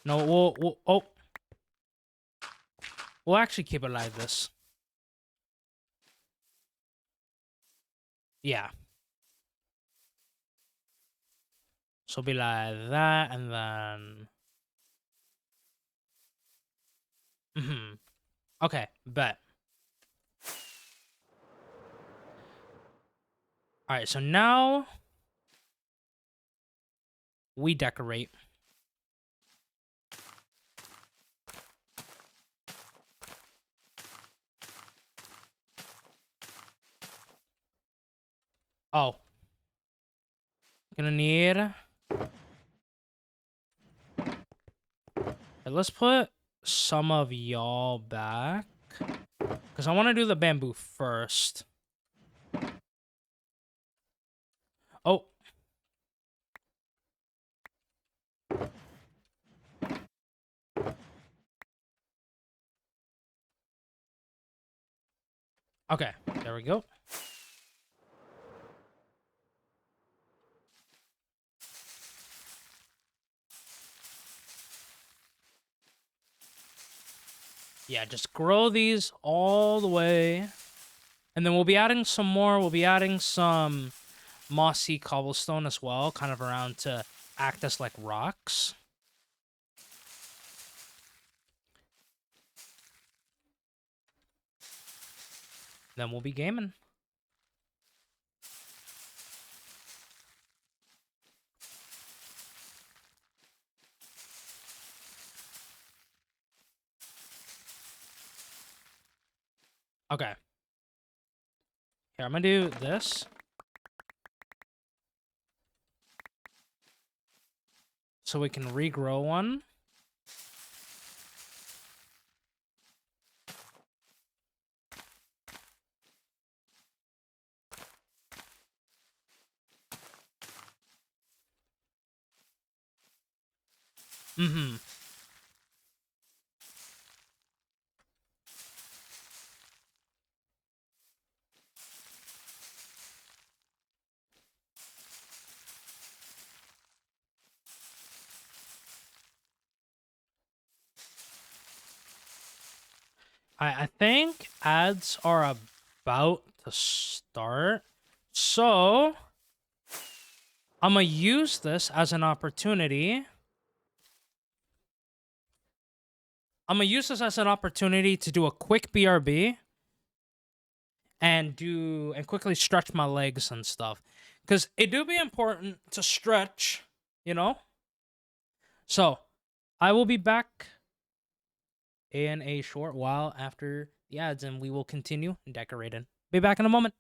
no, we'll oh. We'll actually keep it like this. Yeah. So it'll be like that, and then... Okay, bet. Alright, so now... we decorate. Oh. Gonna need... Okay, let's put some of y'all back. Because I want to do the bamboo first. Oh. Okay, there we go. Yeah, just grow these all the way. And then we'll be adding some more. We'll be adding some mossy cobblestone as well, kind of around to act as like rocks. Then we'll be gaming. Okay. Here, I'm gonna do this. So we can regrow one. I think ads are about to start. So I'm gonna use this as an opportunity. To do a quick BRB and quickly stretch my legs and stuff. Cause it do be important to stretch, you know? So I will be back in a short while after the ads, and we will continue decorating. Be back in a moment.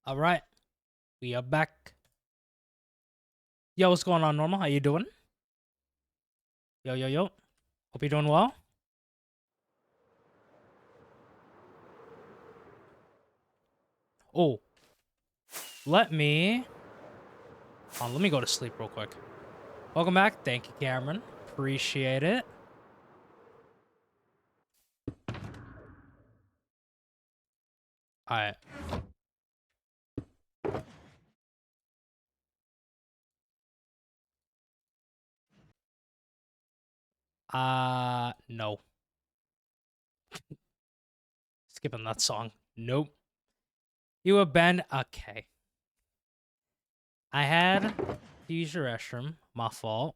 All right, we are back. Yo, what's going on, Normal? How you doing? Yo, yo, yo. Hope you're doing well. Oh, let me go to sleep real quick. Welcome back. Thank you, Cameron. Appreciate it. All right. No. Skipping that song. Nope. You abandoned. Okay. I had to use your restroom. My fault.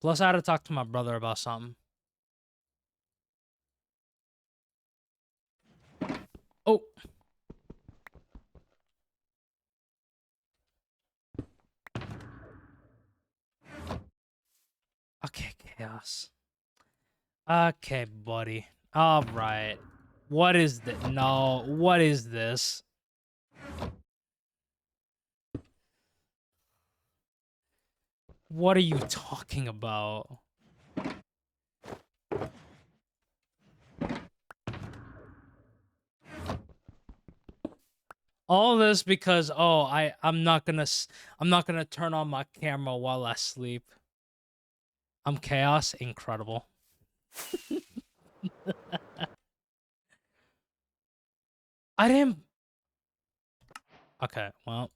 Plus, I had to talk to my brother about something. Oh. Okay, chaos. Okay, buddy. All right. What is this? No, what is this? What are you talking about? All this because I'm not gonna turn on my camera while I sleep. I'm chaos, incredible. I didn't. Okay, well.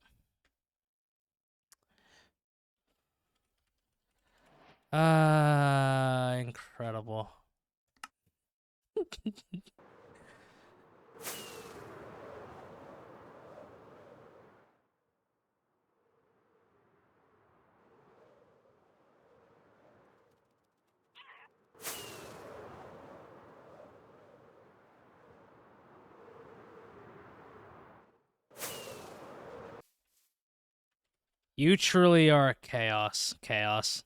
Incredible. You truly are chaos. Chaos.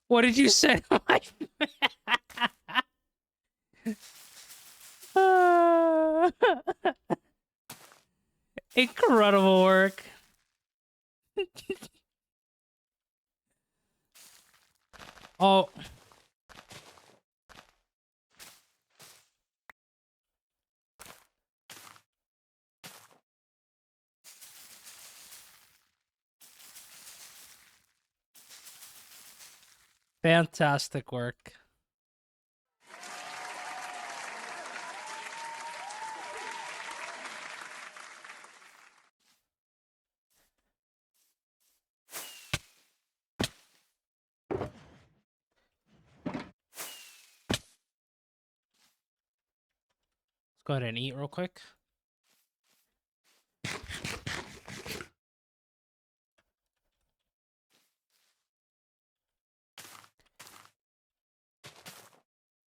What did you say? Incredible work. Oh. Fantastic work. Let's go ahead and eat real quick.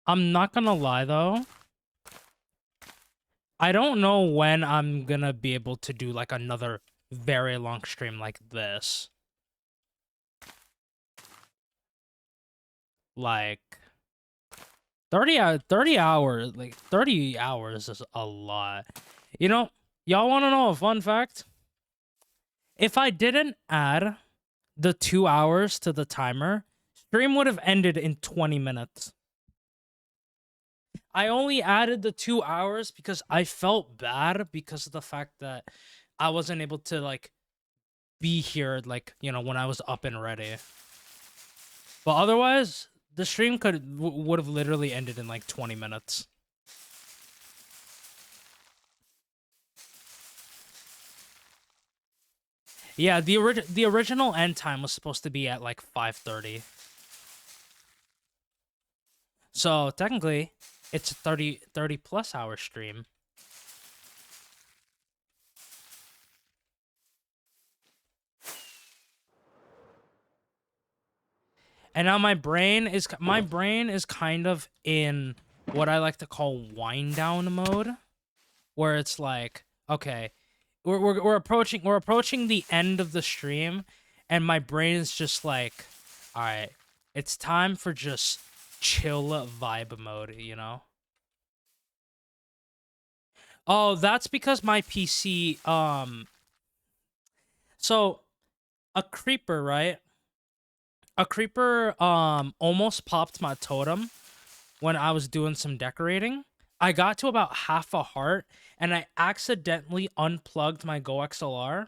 I'm not gonna lie though. I don't know when I'm gonna be able to do like another very long stream like this. Like 30 hours, like 30 hours is a lot. You know, y'all want to know a fun fact? If I didn't add the 2 hours to the timer, stream would have ended in 20 minutes. I only added the 2 hours because I felt bad because of the fact that I wasn't able to like be here like, you know, when I was up and ready. But otherwise, the stream would have literally ended in like 20 minutes. Yeah, the original end time was supposed to be at like 5:30. So technically, it's a 30 plus hour stream. And now my brain is kind of in what I like to call wind down mode, where it's like, okay, we're approaching the end of the stream, and my brain is just like, all right, it's time for just chill vibe mode, you know? Oh, that's because my PC, so a creeper, right? A creeper almost popped my totem when I was doing some decorating. I got to about half a heart and I accidentally unplugged my Go XLR,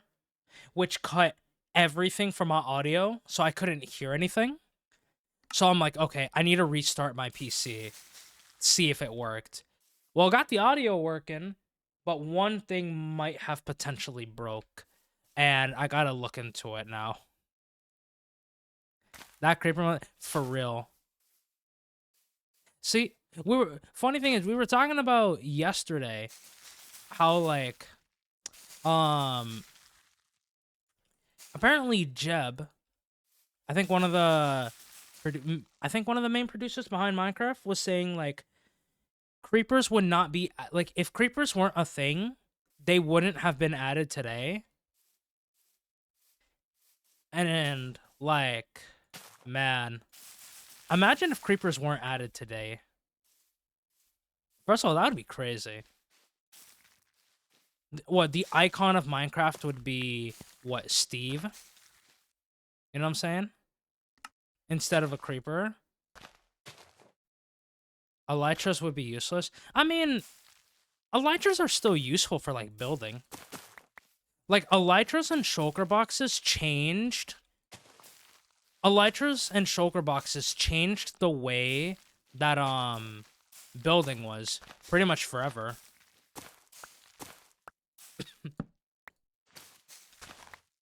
which cut everything from my audio, so I couldn't hear anything. So I'm like, okay, I need to restart my PC, see if it worked. Well, got the audio working, but one thing might have potentially broke, and I gotta look into it now. That creeper, for real. See, funny thing is, we were talking about yesterday how, like, apparently Jeb, I think one of the main producers behind Minecraft was saying, like, creepers would not be, like, if creepers weren't a thing, they wouldn't have been added today. And like, man, imagine if creepers weren't added today. First of all, that would be crazy. What, the icon of Minecraft would be, what, Steve? You know what I'm saying? Instead of a creeper. Elytras would be useless. I mean, elytras are still useful for, like, building. Like, elytras and shulker boxes changed. Elytras and shulker boxes changed the way that, building was pretty much forever.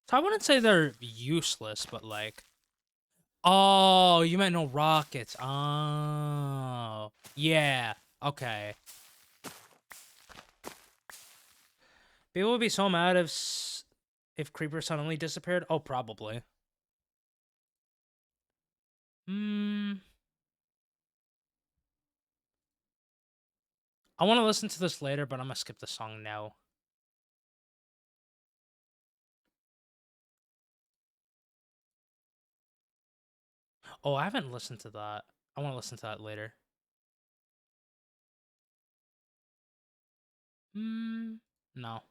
So I wouldn't say they're useless, but like, oh, you meant no rockets. Oh, yeah, okay. People would be so mad if Creeper suddenly disappeared. Oh, probably. I want to listen to this later, but I'm gonna skip the song now. Oh, I haven't listened to that. I want to listen to that later. No.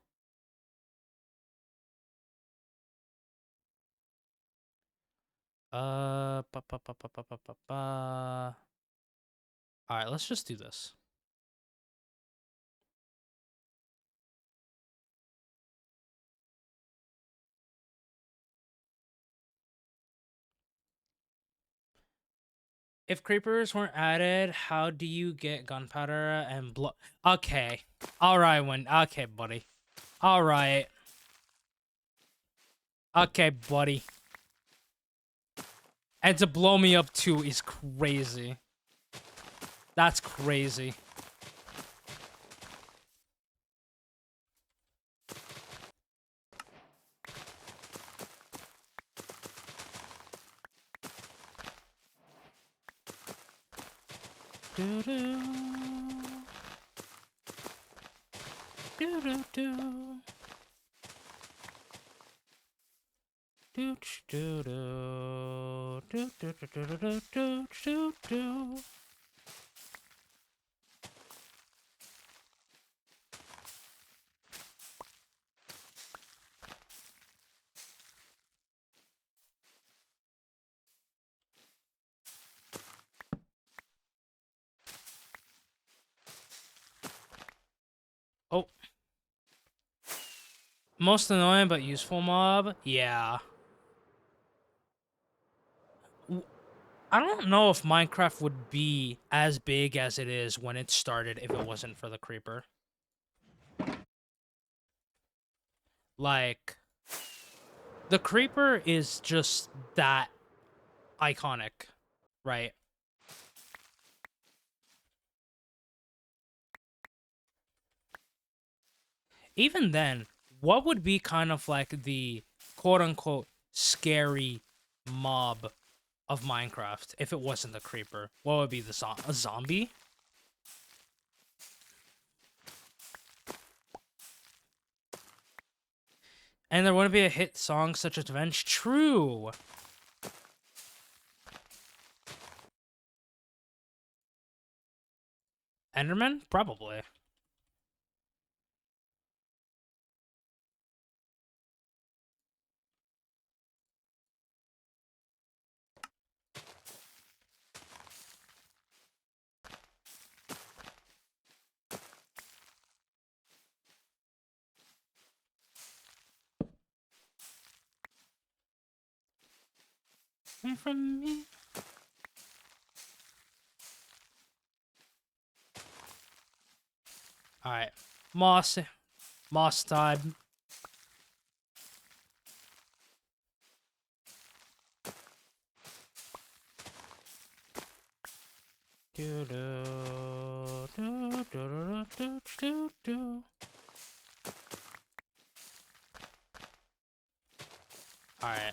All right, let's just do this. If creepers weren't added, how do you get gunpowder and blow? Okay. All right, okay, buddy. All right. Okay, buddy. And to blow me up too is crazy. That's crazy. Do-do. Do-do-do. Do-do-do. Do-do-do-do-do-do-do. Oh. Most annoying but useful mob? Yeah. I don't know if Minecraft would be as big as it is when it started if it wasn't for the creeper. Like, the creeper is just that iconic, right? Even then, what would be kind of like the quote-unquote scary mob of Minecraft if it wasn't the creeper? What would be a zombie? And there wouldn't be a hit song such as Revenge. True. Enderman? Probably. From me. Alright. Moss time. Do do do do do do do. Alright.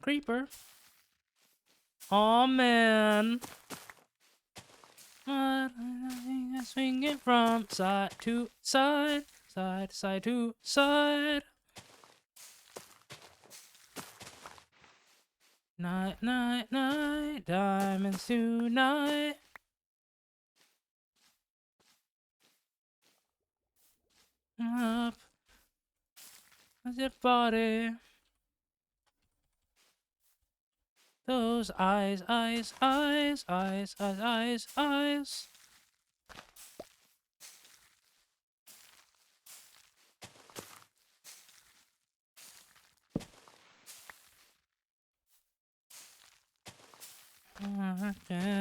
Creeper. Oh man. Swinging from side to side, side to side to side. Night, night, night, diamonds tonight. Up, with your body. Those eyes, eyes, eyes, eyes, eyes, eyes, eyes. Again.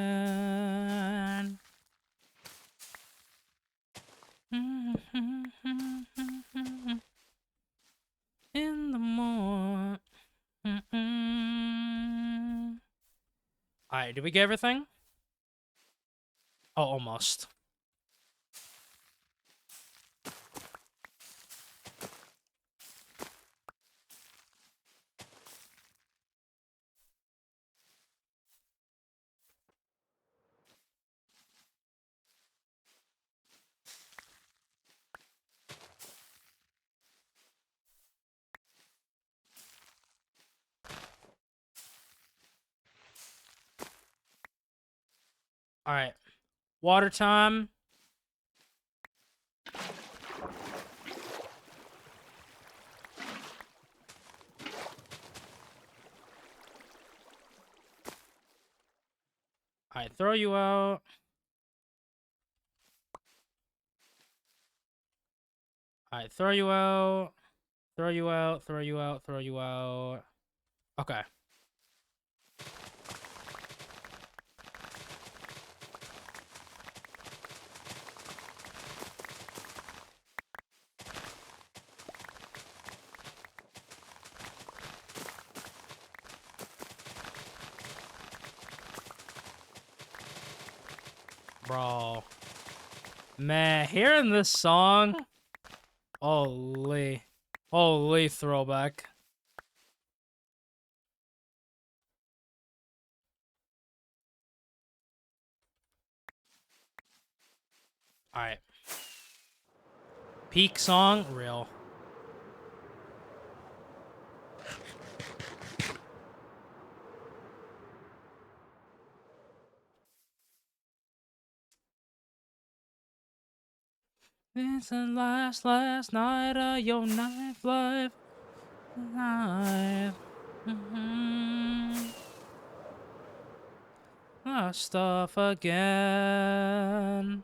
In the morning. Alright, did we get everything? Oh, almost. Alright. Water time. Alright, throw you out. Alright, throw you out. Throw you out, throw you out, throw you out. Okay. Bro. Man, hearing this song. Holy. Holy throwback. Alright. Peak song, real. It's the last night of your life. Stuff again.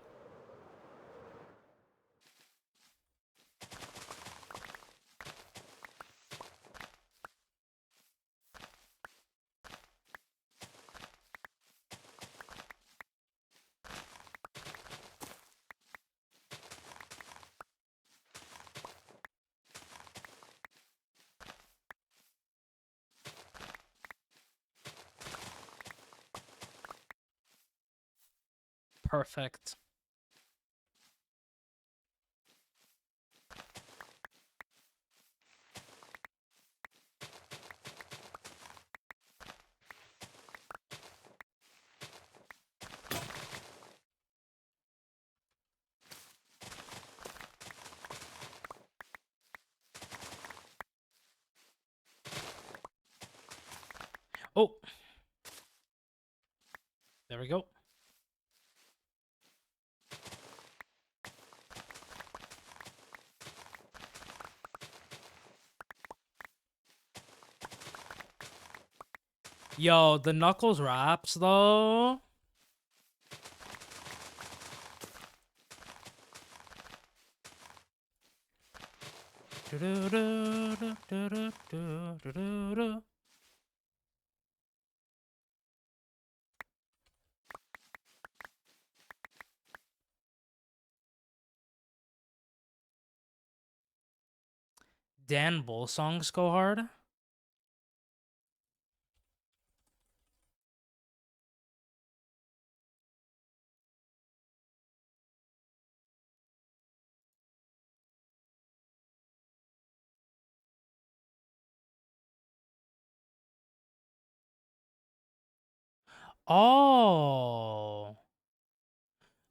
Perfect. Oh. There we go. Yo, the Knuckles raps though. Dan Bull songs go hard. Oh.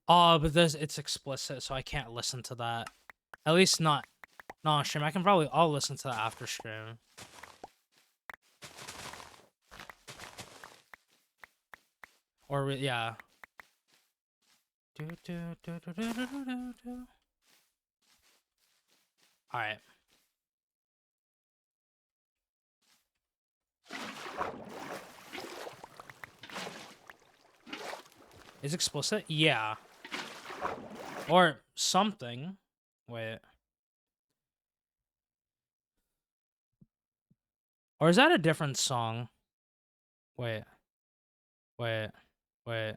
Oh, but it's explicit, so I can't listen to that. At least not on stream. I'll listen to that after stream. Or yeah. All right. Is explicit? Yeah. Or something. Wait. Or is that a different song? Wait. Wait. Wait.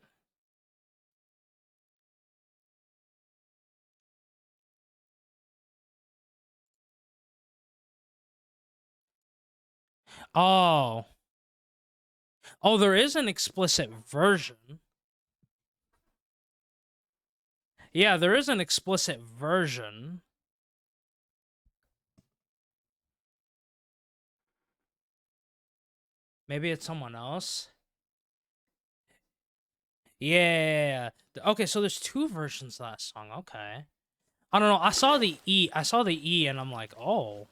Oh. Oh, there is an explicit version. Yeah, there is an explicit version. Maybe it's someone else. Yeah. Okay, so there's two versions of that song. Okay. I don't know. I saw the E and I'm like, "Oh."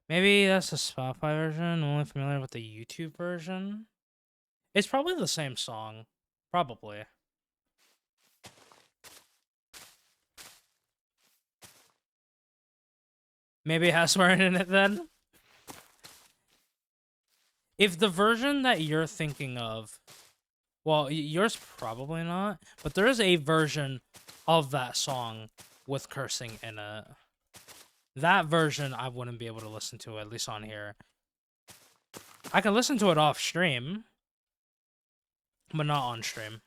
Maybe that's the Spotify version. I'm only familiar with the YouTube version. It's probably the same song. Probably. Maybe it has swearing in it then? If the version that you're thinking of... Well, yours probably not. But there is a version of that song with cursing in it. That version I wouldn't be able to listen to, at least on here. I can listen to it off stream, but not on stream.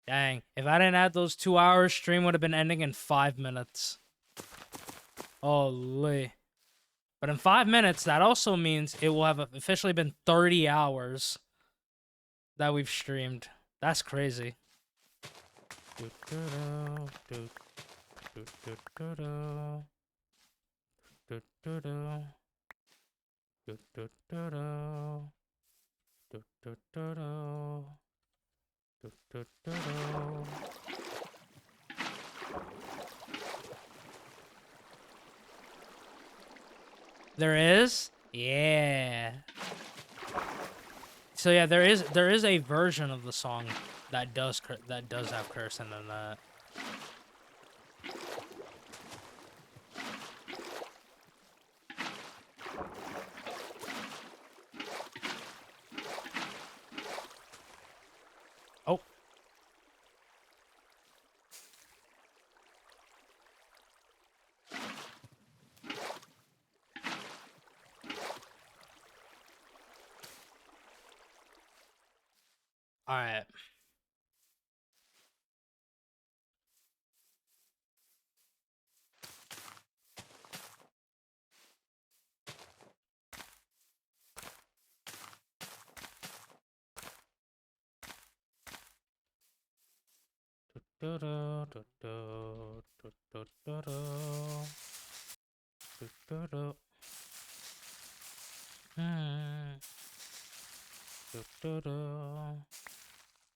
Dang, if I didn't add those 2 hours, stream would have been ending in 5 minutes. Holy. But in 5 minutes, that also means it will have officially been 30 hours that we've streamed. That's crazy. There is? Yeah. So yeah, there is a version of the song That does have cursing in that. Oh. All right.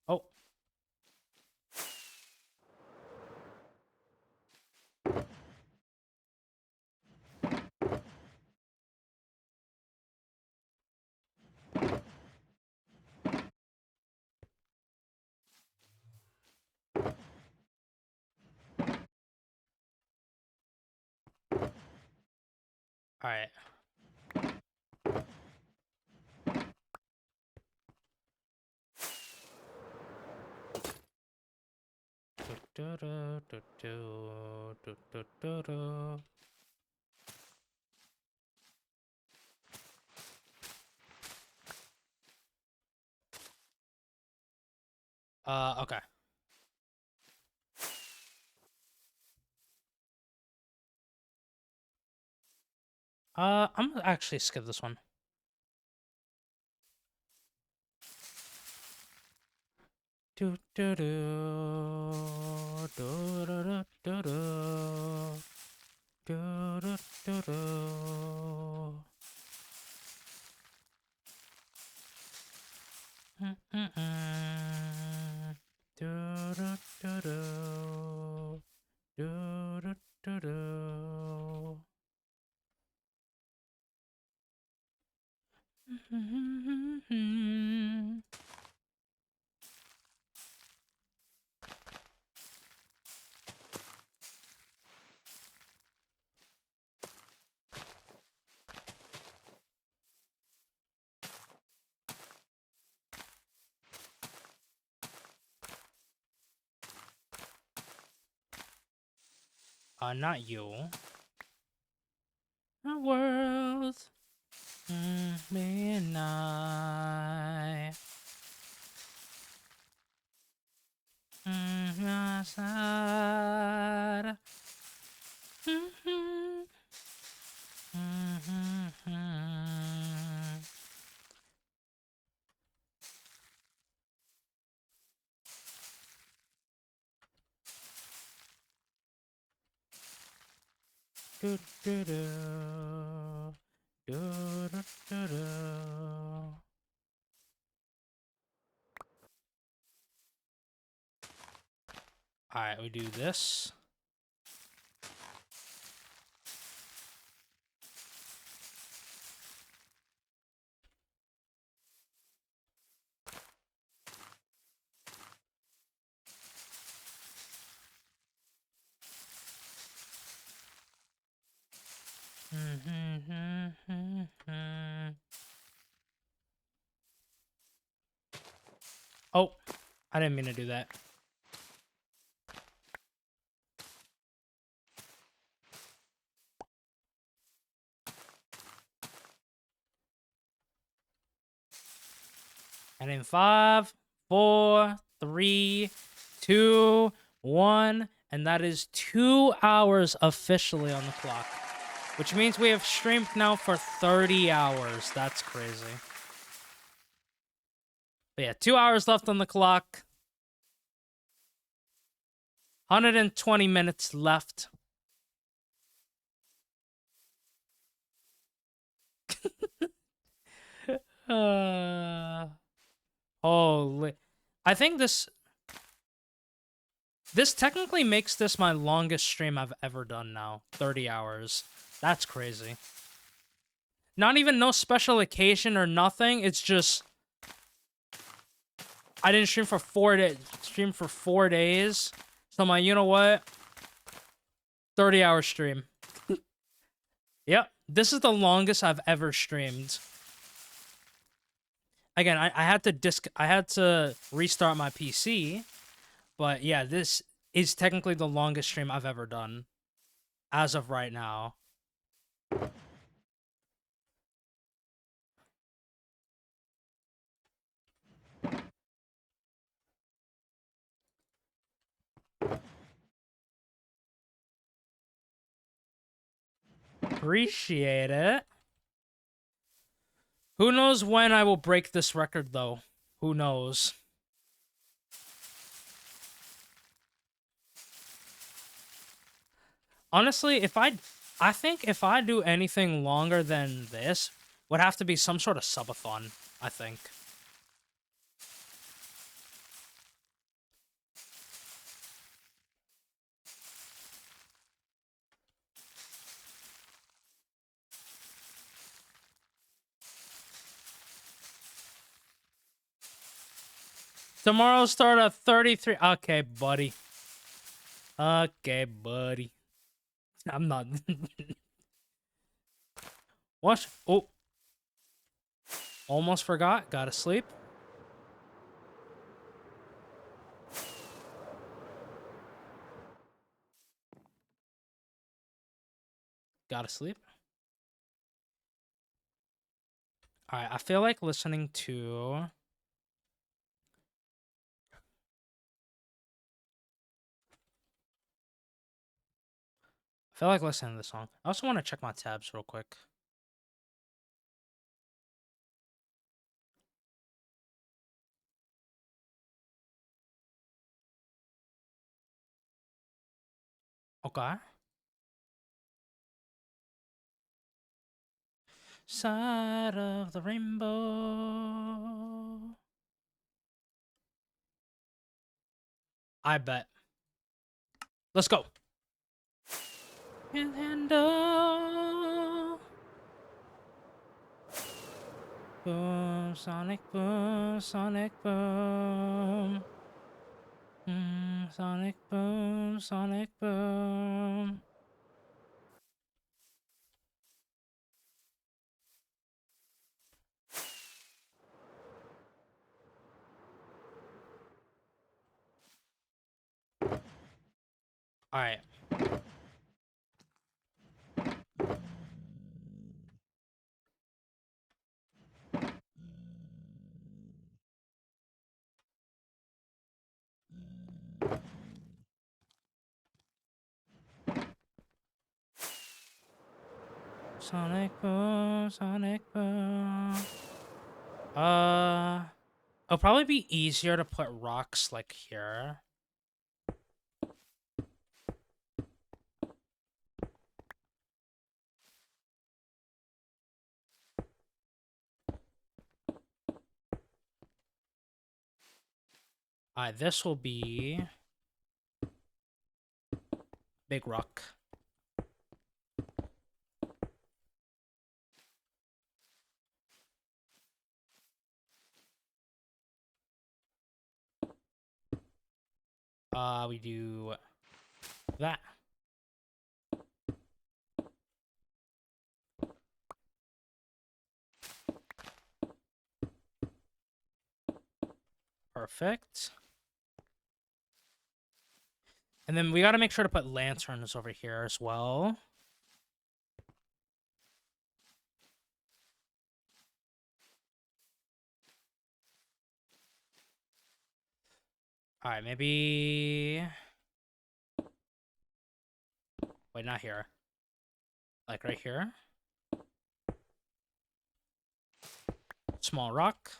Oh. All right. Okay. I'm gonna actually skip this one. Do do do do do do do do do do do. Do do do do do do do do. Not you. The world, me and I. Outside. Do do do do do do do. All right, we do this. Oh, I didn't mean to do that. And in 5, 4, 3, 2, 1, and that is 2 hours officially on the clock. Which means we have streamed now for 30 hours. That's crazy. But yeah, 2 hours left on the clock. 120 minutes left. Holy. I think this technically makes this my longest stream I've ever done now. 30 hours. That's crazy. Not even no special occasion or nothing. It's just I didn't stream for 4 days. Stream for 4 days. So I'm like, you know what? 30-hour stream. Yep. This is the longest I've ever streamed. Again, I had to restart my PC, but yeah, this is technically the longest stream I've ever done as of right now. Appreciate it. Who knows when I will break this record, though? Who knows? Honestly, I think if I do anything longer than this, would have to be some sort of subathon, I think. Tomorrow start at 33. Okay, buddy. Okay, buddy. I'm not. What? Oh. Almost forgot. Gotta sleep. Gotta sleep. Alright, I feel like listening to... I feel like listening to this song. I also want to check my tabs real quick. Okay. Side of the rainbow. I bet. Let's go. Can handle. Boom, sonic boom, sonic boom. Sonic boom, sonic boom. All right. Sonic boom, sonic boom. It'll probably be easier to put rocks like here. Alright, this will be big rock. We do that. Perfect. And then we gotta make sure to put lanterns over here as well. Alright, maybe... Wait, not here. Like right here. Small rock.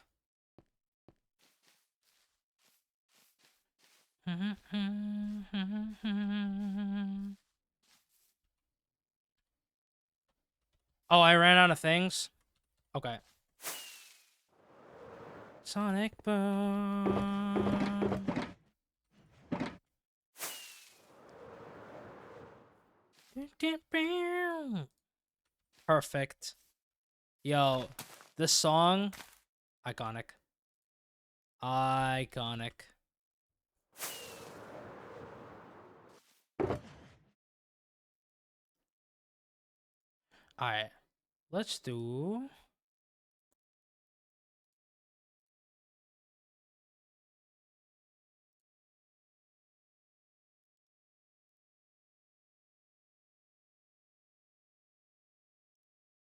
Oh, I ran out of things? Okay. Sonic boom. Perfect. Yo, this song, iconic. Iconic. Alright. Let's do...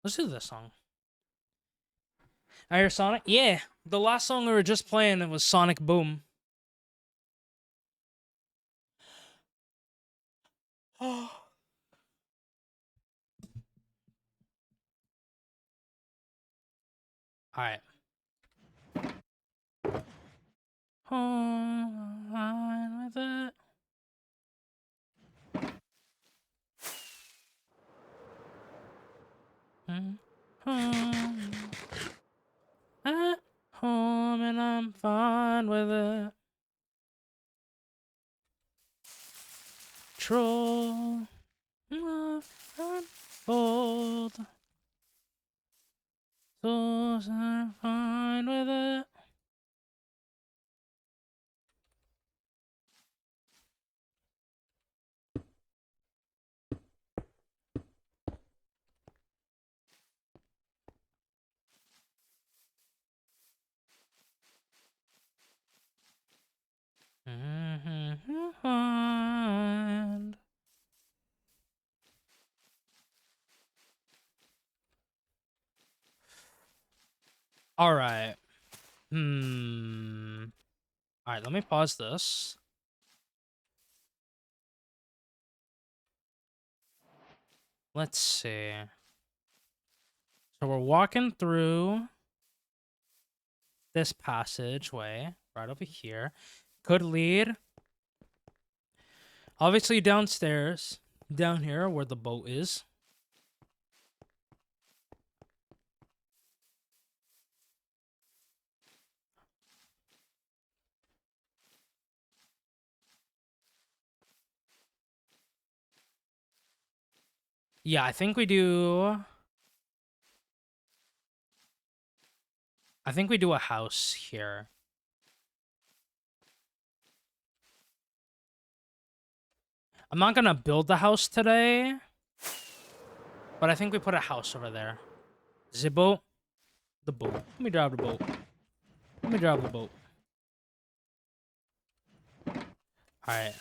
Let's do this song. I hear Sonic? Yeah. The last song we were just playing, it was Sonic Boom. Alright. Fine with it. At home and I'm fine with it. Troll, unfold. So I'm fine with it. Fine. All right. All right, let me pause this. Let's see. So we're walking through this passageway right over here. Could lead obviously downstairs, down here where the boat is. Yeah, I think we do. I think we do a house here. I'm not gonna build the house today, but I think we put a house over there. The boat. The boat. Let me drive the boat. Let me drive the boat. All right.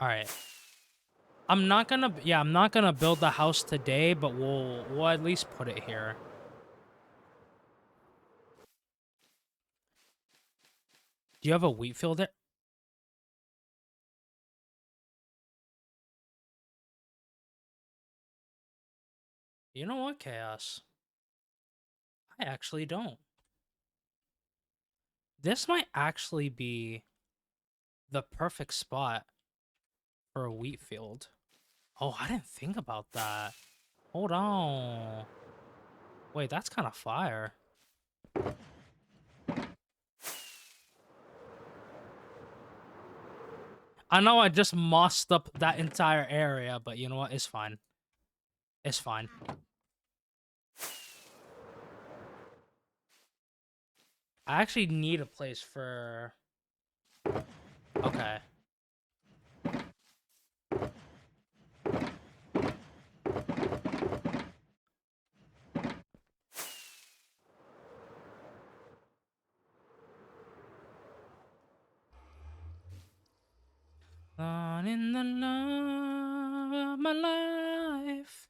All right. I'm not gonna build the house today, but we'll at least put it here. Do you have a wheat field there? You know what, Chaos? I actually don't. This might actually be the perfect spot for a wheat field. Oh, I didn't think about that. Hold on. Wait, that's kind of fire. I know I just mossed up that entire area, but you know what? It's fine. It's fine. I actually need a place for... Okay. On in the love of my life.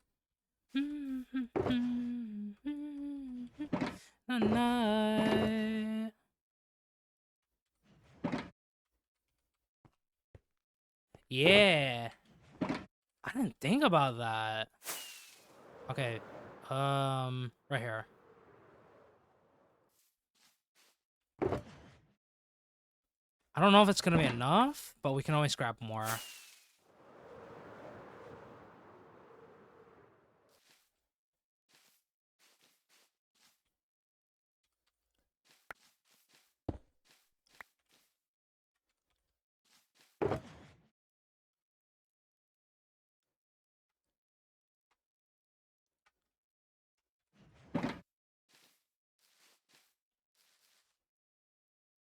The night. Yeah. I didn't think about that. Okay. Right here. I don't know if it's gonna be enough, but we can always grab more.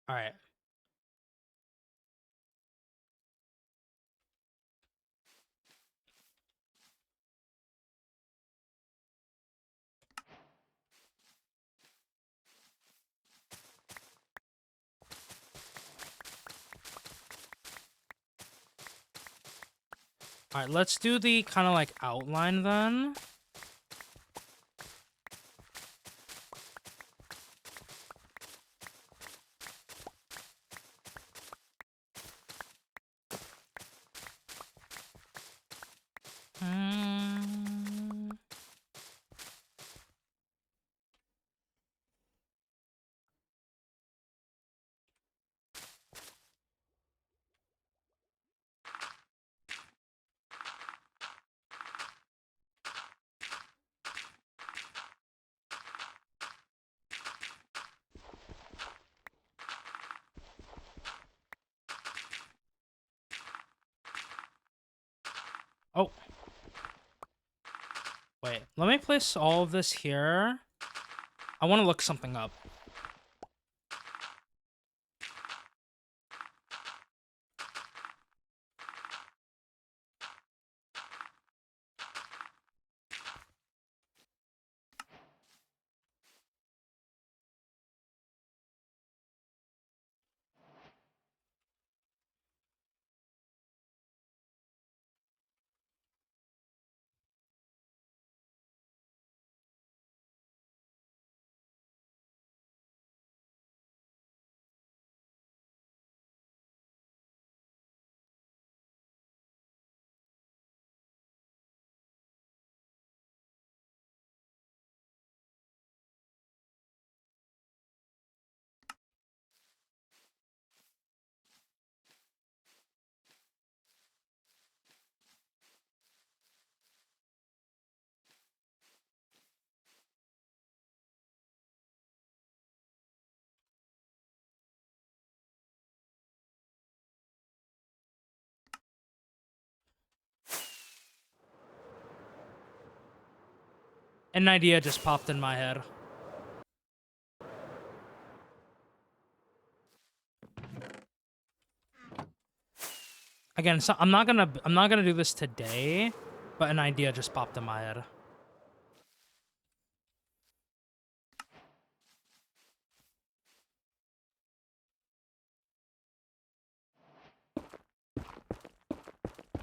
All right. All right, let's do the kind of like outline then. Hmm. Oh. Wait, let me place all of this here. I want to look something up. An idea just popped in my head. Again, so I'm not gonna do this today, but an idea just popped in my head.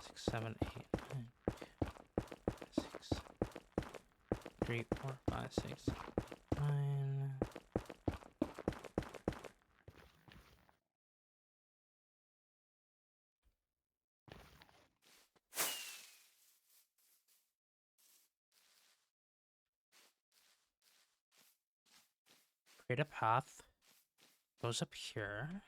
Six, seven, eight, nine, 6, 3, 4, 5, 6, 9. Create a path. Goes up here.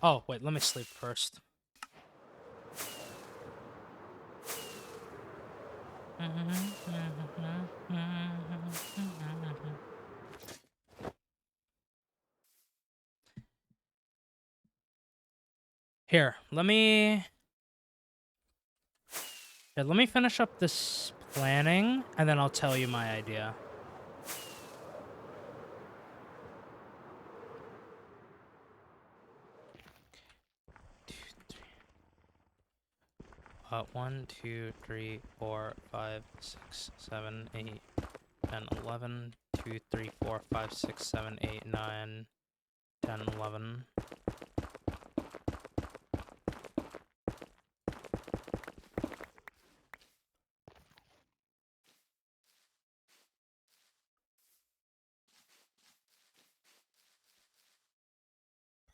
Oh, wait, let me sleep first. Here, let me finish up this planning, and then I'll tell you my idea. One, two, three, 4, 5, 6, 7, 8, 10, 11. 2, 3, 4, 5, 6, 7, 8, 9, 10, 11.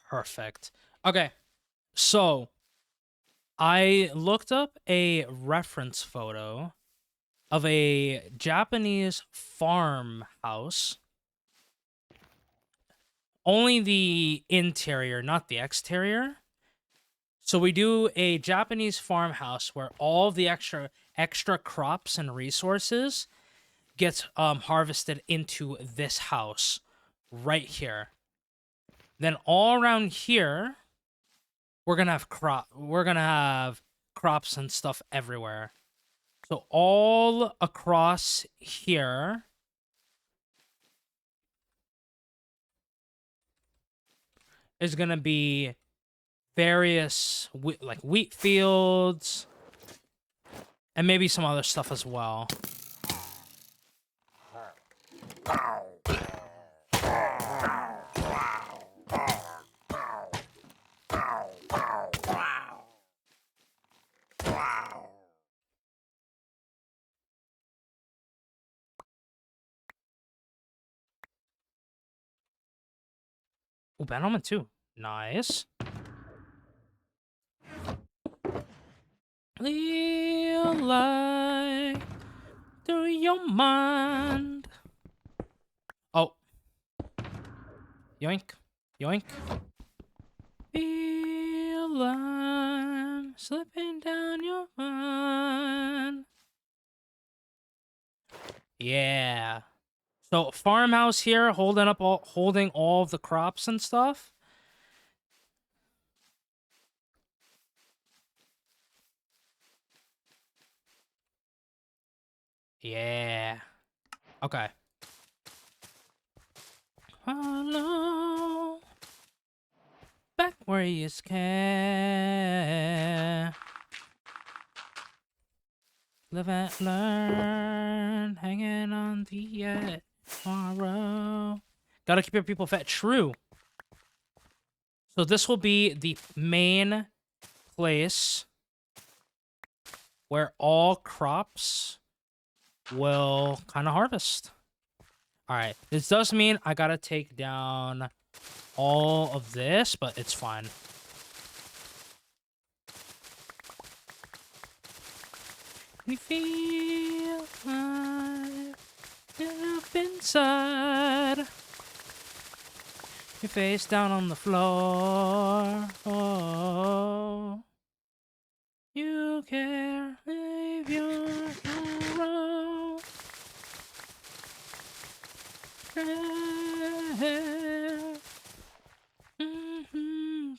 Perfect. Okay, so I looked up a reference photo of a Japanese farmhouse. Only the interior, not the exterior. So we do a Japanese farmhouse where all the extra crops and resources gets harvested into this house right here. Then all around here, we're gonna have crops and stuff everywhere. So all across here is gonna be various like wheat fields and maybe some other stuff as well. Oh, Bannerman too. Nice. Feel like through your mind. Oh. Yoink. Yoink. Feel like slipping down your mind. Yeah. So farmhouse here, holding all of the crops and stuff. Yeah. Okay. Hello. Back where you can. Live and learn. Hanging on the edge. Tomorrow. Gotta keep your people fed. True. So this will be the main place where all crops will kind of harvest. All right. This does mean I gotta take down all of this, but it's fine. We feel like deep inside. Your face down on the floor. Oh, you care if you're sorrow.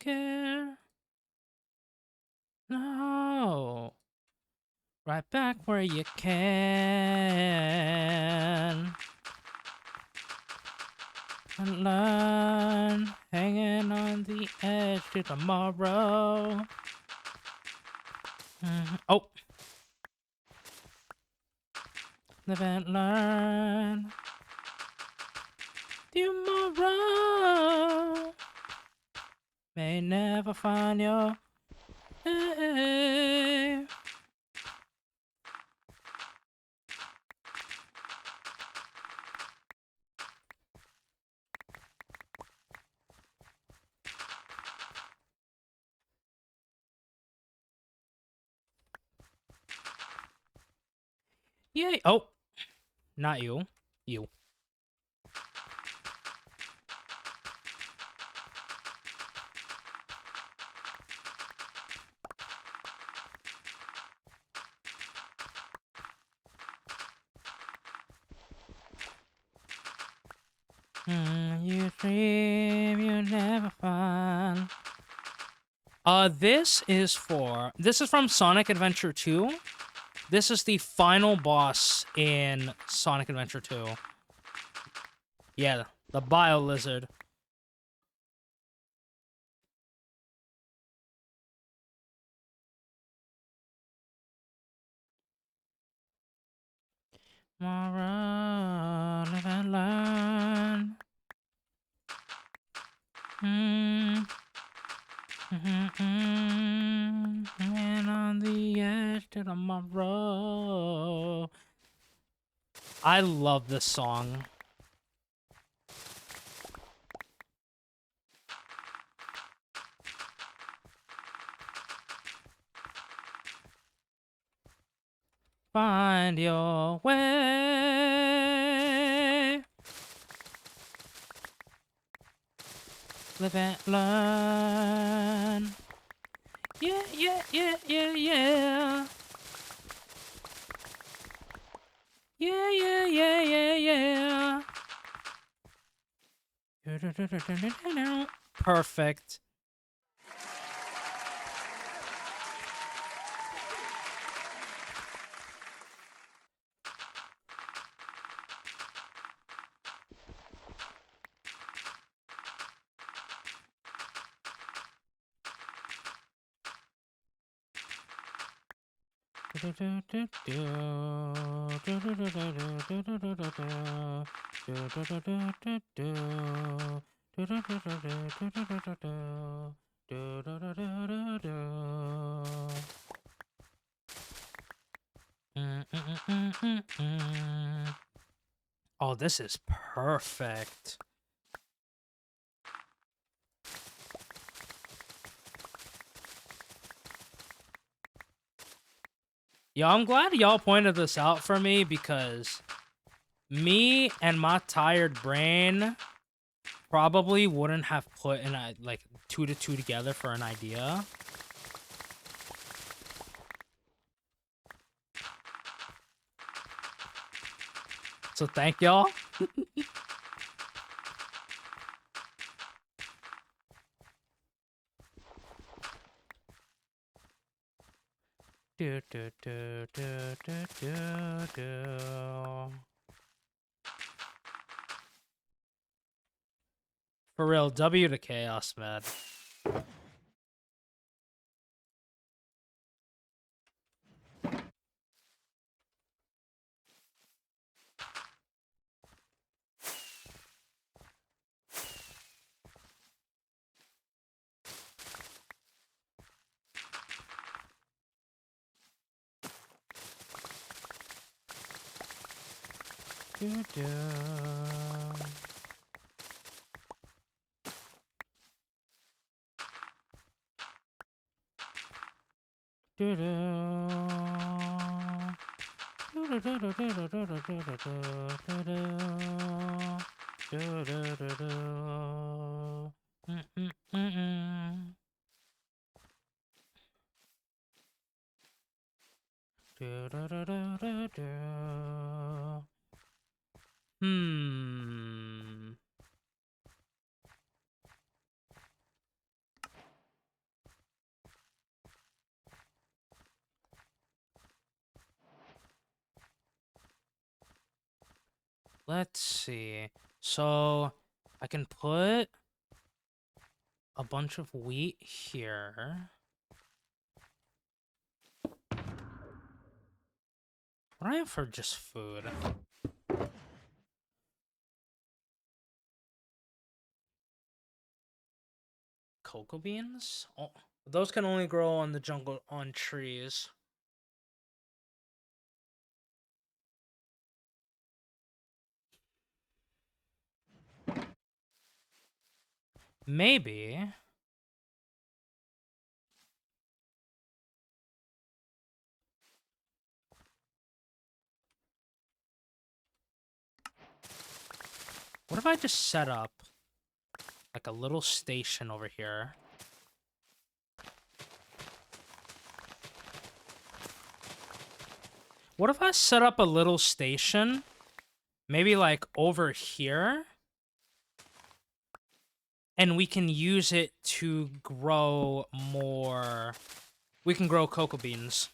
Care. No. Right back where you can. And learn, hanging on the edge to tomorrow. Oh. Live and learn. Tomorrow may never find your way. Yay. Oh. Not you. You. You dream you never find. This is from Sonic Adventure 2. This is the final boss in Sonic Adventure 2. Yeah, the Bio Lizard. Tomorrow, live and learn. And on the edge to tomorrow. I love this song. Find your way. Live and learn. Yeah, yeah, yeah, yeah, yeah. Yeah, yeah, yeah, yeah, yeah. Perfect. Oh, this is perfect. Yo, I'm glad y'all pointed this out for me because me and my tired brain probably wouldn't have put in a like 2 to 2 together for an idea. So thank y'all. Do, do, do, do, do, do, do. For real, W to chaos, man. Do, do. Do, do. Do, do, do, do, do, do, do, do, do, do, do. Do, do, do, do. Mm-mm-mm-mm. Do, do, do, do, do, do. Hmm. Let's see. So I can put a bunch of wheat here. What do I have for just food? Cocoa beans? Oh, those can only grow on the jungle on trees. Maybe. What if I just set up like a little station over here? What if I set up a little station? Maybe like over here? And we can use it to grow more. We can grow cocoa beans.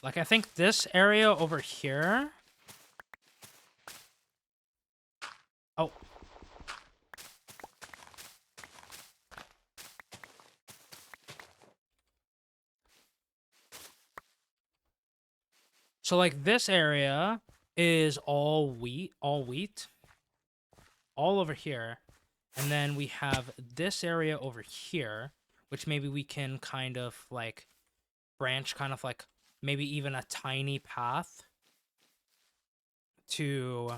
Like, I think this area over here. Oh. So, like, this area is all wheat, all over here. And then we have this area over here, which maybe we can kind of, like, branch kind of like maybe even a tiny path to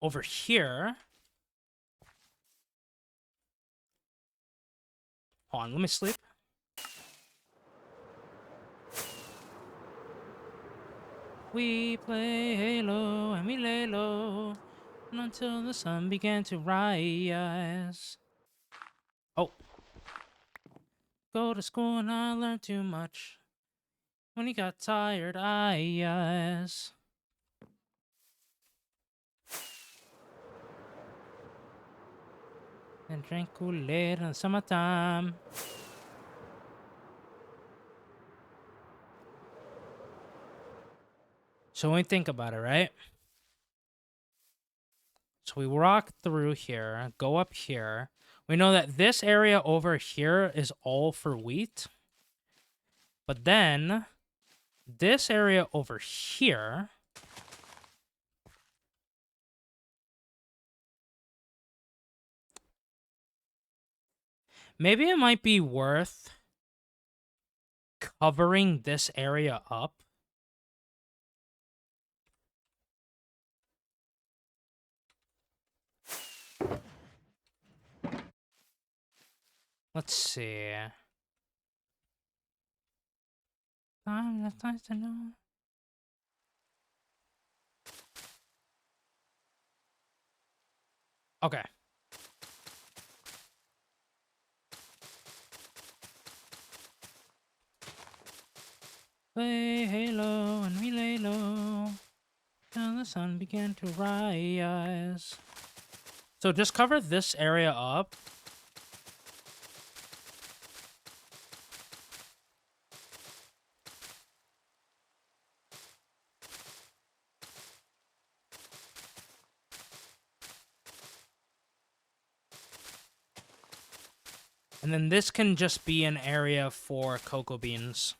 over here. Hold on, let me sleep. We play Halo and we lay low until the sun began to rise. Oh. Go to school and I learned too much. When he got tired eyes. And drink Kool-Aid in the summertime. So when we think about it, right? So we walk through here, go up here. We know that this area over here is all for wheat. But then this area over here, maybe it might be worth covering this area up. Let's see. That's nice to know. Okay. Play Halo and we lay low till the sun began to rise. So just cover this area up. And then this can just be an area for cocoa beans.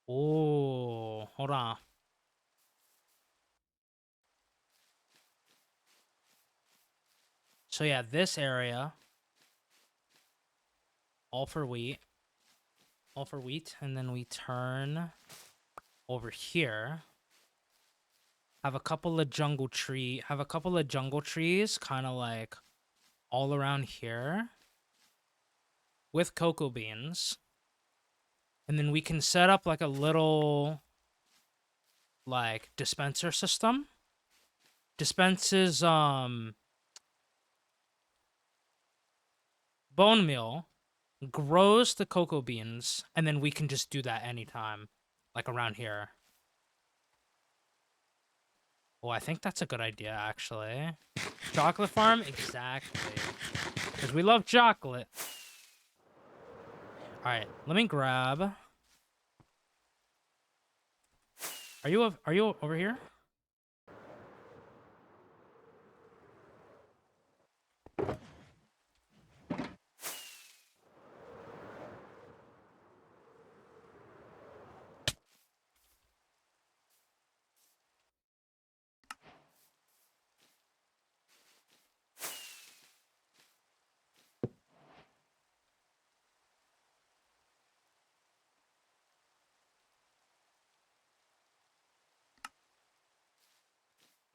Oh, hold on. So yeah, this area, all for wheat. All for wheat. And then we turn over here. Have a couple of jungle trees kind of like all around here with cocoa beans. And then we can set up like a little like dispenser system. Dispenses bone meal, grows the cocoa beans, and then we can just do that anytime, like around here. Oh, I think that's a good idea, actually. Chocolate farm? Exactly. Because we love chocolate. Alright, let me grab... Are you over here?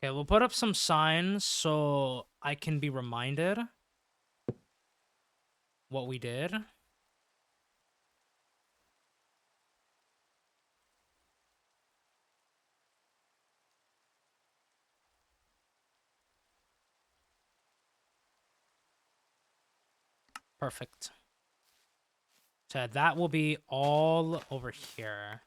Okay, we'll put up some signs so I can be reminded what we did. Perfect. So that will be all over here.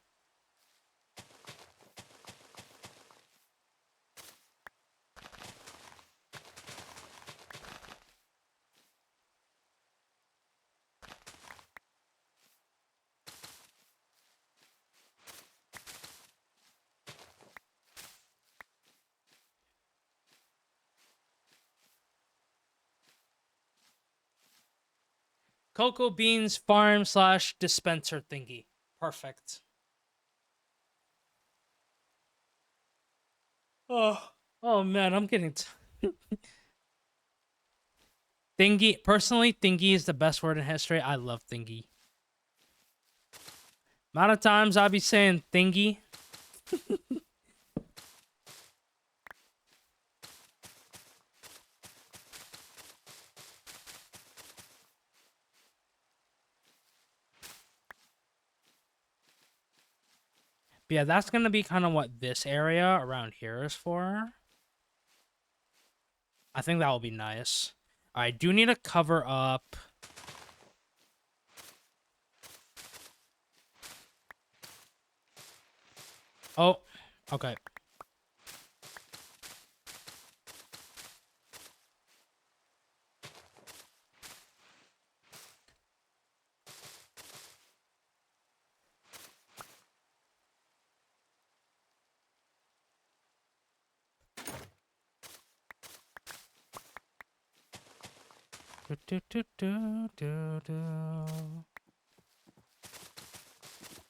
Cocoa beans farm / dispenser thingy. Perfect. Oh man, I'm getting thingy. Personally, thingy is the best word in history. I love thingy. Amount of times I'll be saying thingy. Yeah, that's gonna be kind of what this area around here is for. I think that will be nice. I do need to cover up. Oh, okay.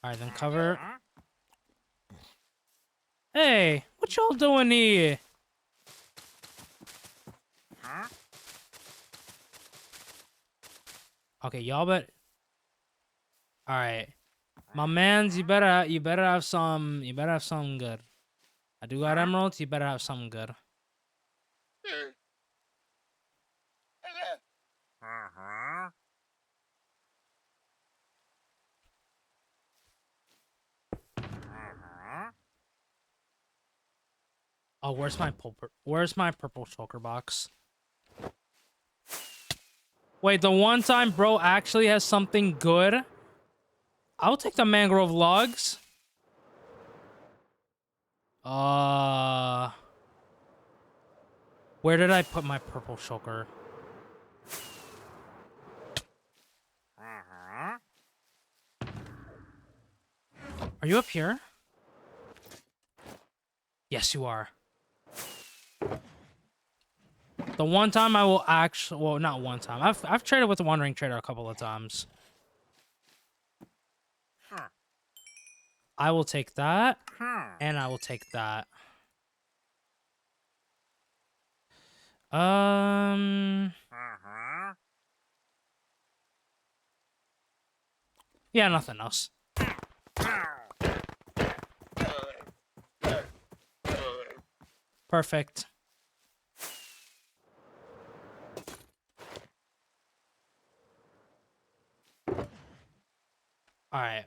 Alright, then cover. Hey, what y'all doing here? Okay, y'all bet. Alright. My mans, you better have some good. I do got emeralds, you better have something good. Oh, where's my purple shulker box? Wait, the one time bro actually has something good? I'll take the mangrove logs. Where did I put my purple shulker? Are you up here? Yes, you are. The one time I will actually, well, not one time. I've traded with the Wandering Trader a couple of times. I will take that, and I will take that. Yeah, nothing else. Perfect. All right.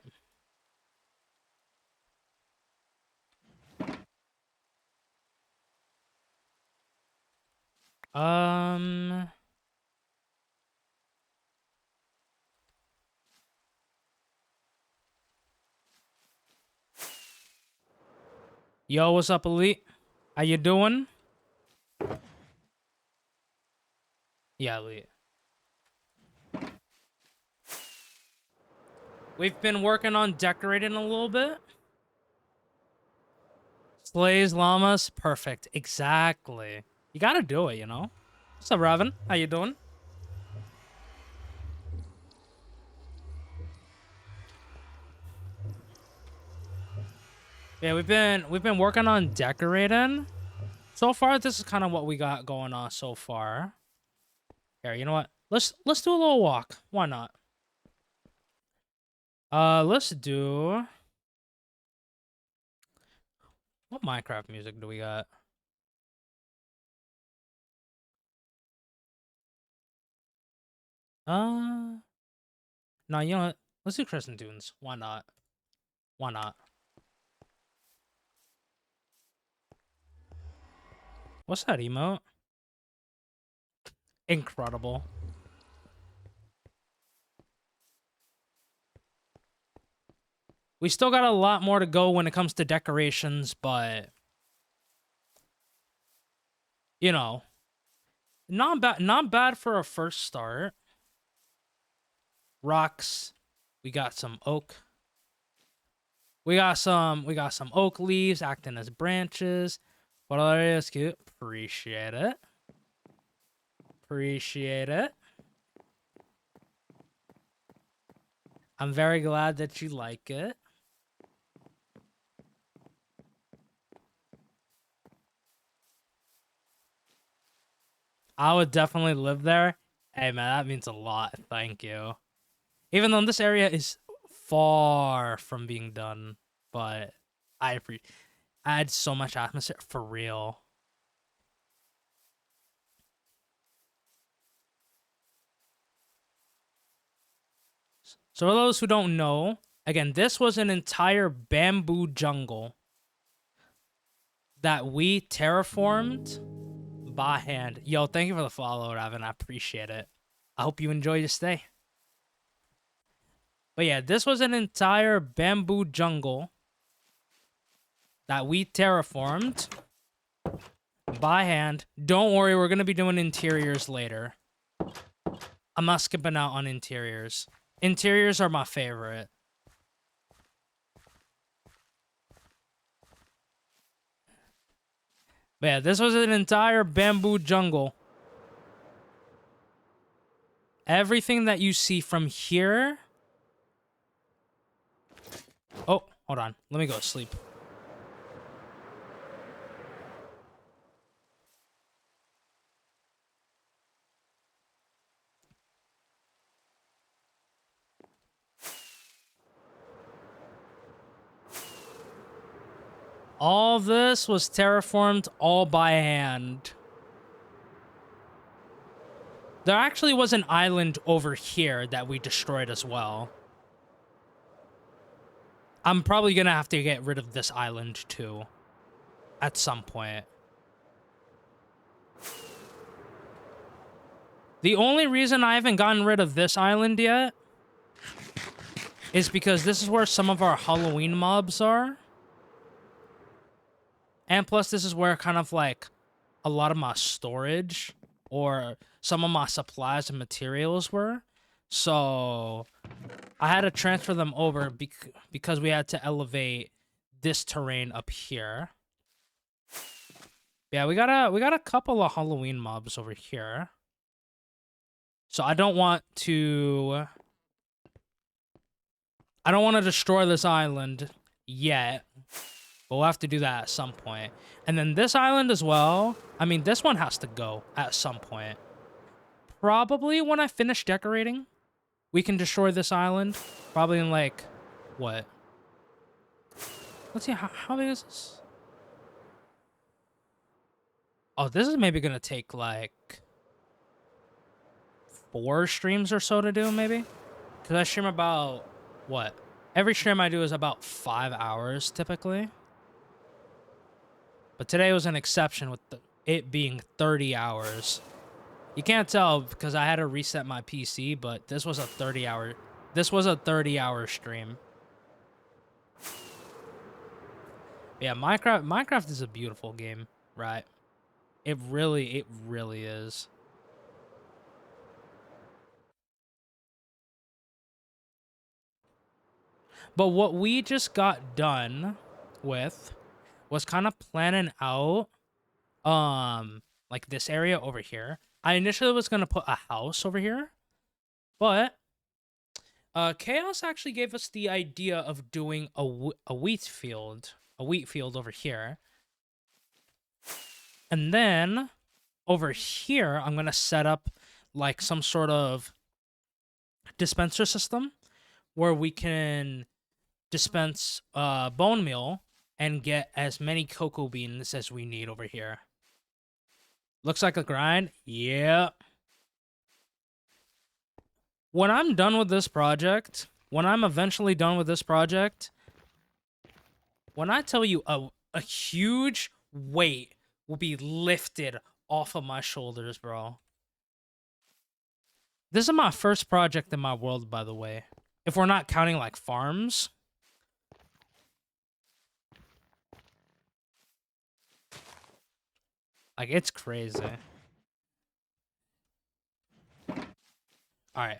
Yo, what's up, Elite? How you doing? Yeah, Elite. We've been working on decorating a little bit. Slays, llamas, perfect. Exactly. You gotta do it, you know? What's up, Raven? How you doing? Yeah, we've been working on decorating. So far, this is kind of what we got going on so far. Here, you know what? Let's do a little walk. Why not? Let's do. What Minecraft music do we got? No, you know what? Let's do Crescent Tunes. Why not? Why not? What's that emote? Incredible. We still got a lot more to go when it comes to decorations, but you know, not bad for a first start. Rocks. We got some oak. We got some oak leaves acting as branches. What is cute? Appreciate it. Appreciate it. I'm very glad that you like it. I would definitely live there. Hey man, that means a lot. Thank you. Even though this area is far from being done, but I add so much atmosphere for real. So for those who don't know, Again, this was an entire bamboo jungle that we terraformed by hand. Yo, thank you for the follow, Raven. I appreciate it. I hope you enjoy your stay. But yeah, this was an entire bamboo jungle that we terraformed by hand. Don't worry, we're going to be doing interiors later. I'm not skipping out on interiors. Interiors are my favorite. But yeah, this was an entire bamboo jungle. Everything that you see from here... Oh, hold on. Let me go to sleep. All this was terraformed all by hand. There actually was an island over here that we destroyed as well. I'm probably gonna have to get rid of this island too. At some point. The only reason I haven't gotten rid of this island yet is because this is where some of our Halloween mobs are. And plus, this is where kind of like a lot of my storage or some of my supplies and materials were. So I had to transfer them over because we had to elevate this terrain up here. Yeah, we got a couple of Halloween mobs over here. So I don't want to destroy this island yet. But we'll have to do that at some point. And then this island as well. I mean, this one has to go at some point. Probably when I finish decorating, we can destroy this island. Probably in like, what? Let's see, how big is this? Oh, this is maybe going to take like 4 streams or so to do, maybe? Because I stream about, what? Every stream I do is about 5 hours, typically. But today was an exception with it being 30 hours. You can't tell because I had to reset my PC, but this was a 30-hour stream. Yeah, Minecraft is a beautiful game, right? It really is. But what we just got done with was kind of planning out like this area over here. I initially was going to put a house over here, but Chaos actually gave us the idea of doing a wheat field over here. And then over here, I'm going to set up like some sort of dispenser system where we can dispense bone meal and get as many cocoa beans as we need over here. Looks like a grind? Yeah. When I'm done with this project, when I'm eventually done with this project, when I tell you a huge weight will be lifted off of my shoulders, bro. This is my first project in my world, by the way. If we're not counting like farms. Like, it's crazy. Alright.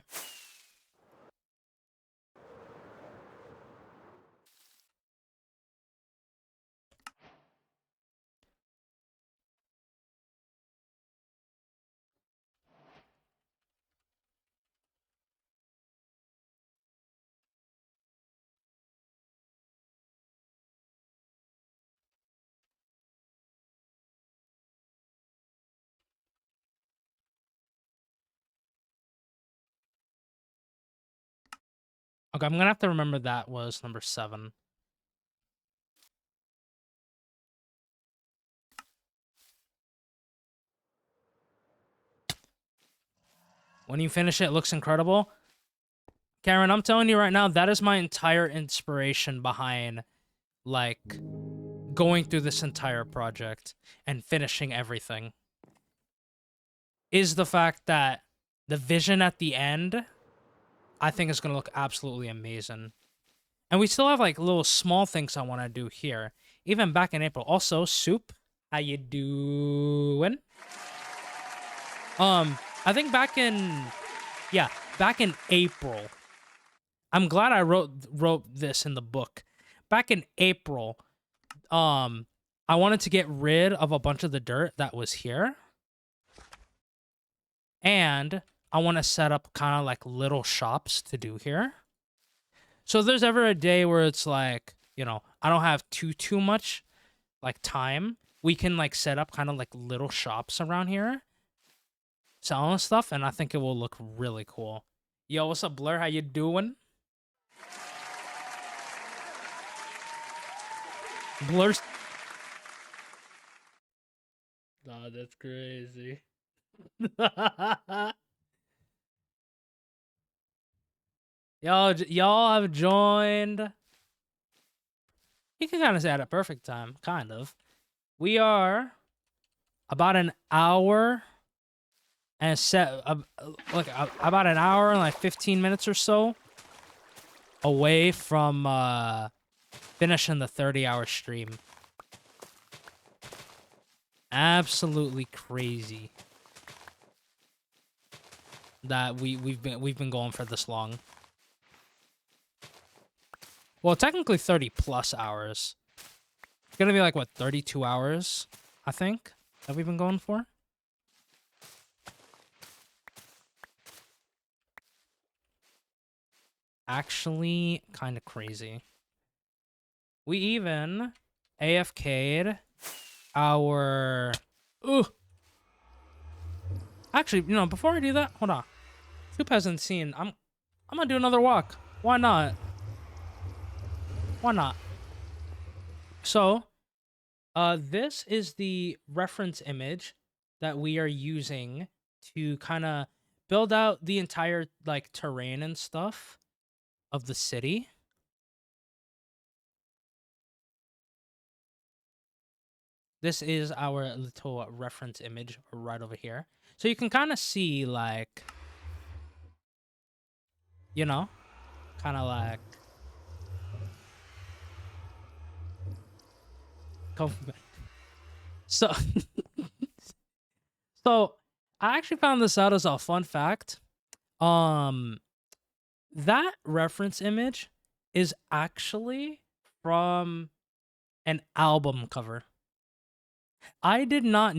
Okay, I'm gonna have to remember that was number 7. When you finish it, it looks incredible. Karen, I'm telling you right now, that is my entire inspiration behind, like, going through this entire project and finishing everything. Is the fact that the vision at the end, I think is going to look absolutely amazing. And we still have, like, little small things I want to do here. Even back in April. Also, Soup, how you doing? I think back in April. I'm glad I wrote this in the book. Back in April, I wanted to get rid of a bunch of the dirt that was here. And I want to set up kind of like little shops to do here. So if there's ever a day where it's like, you know, I don't have too much like time, we can like set up kind of like little shops around here selling stuff, and I think it will look really cool. Yo, what's up, Blur? How you doing? Blur's... Nah, that's crazy. Y'all have joined. You can kind of say at a perfect time, kind of. We are about an hour and about an hour and like 15 minutes or so away from finishing the 30-hour stream. Absolutely crazy that we've been going for this long. Well, technically 30 plus hours. It's gonna be like what, 32 hours, I think, that we've been going for. Actually, kind of crazy. We even AFK'd our... Ooh! Actually, you know, before I do that, hold on. Soup hasn't seen... I'm gonna do another walk. Why not? Why not? So, this is the reference image that we are using to kind of build out the entire, like, terrain and stuff of the city. This is our little reference image right over here. So you can kind of see, like, you know, kind of like... So, so I actually found this out as a fun fact. That reference image is actually from an album cover. I did not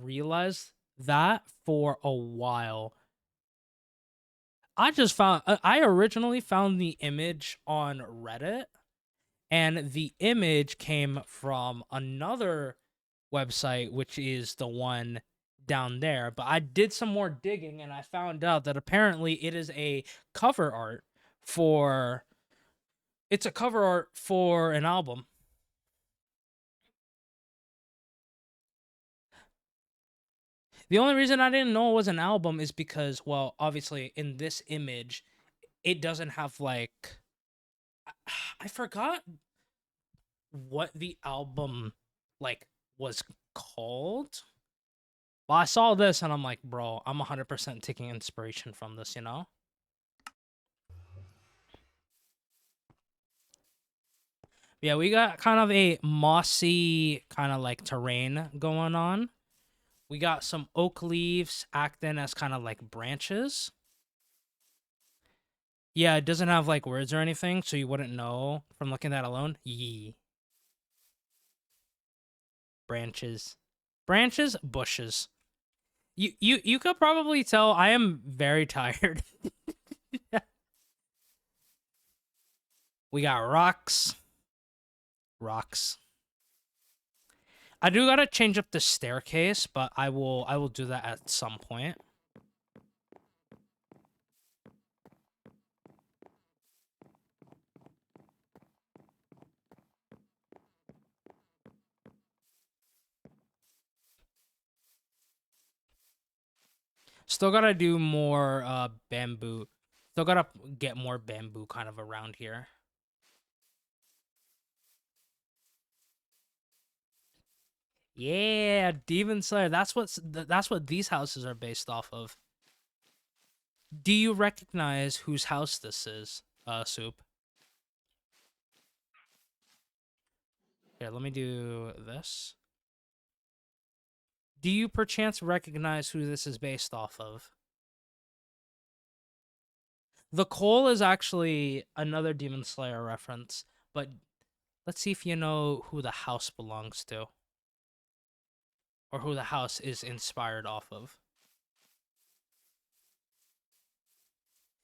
realize that for a while. I originally found the image on Reddit, and the image came from another website, which is the one down there. But I did some more digging, and I found out that apparently it is a cover art for... It's a cover art for an album. The only reason I didn't know it was an album is because, well, obviously in this image, it doesn't have like... I forgot what the album like was called. Well, I saw this and I'm like, bro, I'm 100% taking inspiration from this, you know? Yeah, we got kind of a mossy kind of like terrain going on. We got some oak leaves acting as kind of like branches. Yeah, it doesn't have like words or anything, so you wouldn't know from looking at that alone. Yee. Branches. Branches, bushes. You could probably tell I am very tired. We got rocks. Rocks. I do gotta change up the staircase, but I will do that at some point. Still gotta do more bamboo Still gotta get more bamboo kind of around here. Yeah, Demon Slayer. That's what these houses are based off of. Do you recognize whose house this is, Soup? Here, let me do this. Do you perchance recognize who this is based off of? The coal is actually another Demon Slayer reference, but let's see if you know who the house belongs to. Or who the house is inspired off of.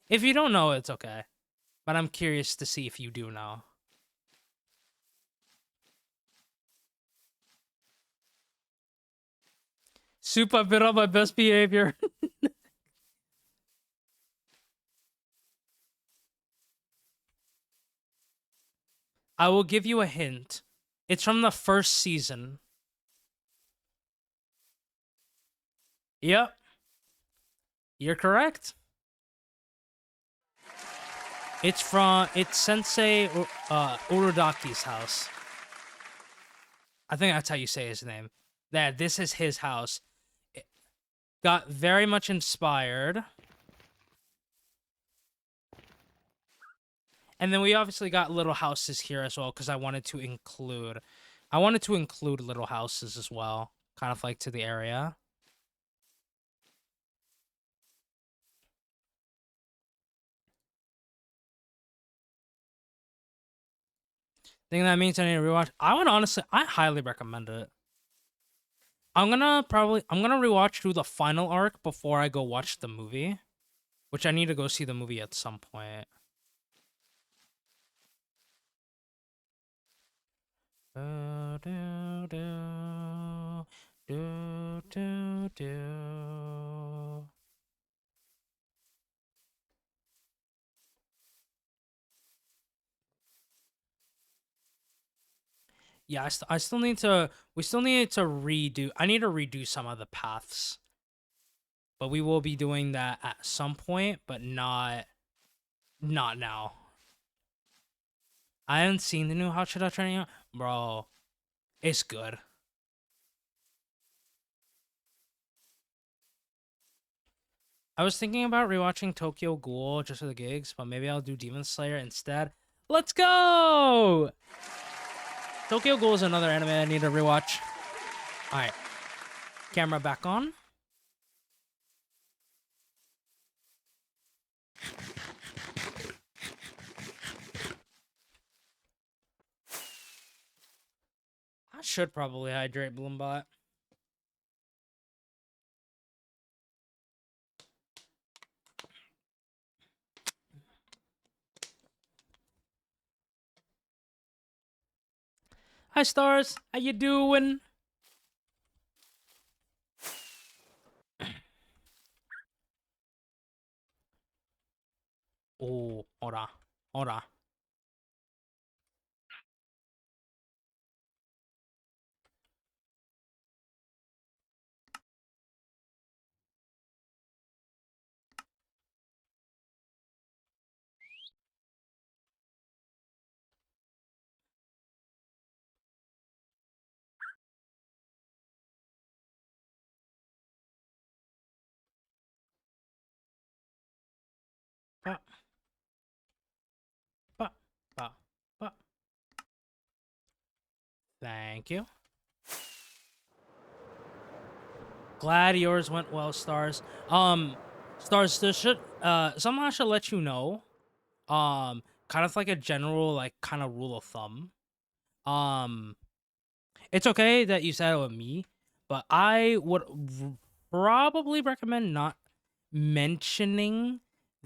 If you don't know, it's okay. But I'm curious to see if you do know. Soup, I've been on my best behavior. I will give you a hint. It's from the first season. Yep. You're correct. It's Sensei Urodaki's house. I think that's how you say his name. That this is his house. It got very much inspired. And then we obviously got little houses here as well because I wanted to include little houses as well, kind of like to the area. Think that means I need to rewatch? I highly recommend it. I'm gonna rewatch through the final arc before I go watch the movie, which I need to go see the movie at some point. Yeah, I still need to. We still need to redo. I need to redo some of the paths, but we will be doing that at some point, but not now. I haven't seen the new Hachida training yet. Bro. It's good. I was thinking about rewatching Tokyo Ghoul just for the gigs, but maybe I'll do Demon Slayer instead. Let's go! Tokyo Ghoul is another anime I need to rewatch. Alright. Camera back on. I should probably hydrate Bloombot. Hi, Stars. How you doing? Oh, hold on. Hold on. Pop. Pop. Pop. Pop. Thank you. Glad yours went well, Stars. Stars, there should someone should let you know. Kind of like a general like kind of rule of thumb. It's okay that you said it with me, but I would probably recommend not mentioning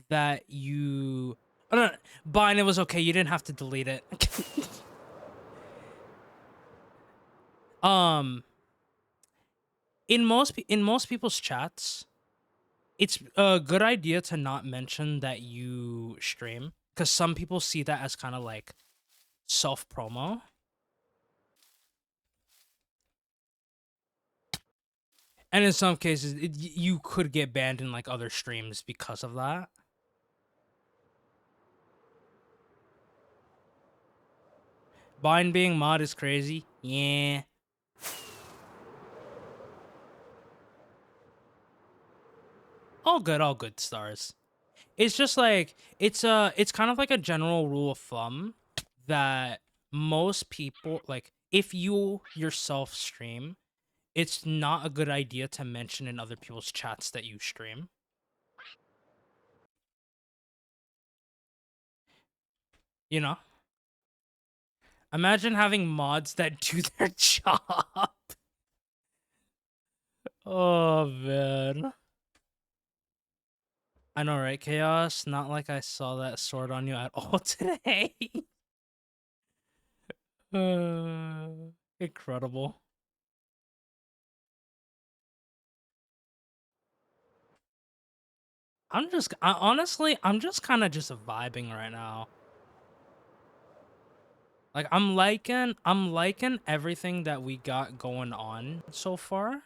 that you. Oh, no, Bine, it was okay. You didn't have to delete it. In most people's chats, it's a good idea to not mention that you stream because some people see that as kind of like self promo. And in some cases, you could get banned in like other streams because of that. Bind being mod is crazy. Yeah. All good stars. It's just like it's kind of like a general rule of thumb that most people, like, if you yourself stream, it's not a good idea to mention in other people's chats that you stream. You know? Imagine having mods that do their job. Oh man. I know, right, Chaos? Not like I saw that sword on you at all today. Incredible. Honestly, I'm just kind of just vibing right now. Like I'm liking everything that we got going on so far.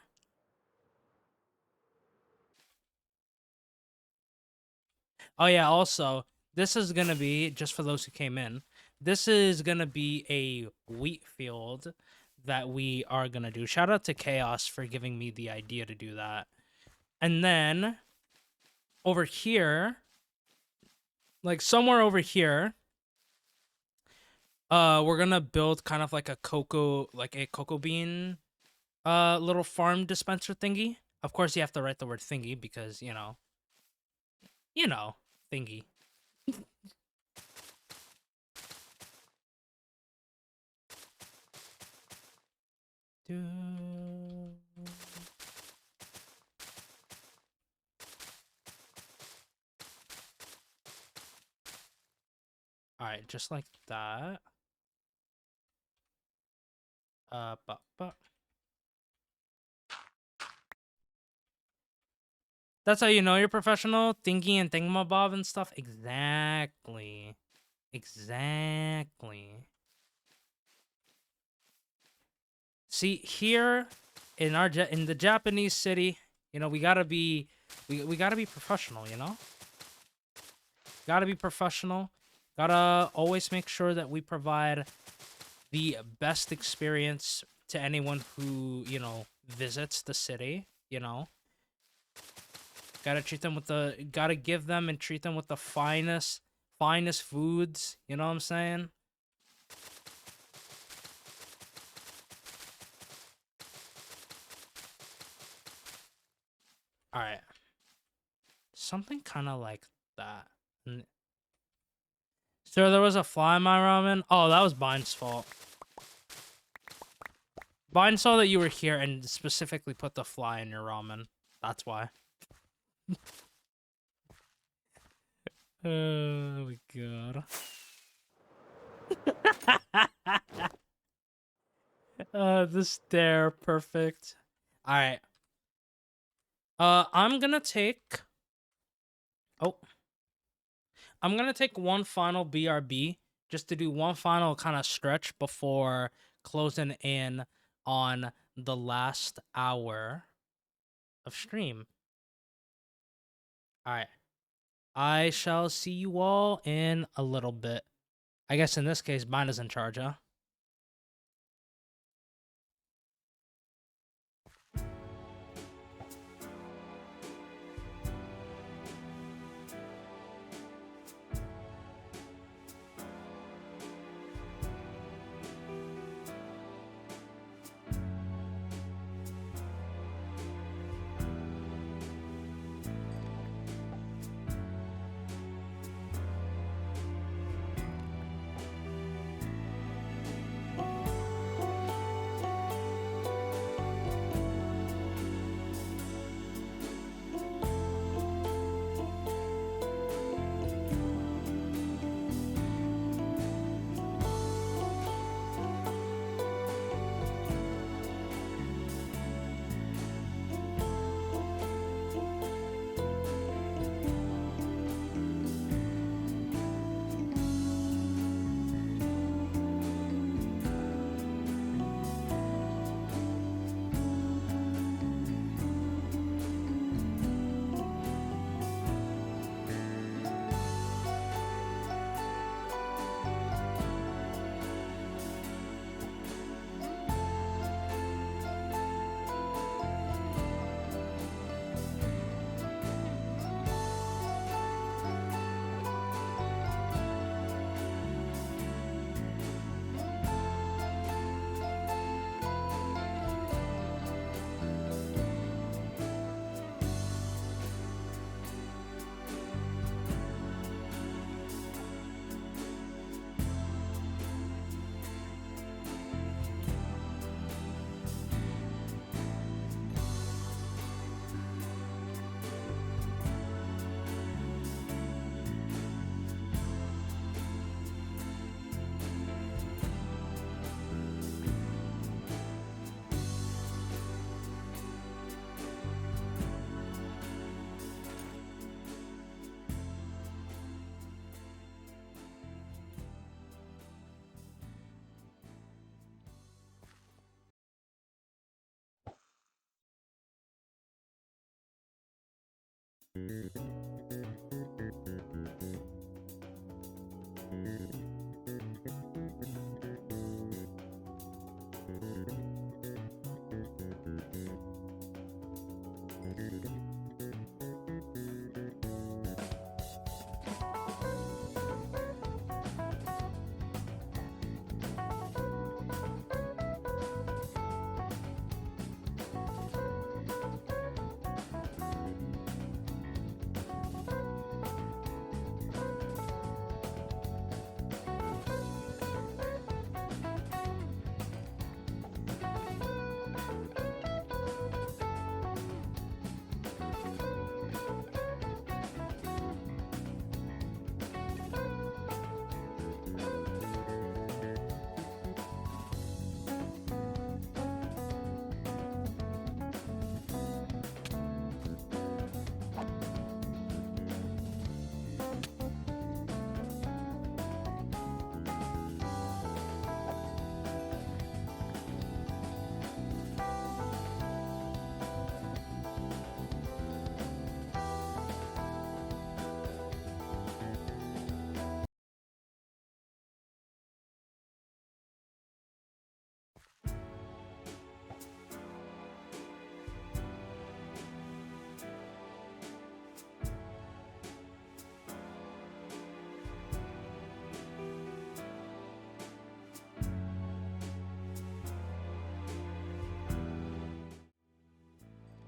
Oh yeah, also, this is gonna be, just for those who came in, this is gonna be a wheat field that we are gonna do. Shout out to Chaos for giving me the idea to do that. And then over here, like somewhere over here, we're gonna build kind of like a cocoa bean little farm dispenser thingy. Of course you have to write the word thingy because, you know, thingy. Alright, just like that. That's how you know you're professional? Thingy and thingamabob and stuff? Exactly. Exactly. See, here in in the Japanese city, we gotta be we gotta be professional, Gotta be professional. Gotta always make sure that we provide the best experience to anyone who, visits the city, Gotta give them and treat them with the finest foods, you know what I'm saying? Alright. Something kind of like that. So there was a fly in my ramen? Oh, that was Bind's fault. Bind saw that you were here and specifically put the fly in your ramen. That's why. Oh my god. The stare, perfect. Alright. I'm gonna take... Oh. I'm gonna take one final BRB, just to do one final kind of stretch before closing in on the last hour of stream. Alright. I shall see you all in a little bit. I guess in this case, mine is in charge, huh?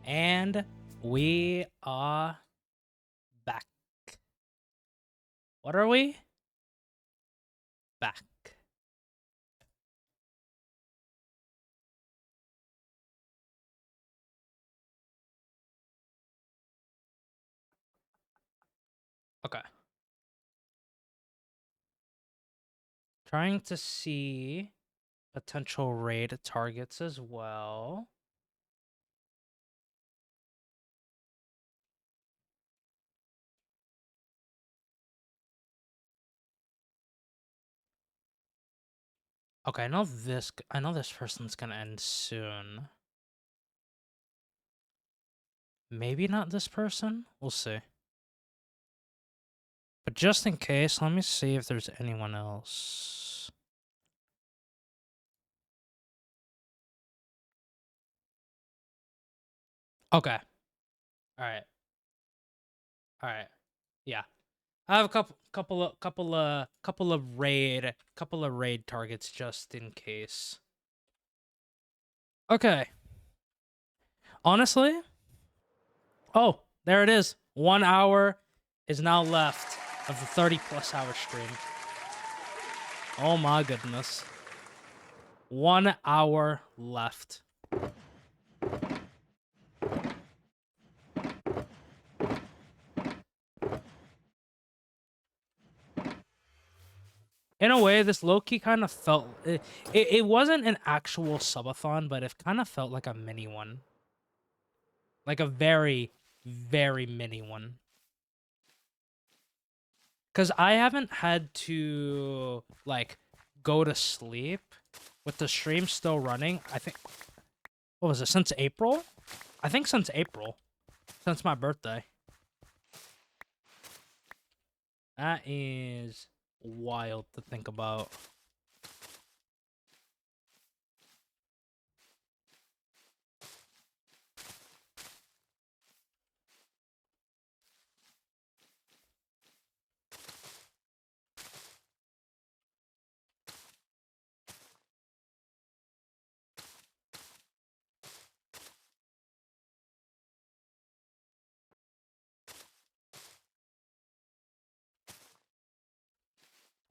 And we are back. What are we? Back. Okay. Trying to see potential raid targets as well. Okay, I know this person's gonna end soon. Maybe not this person? We'll see. But just in case, let me see if there's anyone else. Okay. Alright. Alright. Yeah. I have a couple of raid targets just in case. Okay. Honestly, oh, there it is. 1 hour is now left of the 30+ hour stream. Oh my goodness. 1 hour left. In a way, this low-key kind of felt... It wasn't an actual subathon, but it kind of felt like a mini one. Like a very, very mini one. Because I haven't had to, like, go to sleep with the stream still running. I think... What was it? Since April? I think since April. Since my birthday. That is wild to think about.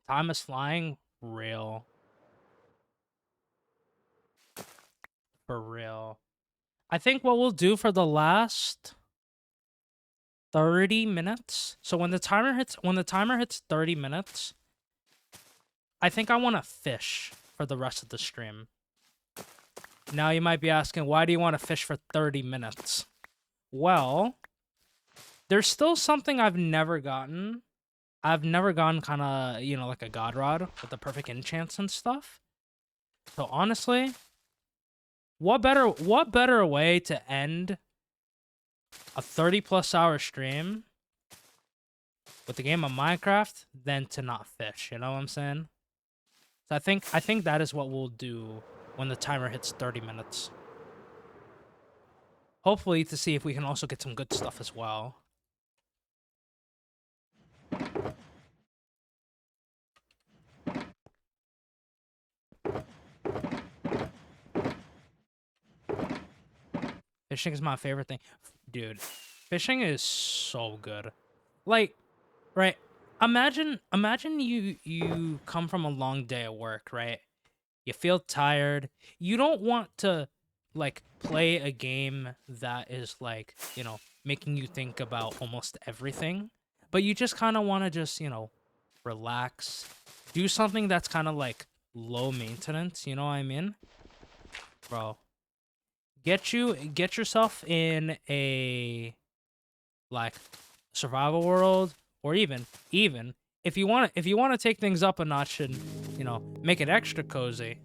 Time is flying. Real. For real. I think what we'll do for the last 30 minutes. So when the timer hits 30 minutes, I think I want to fish for the rest of the stream. Now you might be asking, why do you want to fish for 30 minutes? Well, there's still something I've never gotten. I've never gone kind of, you know, like a god rod with the perfect enchants and stuff. So honestly, what better way to end a 30+ hour stream with the game of Minecraft than to not fish. You know what I'm saying? So I think that is what we'll do when the timer hits 30 minutes. Hopefully to see if we can also get some good stuff as well. Fishing is my favorite thing. Dude, fishing is so good. Like, right, imagine you come from a long day at work, right? You feel tired. You don't want to like play a game that is like, you know, making you think about almost everything, but you just kind of want to just, you know, relax. Do something that's kind of like low maintenance, you know what I mean? Bro, get yourself in a like survival world, or even if you want to take things up a notch and, you know, make it extra cozy,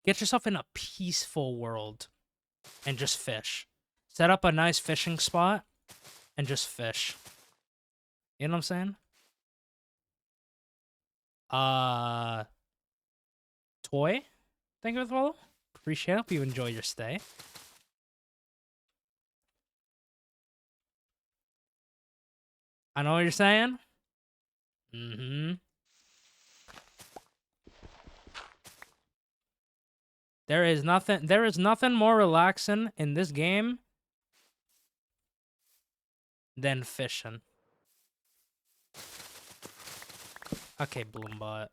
get yourself in a peaceful world and just fish. Set up a nice fishing spot and just fish. You know what I'm saying? Toy, thank you for the follow. Appreciate it. Hope you enjoy your stay. I know what you're saying. Mm-hmm. There is nothing more relaxing in this game than fishing. Okay, Boombot.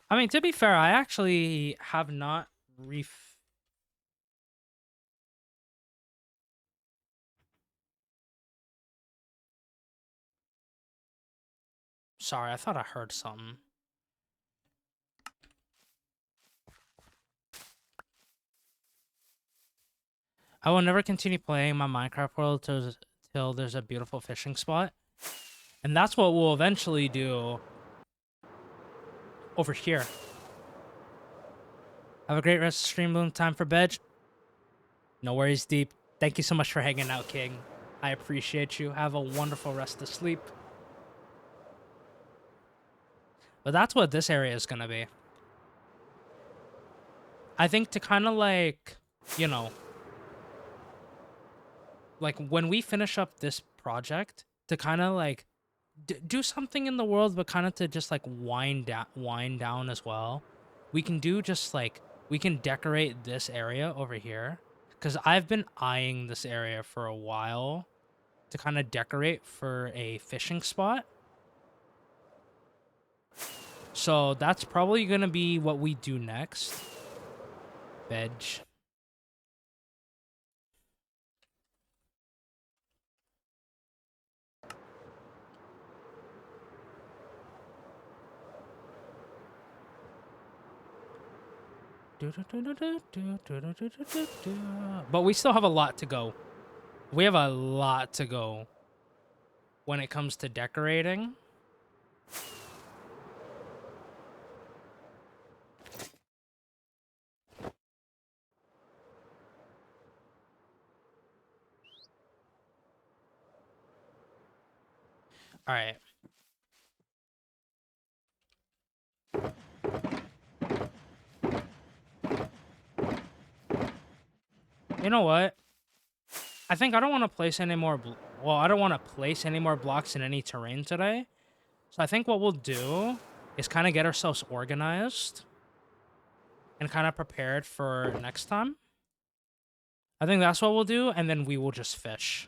I mean, to be fair, I actually have not Sorry, I thought I heard something. I will never continue playing my Minecraft world till there's a beautiful fishing spot. And that's what we'll eventually do over here. Have a great rest of the stream, Bloom. Time for bed. No worries, Deep. Thank you so much for hanging out, King. I appreciate you. Have a wonderful rest of sleep. But that's what this area is gonna be. I think to kind of like, you know, like when we finish up this project, to kind of like do something in the world, but kind of to just like wind down as well. We can do just like, we can decorate this area over here, because I've been eyeing this area for a while to kind of decorate for a fishing spot. So that's probably gonna be what we do next. Veg. But we still have a lot to go. We have a lot to go when it comes to decorating. All right. You know what? I think I don't want to place any more... Well, I don't want to place any more blocks in any terrain today. So I think what we'll do is kind of get ourselves organized and kind of prepared for next time. I think that's what we'll do, and then we will just fish.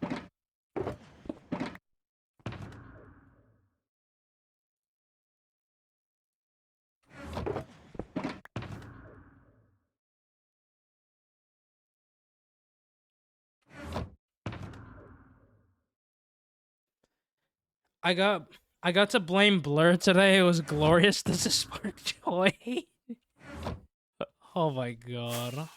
I got to blame Blur today. It was glorious. This is spark joy. Oh my god.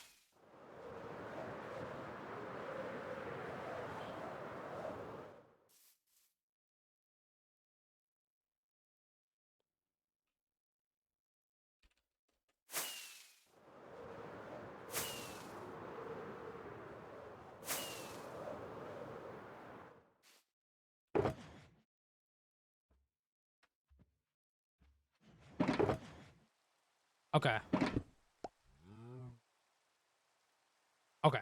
Okay. Okay.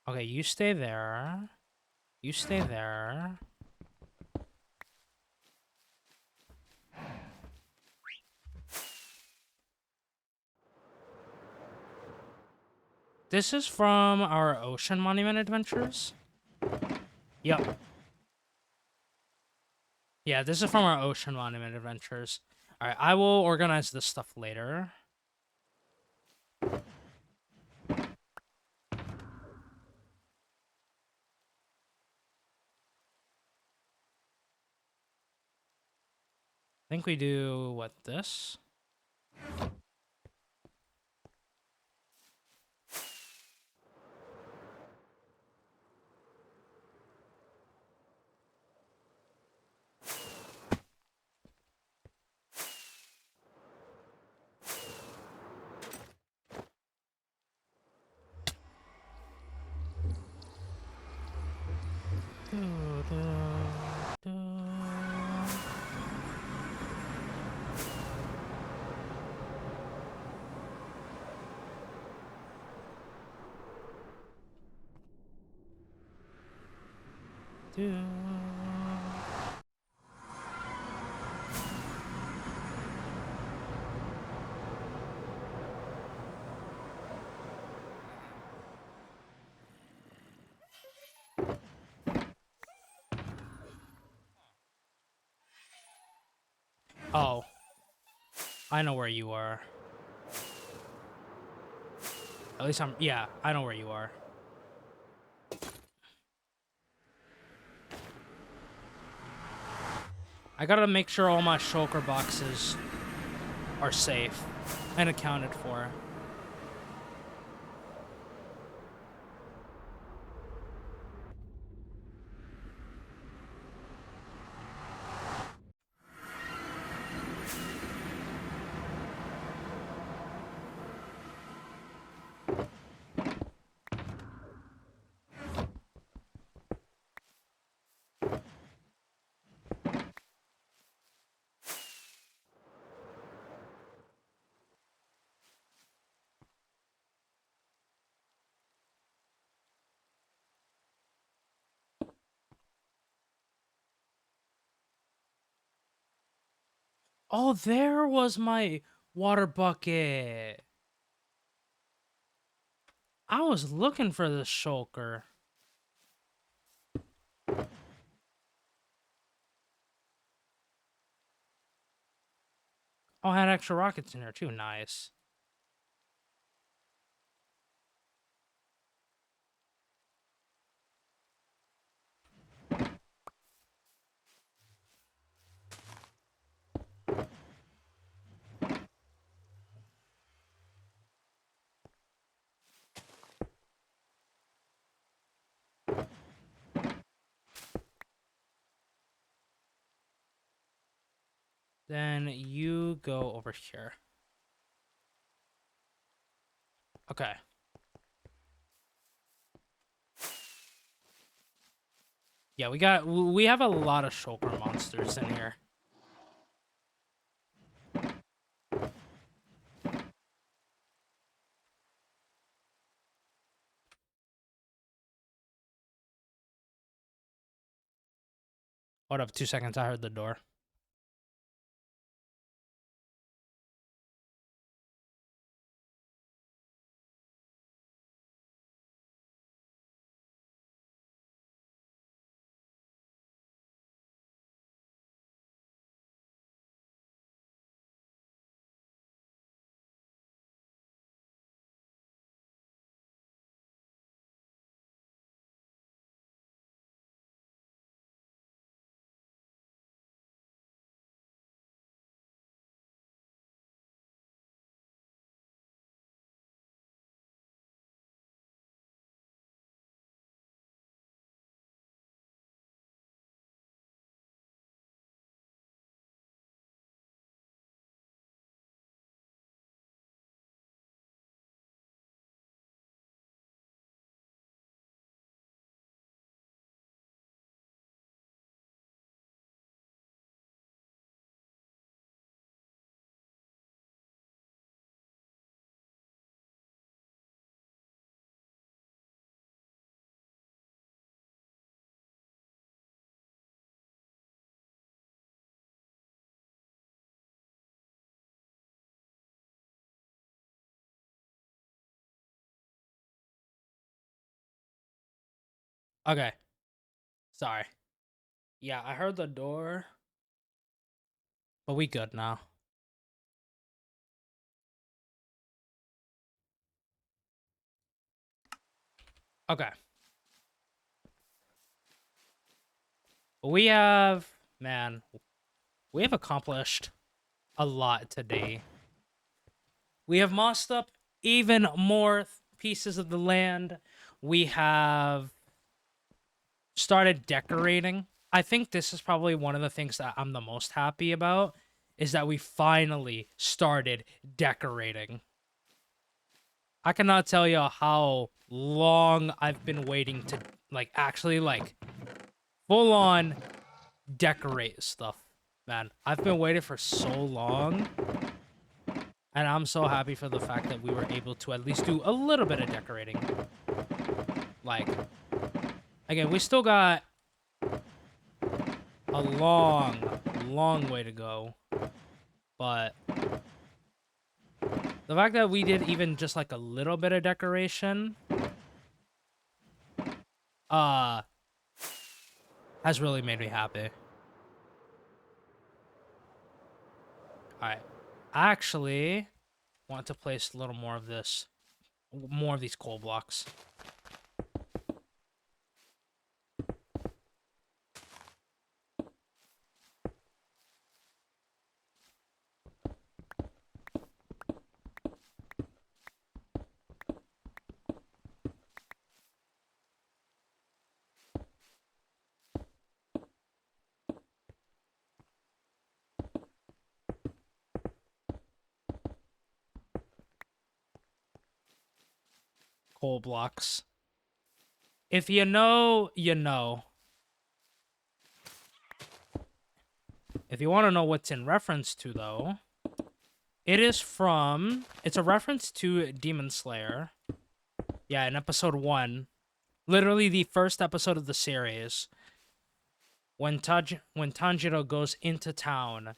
Okay, you stay there. You stay there. This is from our Ocean Monument adventures. Yep. Yeah, this is from our Ocean Monument adventures. Alright, I will organize this stuff later. I think we do, what, this? Oh. I know where you are. At least yeah, I know where you are. I gotta make sure all my shulker boxes are safe and accounted for. Oh, there was my water bucket. I was looking for the shulker. Oh, I had extra rockets in there too. Nice. Then you go over here. Okay. Yeah, we have a lot of shulker monsters in here. Hold up, 2 seconds. I heard the door. Okay. Sorry. Yeah, I heard the door. But we good now. Okay. We have, man, we have accomplished a lot today. We have mossed up even more pieces of the land. We have started decorating. I think this is probably one of the things that I'm the most happy about is that we finally started decorating. I cannot tell you how long I've been waiting to actually full on decorate stuff. Man, I've been waiting for so long. And I'm so happy for the fact that we were able to at least do a little bit of decorating. Like, again, we still got a long, long way to go. But the fact that we did even just like a little bit of decoration has really made me happy. Alright. I actually want to place a little more of this. More of these coal blocks. Coal blocks. If you know, you know. If you want to know what's in reference to, though, it's a reference to Demon Slayer. Yeah, in episode 1. Literally the first episode of the series. When Tanjiro goes into town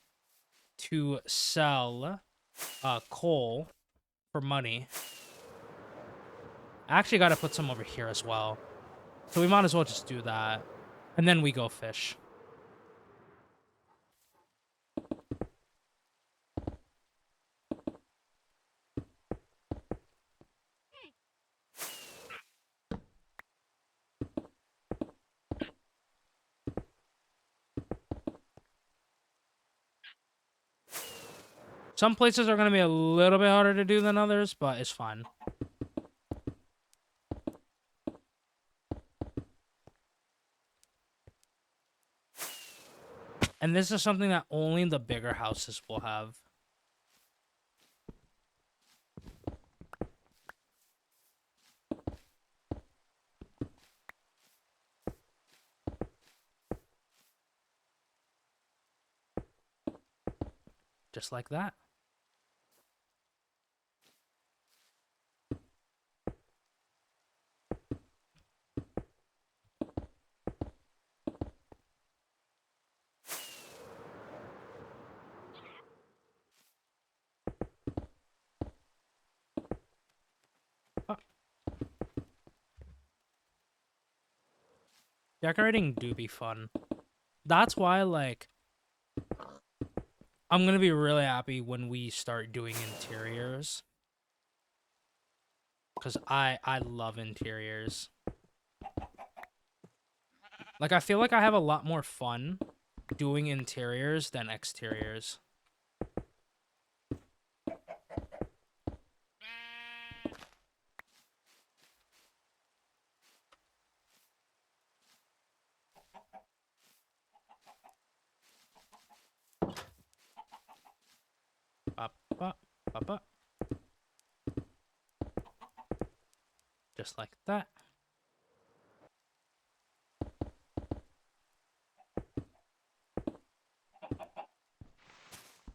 to sell coal for money. I actually got to put some over here as well. So we might as well just do that. And then we go fish. Some places are going to be a little bit harder to do than others, but it's fun. And this is something that only the bigger houses will have. Just like that. Decorating do be fun. That's why, like, I'm gonna be really happy when we start doing interiors. Because I love interiors. Like, I feel like I have a lot more fun doing interiors than exteriors. Up, up, up, up. Just like that.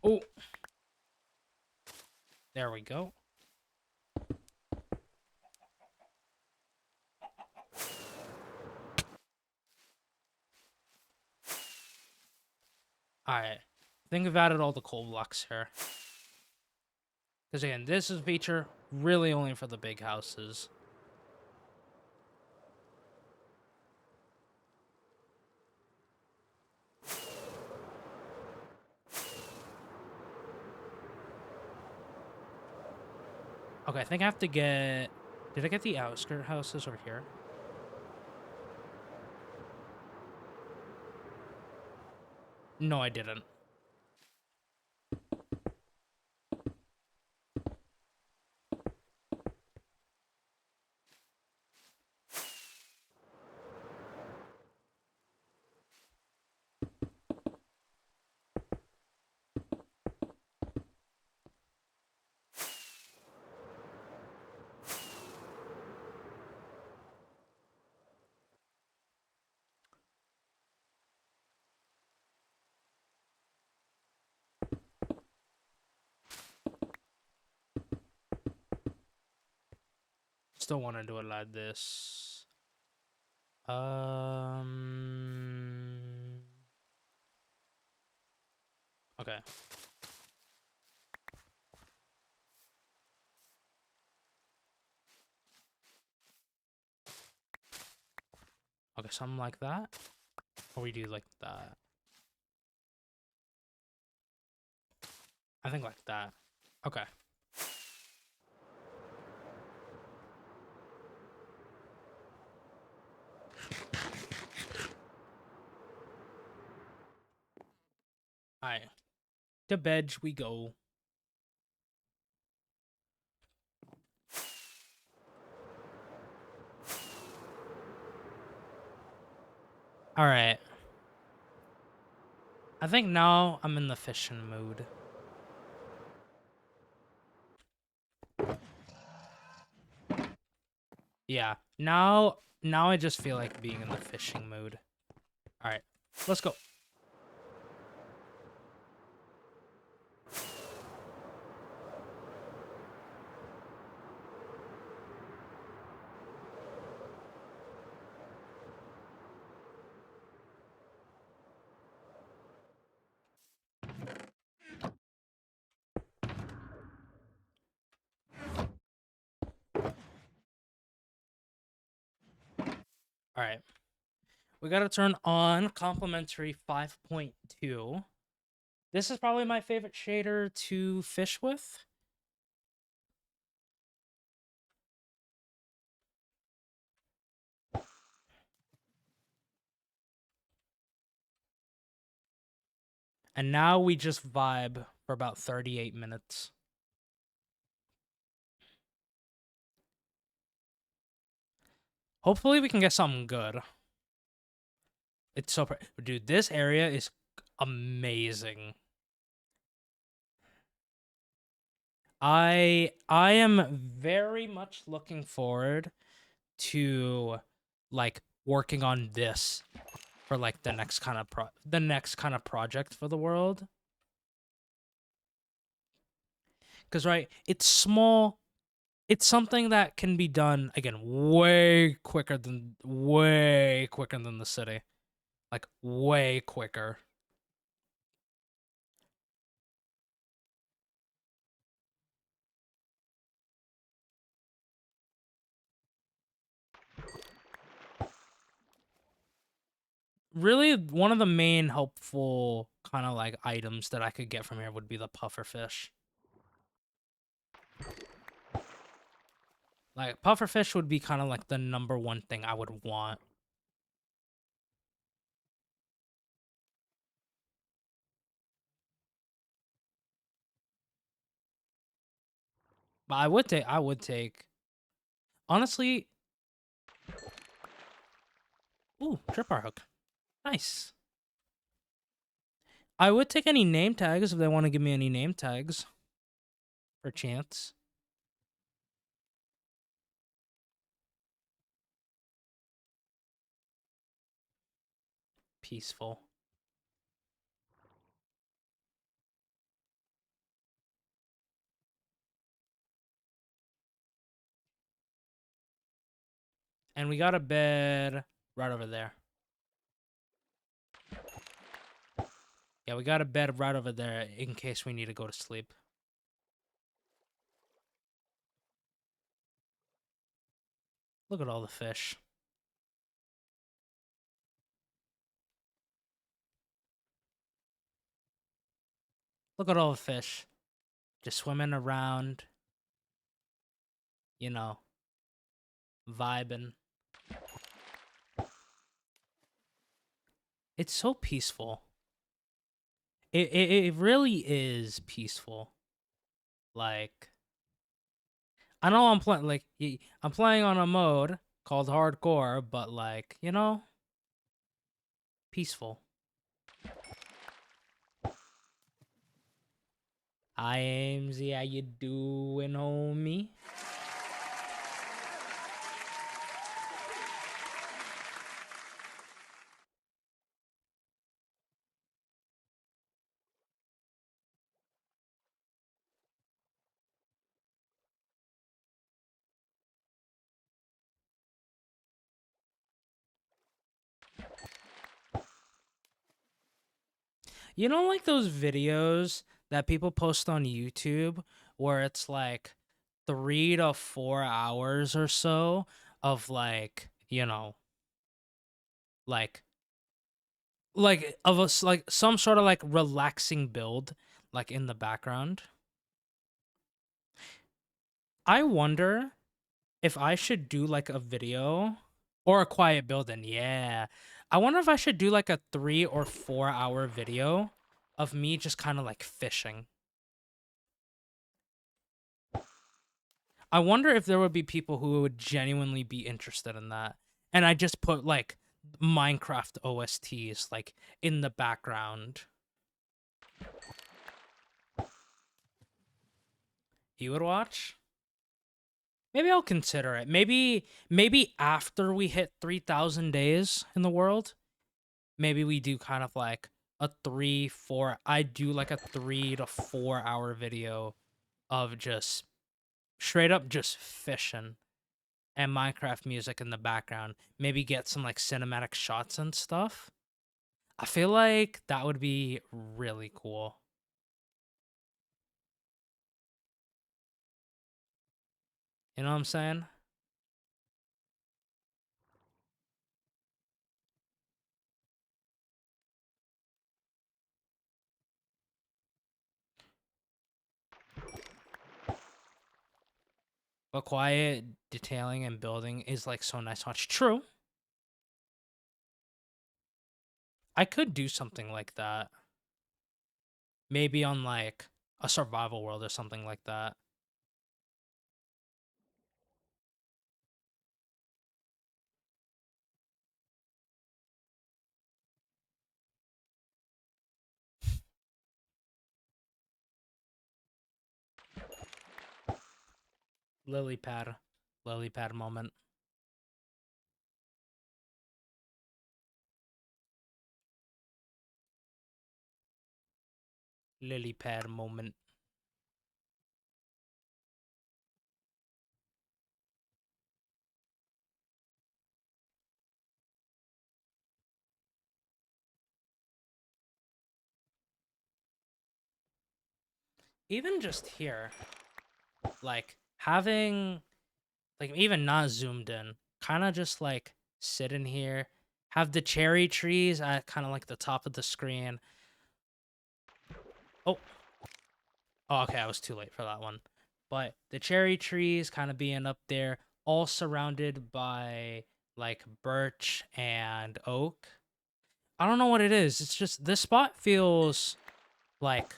Oh. There we go. Alright. I think we've added all the coal blocks here. Because again, this is a feature really only for the big houses. Okay, I think I have to get... Did I get the outskirt houses over here? No, I didn't. Still want to do it like this. Okay. Okay, something like that. Or we do like that. I think like that. Okay. Alright. To bed we go. Alright. I think now I'm in the fishing mood. Yeah. Now I just feel like being in the fishing mood. Alright. Let's go. Alright. We gotta turn on complementary 5.2. This is probably my favorite shader to fish with. And now we just vibe for about 38 minutes. Hopefully we can get something good. It's so dude, this area is amazing. I am very much looking forward to like working on this for like the next kind of project for the world. Cuz right, it's small. It's something that can be done again way quicker than the city. Like way quicker. Really, one of the main helpful kind of like items that I could get from here would be the puffer fish. Like puffer fish would be kind of like the #1 thing I would want. But I would take honestly. Ooh, tripwire hook. Nice. I would take any name tags if they want to give me any name tags. For chance. Peaceful. And we got a bed right over there. Yeah, we got a bed right over there in case we need to go to sleep. Look at all the fish. Look at all the fish. Just swimming around. you know, vibing. It's so peaceful. It really is peaceful. Like, I know I'm playing I'm playing on a mode called hardcore, but like, you know, peaceful. Hi Amesy, how you doing, homie? You know, like those videos that people post on YouTube where it's like 3 to 4 hours or so of like, you know, like of us like some sort of like relaxing build like in the background. I wonder if I should do like a video or a quiet building. Yeah. I wonder if I should do like a 3 or 4 hour video of me just kind of like fishing. I wonder if there would be people who would genuinely be interested in that. And I just put like Minecraft OSTs like in the background. You would watch? Maybe I'll consider it. Maybe after we hit 3,000 days in the world, maybe we do kind of like a 3-4 I do like a 3 to 4 hour video of just straight up just fishing and Minecraft music in the background. Maybe get some like cinematic shots and stuff. I feel like that would be really cool. You know what I'm saying? But quiet detailing and building is like so nice to watch. True. I could do something like that. Maybe on like a survival world or something like that. Lily pad. Lily pad moment. Lily pad moment. Even just here, like having, like even not zoomed in, kind of just like sit in here, have the cherry trees at kind of like the top of the screen. Oh. Oh, okay, I was too late for that one. But the cherry trees kind of being up there, all surrounded by like birch and oak. I don't know what it is. It's just this spot feels like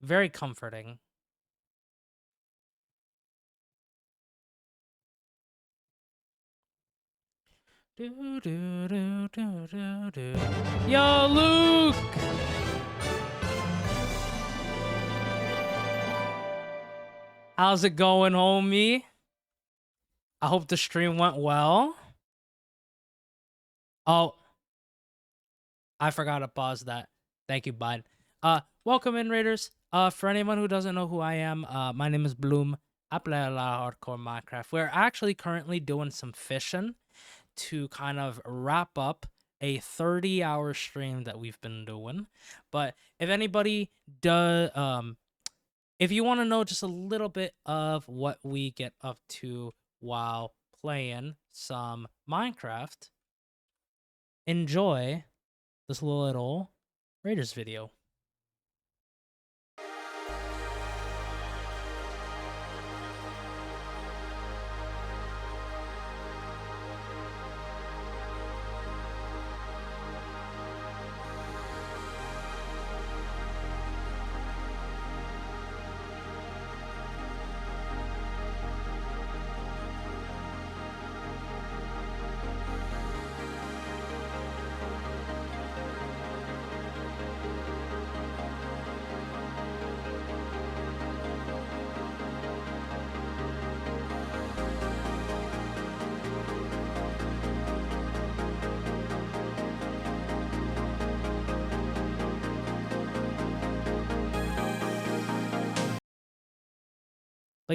very comforting. Do, do, do, do, do, do. Yo, Luke! How's it going, homie? I hope the stream went well. Oh, I forgot to pause that. Thank you, bud. Welcome in, Raiders. For anyone who doesn't know who I am, my name is Bloom. I play a lot of hardcore Minecraft. We're actually currently doing some fishing to kind of wrap up a 30-hour stream that we've been doing. But if anybody does, if you want to know just a little bit of what we get up to while playing some Minecraft, enjoy this little Raiders video.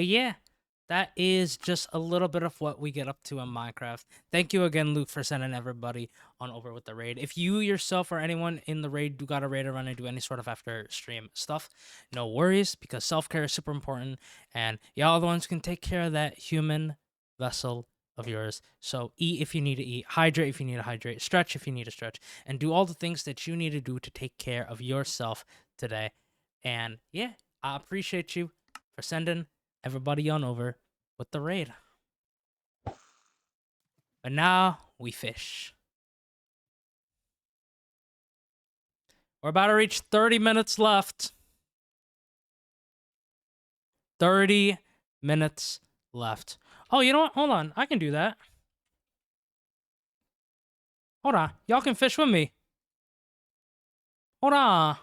But yeah, that is just a little bit of what we get up to in Minecraft. Thank you again, Luke, for sending everybody on over with the raid. If you yourself or anyone in the raid do got a raid to run and do any sort of after stream stuff, no worries, because self-care is super important. And y'all are the ones who can take care of that human vessel of yours. So eat if you need to eat, hydrate if you need to hydrate, stretch if you need to stretch, and do all the things that you need to do to take care of yourself today. And yeah, I appreciate you for sending everybody on over with the raid. But now we fish. We're about to reach 30 minutes left. 30 minutes left. Oh, you know what? Hold on. I can do that. Hold on. Y'all can fish with me. Hold on.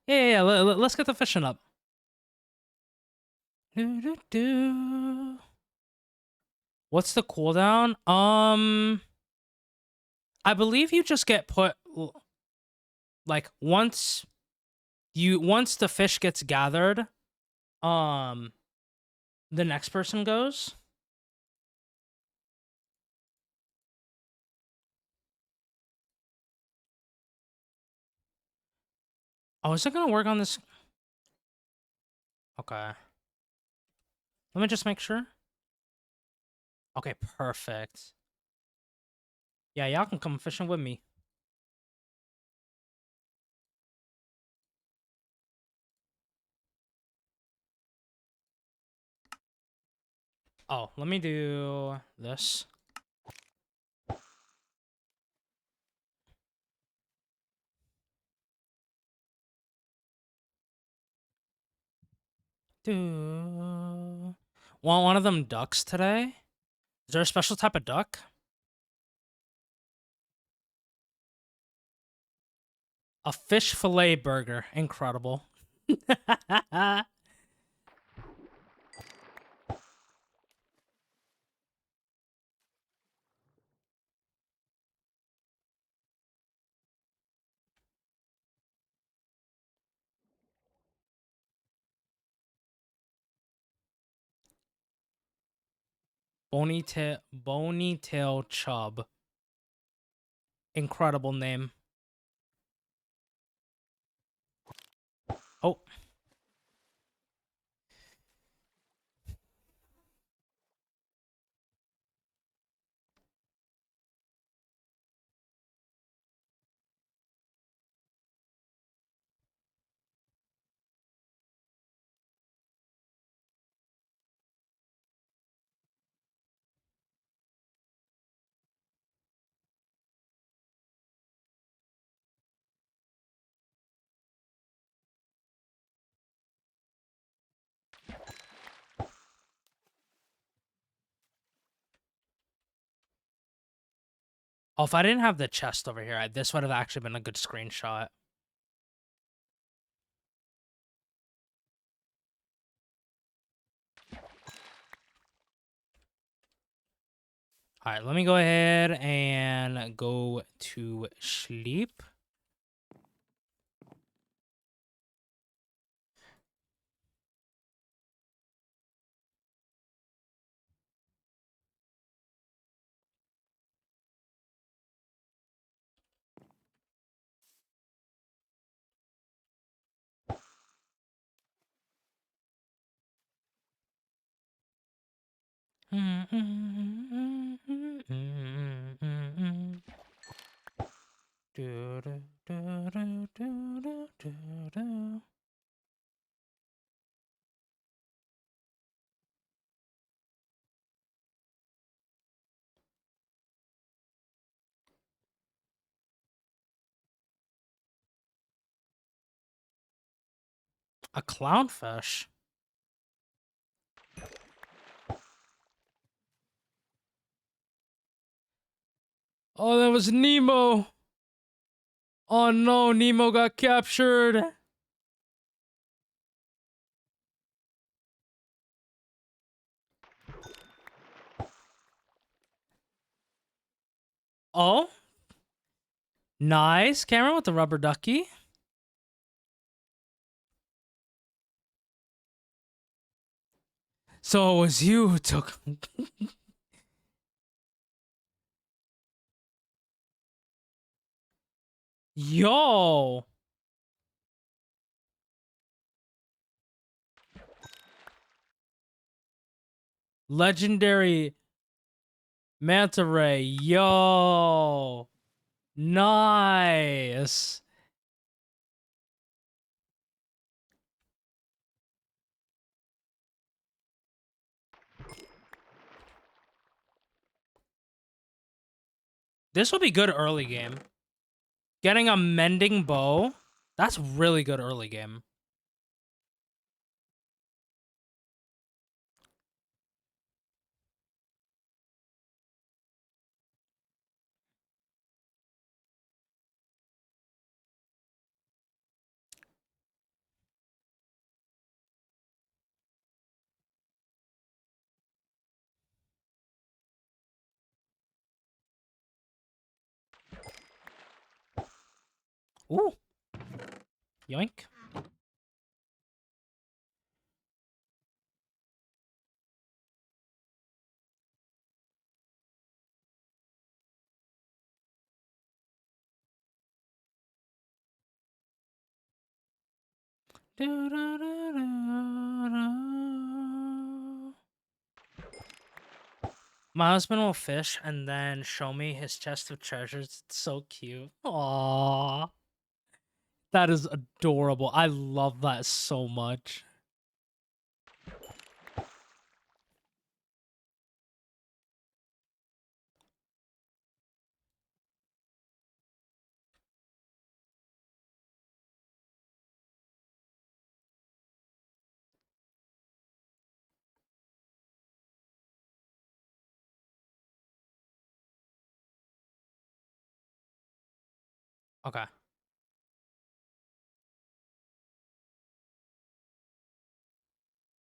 Yeah. Let's get the fishing up. What's the cooldown? I believe you just get put like once the fish gets gathered, the next person goes. Oh, is it gonna work on this? Okay. Let me just make sure. Okay, perfect. Yeah, y'all can come fishing with me. Oh, let me do this. Want one of them ducks today? Is there a special type of duck? A fish fillet burger. Incredible. Bony tail chub. Incredible name. Oh. Oh, if I didn't have the chest over here, this would have actually been a good screenshot. All right, let me go ahead and go to sleep. A clownfish? Oh, that was Nemo. Oh no, Nemo got captured. Oh? Nice. Cameron with the rubber ducky. So it was you who took. Yo. Legendary Manta Ray. Yo. Nice. This will be good early game. Getting a mending bow. That's really good early game. Ooh. Yoink. My husband will fish and then show me his chest of treasures. It's so cute. Aww. That is adorable. I love that so much. Okay.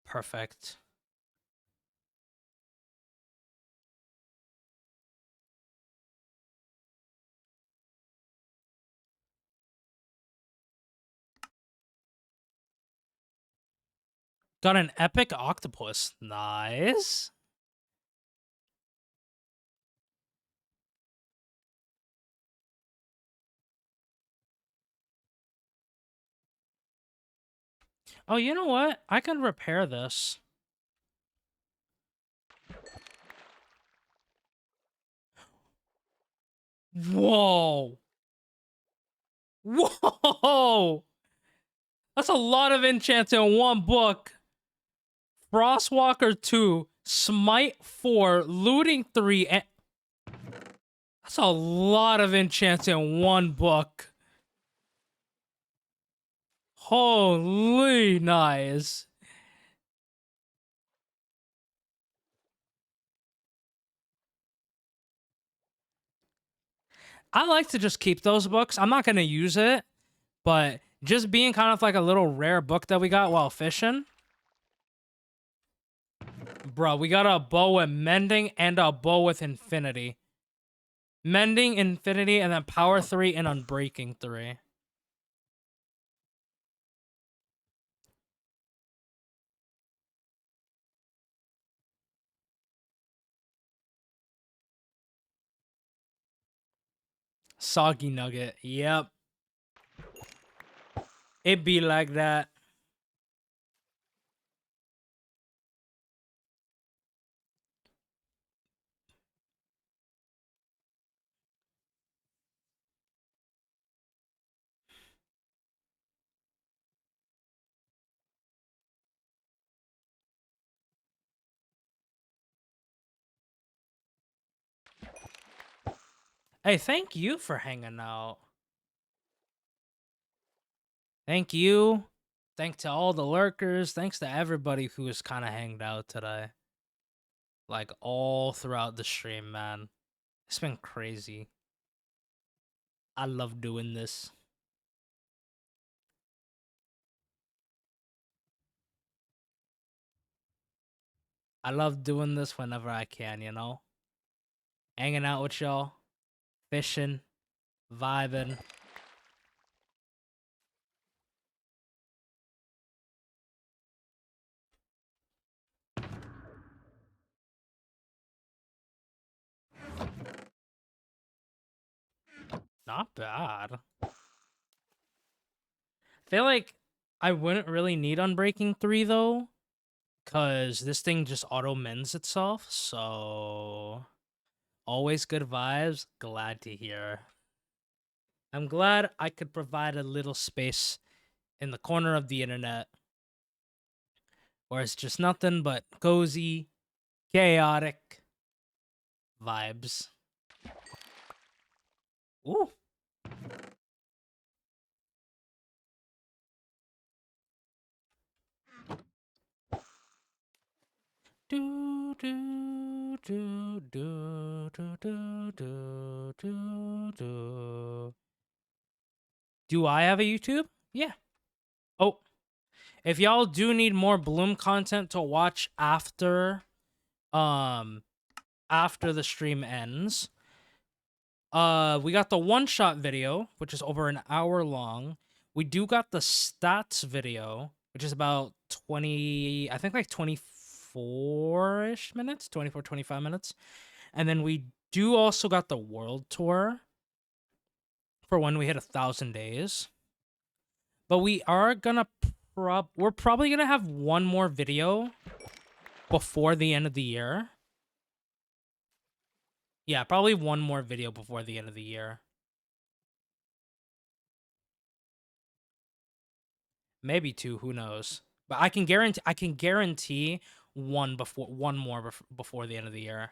Perfect. Got an epic octopus. Nice. Oh, you know what? I can repair this. Whoa. Whoa. That's a lot of enchants in one book. Frostwalker 2, Smite 4, Looting 3, and... That's a lot of enchants in one book. Holy nice. I like to just keep those books. I'm not going to use it, but just being kind of like a little rare book that we got while fishing. Bro, we got a bow with Mending and a bow with Infinity. Mending, Infinity, and then Power 3 and Unbreaking 3. Soggy Nugget. Yep. It be like that. Hey, thank you for hanging out. Thank you. Thanks to all the lurkers. Thanks to everybody who has kind of hanged out today. Like, all throughout the stream, man. It's been crazy. I love doing this. I love doing this whenever I can, you know? Hanging out with y'all. Fishing. Vibing. Not bad. I feel like I wouldn't really need Unbreaking 3 though, because this thing just auto mends itself, so always good vibes. Glad to hear. I'm glad I could provide a little space in the corner of the internet where it's just nothing but cozy, chaotic vibes. Ooh. Do do do do do do do do do. Do I have a YouTube? Yeah. Oh, if y'all do need more Bloom content to watch after the stream ends, we got the one-shot video, which is over an hour long. We do got the stats video, which is about 20, I think like 24-ish minutes, 24, 25 minutes. And then we do also got the world tour for when we hit 1,000 days. But we are gonna we're probably gonna have one more video before the end of the year. Yeah, probably one more video before the end of the year. Maybe two, who knows? But I can guarantee one more before the end of the year.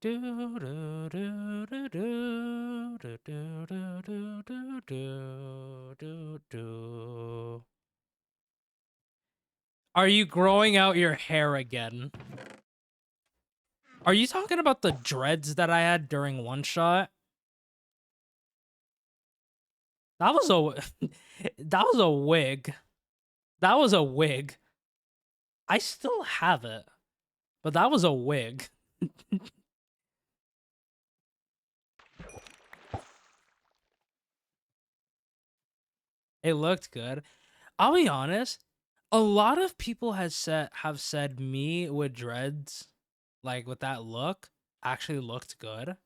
Do do do do do do do do do do do do. Are you growing out your hair again? Are you talking about the dreads that I had during one shot? That was a that was a wig. That was a wig. I still have it, but that was a wig. It looked good. I'll be honest, a lot of people have said me with dreads, like with that look, actually looked good.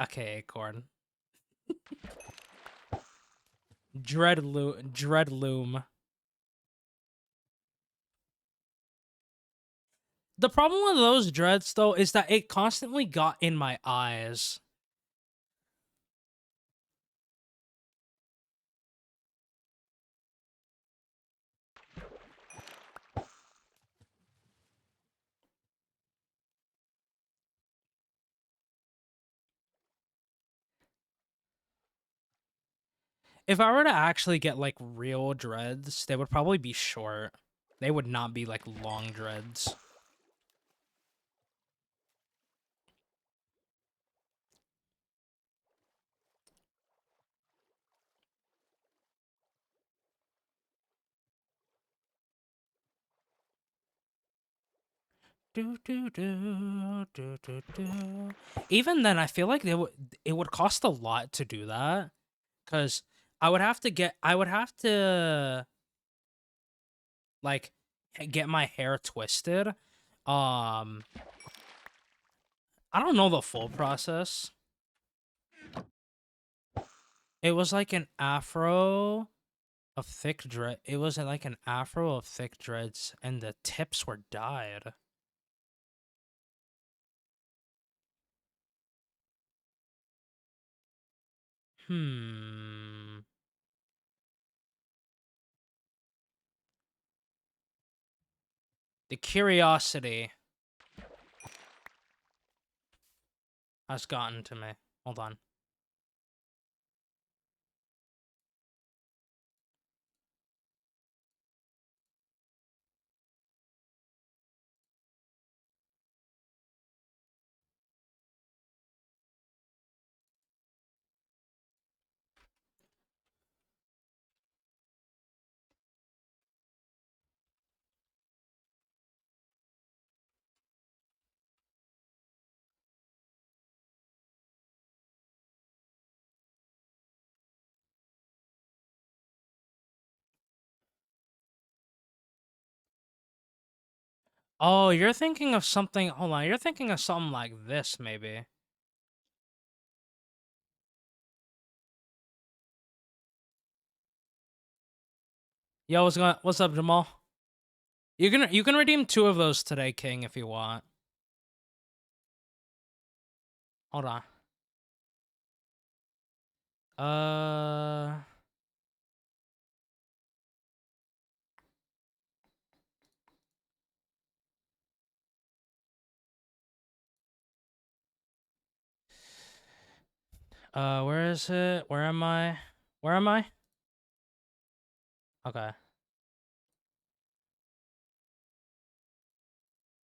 Okay, Acorn. Dread loom. The problem with those dreads though is that it constantly got in my eyes. If I were to actually get like real dreads, they would probably be short. They would not be like long dreads. Even then, I feel like it would cost a lot to do that, because I would have to like get my hair twisted. I don't know the full process. It was like an afro of thick dread. It was like an afro of thick dreads, and the tips were dyed. Hmm. The curiosity has gotten to me. Hold on. Oh, you're thinking of something. Hold on, you're thinking of something like this, maybe. Yo, what's up, Jamal? You can redeem 2 of those today, King, if you want. Hold on. Uh. Where is it? Where am I? Where am I? Okay.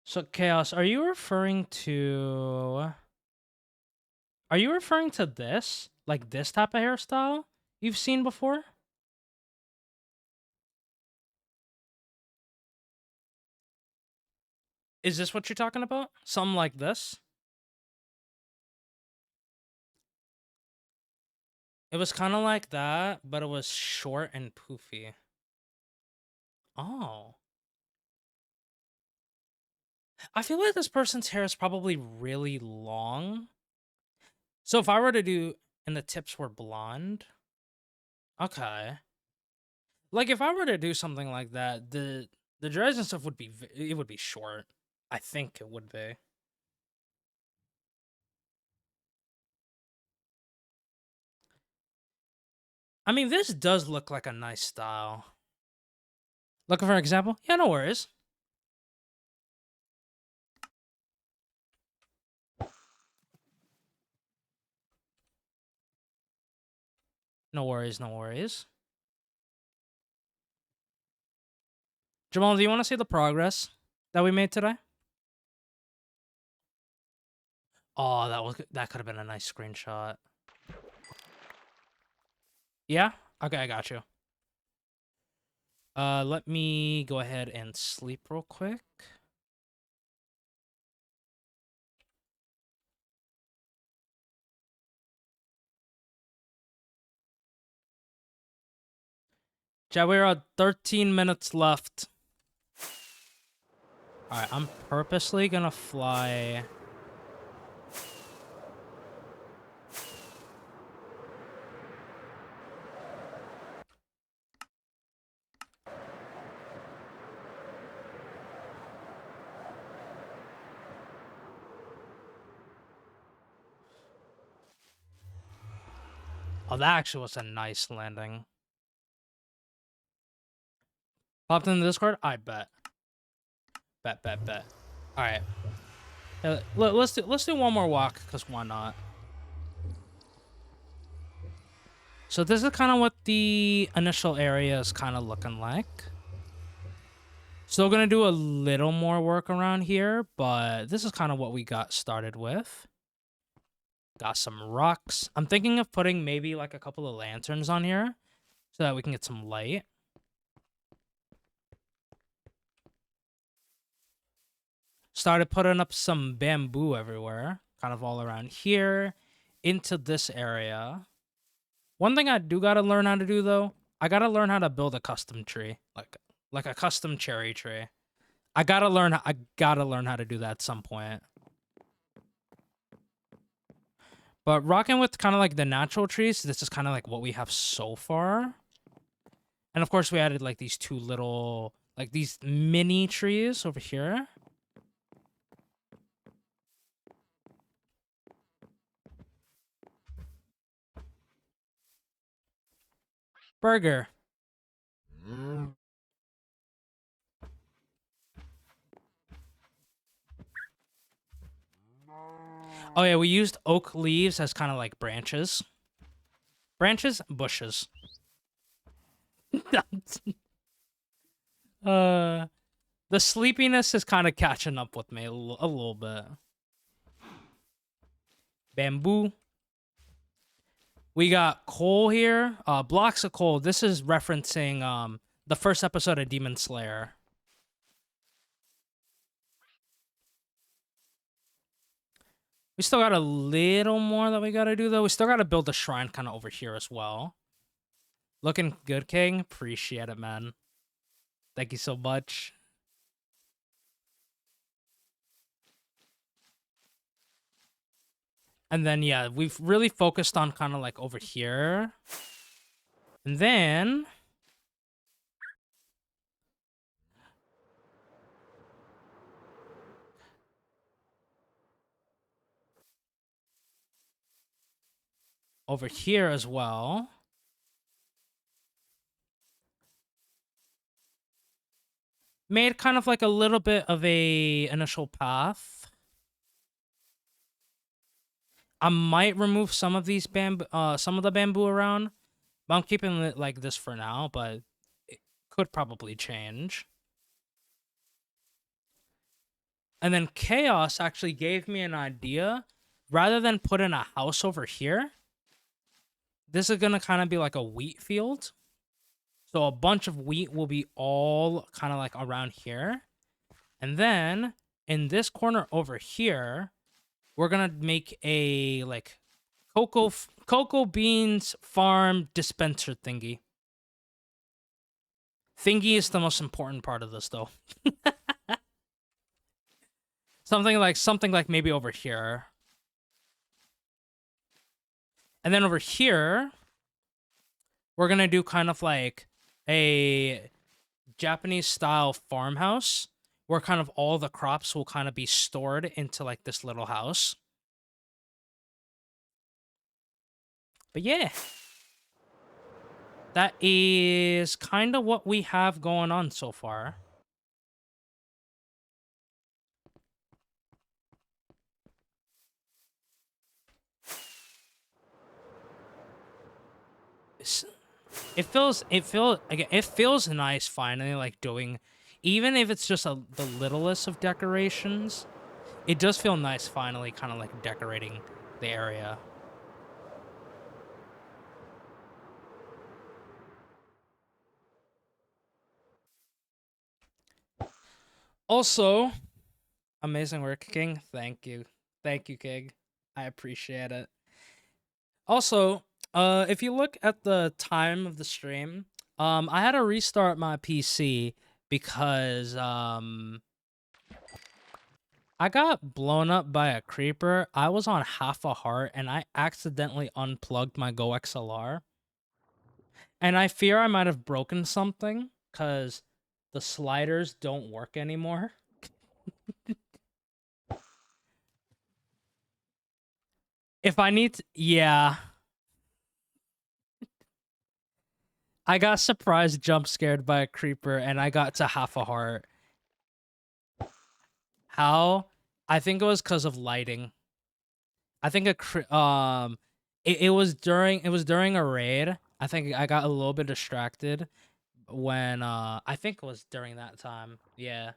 So, Chaos, are you referring to... Are you referring to this? Like this type of hairstyle you've seen before? Is this what you're talking about? Something like this? It was kind of like that, but it was short and poofy. Oh. I feel like this person's hair is probably really long. So if I were to do... And the tips were blonde? Okay. Like, if I were to do something like that, the dreads and stuff would be... It would be short. I think it would be. I mean, this does look like a nice style. Looking for an example? Yeah, no worries. No worries, no worries. Jamal, do you want to see the progress that we made today? Oh, that could have been a nice screenshot. Yeah? Okay, I got you. Let me go ahead and sleep real quick. Yeah, we're at 13 minutes left. Alright, I'm purposely gonna fly... Oh, that actually was a nice landing. Popped in the Discord? I bet. Bet. Alright. Let's do one more walk, because why not? So this is kind of what the initial area is kind of looking like. Still gonna do a little more work around here, but this is kind of what we got started with. Got some rocks. I'm thinking of putting maybe like a couple of lanterns on here so that we can get some light. Started putting up some bamboo everywhere, kind of all around here, into this area. One thing I do gotta learn how to do though, I gotta learn how to build a custom tree, like a custom cherry tree. I gotta learn how to do that at some point. But rocking with kind of like the natural trees, this is kind of like what we have so far. And of course we added like these 2 little, like these mini trees over here. Burger. Oh yeah, we used oak leaves as kind of like branches. Branches? Bushes. The sleepiness is kind of catching up with me a little bit. Bamboo. We got coal here. Blocks of coal. This is referencing the first episode of Demon Slayer. We still got a little more that we gotta do, though. We still gotta build a shrine kind of over here as well. Looking good, King. Appreciate it, man. Thank you so much. And then, yeah, we've really focused on kind of like over here. And then... over here as well. Made kind of like a little bit of a initial path. I might remove some of these some of the bamboo around, but I'm keeping it like this for now, but it could probably change. And then Chaos actually gave me an idea. Rather than put in a house over here, this is gonna kind of be like a wheat field. So a bunch of wheat will be all kind of like around here. And then in this corner over here, we're gonna make a like cocoa beans farm dispenser thingy. Thingy is the most important part of this though. something like maybe over here. And then over here, we're gonna do kind of like a Japanese style farmhouse where kind of all the crops will kind of be stored into like this little house. But yeah, that is kind of what we have going on so far. It feels nice finally like doing, even if it's just the littlest of decorations, it does feel nice finally kind of like decorating the area. Also, amazing work, King. Thank you. Thank you, King. I appreciate it. Also, if you look at the time of the stream, I had to restart my PC because I got blown up by a creeper. I was on half a heart and I accidentally unplugged my Go XLR. And I fear I might have broken something because the sliders don't work anymore. If I need to, yeah. I got surprised jump scared by a creeper and I got to half a heart. How? I think it was because of lighting. I think it was during a raid. I think I got a little bit distracted when I think it was during that time. Yeah.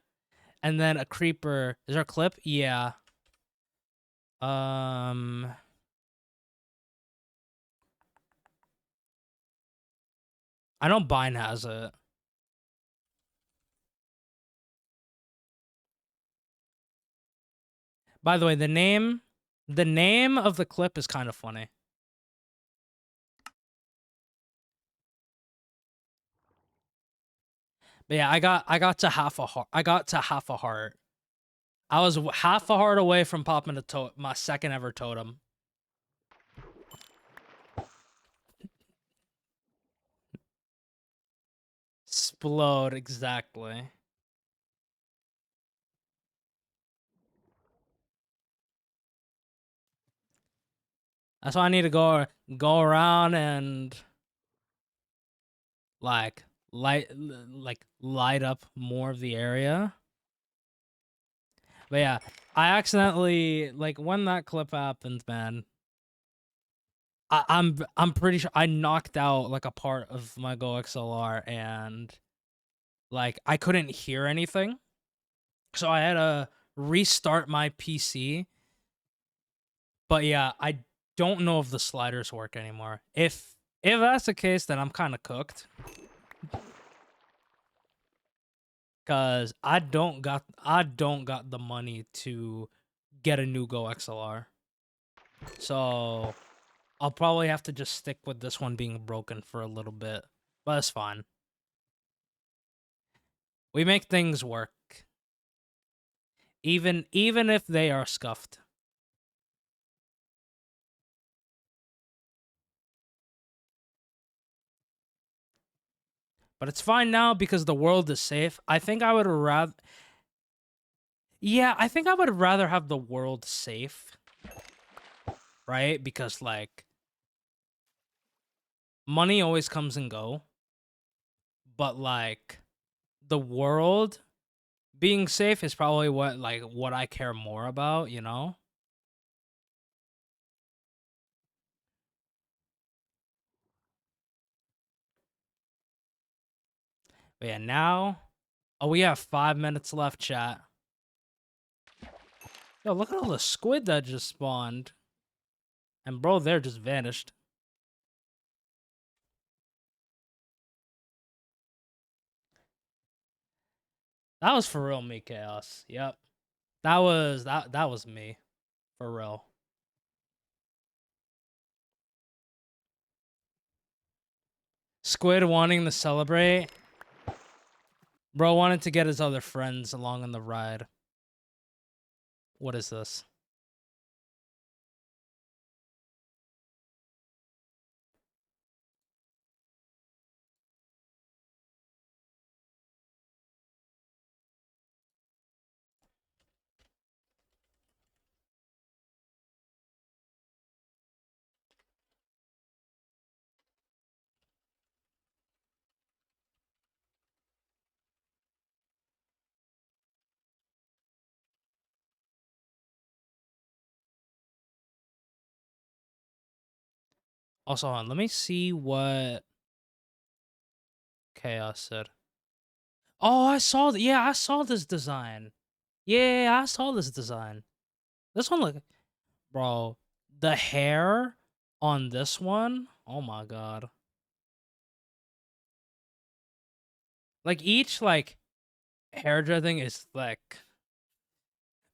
And then a creeper. Is there a clip? Yeah. I know Bine has it. By the way, the name of the clip is kind of funny. But yeah, I got to half a heart. I was half a heart away from popping my second ever totem. Explode, exactly. That's why I need to go around and like light up more of the area. But yeah, I accidentally, like, when that clip happened, man, I'm pretty sure I knocked out like a part of my Go XLR and like I couldn't hear anything. So I had to restart my PC. But yeah, I don't know if the sliders work anymore. If that's the case, then I'm kind of cooked. Cause I don't got the money to get a new Go XLR. So I'll probably have to just stick with this one being broken for a little bit. But it's fine. We make things work. Even if they are scuffed. But it's fine now because the world is safe. I think I would rather... Yeah, I think I would rather have the world safe. Right? Because, like... money always comes and go. But, like... the world being safe is probably what I care more about, you know? But yeah, now... Oh, we have 5 minutes left, chat. Yo, look at all the squid that just spawned. And bro, they're just vanished. That was for real me, Chaos. Yep. That was me. For real. Squid wanting to celebrate. Bro wanted to get his other friends along on the ride. What is this? Also, hold on, let me see what Chaos said. Oh, I saw yeah, I saw this design. Yeah, I saw this design. This one look, bro, the hair on this one, oh my god. Like each like hair dressing is thick.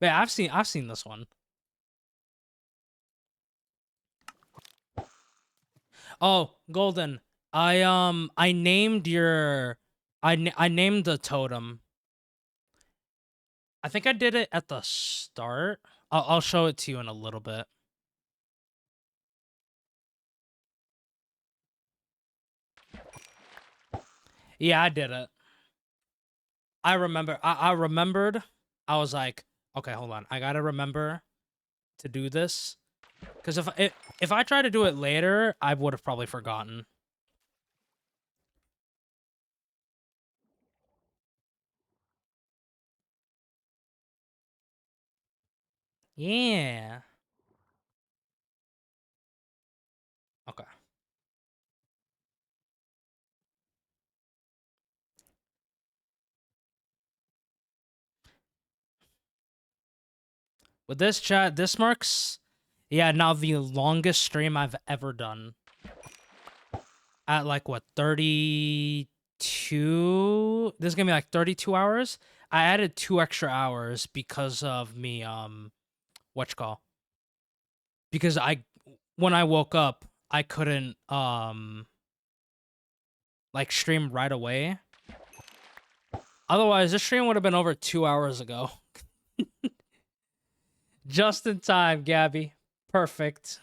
Yeah, I've seen this one. Oh, Golden. I named your I named the totem. I think I did it at the start. I'll show it to you in a little bit. Yeah, I did it. I remember. I remembered. I was like, okay, hold on. I gotta remember to do this, because if I try to do it later, I would have probably forgotten. Yeah. Okay. With this chat, this marks, yeah, now the longest stream I've ever done. At like what, 32? This is gonna be like 32 hours. I added 2 extra hours because of me whatchamacall. Because when I woke up, I couldn't like stream right away. Otherwise, this stream would have been over 2 hours ago. Just in time, Gabby. Perfect.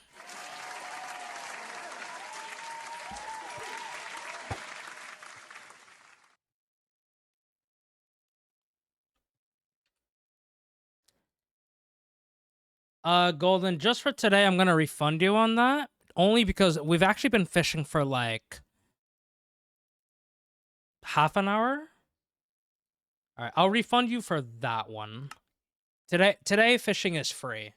Golden, just for today, I'm gonna refund you on that. Only because we've actually been fishing for like half an hour. All right, I'll refund you for that one. Today fishing is free.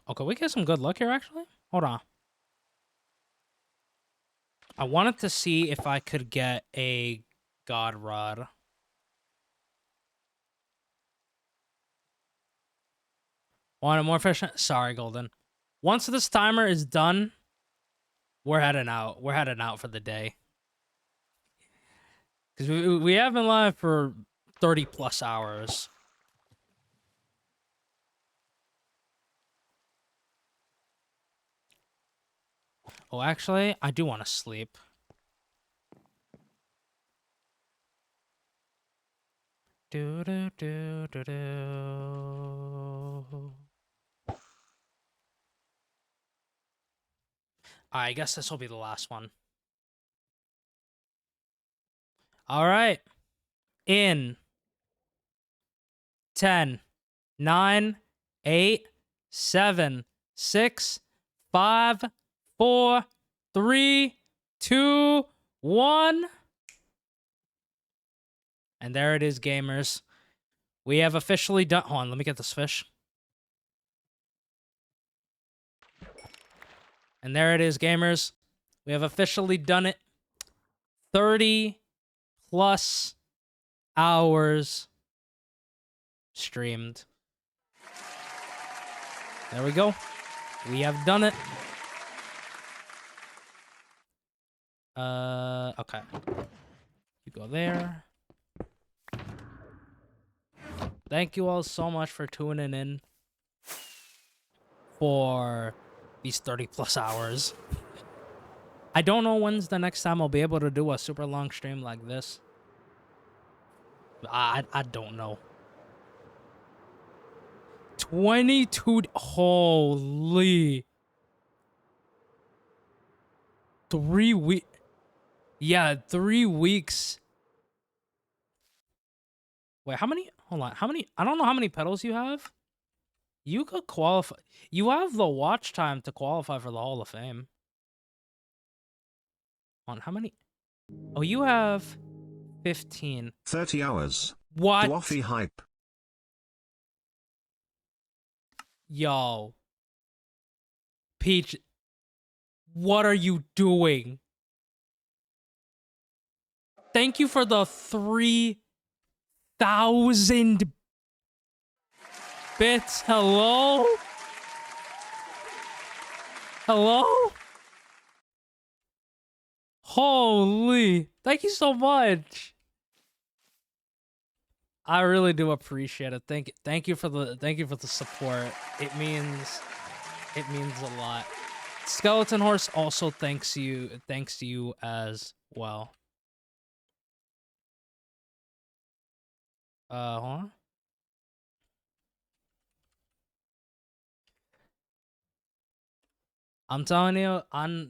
Okay, we get some good luck here actually. Hold on. I wanted to see if I could get a god rod. Want more fish? Sorry, Golden. Once this timer is done, we're heading out. We're heading out for the day. Because we have been live for 30 plus hours. Oh, actually, I do want to sleep. Do do do do do. I guess this will be the last one. All right. In 10, 9, 8, 7, 6, 5, 4, 3, 2, 1. And there it is, gamers. We have officially done. Hold on, let me get this fish. And there it is, gamers. We have officially done it. 30 plus hours streamed. There we go. We have done it. Okay. You go there. Thank you all so much for tuning in for these 30 plus hours. I don't know when's the next time I'll be able to do a super long stream like this. I don't know. 22. Holy. 3 weeks. Yeah, 3 weeks. Wait, how many? Hold on. How many? I don't know how many pedals you have. You could qualify. You have the watch time to qualify for the Hall of Fame. On how many? Oh, you have 15. 30 hours. What? Dwarfy hype. Yo. Peach. What are you doing? Thank you for the 3,000 bits. Hello? Hello? Holy. Thank you so much. I really do appreciate it. Thank you for the support. It means a lot. Skeleton Horse also thanks you as well. Hold on. I'm telling you, I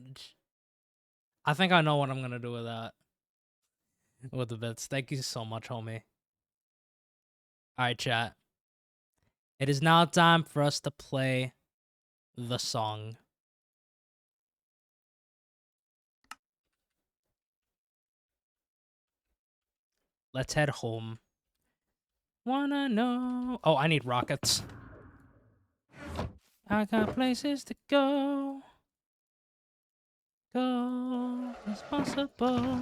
think I know what I'm gonna do with that. With the bits. Thank you so much, homie. Alright, chat. It is now time for us to play the song. Let's head home. Wanna know? Oh, I need rockets. I got places to go. Go as possible.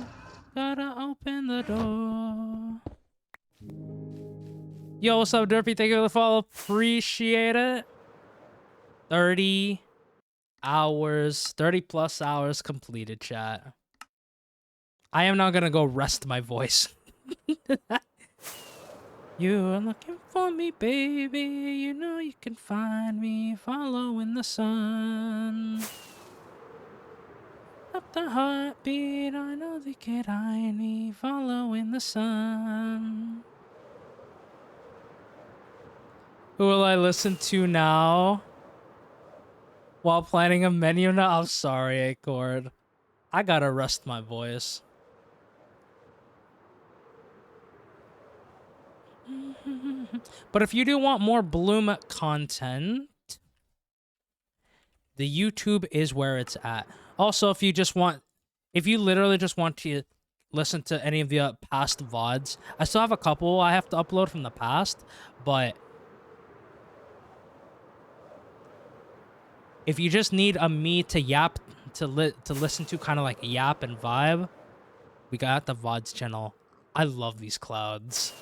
Gotta open the door. Yo, what's up, Derpy? Thank you for the follow. Appreciate it. 30 hours, 30 plus hours completed, chat. I am now gonna go rest my voice. You're looking for me, baby. You know you can find me following the sun. Up the heartbeat, I know they can't hide me following the sun. Who will I listen to now? While planning a menu now? I'm sorry, Acord. I gotta rest my voice. But if you do want more Bloom content, the YouTube is where it's at. Also, if you literally just want to listen to any of the past VODs, I still have a couple I have to upload from the past, but if you just need a me to yap, to listen to, kind of like yap and vibe, we got the VODs channel. I love these clouds.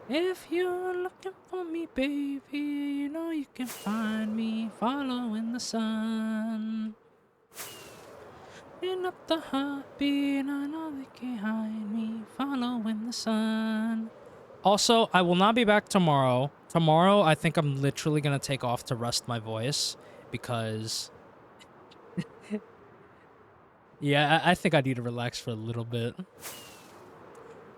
If you're looking for me, baby, you know you can find me following the sun. In up the heartbeat, I know they can't hide me following the sun. Also, I will not be back tomorrow. Tomorrow, I think I'm literally gonna take off to rest my voice because... yeah, I think I need to relax for a little bit.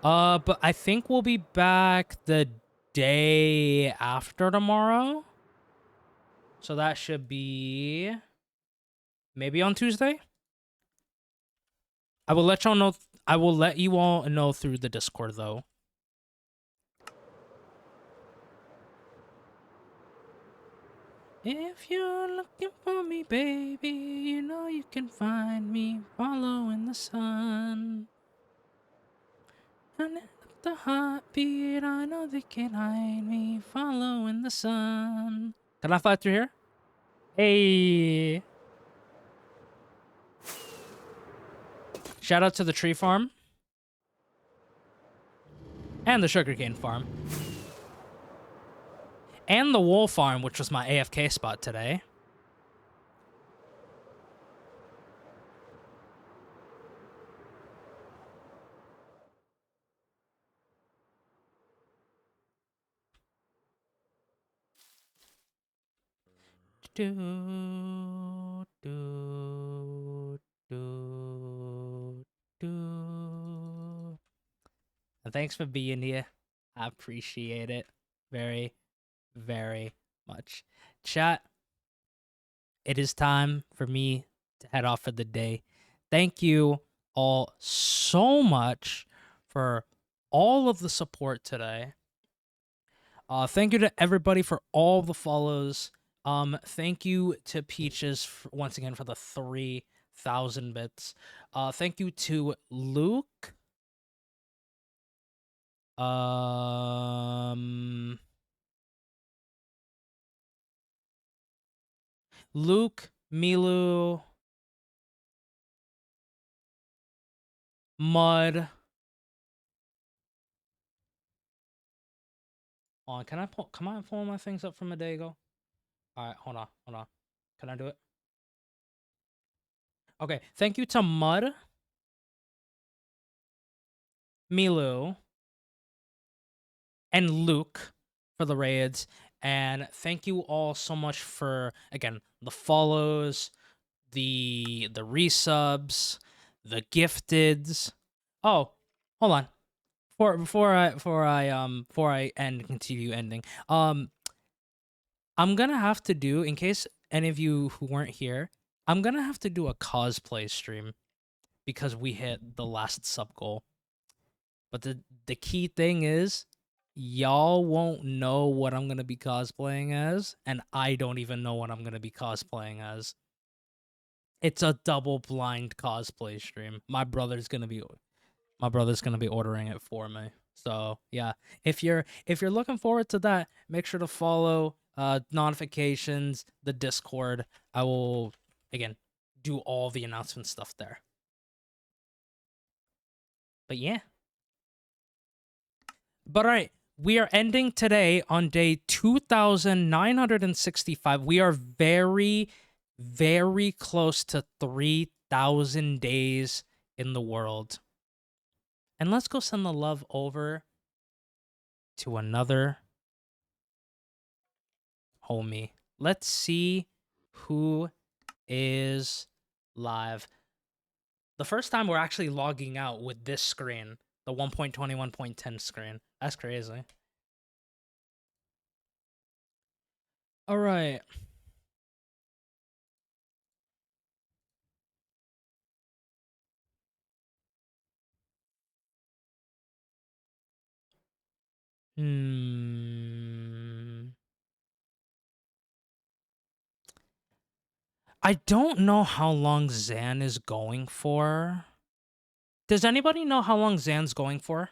But I think we'll be back the day after tomorrow. So that should be maybe on Tuesday. I will let y'all know. I will let you all know through the Discord though. If you're looking for me, baby, you know you can find me following the sun. And up the heartbeat, I know they can't hide me following the sun. Can I fly through here? Hey. Shout out to the tree farm. And the sugarcane farm. And the wool farm, which was my AFK spot today. Do, do, do, do. And thanks for being here. I appreciate it very, very much. Chat, it is time for me to head off for the day. Thank you all so much for all of the support today. Thank you to everybody for all the follows. Thank you to Peaches once again for the 3,000 bits. Thank you to Luke. Luke, Milu, Mud. Can I pull my things up from a day ago? All right, hold on. Can I do it? Okay, thank you to Mud, Milu, and Luke for the raids. And thank you all so much for, again, the follows, the resubs, the gifteds. Oh, hold on. Before I continue ending. I'm gonna have to do, in case any of you who weren't here, I'm gonna have to do a cosplay stream because we hit the last sub goal. But the key thing is, y'all won't know what I'm gonna be cosplaying as, and I don't even know what I'm gonna be cosplaying as. It's a double blind cosplay stream. My brother's gonna be ordering it for me. So yeah, if you're looking forward to that, make sure to follow notifications, the Discord. I will again do all the announcement stuff there. But yeah. But all right, we are ending today on day 2,965. We are very, very close to 3,000 days in the world. And let's go send the love over to another homie. Let's see who is live. The first time we're actually logging out with this screen, the 1.21.10 screen. That's crazy. All right. I don't know how long Zan is going for. Does anybody know how long Zan's going for?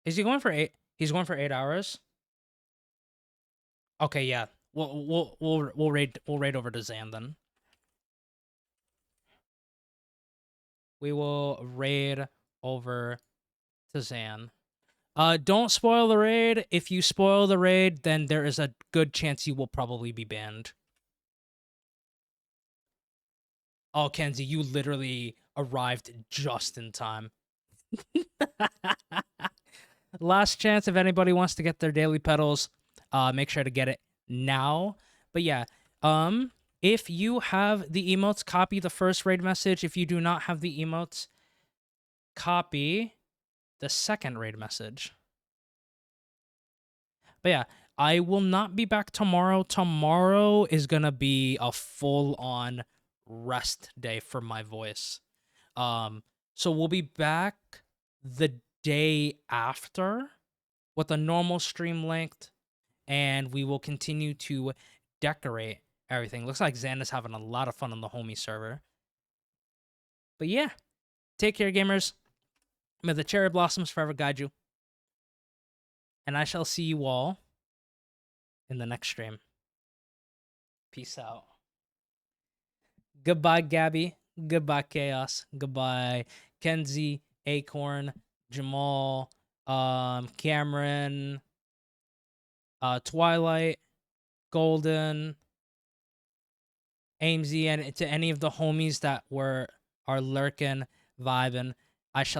Is he going for 8? He's going for 8 hours. Okay, yeah. We'll raid over to Zan then. We will raid over to Zan. Don't spoil the raid. If you spoil the raid, then there is a good chance you will probably be banned. Oh, Kenzie, you literally arrived just in time. Last chance if anybody wants to get their daily petals, make sure to get it now. But yeah, if you have the emotes, copy the first raid message. If you do not have the emotes, copy the second raid message. But yeah, I will not be back tomorrow. Tomorrow is gonna be a full-on rest day for my voice. So we'll be back the day after with a normal stream length, and we will continue to decorate everything. Looks like Xanda's having a lot of fun on the homie server. But yeah, take care, gamers. May the cherry blossoms forever guide you. And I shall see you all in the next stream. Peace out. Goodbye, Gabby. Goodbye, Chaos. Goodbye, Kenzie, Acorn, Jamal, Cameron, Twilight, Golden, Amesy, and to any of the homies that are lurking, vibing. I shall